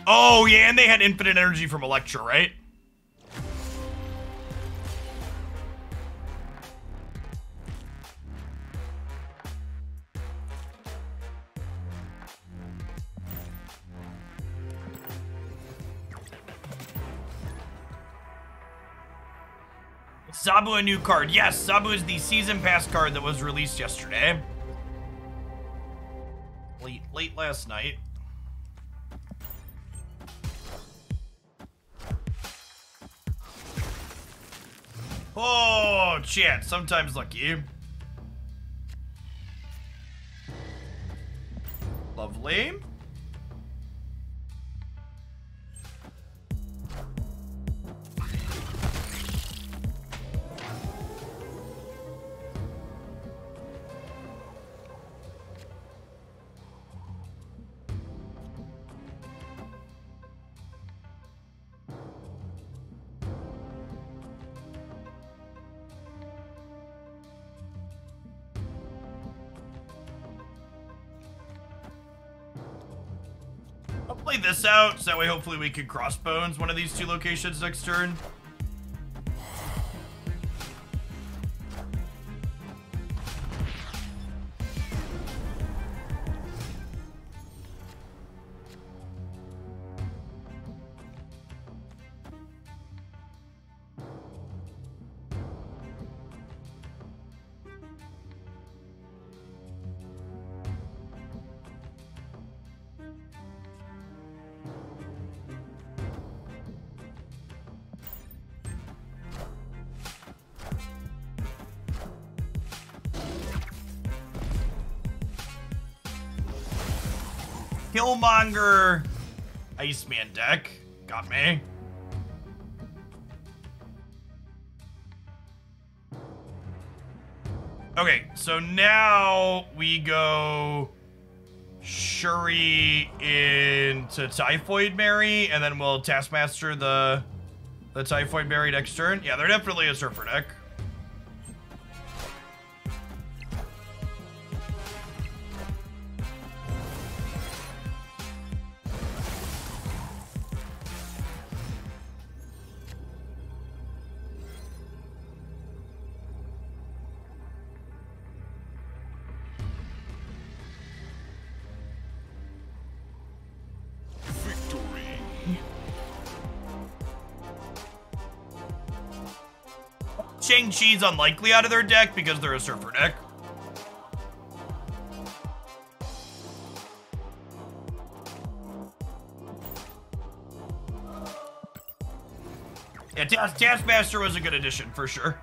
Oh, yeah, and they had infinite energy from Electra, right? Zabu a new card. Yes, Zabu is the season pass card that was released yesterday. Late last night. Oh, chat. Sometimes lucky. Lovely. I'll play this out, so that way hopefully we can crossbones one of these two locations next turn. Killmonger Iceman deck. Got me. Okay, so now we go Shuri into Typhoid Mary, and then we'll Taskmaster the Typhoid Mary next turn. Yeah, they're definitely a Surfer deck. Shang-Chi's unlikely out of their deck because they're a Surfer deck. Yeah, Taskmaster was a good addition for sure.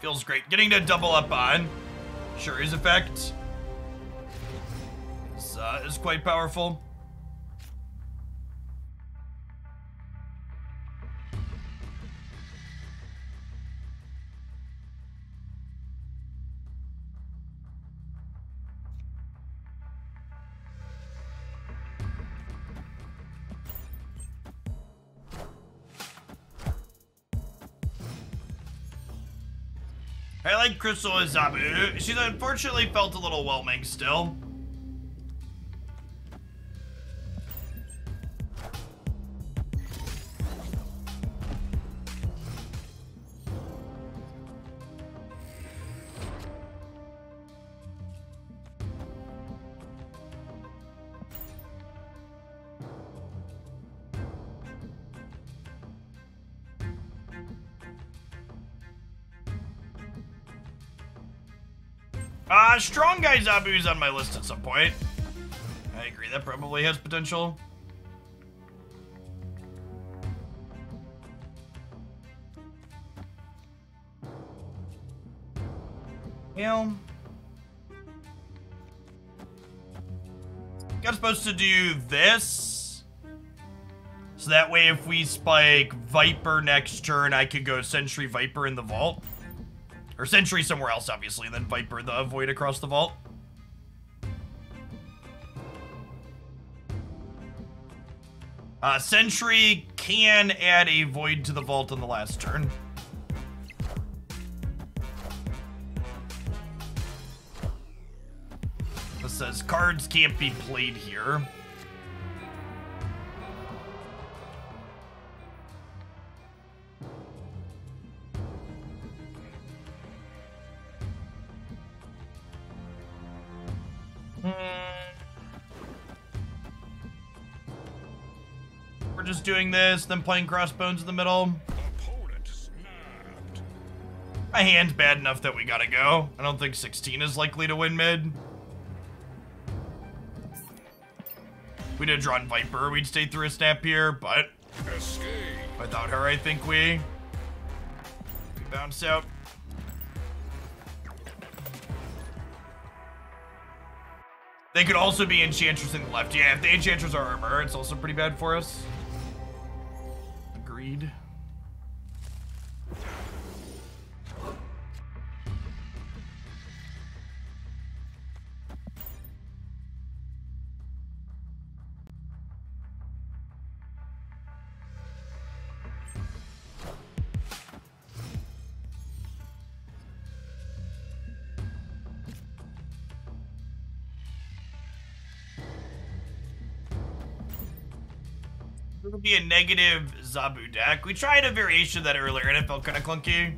Feels great. Getting to double up on Shuri's effect is quite powerful. I like Crystal Izabu. She's unfortunately felt a little whelming still. Strong Guy Zabu's on my list at some point. I agree, that probably has potential. Yeah. Got supposed to do this. So that way if we spike Viper next turn, I could go Sentry Viper in the vault. Or Sentry somewhere else, obviously, and then Viper the Void across the vault. Sentry can add a Void to the vault on the last turn. This says cards can't be played here. We're just doing this, then playing Crossbones in the middle. Opponent snapped. My hand's bad enough that we gotta go. I don't think 16 is likely to win mid. We'd have drawn Viper, we'd stay through a snap here, but Escape. without her, I think we bounce out. They could also be Enchantress in the left. Yeah, if the Enchantress are armor, it's also pretty bad for us. Agreed. It would be a negative Zabu deck. We tried a variation of that earlier and it felt kind of clunky.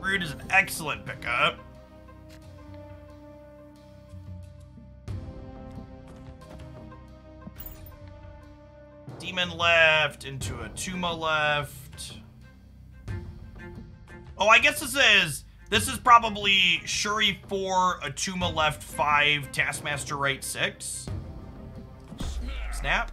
Rude is an excellent pickup. Demon left into a Tuma left. Oh, I guess this is probably Shuri 4, Atuma left 5, Taskmaster right 6. Snap.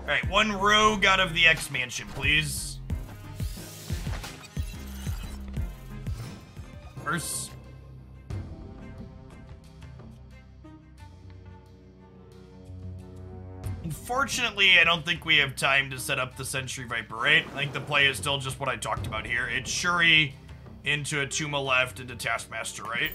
Alright, one rogue out of the X Mansion, please. First. Unfortunately, I don't think we have time to set up the Sentry Viper, right? I think the play is still just what I talked about here. It's Shuri into Atuma left into Taskmaster, right?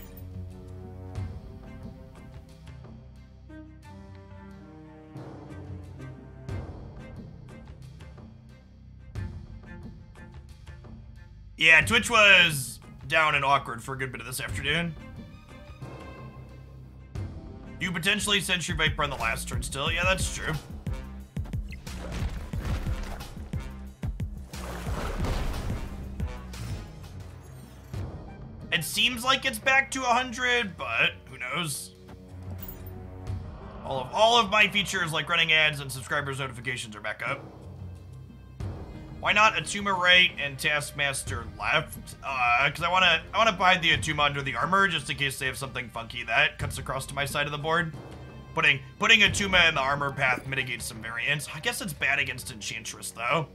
Yeah, Twitch was down and awkward for a good bit of this afternoon. You potentially Sentry Viper on the last turn still. Yeah, that's true. It seems like it's back to 100, but who knows? All of my features like running ads and subscribers notifications are back up. Why not Atuma right and Taskmaster left? Because I wanna hide the Atuma under the armor just in case they have something funky that cuts across to my side of the board. Putting Atuma in the armor path mitigates some variance. I guess it's bad against Enchantress though.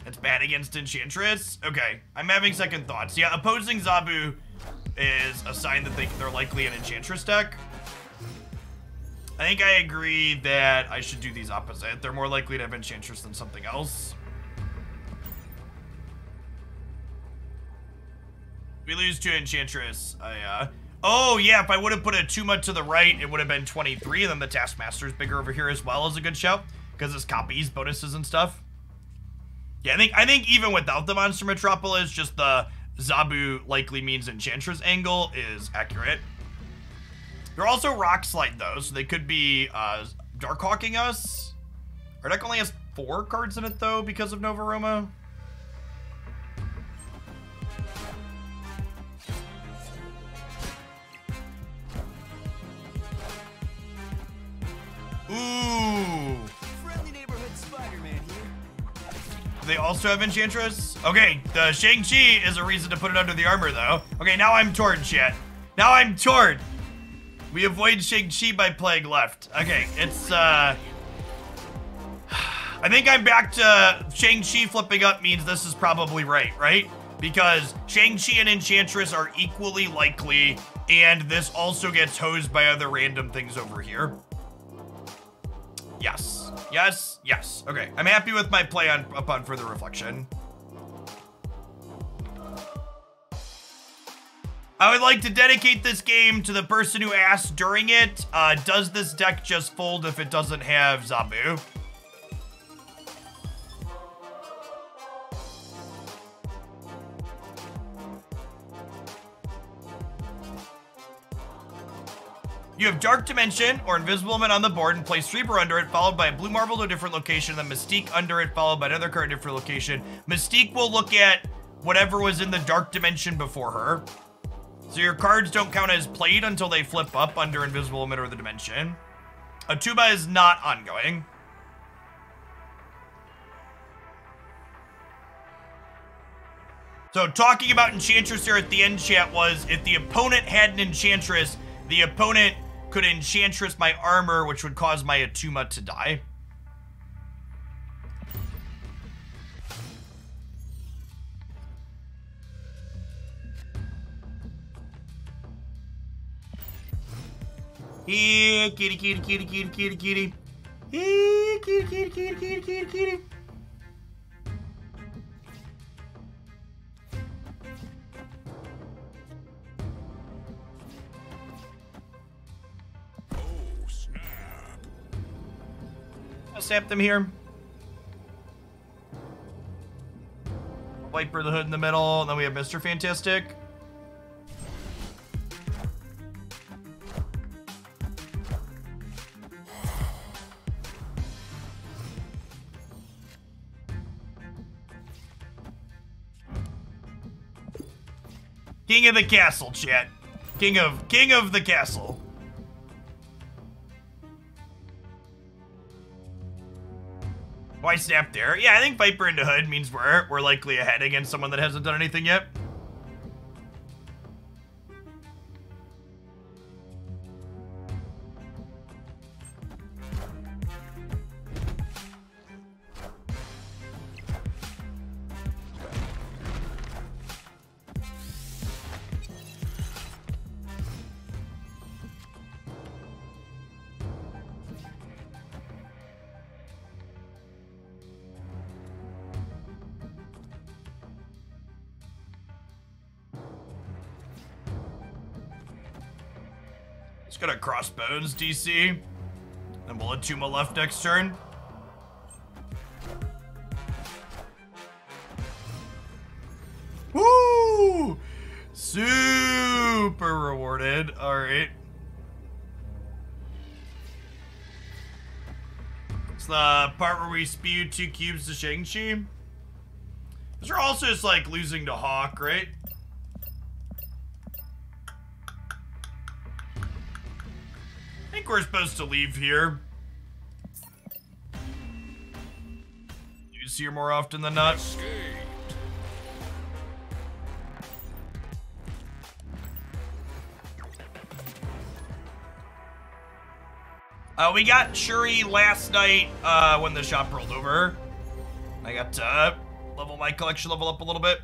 It's bad against Enchantress? Okay, I'm having second thoughts. Yeah, opposing Zabu is a sign that they're likely an Enchantress deck. I think I agree that I should do these opposite. They're more likely to have Enchantress than something else. We lose to Enchantress. Oh, yeah, if I would have put Atuma to the right, it would have been 23, and then the Taskmaster's bigger over here as well is a good shout, because it's copies, bonuses, and stuff. Yeah, I think even without the Monster Metropolis, just the Zabu likely means Enchantress angle is accurate. They're also Rock Slide, though, so they could be Darkhawking us. Our deck only has 4 cards in it, though, because of Nova Roma. Ooh. Friendly neighborhood Spider-Man here. They also have Enchantress? Okay, the Shang-Chi is a reason to put it under the armor, though. Okay, now I'm torn, chat. Now I'm torn. We avoid Shang-Chi by playing left. Okay, it's, I think I'm back to Shang-Chi flipping up means this is probably right? Because Shang-Chi and Enchantress are equally likely, and this also gets hosed by other random things over here. Yes. Yes. Yes. Okay, I'm happy with my play upon further reflection. I would like to dedicate this game to the person who asked during it, does this deck just fold if it doesn't have Zabu? You have Dark Dimension or Invisible Man on the board and place Reaper under it, followed by a blue marble to a different location, then Mystique under it, followed by another card at a different location. Mystique will look at whatever was in the Dark Dimension before her. So your cards don't count as played until they flip up under Invisible Emitter of the Dimension. Atuma is not ongoing. So talking about Enchantress here at the end, chat, was if the opponent had an Enchantress, the opponent could Enchantress my armor, which would cause my Atuma to die. Here, kitty, kitty, kitty, kitty, kitty, kitty. Here, kitty, kitty, kitty, kitty, kitty, kitty. Oh, snap. I'll snap them here. Viper the Hood in the middle, and then we have Mr. Fantastic. King of the castle, chat. King of the castle. Why snap there? Yeah, I think Viper into Hood means we're likely ahead against someone that hasn't done anything yet. Just gonna crossbones DC. Then we'll Attuma left next turn. Woo! Super rewarded. Alright. It's the part where we spew 2 cubes to Shang-Chi. These are also just like losing to Hawk, right? I think we're supposed to leave here. Use here more often than not. We got Shuri last night when the shop rolled over. I got to level my collection level up a little bit.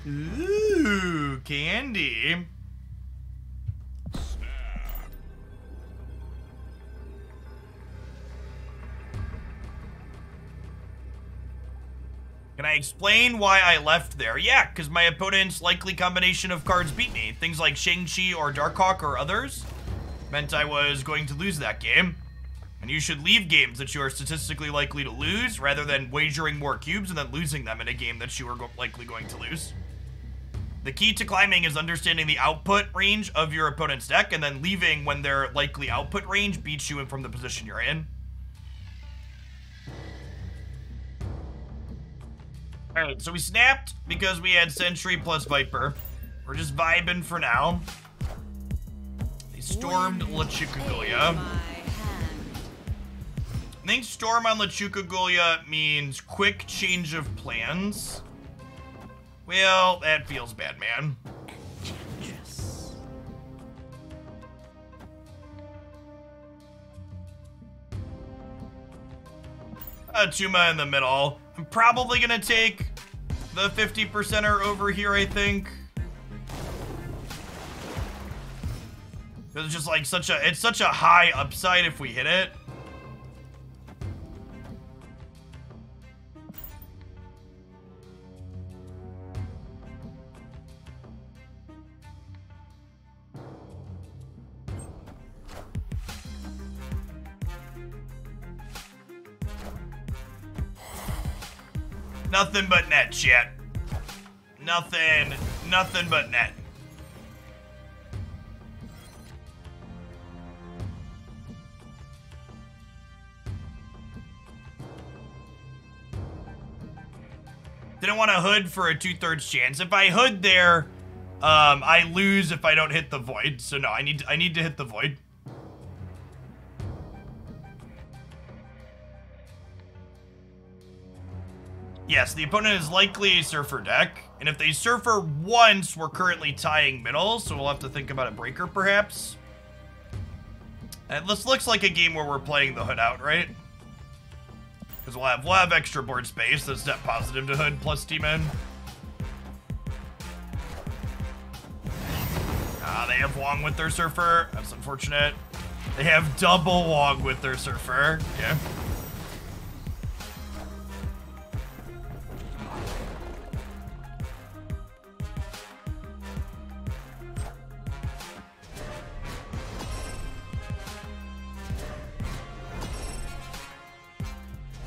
Ooh, candy. Can I explain why I left there? Yeah, because my opponent's likely combination of cards beat me. Things like Shang-Chi or Darkhawk or others meant I was going to lose that game. And you should leave games that you are statistically likely to lose rather than wagering more cubes and then losing them in a game that you are likely going to lose. The key to climbing is understanding the output range of your opponent's deck and then leaving when their likely output range beats you from the position you're in. Alright, so we snapped because we had Sentry plus Viper. We're just vibing for now. They stormed LeChukoGulia. I think storm on LeChukoGulia means quick change of plans. Well, that feels bad, man. Attuma in the middle. I'm probably gonna take the 50%er over here, I think. It's just like it's such a high upside if we hit it. Nothing but net, chat. Nothing but net. Didn't want to hood for a 2/3 chance. If I hood there, I lose if I don't hit the void. So no, I need to hit the void. Yes, the opponent is likely a Surfer deck, and if they Surfer once, we're currently tying middle, so we'll have to think about a breaker, perhaps. And this looks like a game where we're playing the hood out, right? Because we'll have extra board space that's net positive to hood plus demon. They have Wong with their Surfer. That's unfortunate. They have double Wong with their Surfer. Yeah.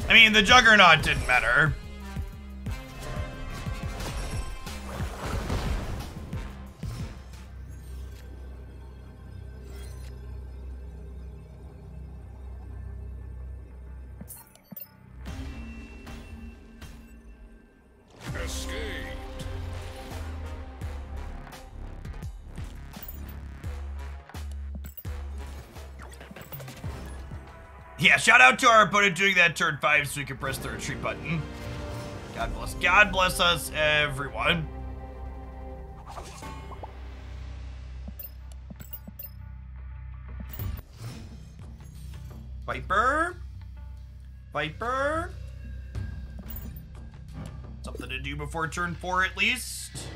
I mean, the Juggernaut didn't matter. Escaped. Yeah, shout out to our opponent doing that turn 5 so we can press the retreat button. God bless us, everyone. Viper. Something to do before turn 4 at least.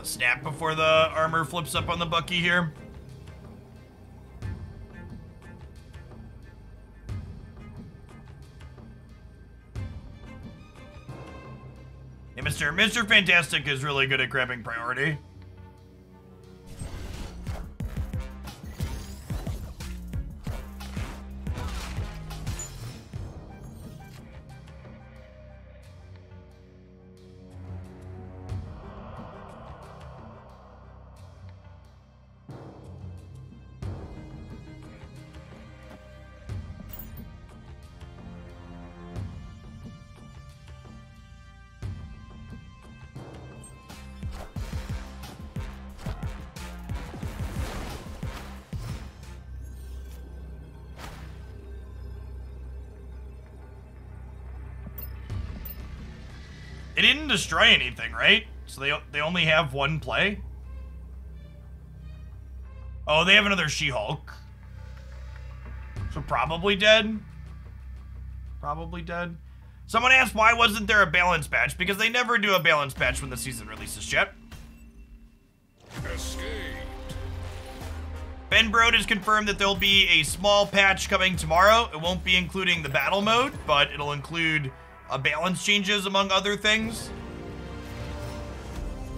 Snap before the armor flips up on the Bucky here. Yeah, Mr. Fantastic is really good at grabbing priority. It didn't destroy anything, right? So they only have one play? Oh, they have another She-Hulk. So probably dead. Probably dead. Someone asked why wasn't there a balance patch? Because they never do a balance patch when the season releases, chat. Escaped. Ben Brode has confirmed that there'll be a small patch coming tomorrow. It won't be including the battle mode, but it'll include balance changes among other things.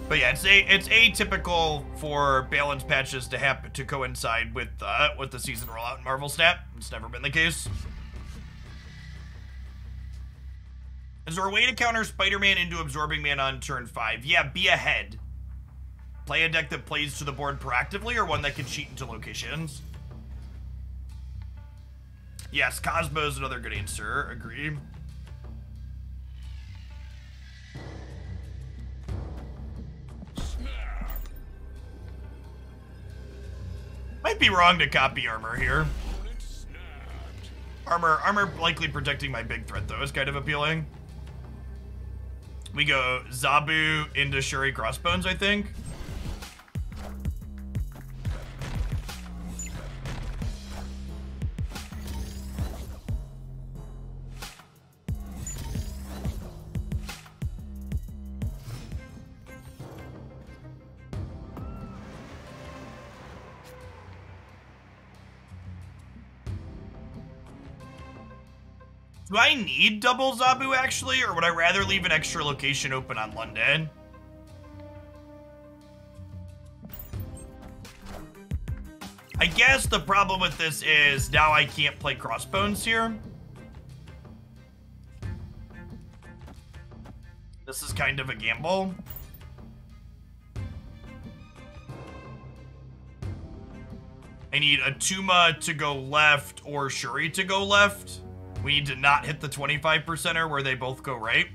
But yeah, it's atypical for balance patches to happen to coincide with the season rollout in Marvel Snap. It's never been the case. Is there a way to counter Spider-Man into Absorbing Man on turn 5? Yeah, be ahead. Play a deck that plays to the board proactively or one that can cheat into locations. Yes, Cosmo's another good answer. Agree. Might be wrong to copy armor here. Armor likely protecting my big threat though is kind of appealing. We go Zabu into Shuri Crossbones, I think. Do I need double Zabu actually, or would I rather leave an extra location open on London? I guess the problem with this is now I can't play Crossbones here. This is kind of a gamble. I need Atuma to go left or Shuri to go left. We need to not hit the 25%er where they both go right.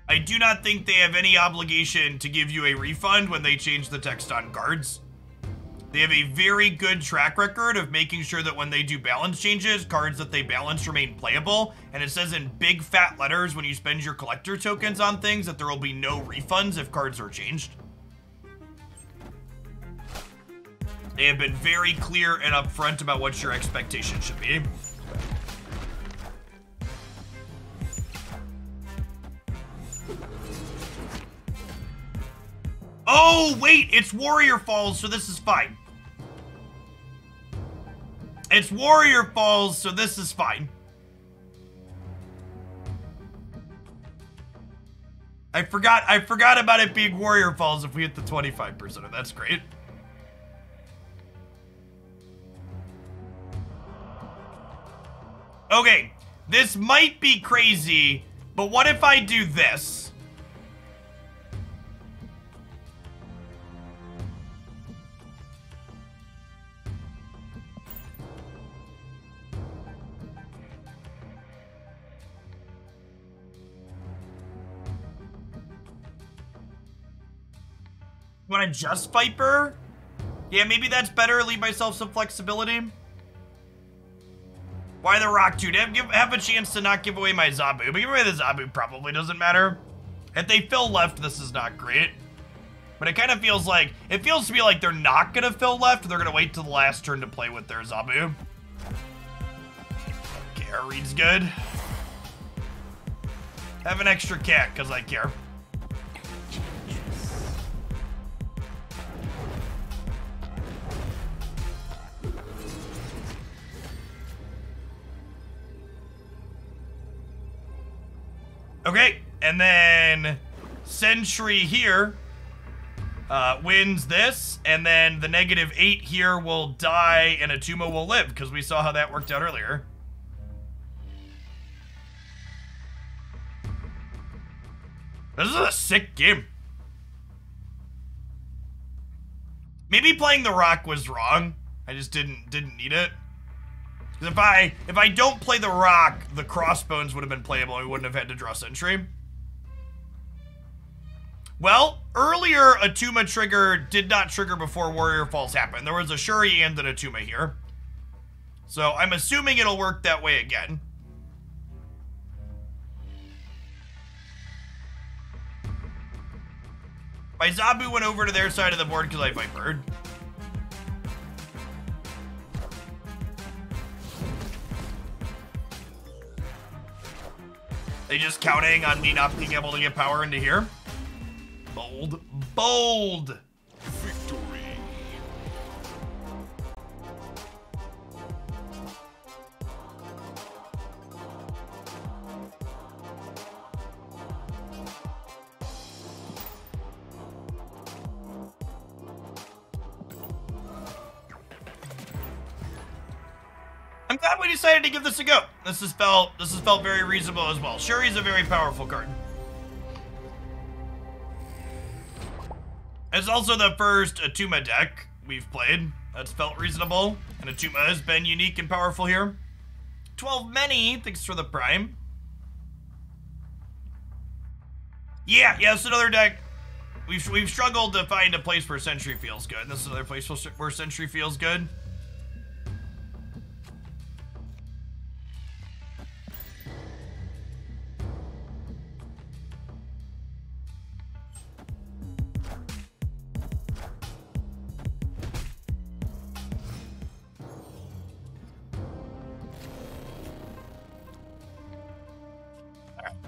I do not think they have any obligation to give you a refund when they change the text on cards. They have a very good track record of making sure that when they do balance changes, cards that they balance remain playable. And it says in big fat letters when you spend your collector tokens on things that there will be no refunds if cards are changed. They have been very clear and upfront about what your expectations should be. Oh, wait, it's Warrior Falls, so this is fine. It's Warrior Falls, so this is fine. I forgot about it being Warrior Falls if we hit the 25%. That's great. Okay, this might be crazy, but what if I do this? You want to just Viper? Yeah, maybe that's better. Leave myself some flexibility. Why the Rock, dude? Have a chance to not give away my Zabu. But give away the Zabu probably doesn't matter. If they fill left, this is not great. But it kind of feels like, it feels to me like they're not going to fill left. They're going to wait till the last turn to play with their Zabu. Okay, our read's good. Have an extra cat, because I care. Okay, and then Sentry here wins this, and then the -8 here will die and Atuma will live, because we saw how that worked out earlier. This is a sick game. Maybe playing the Rock was wrong. I just didn't need it. Because if I don't play the Rock, the Crossbones would have been playable. We wouldn't have had to draw Sentry. Well, earlier Atuma trigger did not trigger before Warrior Falls happened. There was a Shuri and an Atuma here. So I'm assuming it'll work that way again. My Zabu went over to their side of the board because I Vipered. They just counting on me not being able to get power into here. Bold. Bold! Victory. I'm glad we decided to give this a go. This has felt very reasonable as well. Shuri's a very powerful card. It's also the first Atuma deck we've played that's felt reasonable, and Atuma has been unique and powerful here. 12 many, thanks for the prime. Yeah, it's another deck. We've struggled to find a place where Sentry feels good. This is another place where Sentry feels good.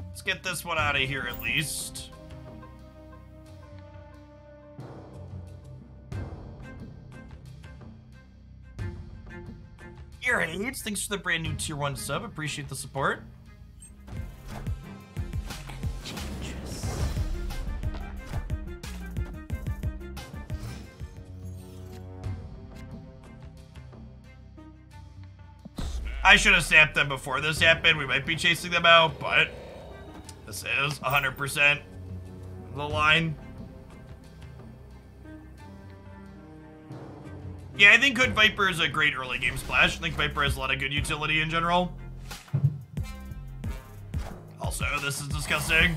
Let's get this one out of here at least. Irradiates, thanks for the brand new tier 1 sub. Appreciate the support. I should have snapped them before this happened. We might be chasing them out, but this is 100% the line. Yeah, I think Hood Viper is a great early game splash. I think Viper has a lot of good utility in general. Also, this is disgusting.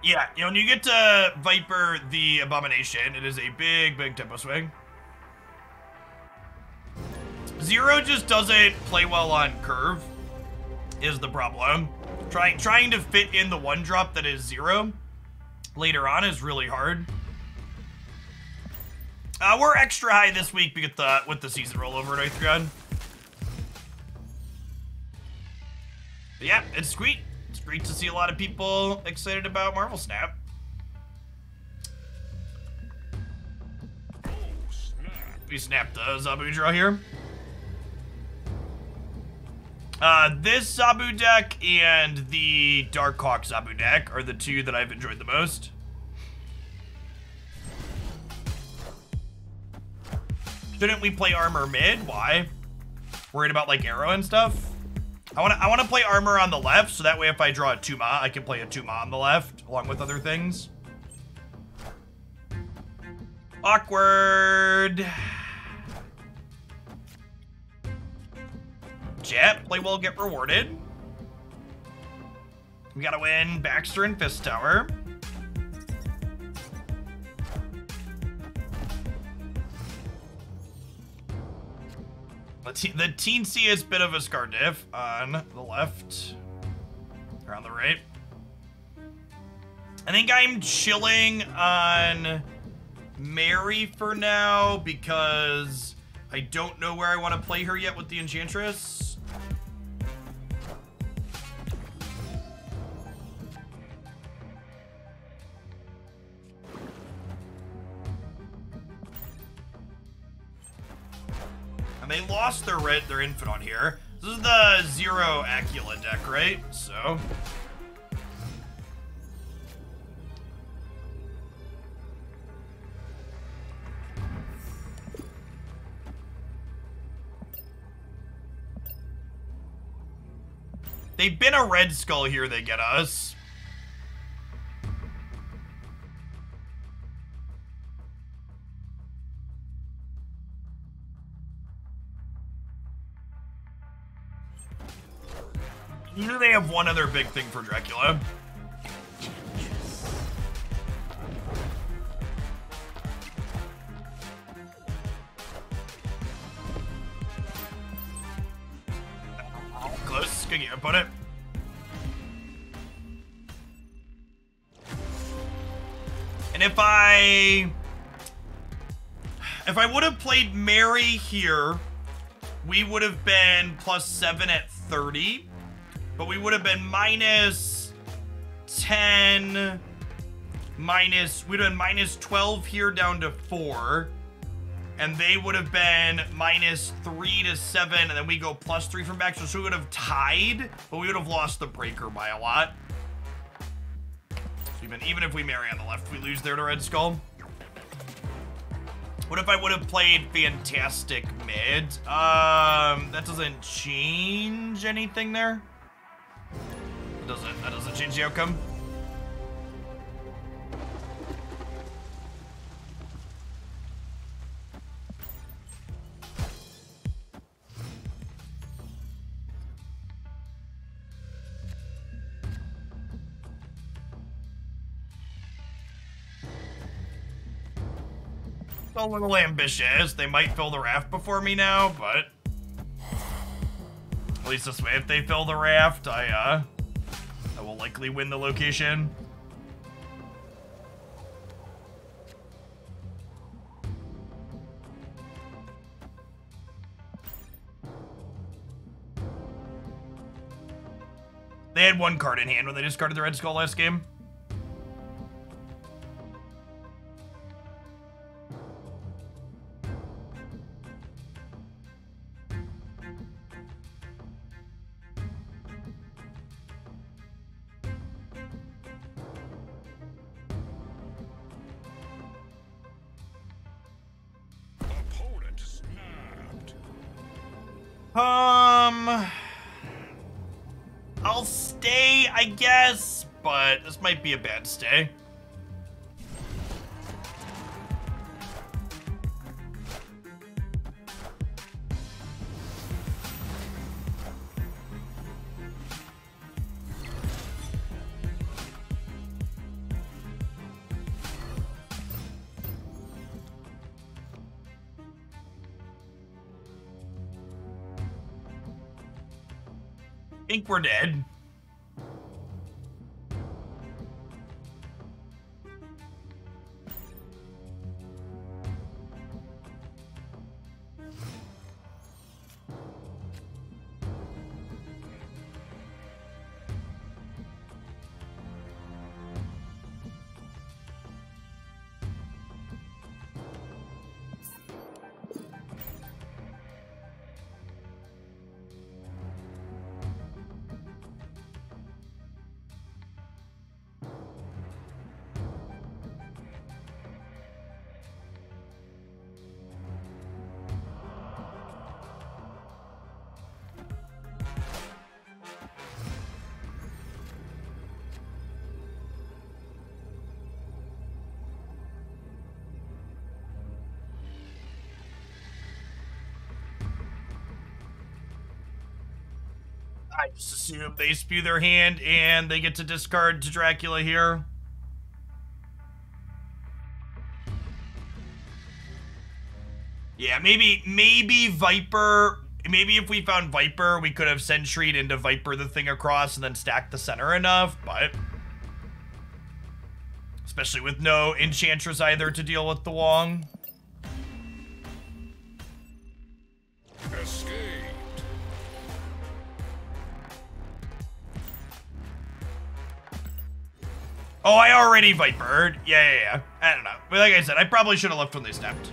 Yeah, you know, when you get to Viper the Abomination, it is a big, big tempo swing. Zero just doesn't play well on curve, is the problem. Trying to fit in the 1-drop that is Zero later on is really hard. We're extra high this week with the season rollover at Aetherion. But yeah, it's sweet. It's great to see a lot of people excited about Marvel Snap. Oh, snap. We snapped the Zabu draw here. This Zabu deck and the Darkhawk Zabu deck are the two that I've enjoyed the most. Shouldn't we play armor mid? Why? Worried about like arrow and stuff? I wanna play armor on the left, so that way if I draw a Tuma, I can play a Tuma on the left, along with other things. Awkward. Jet, play well, get rewarded. We gotta win Baxter and Fist Tower. The teensiest bit of a Scardiff on the left. Or on the right. I think I'm chilling on Mary for now because I don't know where I want to play her yet with the Enchantress. And they lost their infant on here. This is the 0 Acula deck, right? So they've been a Red Skull here, they get us. Usually they have one other big thing for Dracula. Close, good game, put it. And if I would have played Mary here, we would have been +7 at 30. But we would have been -10, we'd have been -12 here down to 4. And they would have been -3 to 7, and then we go +3 from back. So we would have tied, but we would have lost the breaker by a lot. So even if we marry on the left, we lose there to Red Skull. What if I would have played Fantastic mid? That doesn't change anything there. That doesn't change the outcome. A little ambitious. They might fill the raft before me now, but at least this way, if they fill the raft, I will likely win the location. They had one card in hand when they discarded the Red Skull last game. Opponent snapped. I'll stay, I guess, but this might be a bad stay. I think we're dead. I just assume they spew their hand and they get to discard to Dracula here. Yeah, maybe Viper. Maybe if we found Viper, we could have Sentry'd into Viper the thing across and then stacked the center enough, but... Especially with no Enchantress either to deal with the Wong. Escaped. Oh, I already Vipered. Yeah. I don't know. But like I said, I probably should have left when they stepped.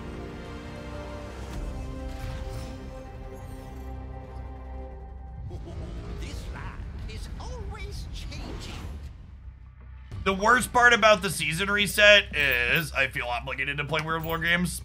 This land is always changing. The worst part about the season reset is I feel obligated to play World War games.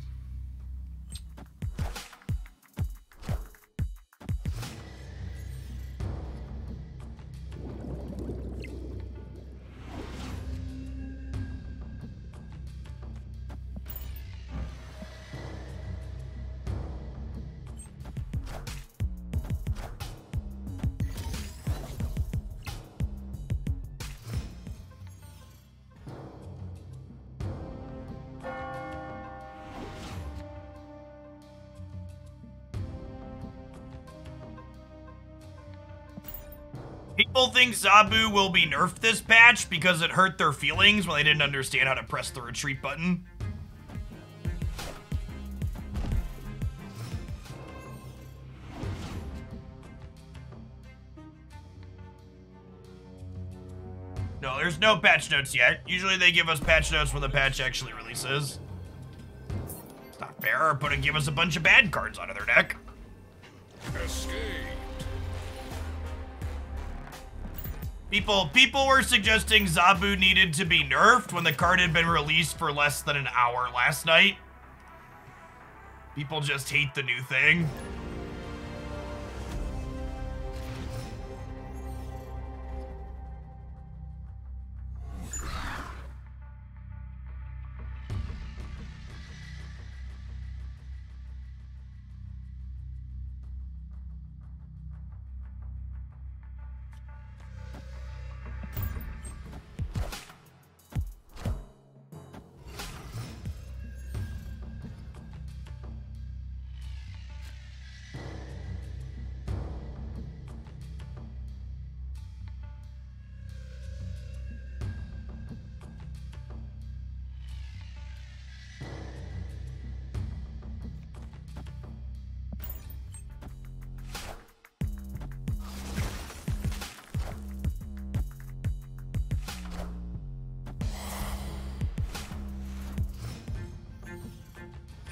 People think Zabu will be nerfed this patch because it hurt their feelings when they didn't understand how to press the retreat button. No, there's no patch notes yet. Usually they give us patch notes when the patch actually releases. It's not fair, but it give us a bunch of bad cards out of their deck. Escaped. People were suggesting Zabu needed to be nerfed when the card had been released for less than an hour last night. People just hate the new thing.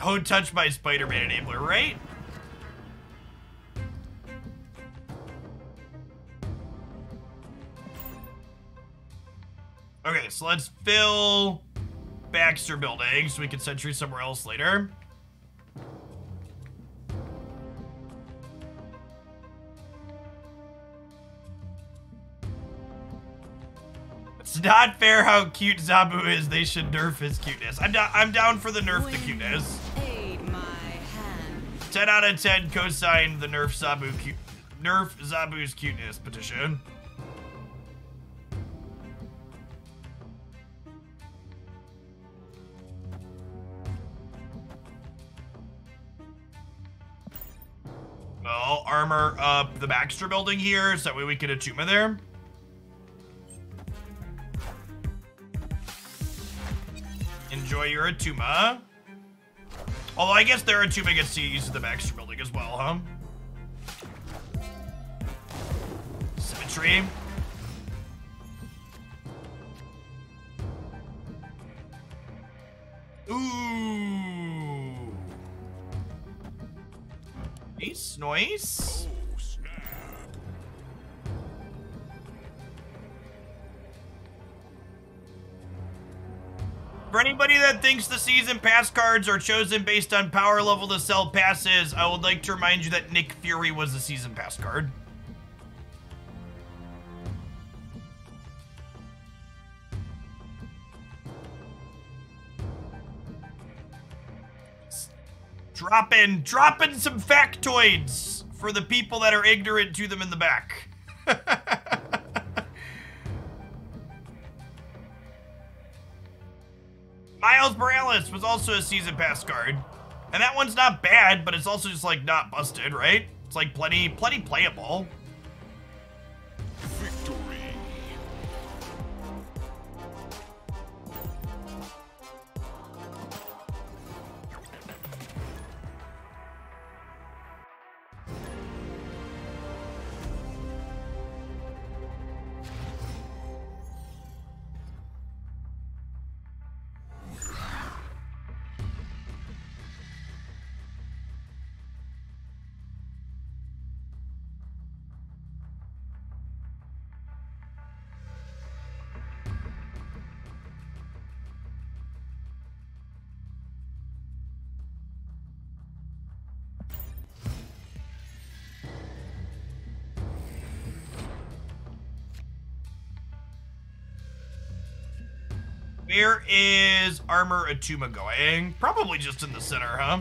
Oh, touched by Spider-Man enabler, right? Okay, so let's fill Baxter building so we can sentry somewhere else later. It's not fair how cute Zabu is. They should nerf his cuteness. I'm down for the nerf the cuteness. Aid my hand. 10 out of 10 co-sign the nerf Zabu's cuteness petition. Well, armor up the Baxter building here so that way we can Atuma there. Enjoy your Atuma. Although I guess their Atuma gets to use the Baxter building as well, huh? Symmetry. Ooh. Nice. Oh, snap. For anybody that thinks the season pass cards are chosen based on power level to sell passes, I would like to remind you that Nick Fury was a season pass card. Dropping some factoids for the people that are ignorant to them in the back. Miles Morales was also a season pass card. And that one's not bad, but it's also just like not busted, right? It's like plenty playable. Victory. Where is Armor Atuma going? Probably just in the center, huh?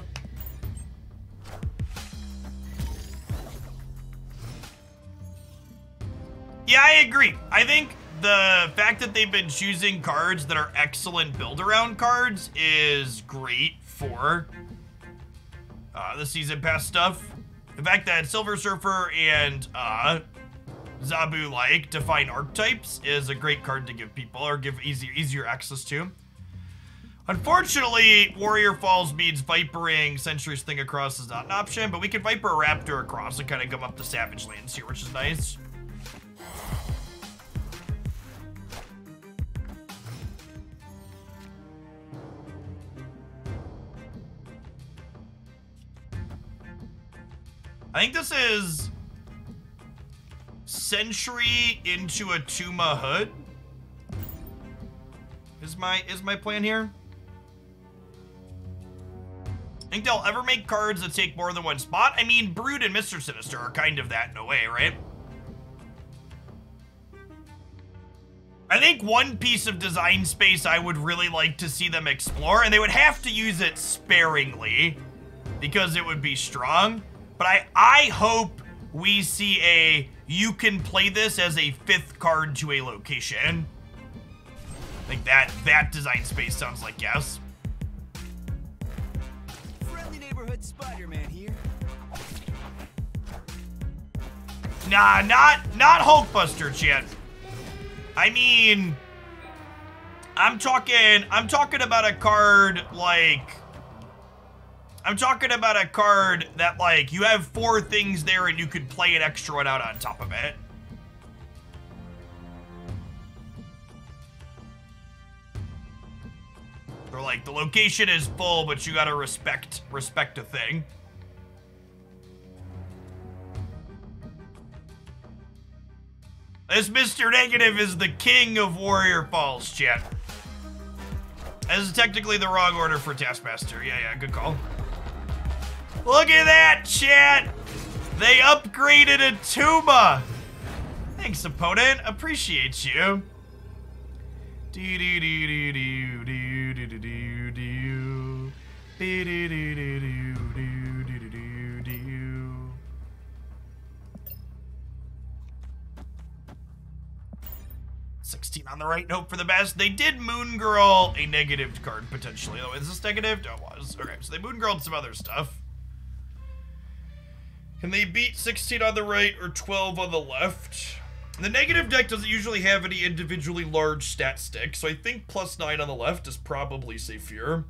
Yeah, I agree. I think the fact that they've been choosing cards that are excellent build-around cards is great for the Season Pass stuff. The fact that Silver Surfer and Zabu like define archetypes is a great card to give people or give easier access to. Unfortunately, Warrior Falls means Vipering Century's Thing across is not an option, but we can Viper a Raptor across and kind of come up the Savage Lands here, which is nice. I think this is Sentry into Atuma Hood. Is my plan here? Think they'll ever make cards that take more than one spot? I mean, Brood and Mr. Sinister are kind of that in a way, right? I think one piece of design space I would really like to see them explore, and they would have to use it sparingly because it would be strong, but I hope we see you can play this as a 5th card to a location. I think that design space sounds like yes. Friendly neighborhood Spider-Man here. Nah, not Hulkbuster, chat. I mean, I'm talking about a card like, I'm talking about a card that like you have 4 things there and you could play an extra one out on top of it. Or like the location is full, but you gotta respect a thing. This Mr. Negative is the king of Warrior Falls, chat. This is technically the wrong order for Taskmaster. Yeah, good call. Look at that, chat! They upgraded Atuma! Thanks, opponent. Appreciate you. $16 on the right, and hope for the best. They did Moon Girl a negative card, potentially. Oh, is this negative? No, it was. Okay, so they Moon Girled some other stuff. Can they beat 16 on the right or 12 on the left? The negative deck doesn't usually have any individually large stat sticks, so I think +9 on the left is probably safer.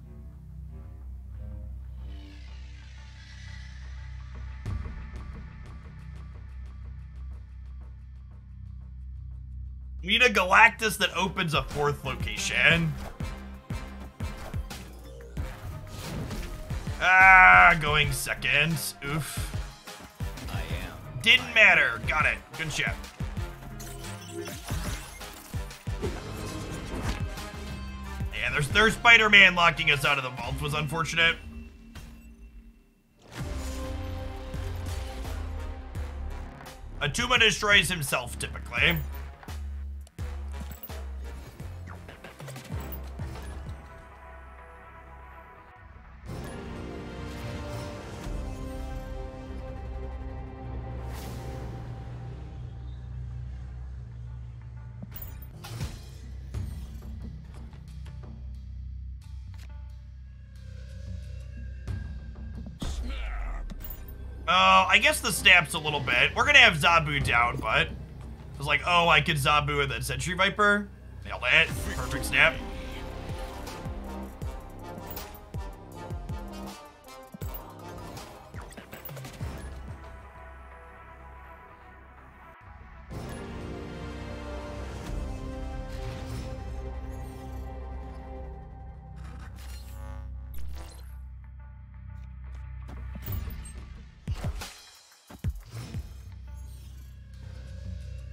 We need a Galactus that opens a 4th location. Going second. Oof. Didn't matter. Got it. Good shot. Yeah, there's Spider-Man locking us out of the vault was unfortunate. Atuma destroys himself typically. Oh, I guess the snap's a little bit. We're gonna have Zabu down, but I was like, oh, I could Zabu and then Sentry Viper. Nailed it. Perfect snap.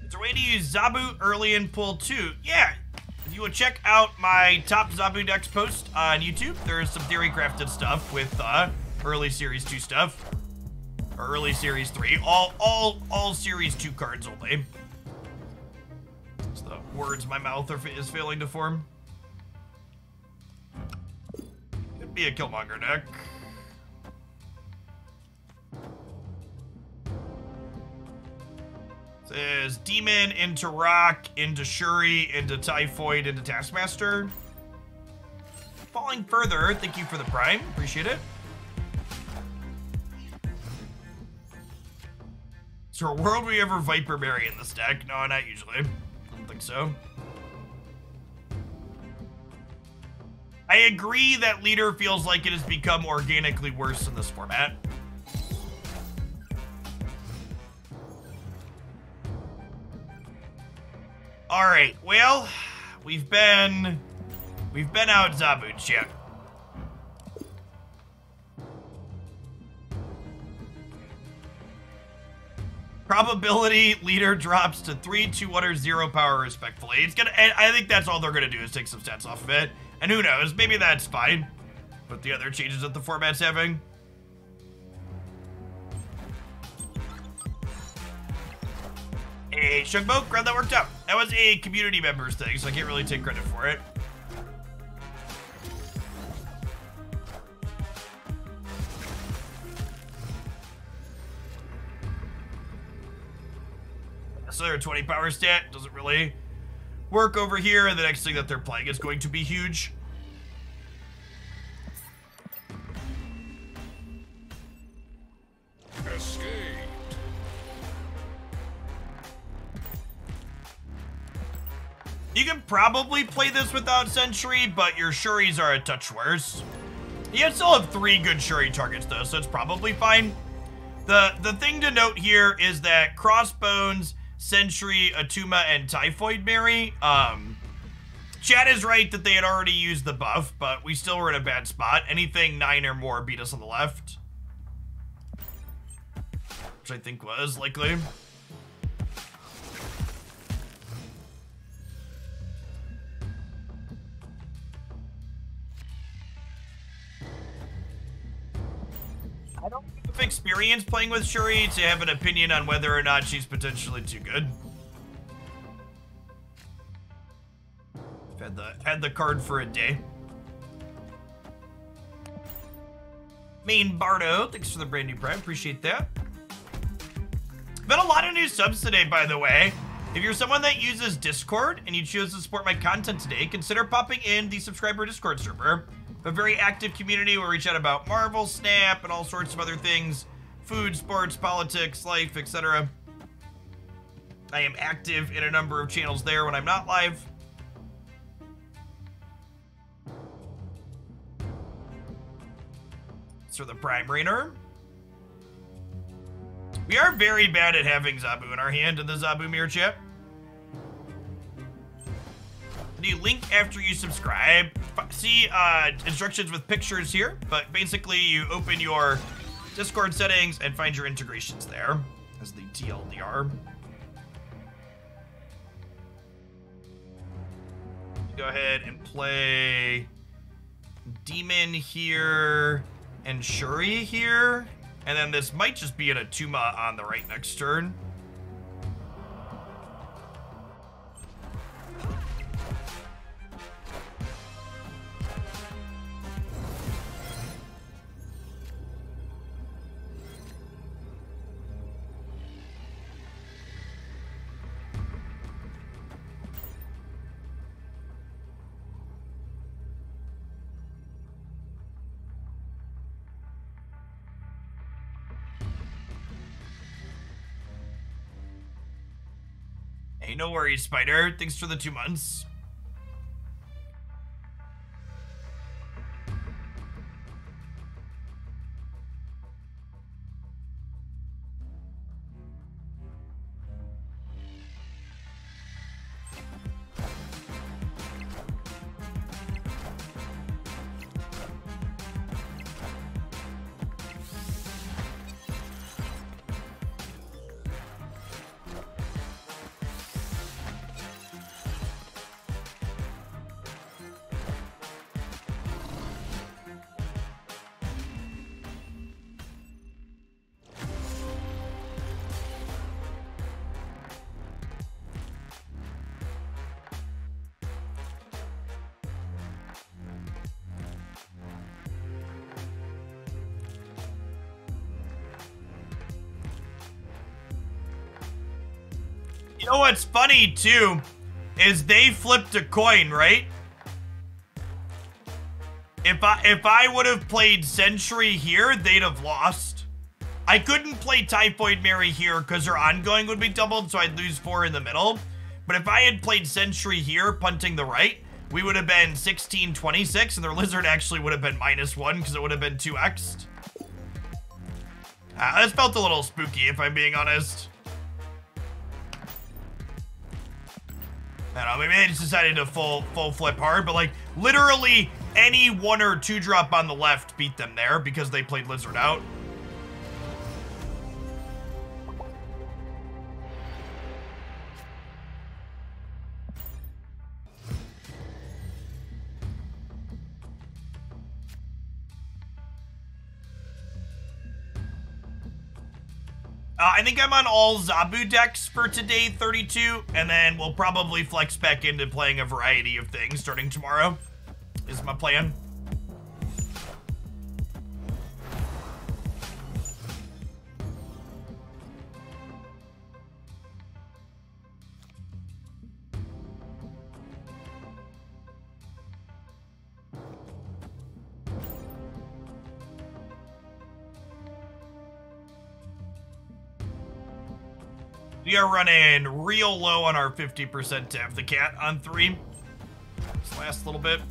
Is there a way to use Zabu early in pool 2? Yeah, if you would check out my top Zabu decks post on YouTube, there's some theory crafted stuff with early Series 2 stuff. Or early Series 3. All Series 2 cards only. It's the words my mouth is failing to form. Could be a Killmonger deck. Says Demon into Rock, into Shuri, into Typhoid, into Taskmaster. Falling further, thank you for the Prime, appreciate it. Is there a world we ever Viper Berry in this deck? No, not usually. I don't think so. I agree that Leader feels like it has become organically worse in this format. All right, well, we've been out Zabu, chat. Probability Leader drops to 3, 2 water, 0 power respectfully. It's gonna, I think that's all they're gonna do is take some stats off of it. And who knows, maybe that's fine. But the other changes that the format's having. Hey, Shugbo, glad that worked out. That was a community members thing, so I can't really take credit for it. So their 20 power stat doesn't really work over here, and the next thing that they're playing is going to be huge. Escape. You can probably play this without Sentry, but your Shuris are a touch worse. You still have 3 good Shuri targets though, so it's probably fine. The thing to note here is that Crossbones, Sentry, Atuma, and Typhoid Mary, Chad is right that they had already used the buff, but we still were in a bad spot. Anything 9 or more beat us on the left. Which I think was likely. I don't have experience playing with Shuri to have an opinion on whether or not she's potentially too good. Had the card for a day. Main Bardo, thanks for the brand new Prime, appreciate that. Been a lot of new subs today, by the way. If you're someone that uses Discord and you choose to support my content today, consider popping in the subscriber Discord server. A very active community where we chat about Marvel, Snap, and all sorts of other things. Food, sports, politics, life, etc. I am active in a number of channels there when I'm not live. For the Prime Rainer. We are very bad at having Zabu in our hand in the Zabu mirror chat. The link after you subscribe. See instructions with pictures here, but basically you open your Discord settings and find your integrations there as the TLDR. Go ahead and play Demon here and Shuri here, and then this might just be an Atuma on the right next turn. Hey, no worries, Spider. Thanks for the 2 months. You know what's funny too is they flipped a coin, right? If I would have played Sentry here, they'd have lost. I couldn't play Typhoid Mary here because her ongoing would be doubled, so I'd lose 4 in the middle. But if I had played Sentry here, punting the right, we would have been 16-26, and their Lizard actually would have been -1 because it would have been 2x'd. That felt a little spooky, if I'm being honest. I don't know, maybe they just decided to full flip hard, but like literally any 1 or 2 drop on the left beat them there because they played Lizard out. I think I'm on all Zabu decks for today, 32, and then we'll probably flex back into playing a variety of things starting tomorrow, is my plan. We are running real low on our 50% to have the cat on 3. This last little bit.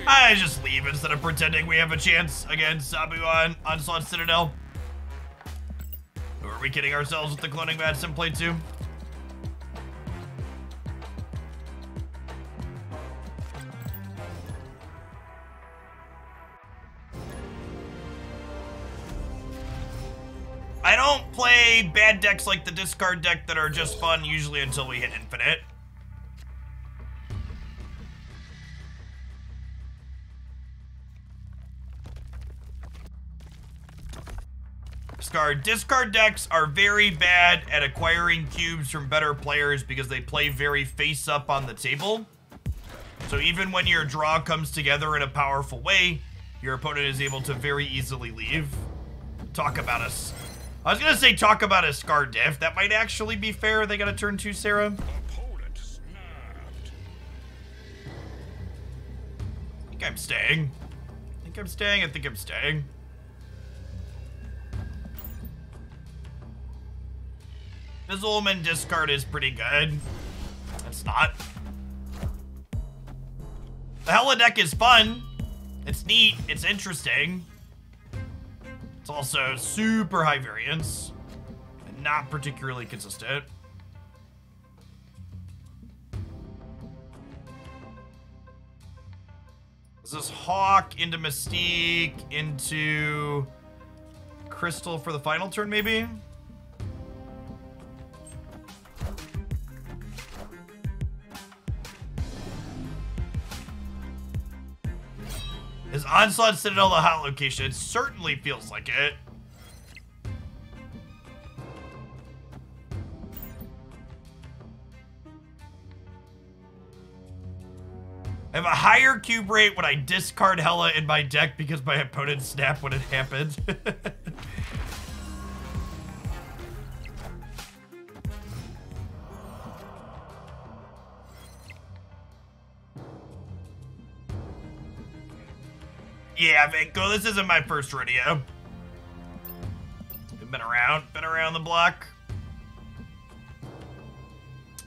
I just leave instead of pretending we have a chance against Zabu on Onslaught Citadel. Or are we kidding ourselves with the cloning bad sim play too? I don't play bad decks like the discard deck that are just fun usually until we hit infinite. Discard decks are very bad at acquiring cubes from better players because they play very face up on the table. So even when your draw comes together in a powerful way, your opponent is able to very easily leave. Talk about us. I was gonna say talk about a Scar diff. That might actually be fair. They got a turn 2, Sarah. Opponent snapped. I think I'm staying. I think I'm staying. Fizzleman discard is pretty good. It's not. The holodeck is fun. It's neat. It's interesting. It's also super high variance and not particularly consistent. Is this Hawk into Mystique into Crystal for the final turn, maybe? Is Onslaught Citadel the hot location? It certainly feels like it. I have a higher cube rate when I discard Hela in my deck because my opponent snapped when it happened. Yeah, Vanko, this isn't my first rodeo. Been around the block.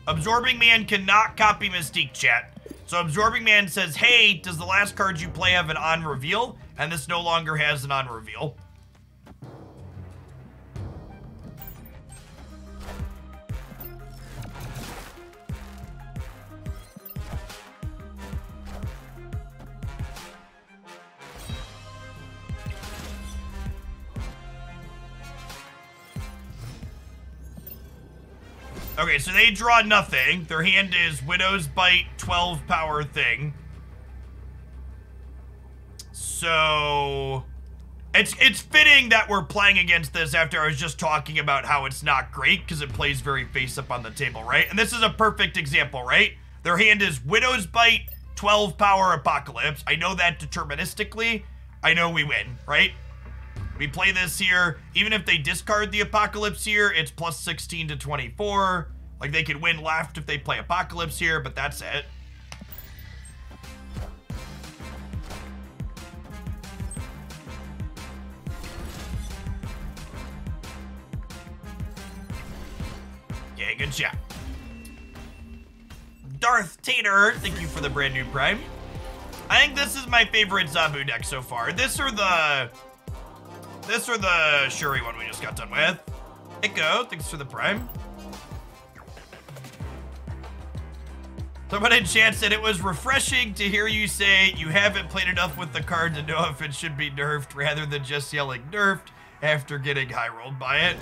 Absorbing Man cannot copy Mystique, chat. So Absorbing Man says, hey, does the last card you play have an on reveal? And this no longer has an on reveal. Okay, so they draw nothing. Their hand is Widow's Bite, 12 power thing. So it's fitting that we're playing against this after I was just talking about how it's not great because it plays very face up on the table, right? And this is a perfect example, right? Their hand is Widow's Bite, 12 power Apocalypse. I know that deterministically. I know we win, right? We play this here. Even if they discard the Apocalypse here, it's plus 16 to 24. Like, they could win left if they play Apocalypse here, but that's it. Yeah, good shot. Darth Tater, thank you for the brand new Prime. I think this is my favorite Zabu deck so far. This or the Shuri one we just got done with. Echo, thanks for the Prime. Someone in chat said it was refreshing to hear you say you haven't played enough with the card to know if it should be nerfed rather than just yelling nerfed after getting high rolled by it.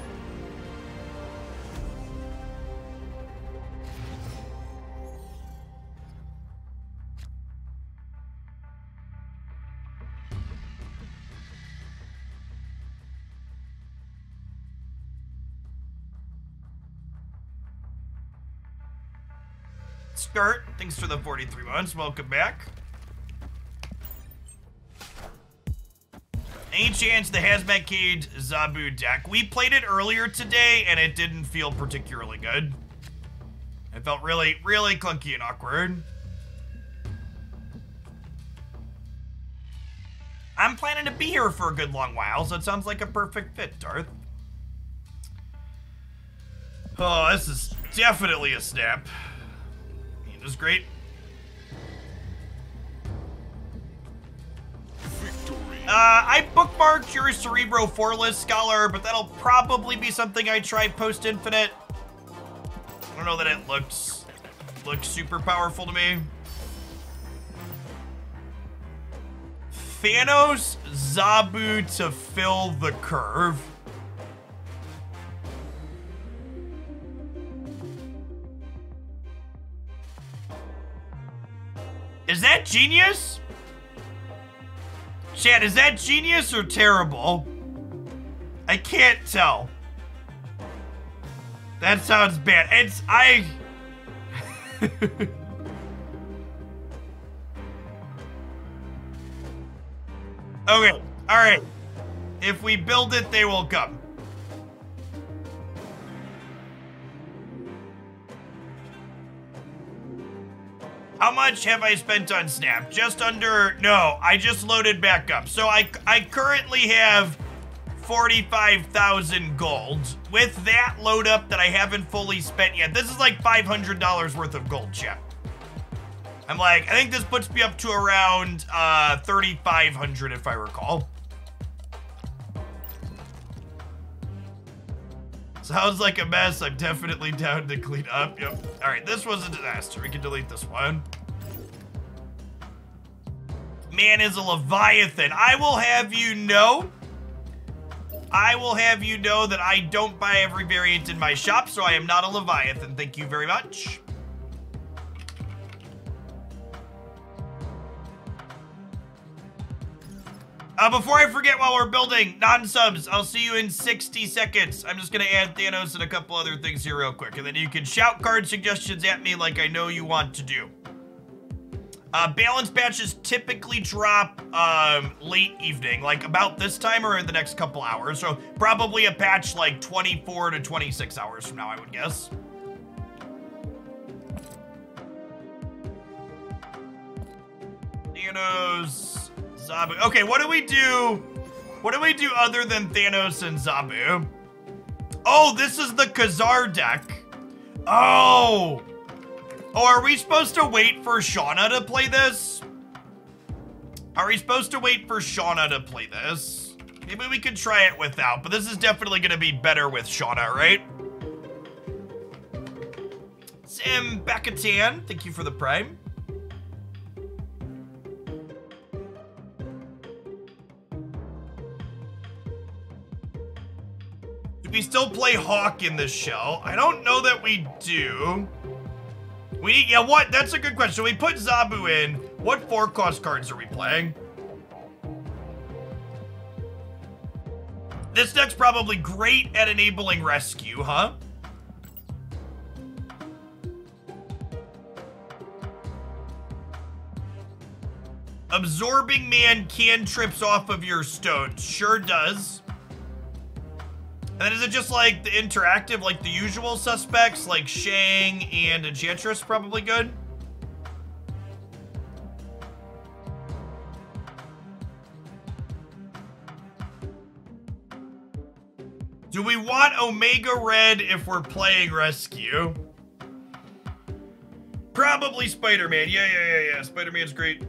Skirt, thanks for the 43 months. Welcome back. Any chance the Hazmat Cage Zabu deck? We played it earlier today and it didn't feel particularly good. It felt really, really clunky and awkward. I'm planning to be here for a good long while, so it sounds like a perfect fit, Darth. Oh, this is definitely a snap. It was great. I bookmarked your Cerebro 4-list Scholar, but that'll probably be something I try post-Infinite. I don't know that it looks super powerful to me. Thanos Zabu to fill the curve. Is that genius? Chat, is that genius or terrible? I can't tell. That sounds bad. Okay, alright. If we build it, they will come. How much have I spent on Snap? Just under, no, I just loaded back up. So I currently have 45,000 gold. With that load up that I haven't fully spent yet, this is like $500 worth of gold, chat. I think this puts me up to around 3,500 if I recall. Sounds like a mess. I'm definitely down to clean up. Yep. All right, this was a disaster. We can delete this one. Man is a Leviathan. I will have you know that I don't buy every variant in my shop, so I am not a Leviathan. Thank you very much. Before I forget while we're building, non-subs, I'll see you in 60 seconds. I'm just gonna add Thanos and a couple other things here real quick, and then you can shout card suggestions at me like I know you want to do. Balance patches typically drop late evening, like about this time or in the next couple hours, so probably a patch like 24 to 26 hours from now, I would guess. Thanos, Zabu. Okay, what do we do? What do we do other than Thanos and Zabu? Oh, this is the Khazar deck. Oh, are we supposed to wait for Shauna to play this? Are we supposed to wait for Shauna to play this? Maybe we could try it without, but this is definitely gonna be better with Shauna, right? Sam Bakatan, thank you for the prime. Do we still play Hawk in this shell? I don't know that we do. Yeah, what? That's a good question. We put Zabu in. What 4-cost cards are we playing? This deck's probably great at enabling rescue, huh? Absorbing Man cantrips off of your stones. Sure does. And then is it just like the interactive, like the usual suspects, like Shang and Enchantress probably good? Do we want Omega Red if we're playing Rescue? Probably Spider-Man. Yeah. Spider-Man's great.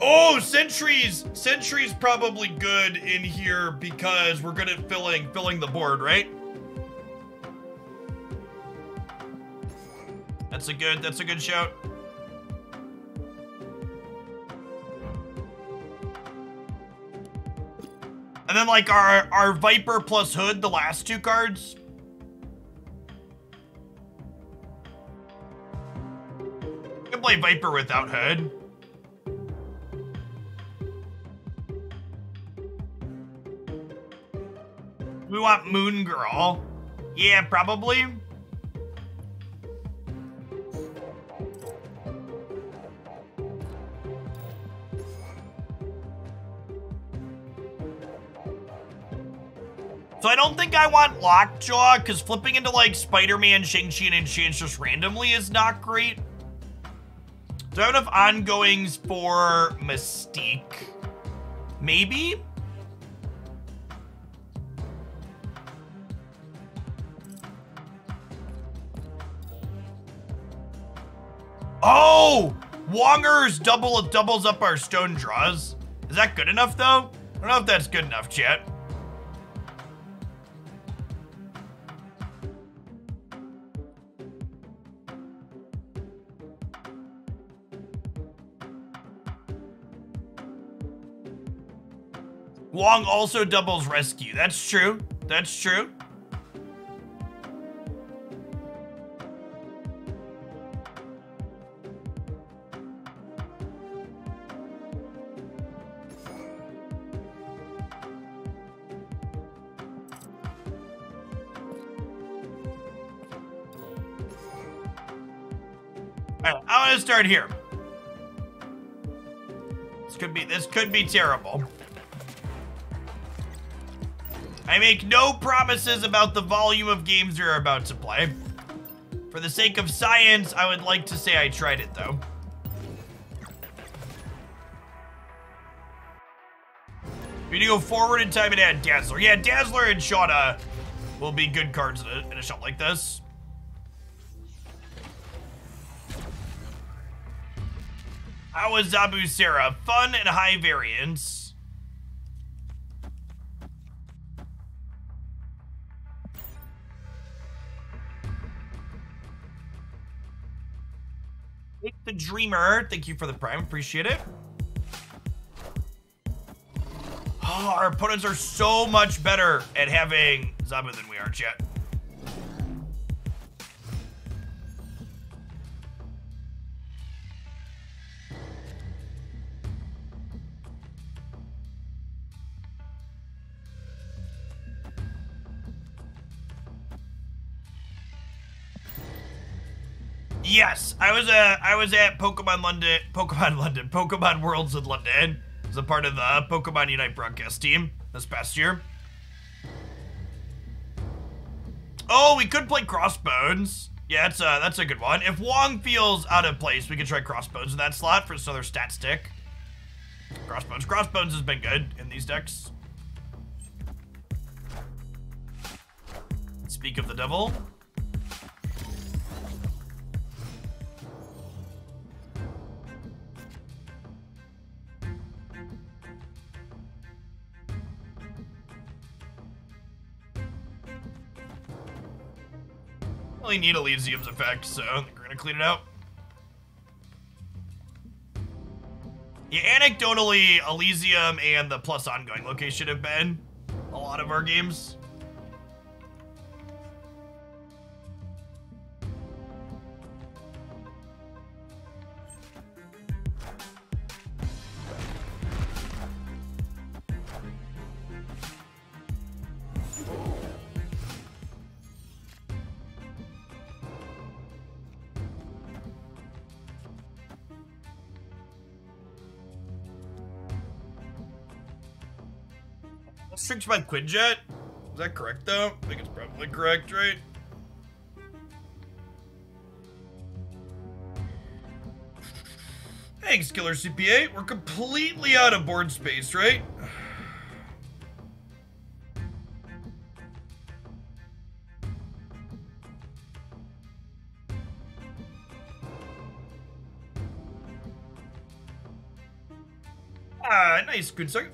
Oh, Sentry's probably good in here because we're good at filling the board, right? That's a good shout. And then like our Viper plus Hood, the last two cards. You can play Viper without Hood. We want Moon Girl. Yeah, probably. So I don't think I want Lockjaw, because flipping into like Spider-Man, Shang-Chi, and Enchantress randomly is not great. Do I have enough ongoings for Mystique? Maybe? Oh! Wongers doubles up our stone draws. Is that good enough, though? I don't know if that's good enough, chat. Wong also doubles rescue. That's true. That's true. Alright, I'm gonna start here. This could be terrible. I make no promises about the volume of games you're about to play. For the sake of science, I would like to say I tried it, though. We need to go forward in time and add Dazzler. Yeah, Dazzler and Shauna will be good cards in a shot like this. How was Zabu Sarah? Fun and high variance. Take the Dreamer. Thank you for the prime. Appreciate it. Oh, our opponents are so much better at having Zabu than we are, chat. Yes, I was at Pokemon Worlds in London as a part of the Pokemon Unite broadcast team this past year. Oh, we could play Crossbones. Yeah, that's a good one. If Wong feels out of place, we could try Crossbones in that slot for another stat stick. Crossbones has been good in these decks. Speak of the devil. Only need Elysium's effect, so I think we're gonna clean it out. Yeah, anecdotally, Elysium and the plus ongoing location have been a lot of our games. Strings by Quinjet? Is that correct though? I think it's probably correct, right? Thanks, Killer CPA. We're completely out of board space, right? Ah, nice, good second.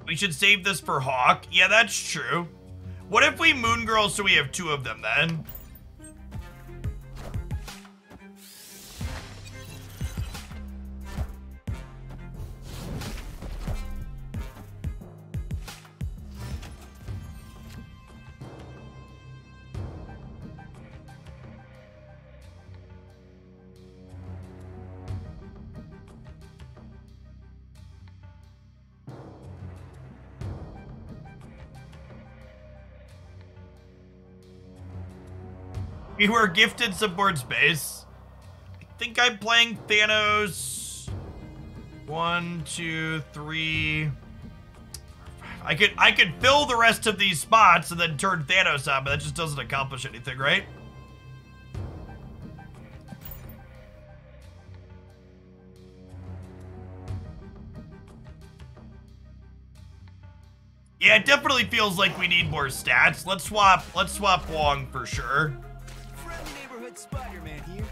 We should save this for Hawk. Yeah, that's true. What if we Moon Girl so we have two of them then? We were gifted some board space. I think I'm playing Thanos. 1, 2, 3. I could fill the rest of these spots and then turn Thanos on, but that just doesn't accomplish anything, right? Yeah, it definitely feels like we need more stats. Let's swap Wong for sure. Friendly neighborhood Spider-Man here.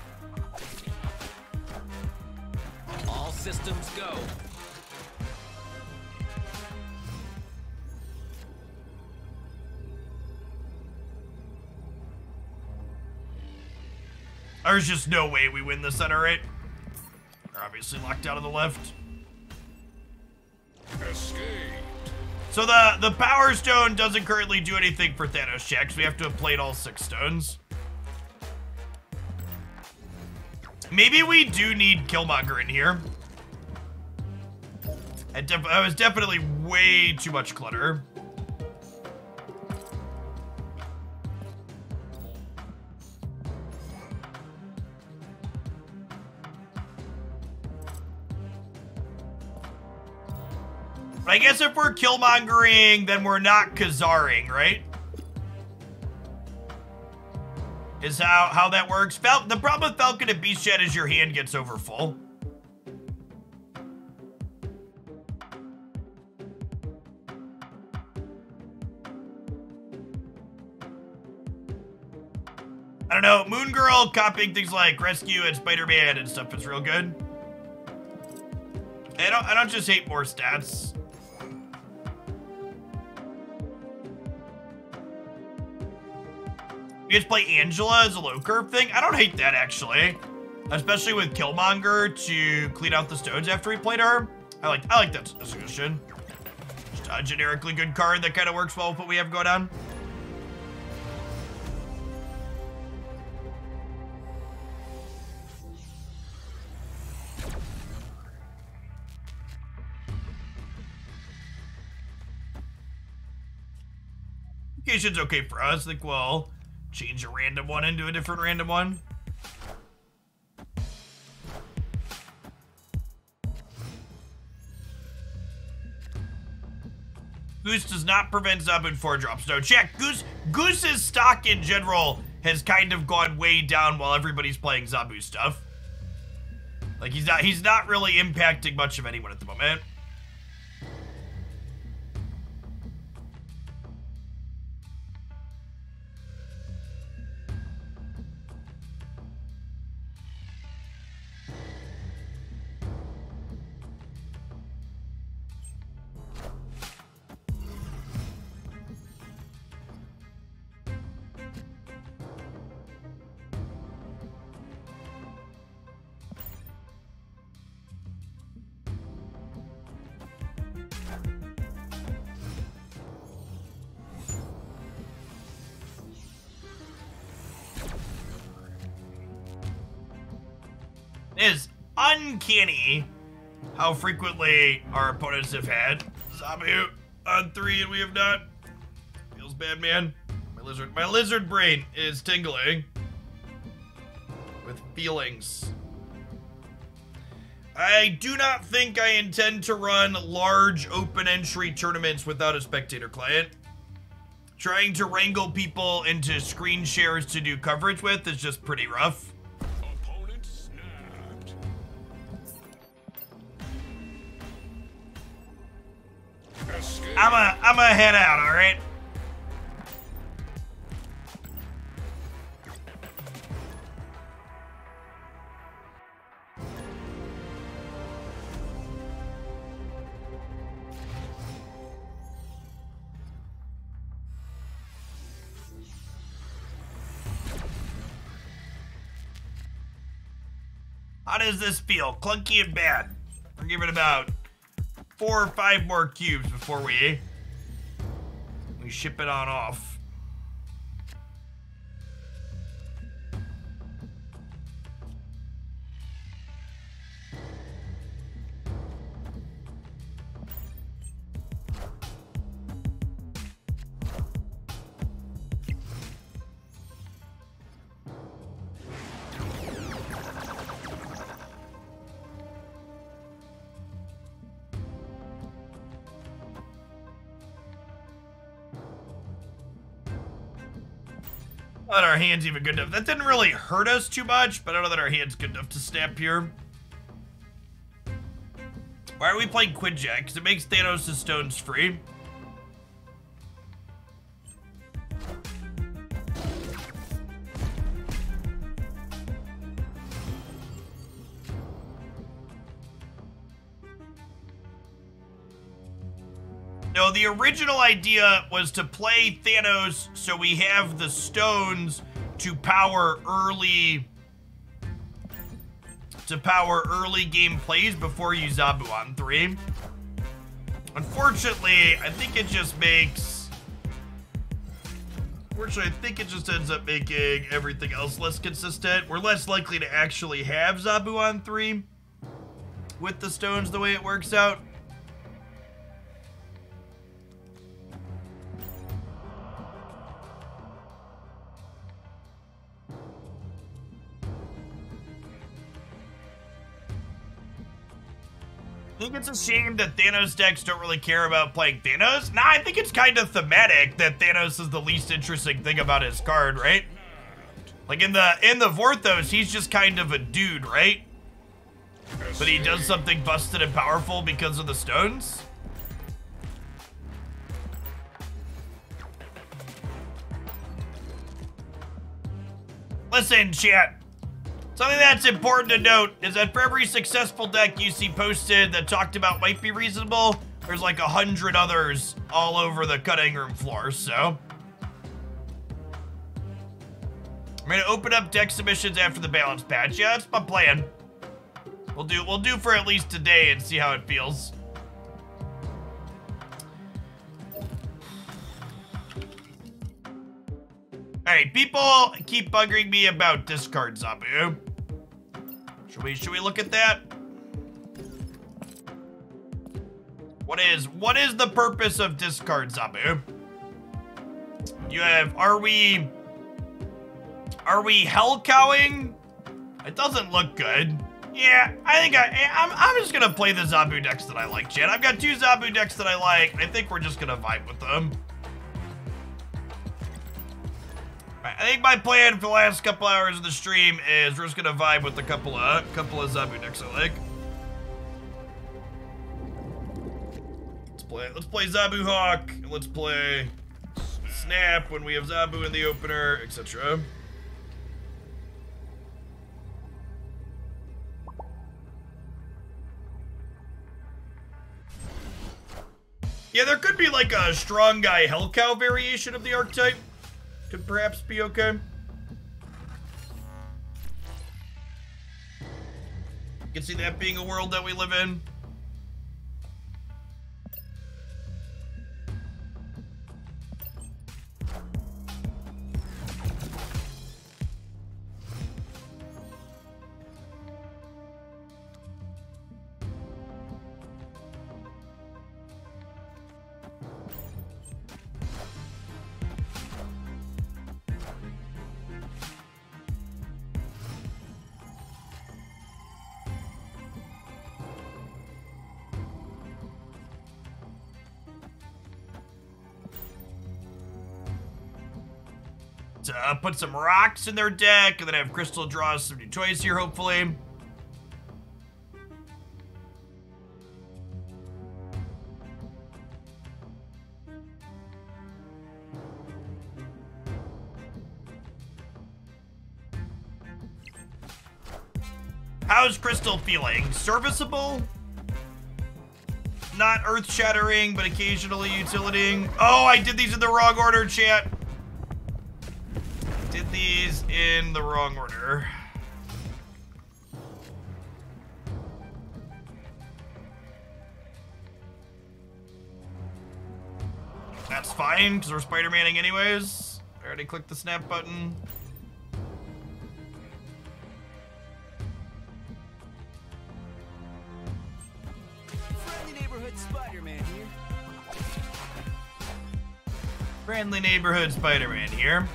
All systems go. There's just no way we win the center, right? We're obviously locked out of the left. Escape. So the Power Stone doesn't currently do anything for Thanos checks. We have to have played all 6 stones. Maybe we do need Killmonger in here. I was definitely way too much clutter. But I guess if we're Killmongering, then we're not Kazaring, right? Is how that works. The problem with Falcon and Beast Jet is your hand gets over full. I don't know, Moon Girl copying things like Rescue and Spider-Man and stuff is real good. I don't just hate more stats. You guys play Angela as a low curve thing? I don't hate that, actually. Especially with Killmonger to clean out the stones after we played her. I like that suggestion. Just a generically good card that kind of works well with what we have going on. Location's okay for us. I think we'll change a random one into a different random one. Goose does not prevent Zabu 4 drops. No, check. Goose's stock in general has kind of gone way down while everybody's playing Zabu stuff. Like he's not really impacting much of anyone at the moment. It is uncanny how frequently our opponents have had Zabu on 3 and we have not. Feels bad, man. My lizard brain is tingling with feelings. I do not think I intend to run large open entry tournaments without a spectator client. Trying to wrangle people into screen shares to do coverage with is just pretty rough. Opponent snapped. Escape. I'm a head out, all right? How does this feel? Clunky and bad. We're giving about 4 or 5 more cubes before we ship it on off. Not our hand's even good enough. That didn't really hurt us too much, but I don't know that our hand's good enough to snap here. Why are we playing Quinjet? Because it makes Thanos' stones free. No, the original idea was to play Thanos so we have the stones to power early game plays before you Zabu on 3. Unfortunately, I think it just ends up making everything else less consistent. We're less likely to actually have Zabu on 3 with the stones the way it works out. I think it's a shame that Thanos decks don't really care about playing Thanos. Nah, I think it's kind of thematic that Thanos is the least interesting thing about his card, right? Like in the Vorthos, he's just kind of a dude, right? But he does something busted and powerful because of the stones. Listen, chat. Something that's important to note is that for every successful deck you see posted that talked about might be reasonable, there's like 100 others all over the cutting room floor, so. I'm gonna open up deck submissions after the balance patch. Yeah, that's my plan. We'll do for at least today and see how it feels. Alright, people keep bugging me about discard Zabu. Should we look at that? What is the purpose of discard Zabu? You have, are we hell cowing? It doesn't look good. Yeah, I think I'm just gonna play the Zabu decks that I like, Chad. I've got 2 Zabu decks that I like. I think we're just gonna vibe with them. I think my plan for the last couple hours of the stream is we're just gonna vibe with a couple of Zabu decks I like. Let's play Zabu Hawk, and let's play Snap when we have Zabu in the opener, etc. Yeah, there could be like a strong guy Hellcow variation of the archetype. Could perhaps be okay. You can see that being a world that we live in. Put some rocks in their deck, and then have Crystal draw some new toys here, hopefully. How's Crystal feeling? Serviceable? Not earth-shattering, but occasionally utilitying. Oh, I did these in the wrong order, chat. Did these in the wrong order. That's fine, because we're Spider-Manning anyways. I already clicked the snap button. Friendly neighborhood Spider-Man here. Friendly neighborhood Spider-Man here.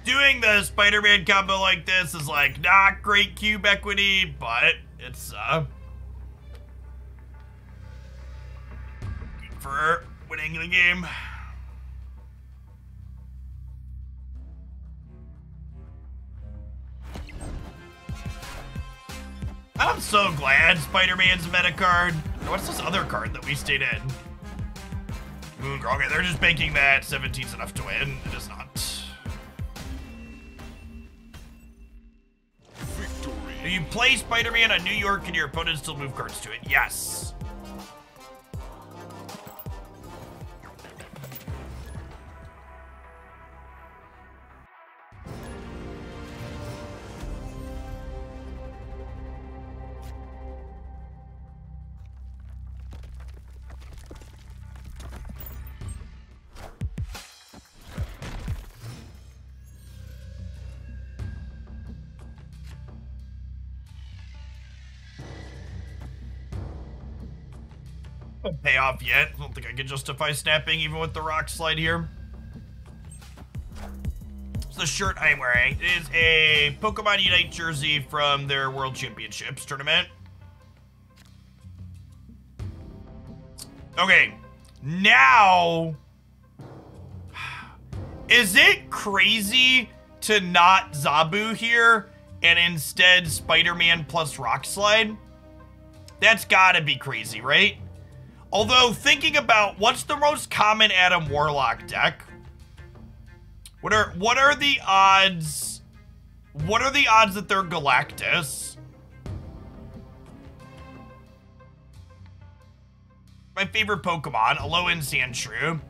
Doing the Spider-Man combo like this is like not great cube equity, but it's good for winning the game. I'm so glad Spider-Man's a meta card. What's this other card that we stayed in? Moongirl. Okay, they're just banking that 17's enough to win. It is not. Do you play Spider-Man on New York and your opponent still move cards to it? Yes. Won't pay off yet. I don't think I can justify snapping even with the rock slide here. It's the shirt I'm wearing. It is a Pokemon Unite jersey from their World Championships tournament. Okay, now, is it crazy to not Zabu here and instead Spider-Man plus Rock Slide? That's gotta be crazy, right? Although, thinking about what's the most common Adam Warlock deck? What are the odds? What are the odds that they're Galactus? my favorite Pokemon, Alolan Sandshrew.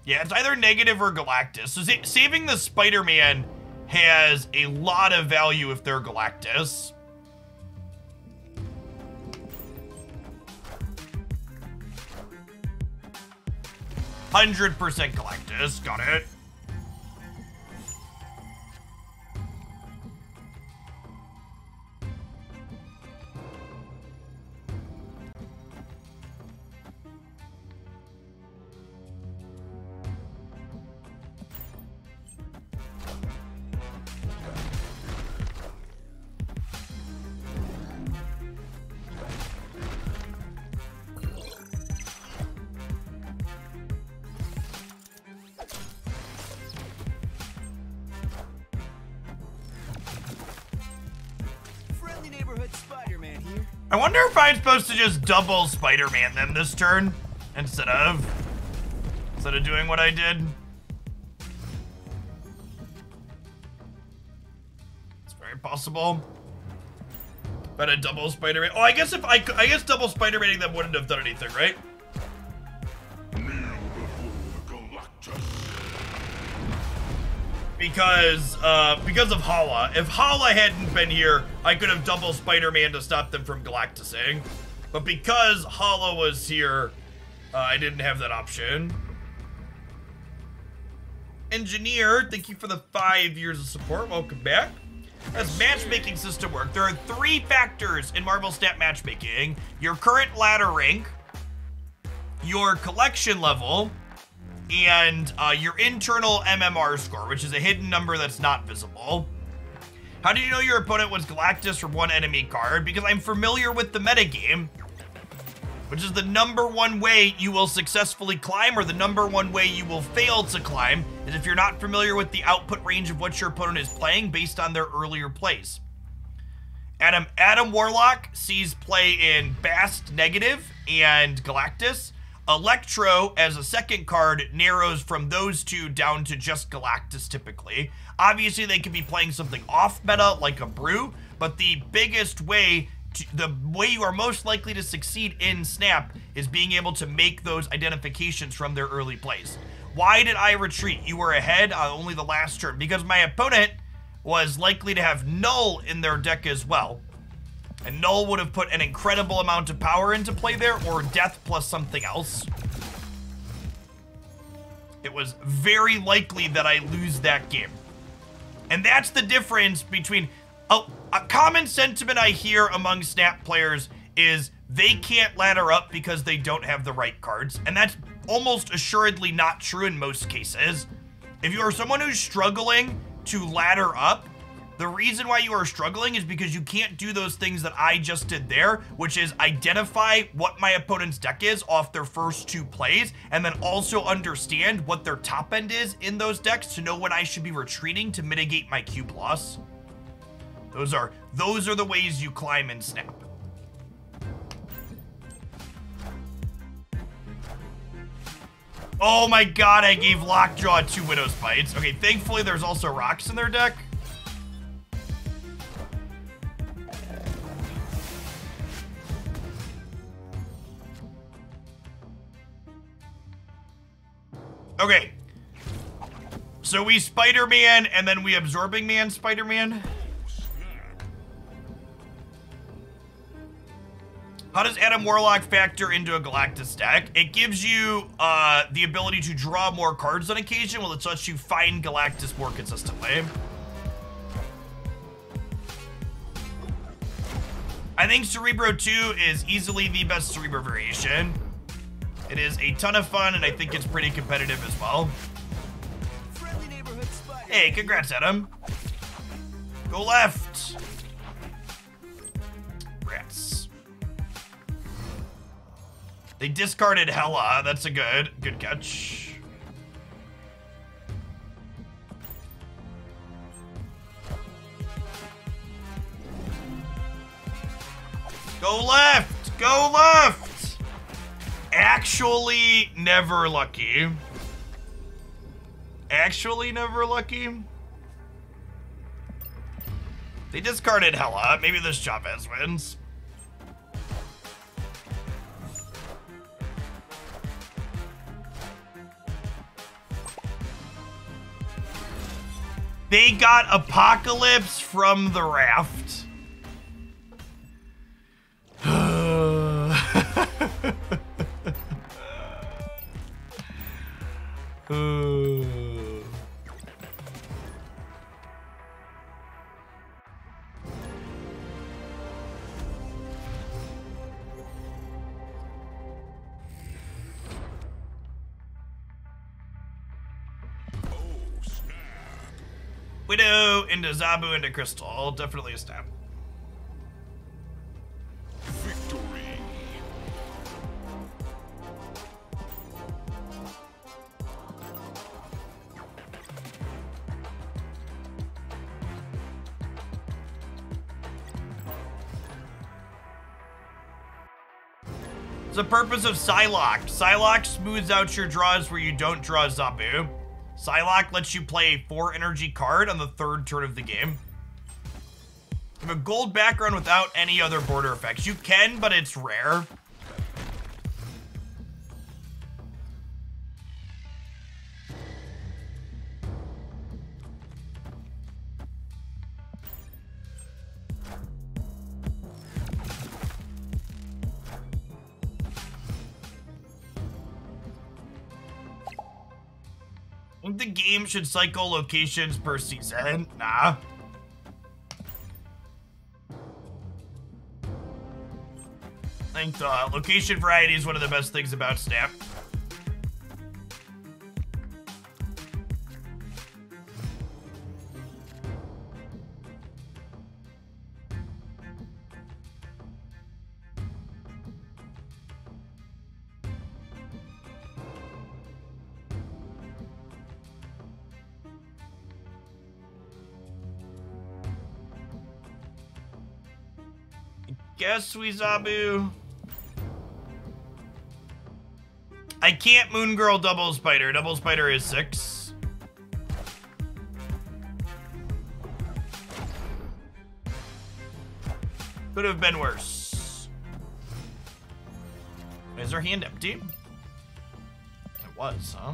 Yeah, it's either negative or Galactus. So saving the Spider-Man has a lot of value if they're Galactus. 100% Galactus, got it. Friendly neighborhood Spider-Man here. I wonder if I'm supposed to just double Spider-Man them this turn instead of doing what I did. It's very possible. But a double Spider-Man. Oh, I guess double Spider-Maning them wouldn't have done anything, right? Kneel before Galactus. Because of Hala. If Hala hadn't been here, I could have double Spider-Man to stop them from Galactusing. But because Hala was here, I didn't have that option. Engineer, thank you for the 5 years of support. Welcome back. As matchmaking system work, there are 3 factors in Marvel Snap matchmaking: your current ladder rank, your collection level, and your internal MMR score, which is a hidden number that's not visible. How did you know your opponent was Galactus from one enemy card? Because I'm familiar with the metagame, which is the #1 way you will successfully climb, or the #1 way you will fail to climb, is if you're not familiar with the output range of what your opponent is playing based on their earlier plays. Adam Warlock sees play in Bast negative and Galactus. Electro, as a second card, narrows from those two down to just Galactus typically. Obviously, they could be playing something off meta like a Brew, but the biggest way, the way you are most likely to succeed in Snap is being able to make those identifications from their early plays. Why did I retreat? You were ahead on only the last turn. Because my opponent was likely to have Null in their deck as well. And Null would have put an incredible amount of power into play there, or Death plus something else. It was very likely that I lose that game. And that's the difference between... A common sentiment I hear among Snap players is they can't ladder up because they don't have the right cards. And that's almost assuredly not true in most cases. If you are someone who's struggling to ladder up, the reason why you are struggling is because you can't do those things that I just did there, which is identify what my opponent's deck is off their first 2 plays, and then also understand what their top end is in those decks to know when I should be retreating to mitigate my cube loss. Those are the ways you climb in Snap. Oh my god, I gave Lockjaw 2 Widow's Bites. Okay, thankfully there's also rocks in their deck. Okay. So we Spider-Man and then we Absorbing Man Spider-Man. How does Adam Warlock factor into a Galactus deck? It gives you the ability to draw more cards on occasion, while it lets you find Galactus more consistently. I think Cerebro 2 is easily the best Cerebro variation. It is a ton of fun, and I think it's pretty competitive as well. Friendly neighborhood Spider-Man. Hey, congrats, Adam. Go left. Rats. They discarded Hela. That's a good catch. Go left! Go left! Actually, never lucky. Actually, never lucky. They discarded Hela. Maybe this Chavez wins. They got Apocalypse from the raft. Widow into Zabu into Crystal. Definitely a stab. Victory. It's the purpose of Psylocke. Psylocke smooths out your draws where you don't draw Zabu. Psylocke lets you play a 4 energy card on the 3rd turn of the game. You have a gold background without any other border effects. You can, but it's rare. I think the game should cycle locations per season. Nah. I think the location variety is one of the best things about Snap. Guess we Zabu. I can't Moon Girl Double Spider. Double Spider is 6. Could have been worse. Is her hand empty? It was, huh?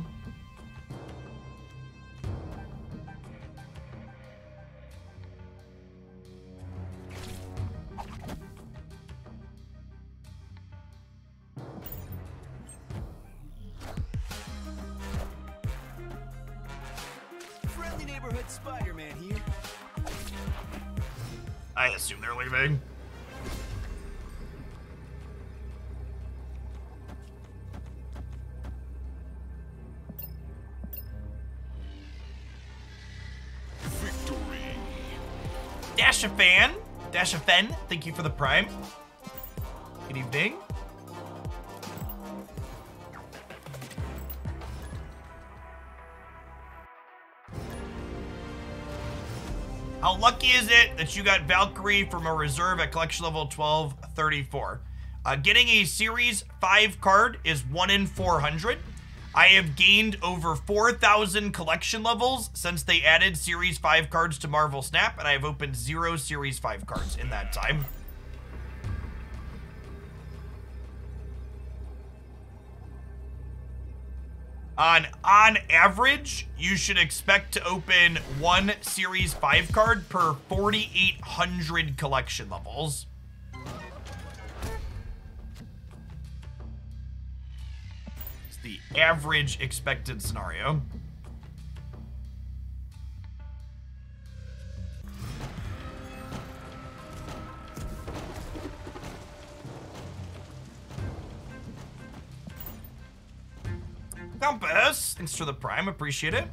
Friendly neighborhood Spider-Man here. I assume they're leaving. Victory. Dasha-fan. Dasha-fen, thank you for the prime. Good evening. How lucky is it that you got Valkyrie from a reserve at collection level 1234? Getting a Series 5 card is 1 in 400. I have gained over 4,000 collection levels since they added Series 5 cards to Marvel Snap, and I have opened 0 Series 5 cards in that time. On average, you should expect to open 1 Series 5 card per 4,800 collection levels. It's the average expected scenario. Compass, thanks for the prime, appreciate it.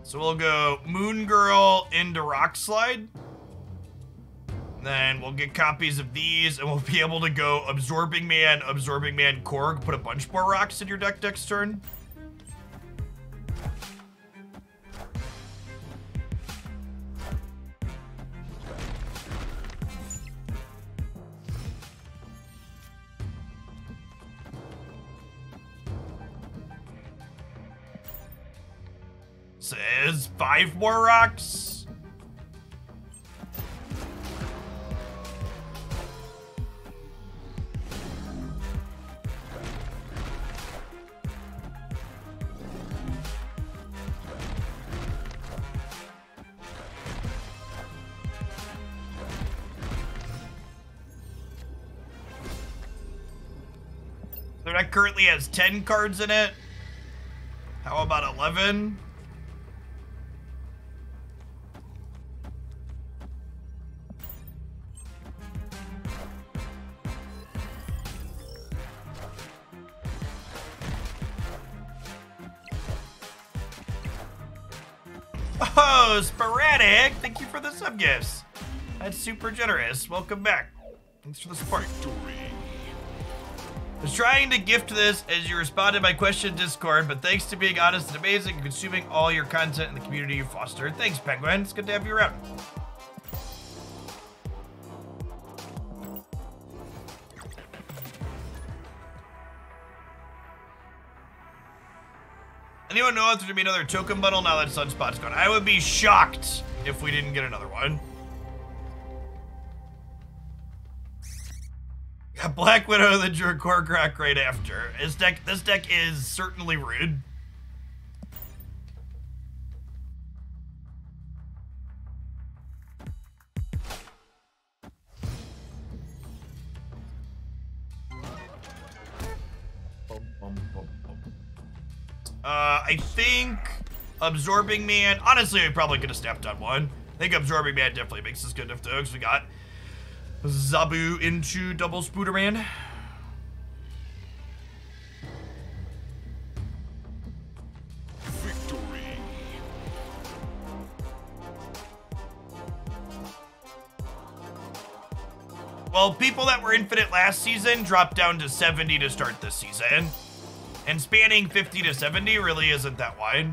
So we'll go Moon Girl into Rock Slide. Then we'll get copies of these and we'll be able to go Absorbing Man, Korg, put a bunch more rocks in your deck next turn. Says 5 more rocks. The deck currently has 10 cards in it. How about 11? Oh, Sporadic! Thank you for the sub gifts. That's super generous. Welcome back. Thanks for the support. I was trying to gift this as you responded to my question in Discord, but thanks to being honest and amazing and consuming all your content in the community you fostered. Thanks, Penguin. It's good to have you around. Anyone know if there's gonna be another token bundle now that Sunspot's gone? I would be shocked if we didn't get another one. Got Black Widow, then drew Korgrak right after. This deck is certainly rude. I think Absorbing Man, honestly, we probably could have stepped on one. I think Absorbing Man definitely makes us good enough to because we got Zabu into double Spooderman. Victory. Well, people that were infinite last season dropped down to 70 to start this season. And spanning 50 to 70 really isn't that wide.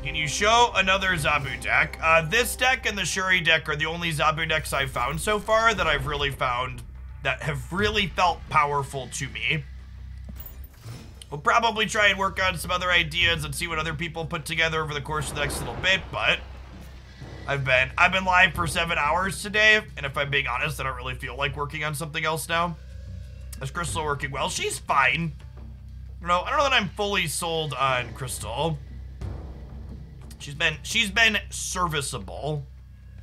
Can you show another Zabu deck? This deck and the Shuri deck are the only Zabu decks I've found so far that I've really found that have really felt powerful to me. We'll probably try and work on some other ideas and see what other people put together over the course of the next little bit, but I've been live for 7 hours today, and if I'm being honest, I don't really feel like working on something else now. Is Crystal working well? She's fine. I don't know that I'm fully sold on Crystal. She's been serviceable,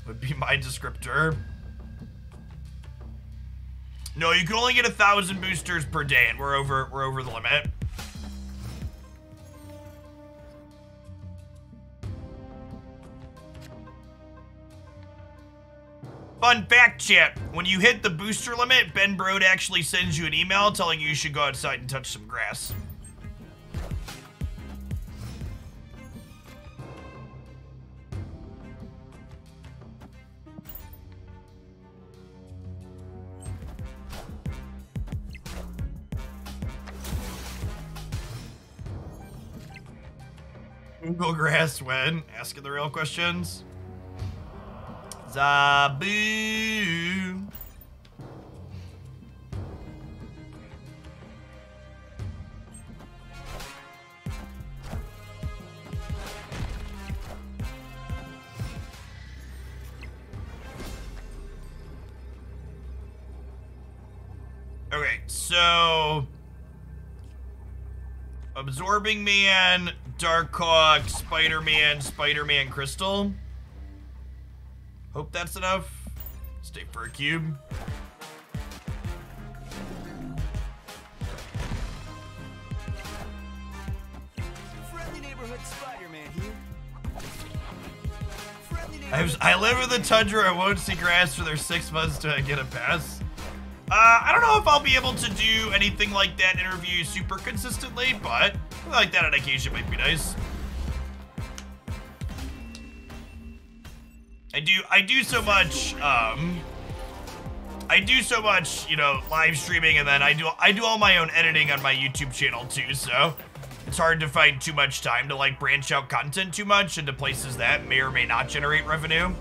would be my descriptor. No, you can only get 1,000 boosters per day, and we're over the limit. Fun fact, chat. When you hit the booster limit, Ben Brode actually sends you an email telling you should go outside and touch some grass. Google grass when? Asking the real questions. Zabu. Okay, so Absorbing Man, Darkhawk, Spider-Man, Spider-Man Crystal. Hope that's enough. Stay for a cube. Friendly neighborhood Spider-Man here. I live in the tundra. I won't see grass for their 6 months till I get a pass. I don't know if I'll be able to do anything like that interview super consistently, but I like that on occasion might be nice. I do so much, you know, live streaming, and then I do all my own editing on my YouTube channel too, so it's hard to find too much time to like branch out content too much into places that may or may not generate revenue.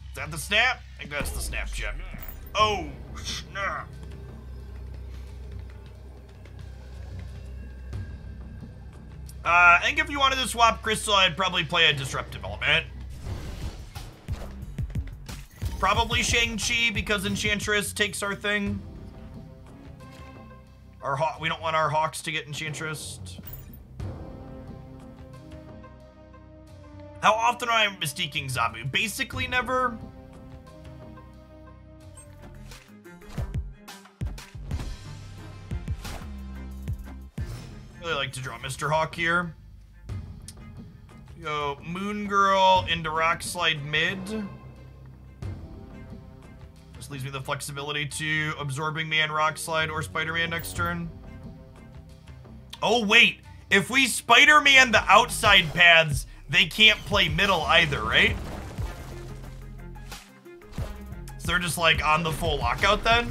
Is that the snap? I think that's the Snapchat. Oh, snap. I think if you wanted to swap Crystal, I'd probably play a Disruptive Element. Probably Shang-Chi because Enchantress takes our thing. We don't want our Hawks to get Enchantress. How often am I mistaking Zabu? Basically never. Really like to draw Mr. Hawk here. Go Moon Girl into Rock Slide mid. This leaves me the flexibility to Absorbing Man, Rock Slide, or Spider-Man next turn. Oh wait, if we Spider-Man the outside paths, they can't play middle either, right? So they're just like on the full lockout then?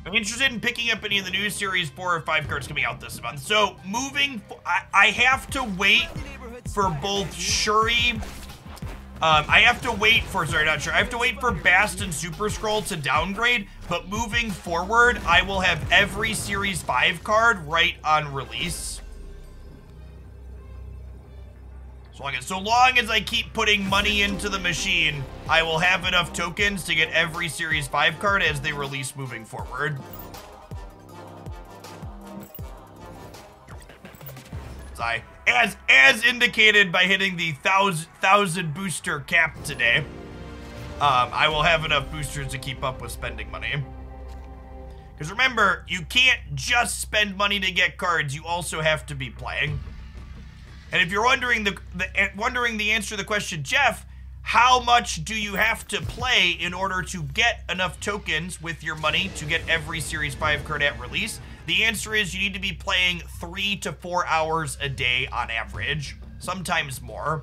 I'm interested in picking up any of the new series 4 or 5 cards coming out this month. So moving, I have to wait for both Shuri. I have to wait for, sorry, not sure. I have to wait for Bast and Super Scroll to downgrade, but moving forward, I will have every Series 5 card right on release. So long as I keep putting money into the machine, I will have enough tokens to get every Series 5 card as they release moving forward. As indicated by hitting the 1,000 booster cap today, I will have enough boosters to keep up with spending money. Because remember, you can't just spend money to get cards, you also have to be playing. And if you're wondering the answer to the question, Jeff, how much do you have to play in order to get enough tokens with your money to get every Series 5 card at release? The answer is you need to be playing 3 to 4 hours a day on average, sometimes more.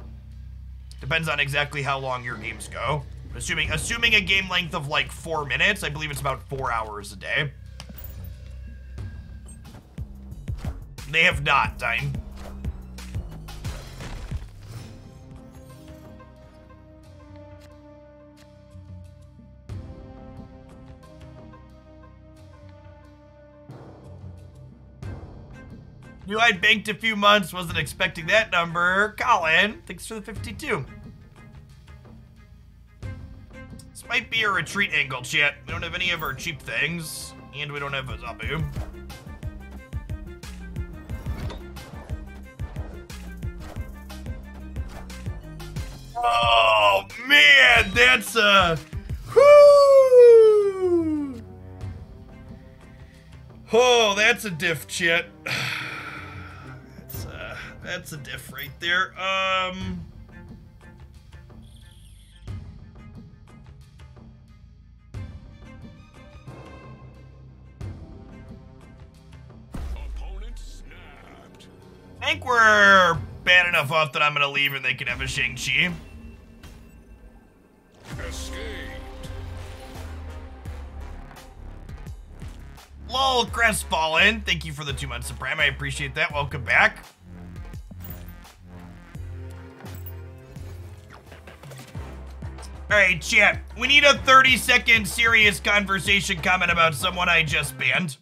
Depends on exactly how long your games go. Assuming a game length of like 4 minutes, I believe it's about 4 hours a day. They have not, Dine. Knew I'd banked a few months, wasn't expecting that number. Colin, thanks for the 52. This might be a retreat angle, chat. We don't have any of our cheap things, and we don't have a Zabu. Oh, man, that's a... Whoo! Oh, that's a diff, chat. That's a diff right there. Opponent snapped. I think we're bad enough off that I'm gonna leave and they can have a Shang-Chi. Escaped. Lol, Crestfallen. Thank you for the 2 months of Prime. I appreciate that. Welcome back. Alright, chat. We need a 30-second serious conversation comment about someone I just banned.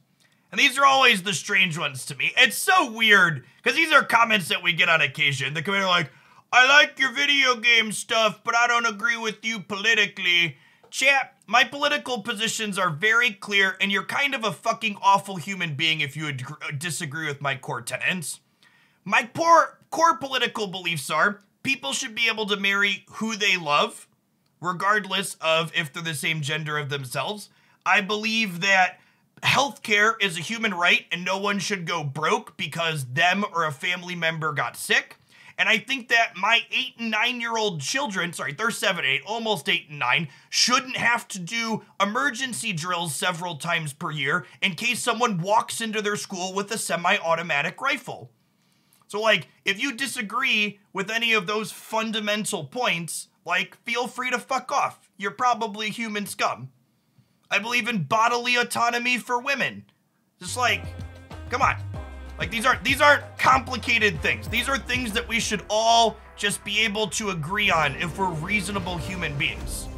And these are always the strange ones to me. It's so weird, because these are comments that we get on occasion. The comments are like, I like your video game stuff, but I don't agree with you politically. Chat, my political positions are very clear, and you're kind of a fucking awful human being if you disagree with my core tenets. My core political beliefs are, people should be able to marry who they love, regardless of if they're the same gender of themselves. I believe that healthcare is a human right and no one should go broke because them or a family member got sick. And I think that my 8 and 9-year-old children, sorry, they're 7, 8, almost 8 and 9, shouldn't have to do emergency drills several times per year in case someone walks into their school with a semi-automatic rifle. So like, if you disagree with any of those fundamental points, like, feel free to fuck off. You're probably human scum. I believe in bodily autonomy for women. Just like, come on. Like, these aren't complicated things. These are things that we should all just be able to agree on if we're reasonable human beings.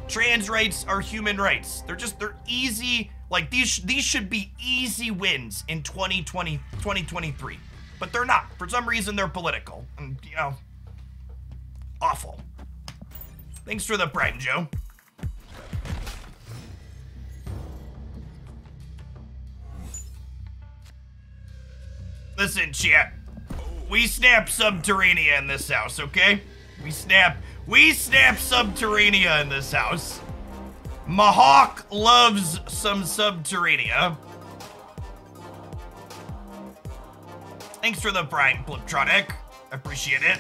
Trans rights are human rights. They're easy Like, these should be easy wins in 2023. But they're not. For some reason, they're political. And, you know, awful. Thanks for the prime, Joe. Listen, chat. We snap Subterranea in this house, okay? We snap Subterranea in this house. Mahawk loves some Subterranea. Thanks for the prime, Pliptronic. Appreciate it.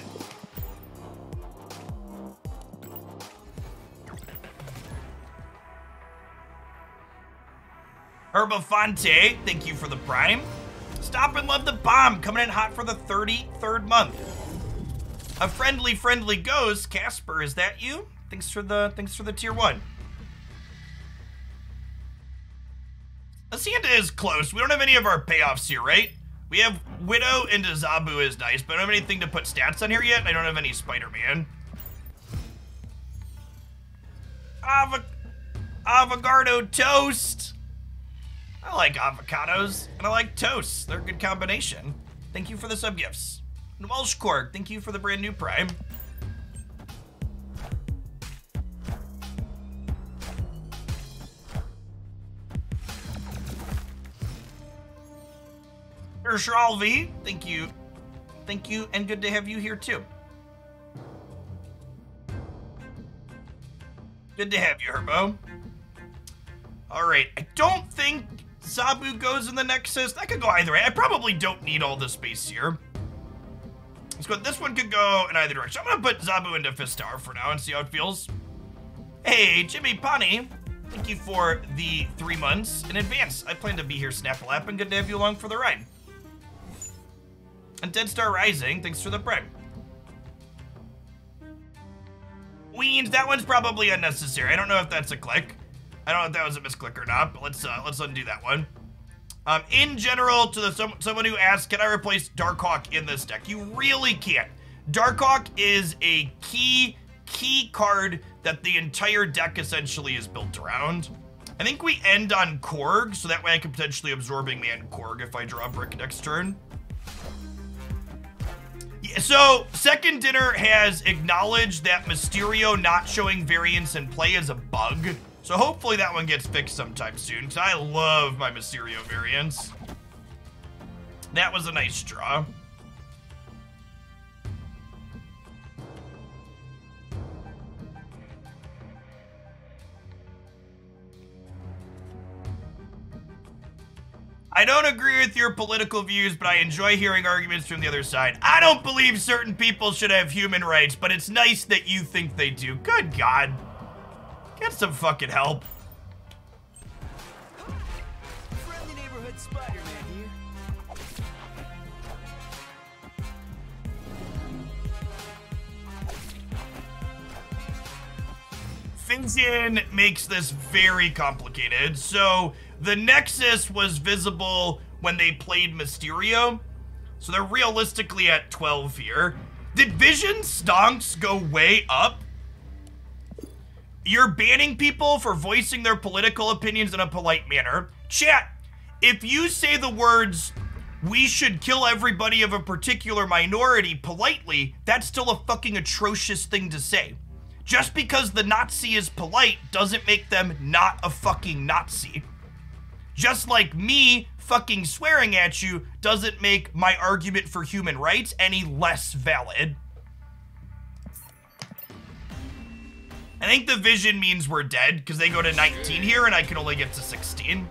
Herbafonte, thank you for the prime. Stop and love the bomb, coming in hot for the 33rd month. A friendly ghost. Casper, is that you? Thanks for the tier 1. Hacienda is close. We don't have any of our payoffs here, right? We have Widow and Zabu is nice, but I don't have anything to put stats on here yet, and I don't have any Spider-Man. Avocado toast. I like avocados, and I like toast. They're a good combination. Thank you for the sub-gifts. And Welshkorg, thank you for the brand new prime. Urshalvi, thank you. Thank you, and good to have you here too. Good to have you, Herbo. Alright, I don't think Zabu goes in the Nexus. That could go either way. I probably don't need all the space here. Let's go. This one could go in either direction. I'm gonna put Zabu into Fistar for now and see how it feels. Hey, Jimmy Pani. Thank you for the 3 months in advance. I plan to be here, Snapalap, and good to have you along for the ride. And Dead Star Rising, thanks for the prime. Weens, that one's probably unnecessary. I don't know if that's a click. I don't know if that was a misclick or not, but let's undo that one. In general, to someone who asked, can I replace Darkhawk in this deck? You really can't. Darkhawk is a key card that the entire deck essentially is built around. I think we end on Korg, so that way I can potentially Absorbing Man Korg if I draw a brick next turn. Yeah, so, Second Dinner has acknowledged that Mysterio not showing variance in play is a bug. So hopefully that one gets fixed sometime soon, because I love my Mysterio variants. That was a nice draw. I don't agree with your political views, but I enjoy hearing arguments from the other side. I don't believe certain people should have human rights, but it's nice that you think they do. Good God. Get some fucking help. Friendly neighborhood Spider-Man here. Finzian makes this very complicated. So the Nexus was visible when they played Mysterio. So they're realistically at 12 here. Did Vision stonks go way up? You're banning people for voicing their political opinions in a polite manner. Chat, if you say the words, we should kill everybody of a particular minority politely, that's still a fucking atrocious thing to say. Just because the Nazi is polite doesn't make them not a fucking Nazi. Just like me fucking swearing at you doesn't make my argument for human rights any less valid. I think the Vision means we're dead, because they go to 19 here, and I can only get to 16.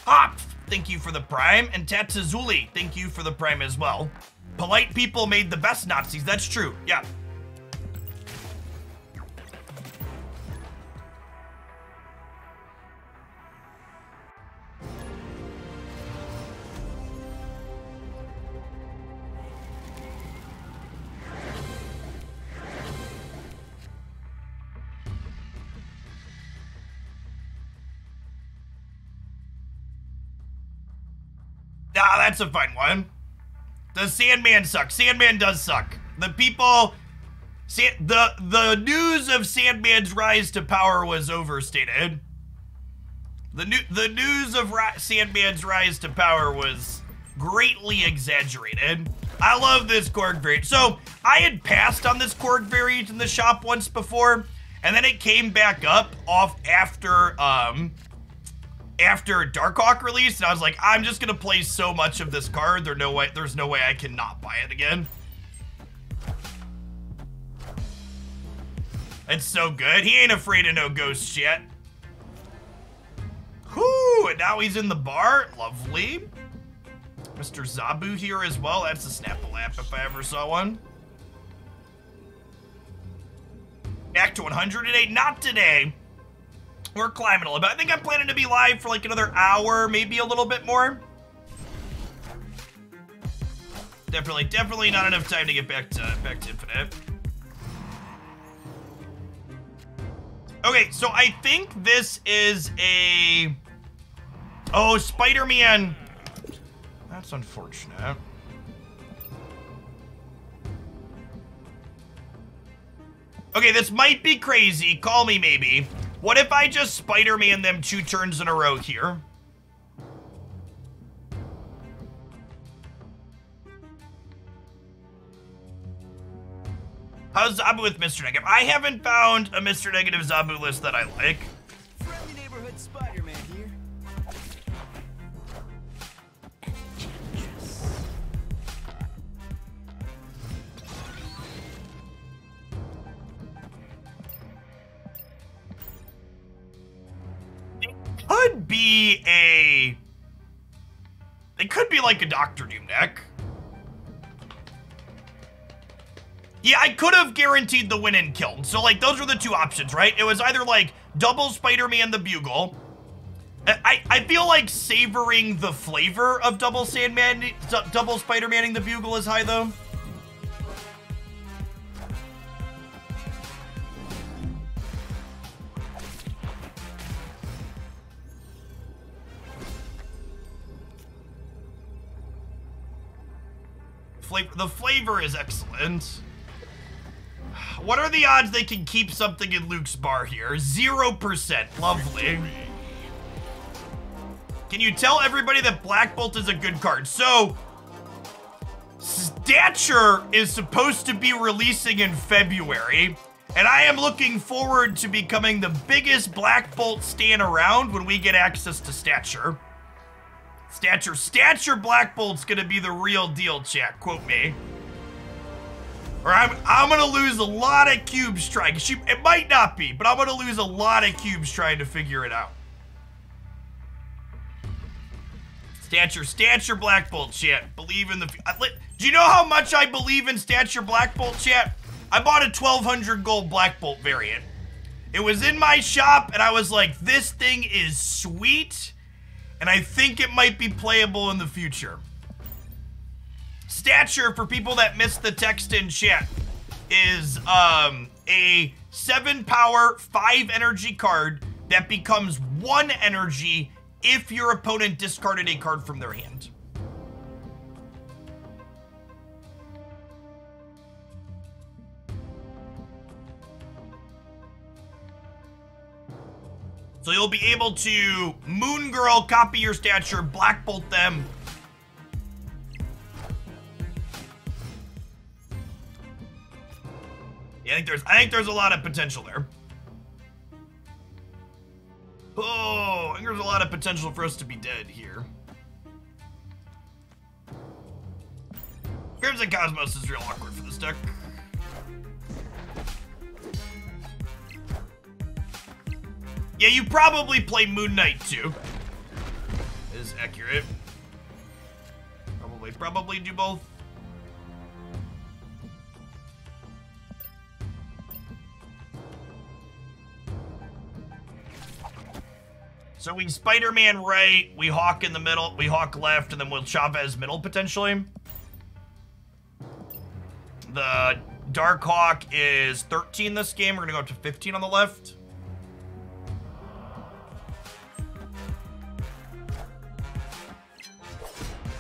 Hop, thank you for the prime, and Tatsuzuli, thank you for the prime as well. Polite people made the best Nazis, that's true, yeah. Ah, that's a fun one. Does Sandman suck? Sandman does suck. The people... the news of Sandman's rise to power was overstated. The news of Sandman's rise to power was greatly exaggerated. I love this Korg variant. So I had passed on this Korg variant in the shop once before, and then it came back up after Darkhawk released, and I was like, I'm just gonna play so much of this card. There's no way I can not buy it again. It's so good. He ain't afraid of no ghosts yet. Whoo, and now he's in the bar. Lovely. Mr. Zabu here as well. That's a Snap-a-Lap if I ever saw one. Back to 108. Not today. We're climbing a little bit. I think I'm planning to be live for like another hour, maybe a little bit more. Definitely not enough time to get back to Infinite. Okay, so I think this is a... Oh, Spider-Man. That's unfortunate. Okay, this might be crazy. Call me maybe. What if I just Spider-Man them 2 turns in a row here? How's Zabu with Mr. Negative? I haven't found a Mr. Negative Zabu list that I like. Friendly neighborhood Spider-Man here. It could be like a Dr. Doom deck. Yeah, I could have guaranteed the win and killed. So, like, those were the 2 options, right? It was either, like, double Spider-Man the Bugle. I feel like savoring the flavor of double Spider-Manning the Bugle is high, though. The flavor is excellent. What are the odds they can keep something in Luke's bar here? 0%. Lovely. Can you tell everybody that Black Bolt is a good card? So, Stature is supposed to be releasing in February, and I am looking forward to becoming the biggest Black Bolt stan around when we get access to Stature. Stature Black Bolt's gonna be the real deal, chat. Quote me. Or I'm gonna lose a lot of cubes trying. It might not be, but I'm gonna lose a lot of cubes trying to figure it out. Stature Black Bolt, chat. Believe in the... Do you know how much I believe in Stature Black Bolt, chat? I bought a 1200 gold Black Bolt variant. It was in my shop, and I was like, this thing is sweet, and I think it might be playable in the future. Stature, for people that missed the text in chat, is a 7 power, 5 energy card that becomes 1 energy if your opponent discarded a card from their hand. So you'll be able to Moon Girl, copy your Stature, Black Bolt them. Yeah, I think there's a lot of potential there. Oh, I think there's a lot of potential for us to be dead here. Crimson Cosmos is real awkward for this deck. Yeah, you probably play Moon Knight too. Is accurate. Probably do both. So we Spider-Man right, we Hawk in the middle, we Hawk left, and then we'll Chavez middle potentially. The Darkhawk is 13 this game. We're gonna go up to 15 on the left.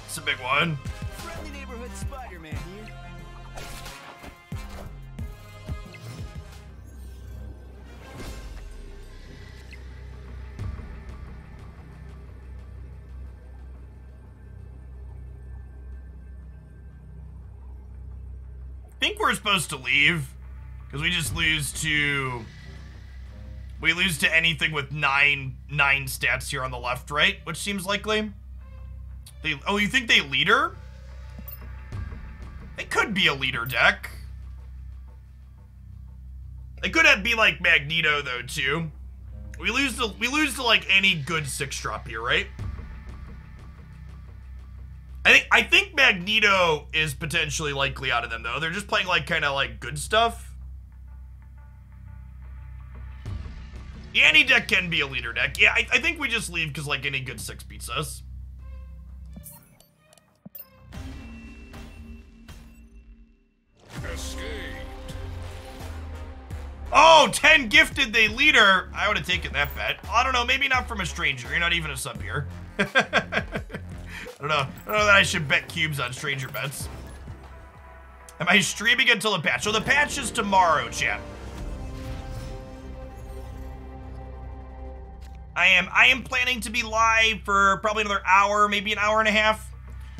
It's a big one. Friendly neighborhood Spider-Man here. think we're supposed to leave because we just lose to anything with nine stats here on the left, right? Which seems likely. Oh, you think they leader? They could be a leader deck. They could be like Magneto though too. We lose to like any good 6-drop here, right? I think Magneto is potentially likely out of them though. They're just playing like kind of like good stuff. Yeah, any deck can be a leader deck. Yeah, I think we just leave because like any good 6 beats us. Escaped. Oh, 10 gifted, they leader. I would have taken that bet. I don't know, maybe not from a stranger. You're not even a sub here. I don't know that I should bet cubes on stranger bets. Am I streaming until the patch? So the patch is tomorrow, chat. I am planning to be live for probably another hour, maybe an hour and a half.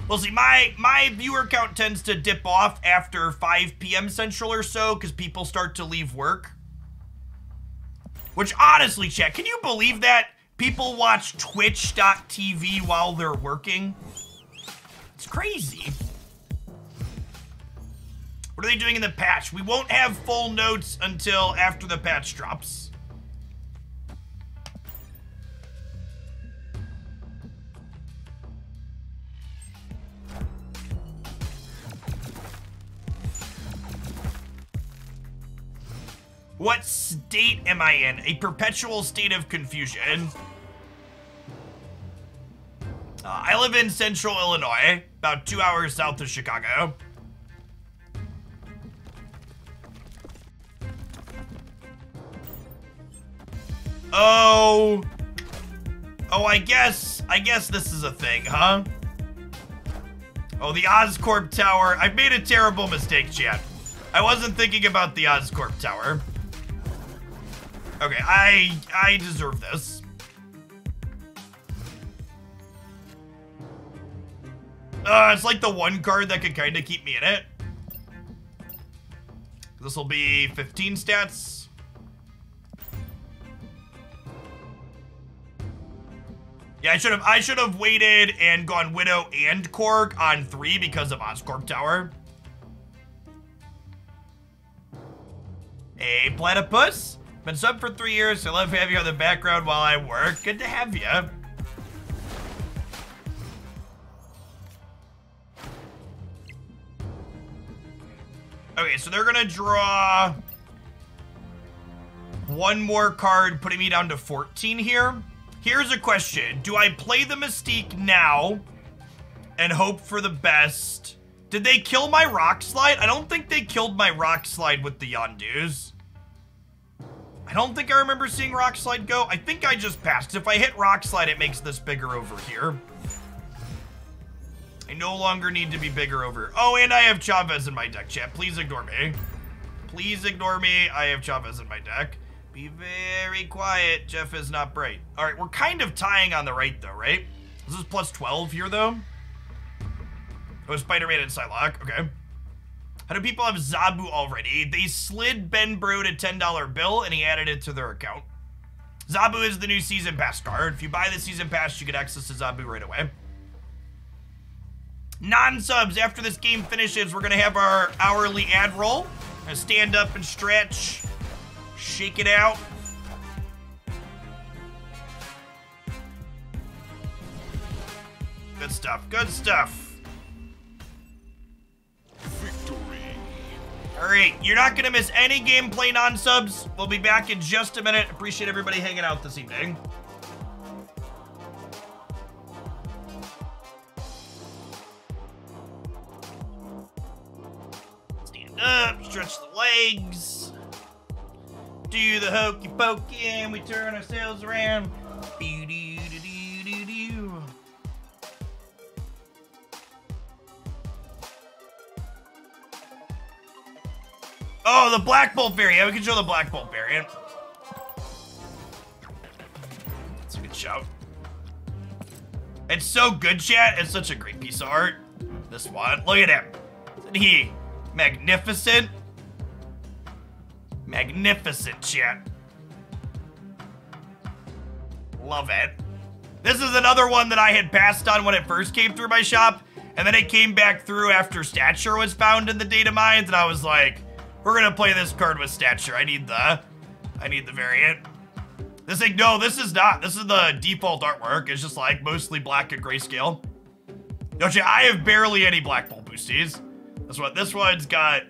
We'll see. My viewer count tends to dip off after 5 p.m. Central or so because people start to leave work. Which honestly, chat, can you believe that? People watch Twitch.tv while they're working? It's crazy. What are they doing in the patch? We won't have full notes until after the patch drops. What state am I in? A perpetual state of confusion. I live in central Illinois, about 2 hours south of Chicago. Oh, I guess this is a thing, huh? Oh, the Oscorp Tower. I've made a terrible mistake, chat. I wasn't thinking about the Oscorp Tower. Okay, I deserve this. It's like the one card that could kind of keep me in it. This will be 15 stats. Yeah, I should have waited and gone Widow and Korg on 3 because of Oscorp Tower. Hey, Platypus. Been sub for 3 years. I love having you on the background while I work. Good to have you. Okay, so they're gonna draw one more card, putting me down to 14 here. Here's a question. Do I play the Mystique now and hope for the best? Did they kill my Rock Slide? I don't think they killed my Rock Slide with the Yondus. I don't think I remember seeing Rock Slide go. I think I just passed. If I hit Rock Slide, it makes this bigger over here. I no longer need to be bigger over. Oh, and I have Chavez in my deck, chat. Please ignore me. Please ignore me. I have Chavez in my deck. Be very quiet. Jeff is not bright. All right, we're kind of tying on the right, though, right? This is plus 12 here, though. Oh, Spider-Man and Psylocke. Okay. How do people have Zabu already? They slid Ben Brode a $10 bill, and he added it to their account. Zabu is the new Season Pass card. If you buy the Season Pass, you get access to Zabu right away. Non-subs, after this game finishes, we're going to have our hourly ad roll. Gonna stand up and stretch. Shake it out. Good stuff, good stuff. Victory. All right, you're not gonna miss any gameplay non-subs. We'll be back in just a minute. Appreciate everybody hanging out this evening. Stand up, stretch the legs. Do the hokey pokey and we turn ourselves around. Doo-doo-doo-doo-doo-doo. Oh, the Black Bolt variant. We can show the Black Bolt variant. That's a good shout. It's so good, chat. It's such a great piece of art. This one. Look at him. Isn't he Magnificent. Magnificent, chat. Love it. This is another one that I had passed on when it first came through my shop, and then it came back through after Stature was found in the data mines, and I was like, we're gonna play this card with Stature. I need the variant. This thing, no, this is not. This is the default artwork. It's just like mostly black and grayscale. Don't you? I have barely any Black Bolt boosties. This one's got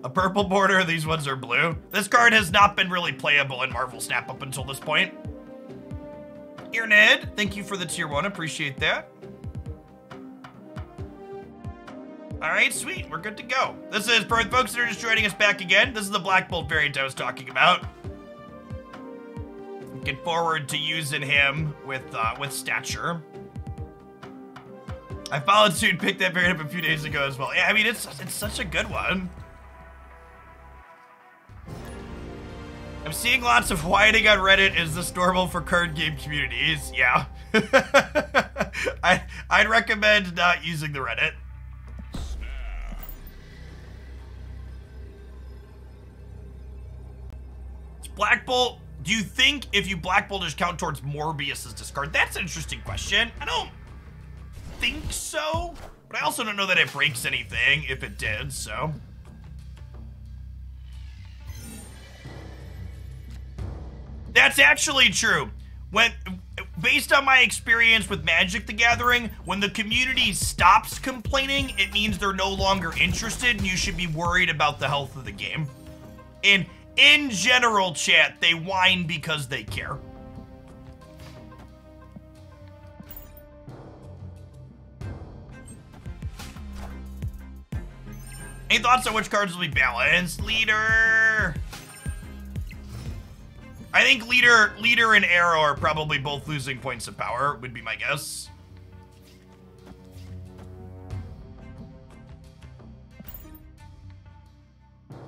a purple border. These ones are blue. This card has not been really playable in Marvel Snap up until this point. Here, Ned. Thank you for the tier 1. Appreciate that. All right, sweet. We're good to go. This is, for folks that are just joining us back again, this is the Black Bolt variant I was talking about. Looking forward to using him with Stature. I followed suit and picked that variant up a few days ago as well. Yeah, I mean, it's such a good one. I'm seeing lots of whining on Reddit. Is this normal for card game communities? Yeah. I'd recommend not using the Reddit. Black Bolt, do you think if you Black Bolt, does count towards Morbius's discard? That's an interesting question. I don't think so, but I also don't know that it breaks anything if it did, so. That's actually true. Based on my experience with Magic the Gathering, when the community stops complaining, it means they're no longer interested and you should be worried about the health of the game. And in general, chat, they whine because they care. Any thoughts on which cards will be balanced? Leader. I think Leader and Arrow are probably both losing points of power, would be my guess.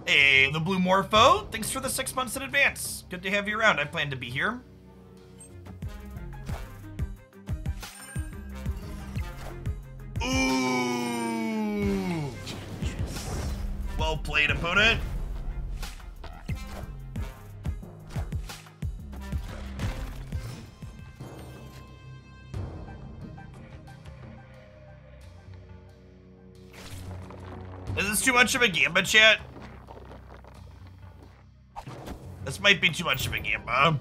Hey, the Blue Morpho, thanks for the 6 months in advance. Good to have you around. I plan to be here. Ooh. Well played, opponent. Is this too much of a Gamba, chat? This might be too much of a Gamba.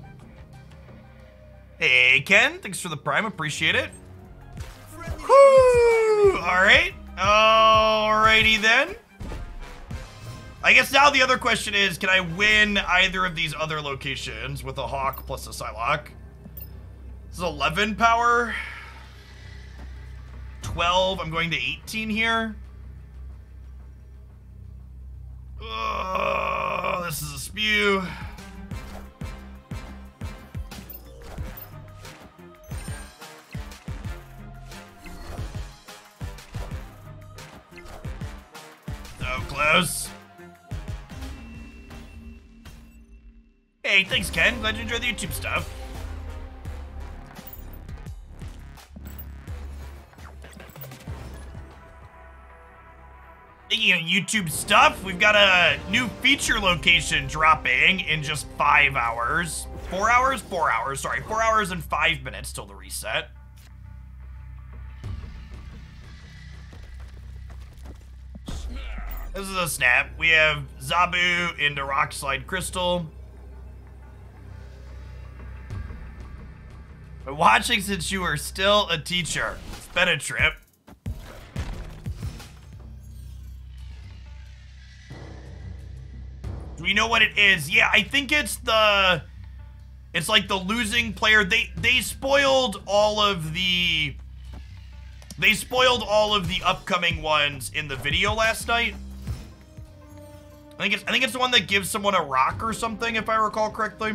Hey, Ken, thanks for the Prime, appreciate it. Woo! Alright. Alrighty then. I guess now the other question is, can I win either of these other locations with a Hawk plus a Psylocke? This is 11 power. 12, I'm going to 18 here. Oh, this is a spew. So close. Hey, thanks, Ken. Glad you enjoyed the YouTube stuff. Speaking of YouTube stuff, we've got a new feature location dropping in just 5 hours. 4 hours? 4 hours, sorry. 4 hours and 5 minutes till the reset. This is a snap. We have Zabu into Rockslide Crystal. Been watching since you were still a teacher. It's been a trip. Do we know what it is? Yeah, I think it's the... It's like the losing player. They spoiled all of the... They spoiled all of the upcoming ones in the video last night. I think it's the one that gives someone a rock or something, if I recall correctly.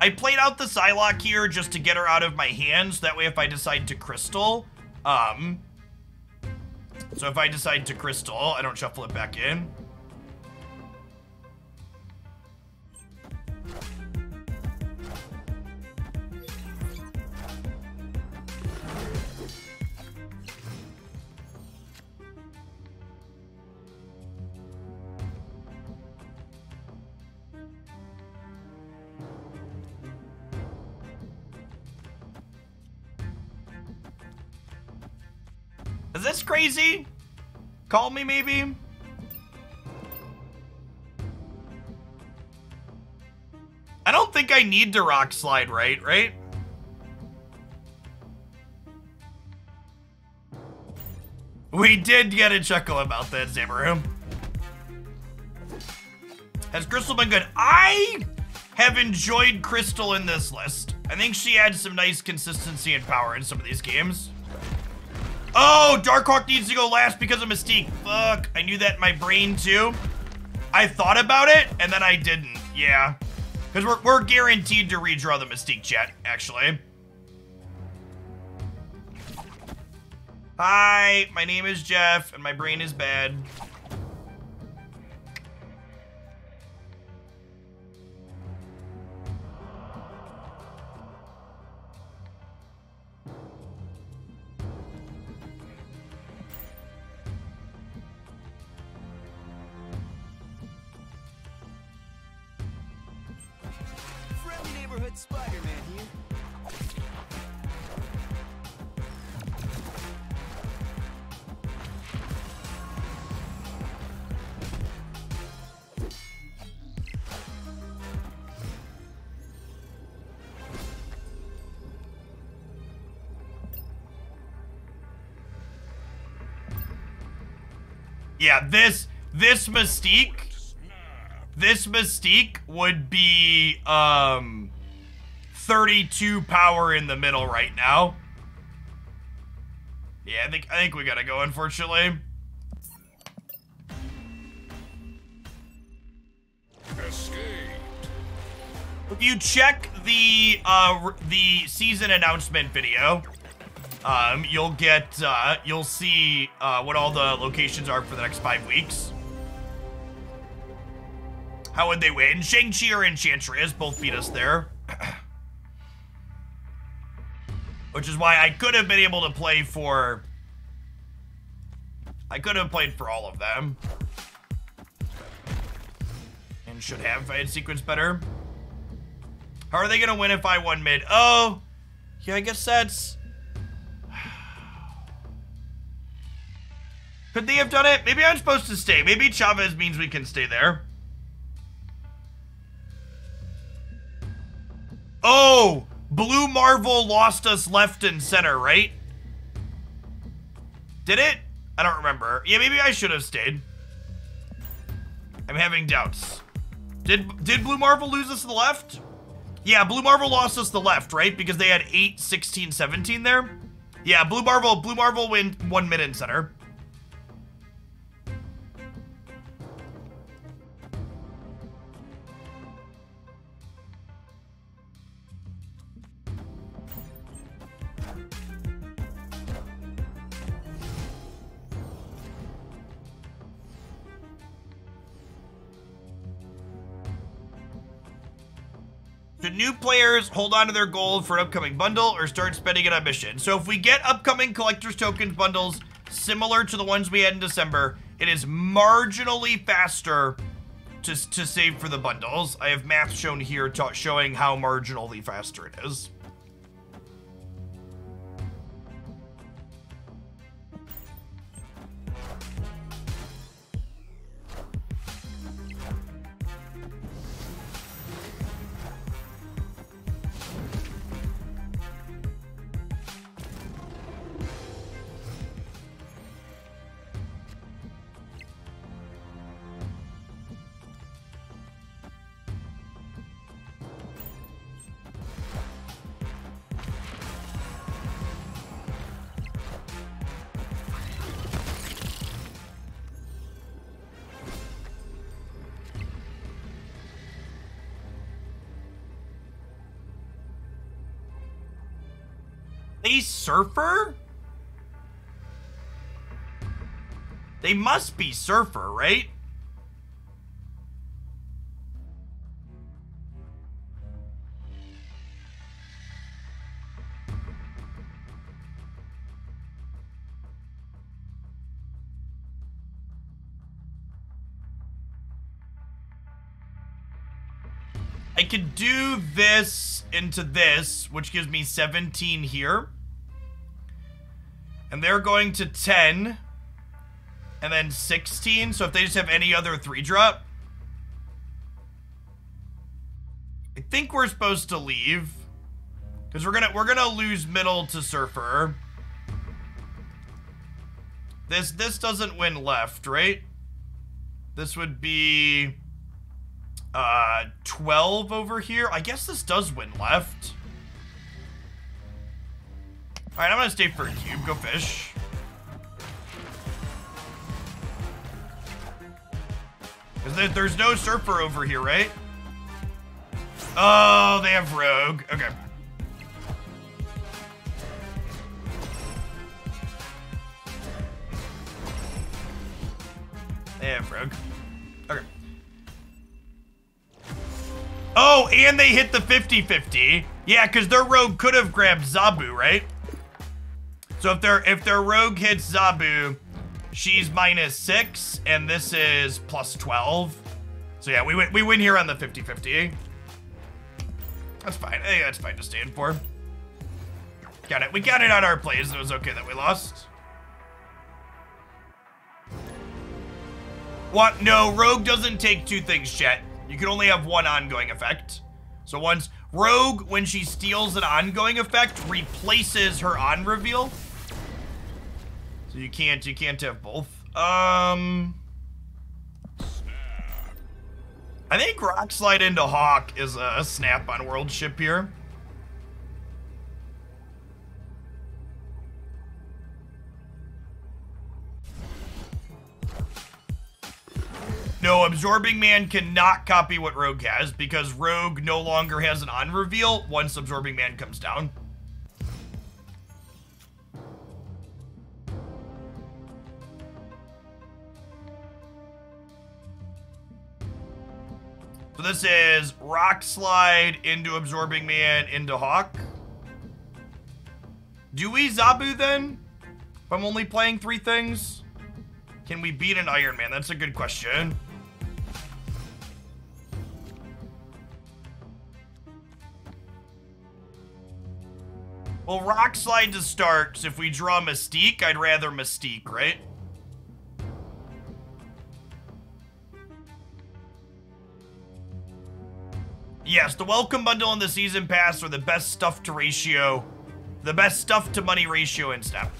I played out the Psylocke here just to get her out of my hands. That way, if I decide to crystal, so if I decide to crystal, I don't shuffle it back in. Is this crazy? Call me, maybe? I don't think I need to rock slide, right? We did get a chuckle about that, Zamaru. Has Crystal been good? I have enjoyed Crystal in this list. I think she adds some nice consistency and power in some of these games. Oh, Darkhawk needs to go last because of Mystique. Fuck, I knew that in my brain too. I thought about it, and then I didn't. Yeah. Because we're guaranteed to redraw the Mystique, chat, actually. Hi, my name is Jeff, and my brain is bad. Friendly neighborhood Spider-Man here. Yeah, this Mystique would be 32 power in the middle right now. Yeah, I think we gotta go, unfortunately. Escaped. If you check the season announcement video, you'll see what all the locations are for the next 5 weeks. How would they win? Shang-Chi or Enchantress both beat us there. Which is why I could have been able to play for... I could have played for all of them. And should have if I had sequenced better. How are they gonna win if I won mid? Oh, yeah, I guess that's... Could they have done it? Maybe I'm supposed to stay. Maybe Chavez means we can stay there. Oh, Blue Marvel lost us left and center, right? Did it? I don't remember. Yeah, maybe I should have stayed. I'm having doubts. Did Blue Marvel lose us to the left? Yeah, Blue Marvel lost us the left, right? Because they had 8, 16, 17 there. Yeah, Blue Marvel won mid and center. Should new players hold on to their gold for an upcoming bundle or start spending it on mission? So if we get upcoming collector's tokens bundles similar to the ones we had in December, it is marginally faster to save for the bundles. I have math shown here showing how marginally faster it is. A Surfer? They must be Surfer, right? I could do this into this, which gives me 17 here. And they're going to 10. And then 16. So if they just have any other 3-drop. I think we're supposed to leave. Because we're gonna lose middle to Surfer. This doesn't win left, right? This would be 12 over here. I guess this does win left. Alright, I'm gonna stay for a cube. Go fish. Because there's no Surfer over here, right? Oh, they have Rogue. Okay. They have Rogue. Okay. Oh, and they hit the 50-50. Yeah, because their Rogue could have grabbed Zabu, right? So if their Rogue hits Zabu, she's -6, and this is +12. So yeah, we win here on the 50-50. That's fine. I think that's fine to stand for. Got it. We got it on our plays. It was okay that we lost. What? No, Rogue doesn't take 2 things, chat. You can only have 1 ongoing effect. So once Rogue, when she steals an ongoing effect, replaces her on reveal. So you can't have both. I think Rock Slide into Hawk is a snap on World Ship here. No, Absorbing Man cannot copy what Rogue has because Rogue no longer has an on reveal once Absorbing Man comes down. So this is Rock Slide into Absorbing Man into Hawk. Do we Zabu then? If I'm only playing 3 things? Can we beat an Iron Man? That's a good question. Well, Rock Slide to start. So if we draw Mystique, I'd rather Mystique, right? Yes, the welcome bundle and the season pass are the best stuff to ratio, the best stuff to money ratio in Step.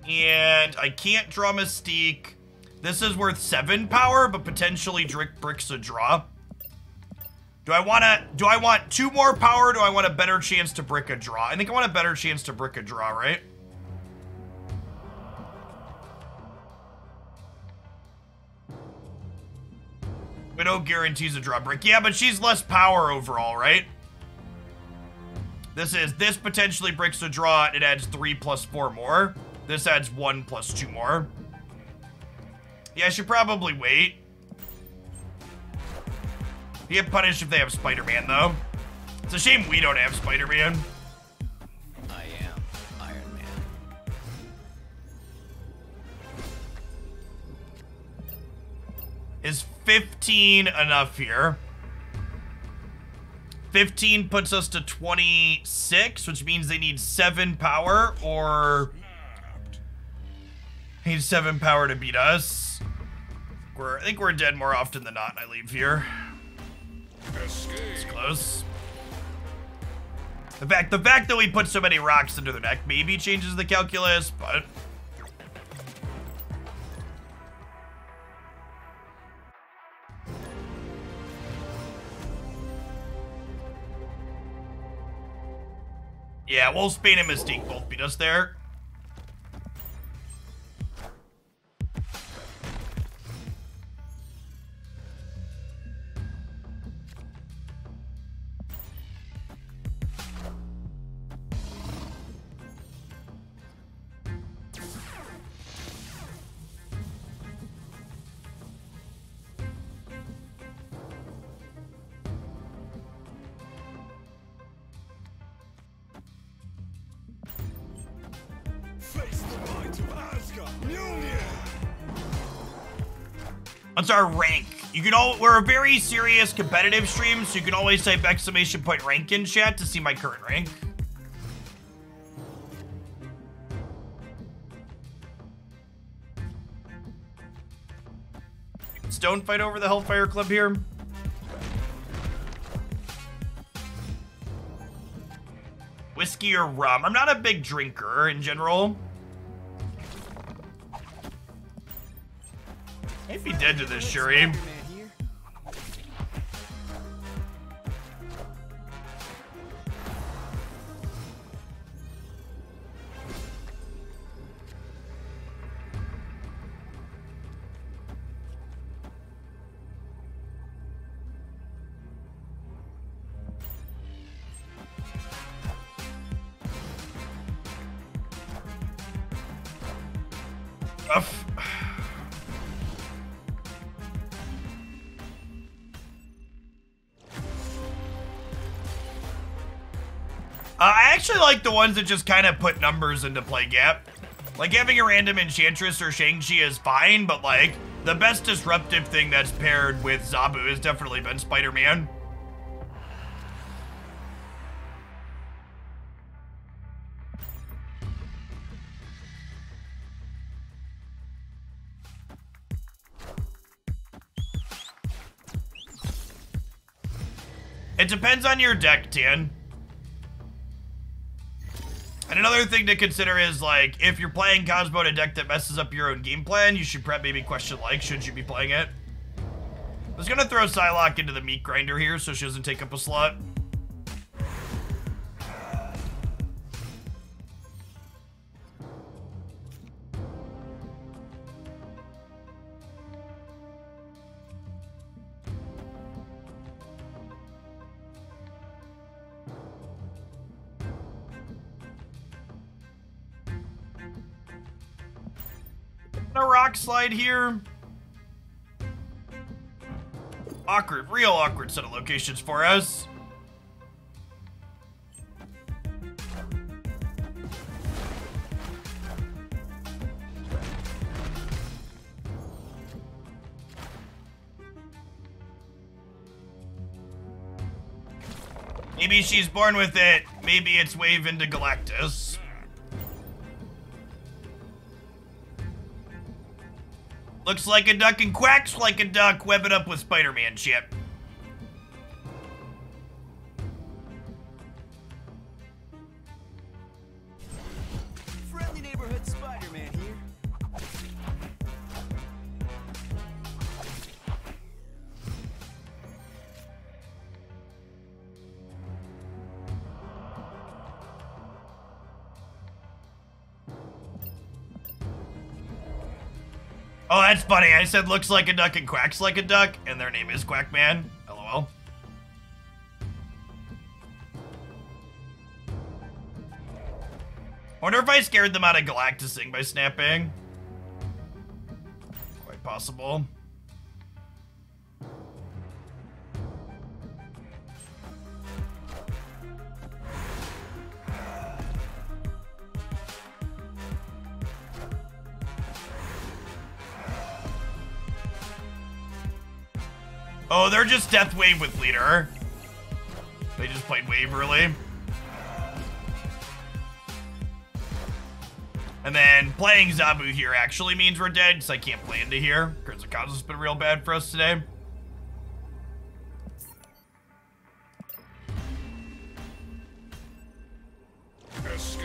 And I can't draw Mystique. This is worth 7 power, but potentially Brick's a draw. Do I want 2 more power, or do I want a better chance to brick a draw? I think I want a better chance to brick a draw, right? Widow guarantees a draw brick. Yeah, but she's less power overall, right? This potentially bricks a draw, and it adds 3 + 4 more. This adds 1 + 2 more. Yeah, I should probably wait. You get punished if they have Spider-Man, though. It's a shame we don't have Spider-Man. I am Iron Man. Is 15 enough here? 15 puts us to 26, which means they need 7 power, or... Need 7 power to beat us. I think we're dead more often than not, and I leave here. It's close. The fact that we put so many rocks into their deck maybe changes the calculus, but... Yeah, Wolfsbane and Mystique both beat us there. What's our rank? You can we're a very serious competitive stream, so you can always type !rank in chat to see my current rank. Don't fight over the Hellfire Club here. Whiskey or rum? I'm not a big drinker in general. I'd be dead to this, Shuri. Spider-Man here. I actually like the ones that just kind of put numbers into play gap. Like having a random Enchantress or Shang-Chi is fine, but like the best disruptive thing that's paired with Zabu has definitely been Spider-Man. It depends on your deck, Tan. And another thing to consider is, like, if you're playing Cosmo in a deck that messes up your own game plan, you should maybe question, like, should you be playing it? I was gonna throw Psylocke into the meat grinder here so she doesn't take up a slot. A rock slide here. Awkward, real awkward set of locations for us. Maybe she's born with it. Maybe it's wave into Galactus. Looks like a duck and quacks like a duck. Web it up with Spider-Man shit. Friendly neighborhood Spider-Man here. Oh, that's funny. I said looks like a duck and quacks like a duck, and their name is Quackman. LOL. Wonder if I scared them out of Galactusing by snapping. Quite possible. Oh, they're just Death Wave with Leader. They just played Wave early. And then playing Zabu here actually means we're dead, because I can't play into here. Crimson Cosmos has been real bad for us today. Escaped.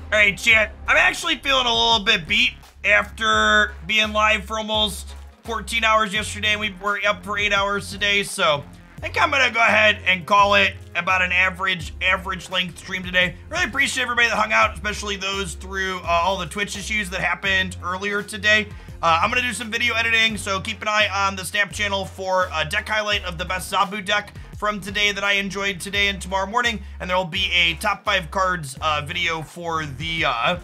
Alright, chat. I'm actually feeling a little bit beat after being live for almost 14 hours yesterday, and we were up for 8 hours today, so I think I'm gonna go ahead and call it about an average length stream today. Really appreciate everybody that hung out, especially those through all the Twitch issues that happened earlier today. I'm gonna do some video editing, so keep an eye on the Snap channel for a deck highlight of the best Zabu deck from today that I enjoyed today and tomorrow morning, and there will be a top 5 cards video for the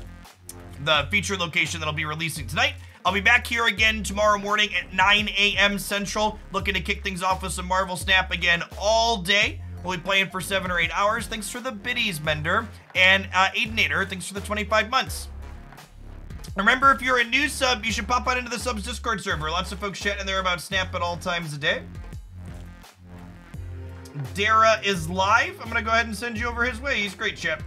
feature location that I'll be releasing tonight. I'll be back here again tomorrow morning at 9 a.m. Central, looking to kick things off with some Marvel Snap again all day. We'll be playing for 7 or 8 hours. Thanks for the biddies, Mender. And Aidenator, thanks for the 25 months. Remember, if you're a new sub, you should pop on into the subs Discord server. Lots of folks chatting there about Snap at all times a day. Dara is live. I'm gonna go ahead and send you over his way. He's a great chap.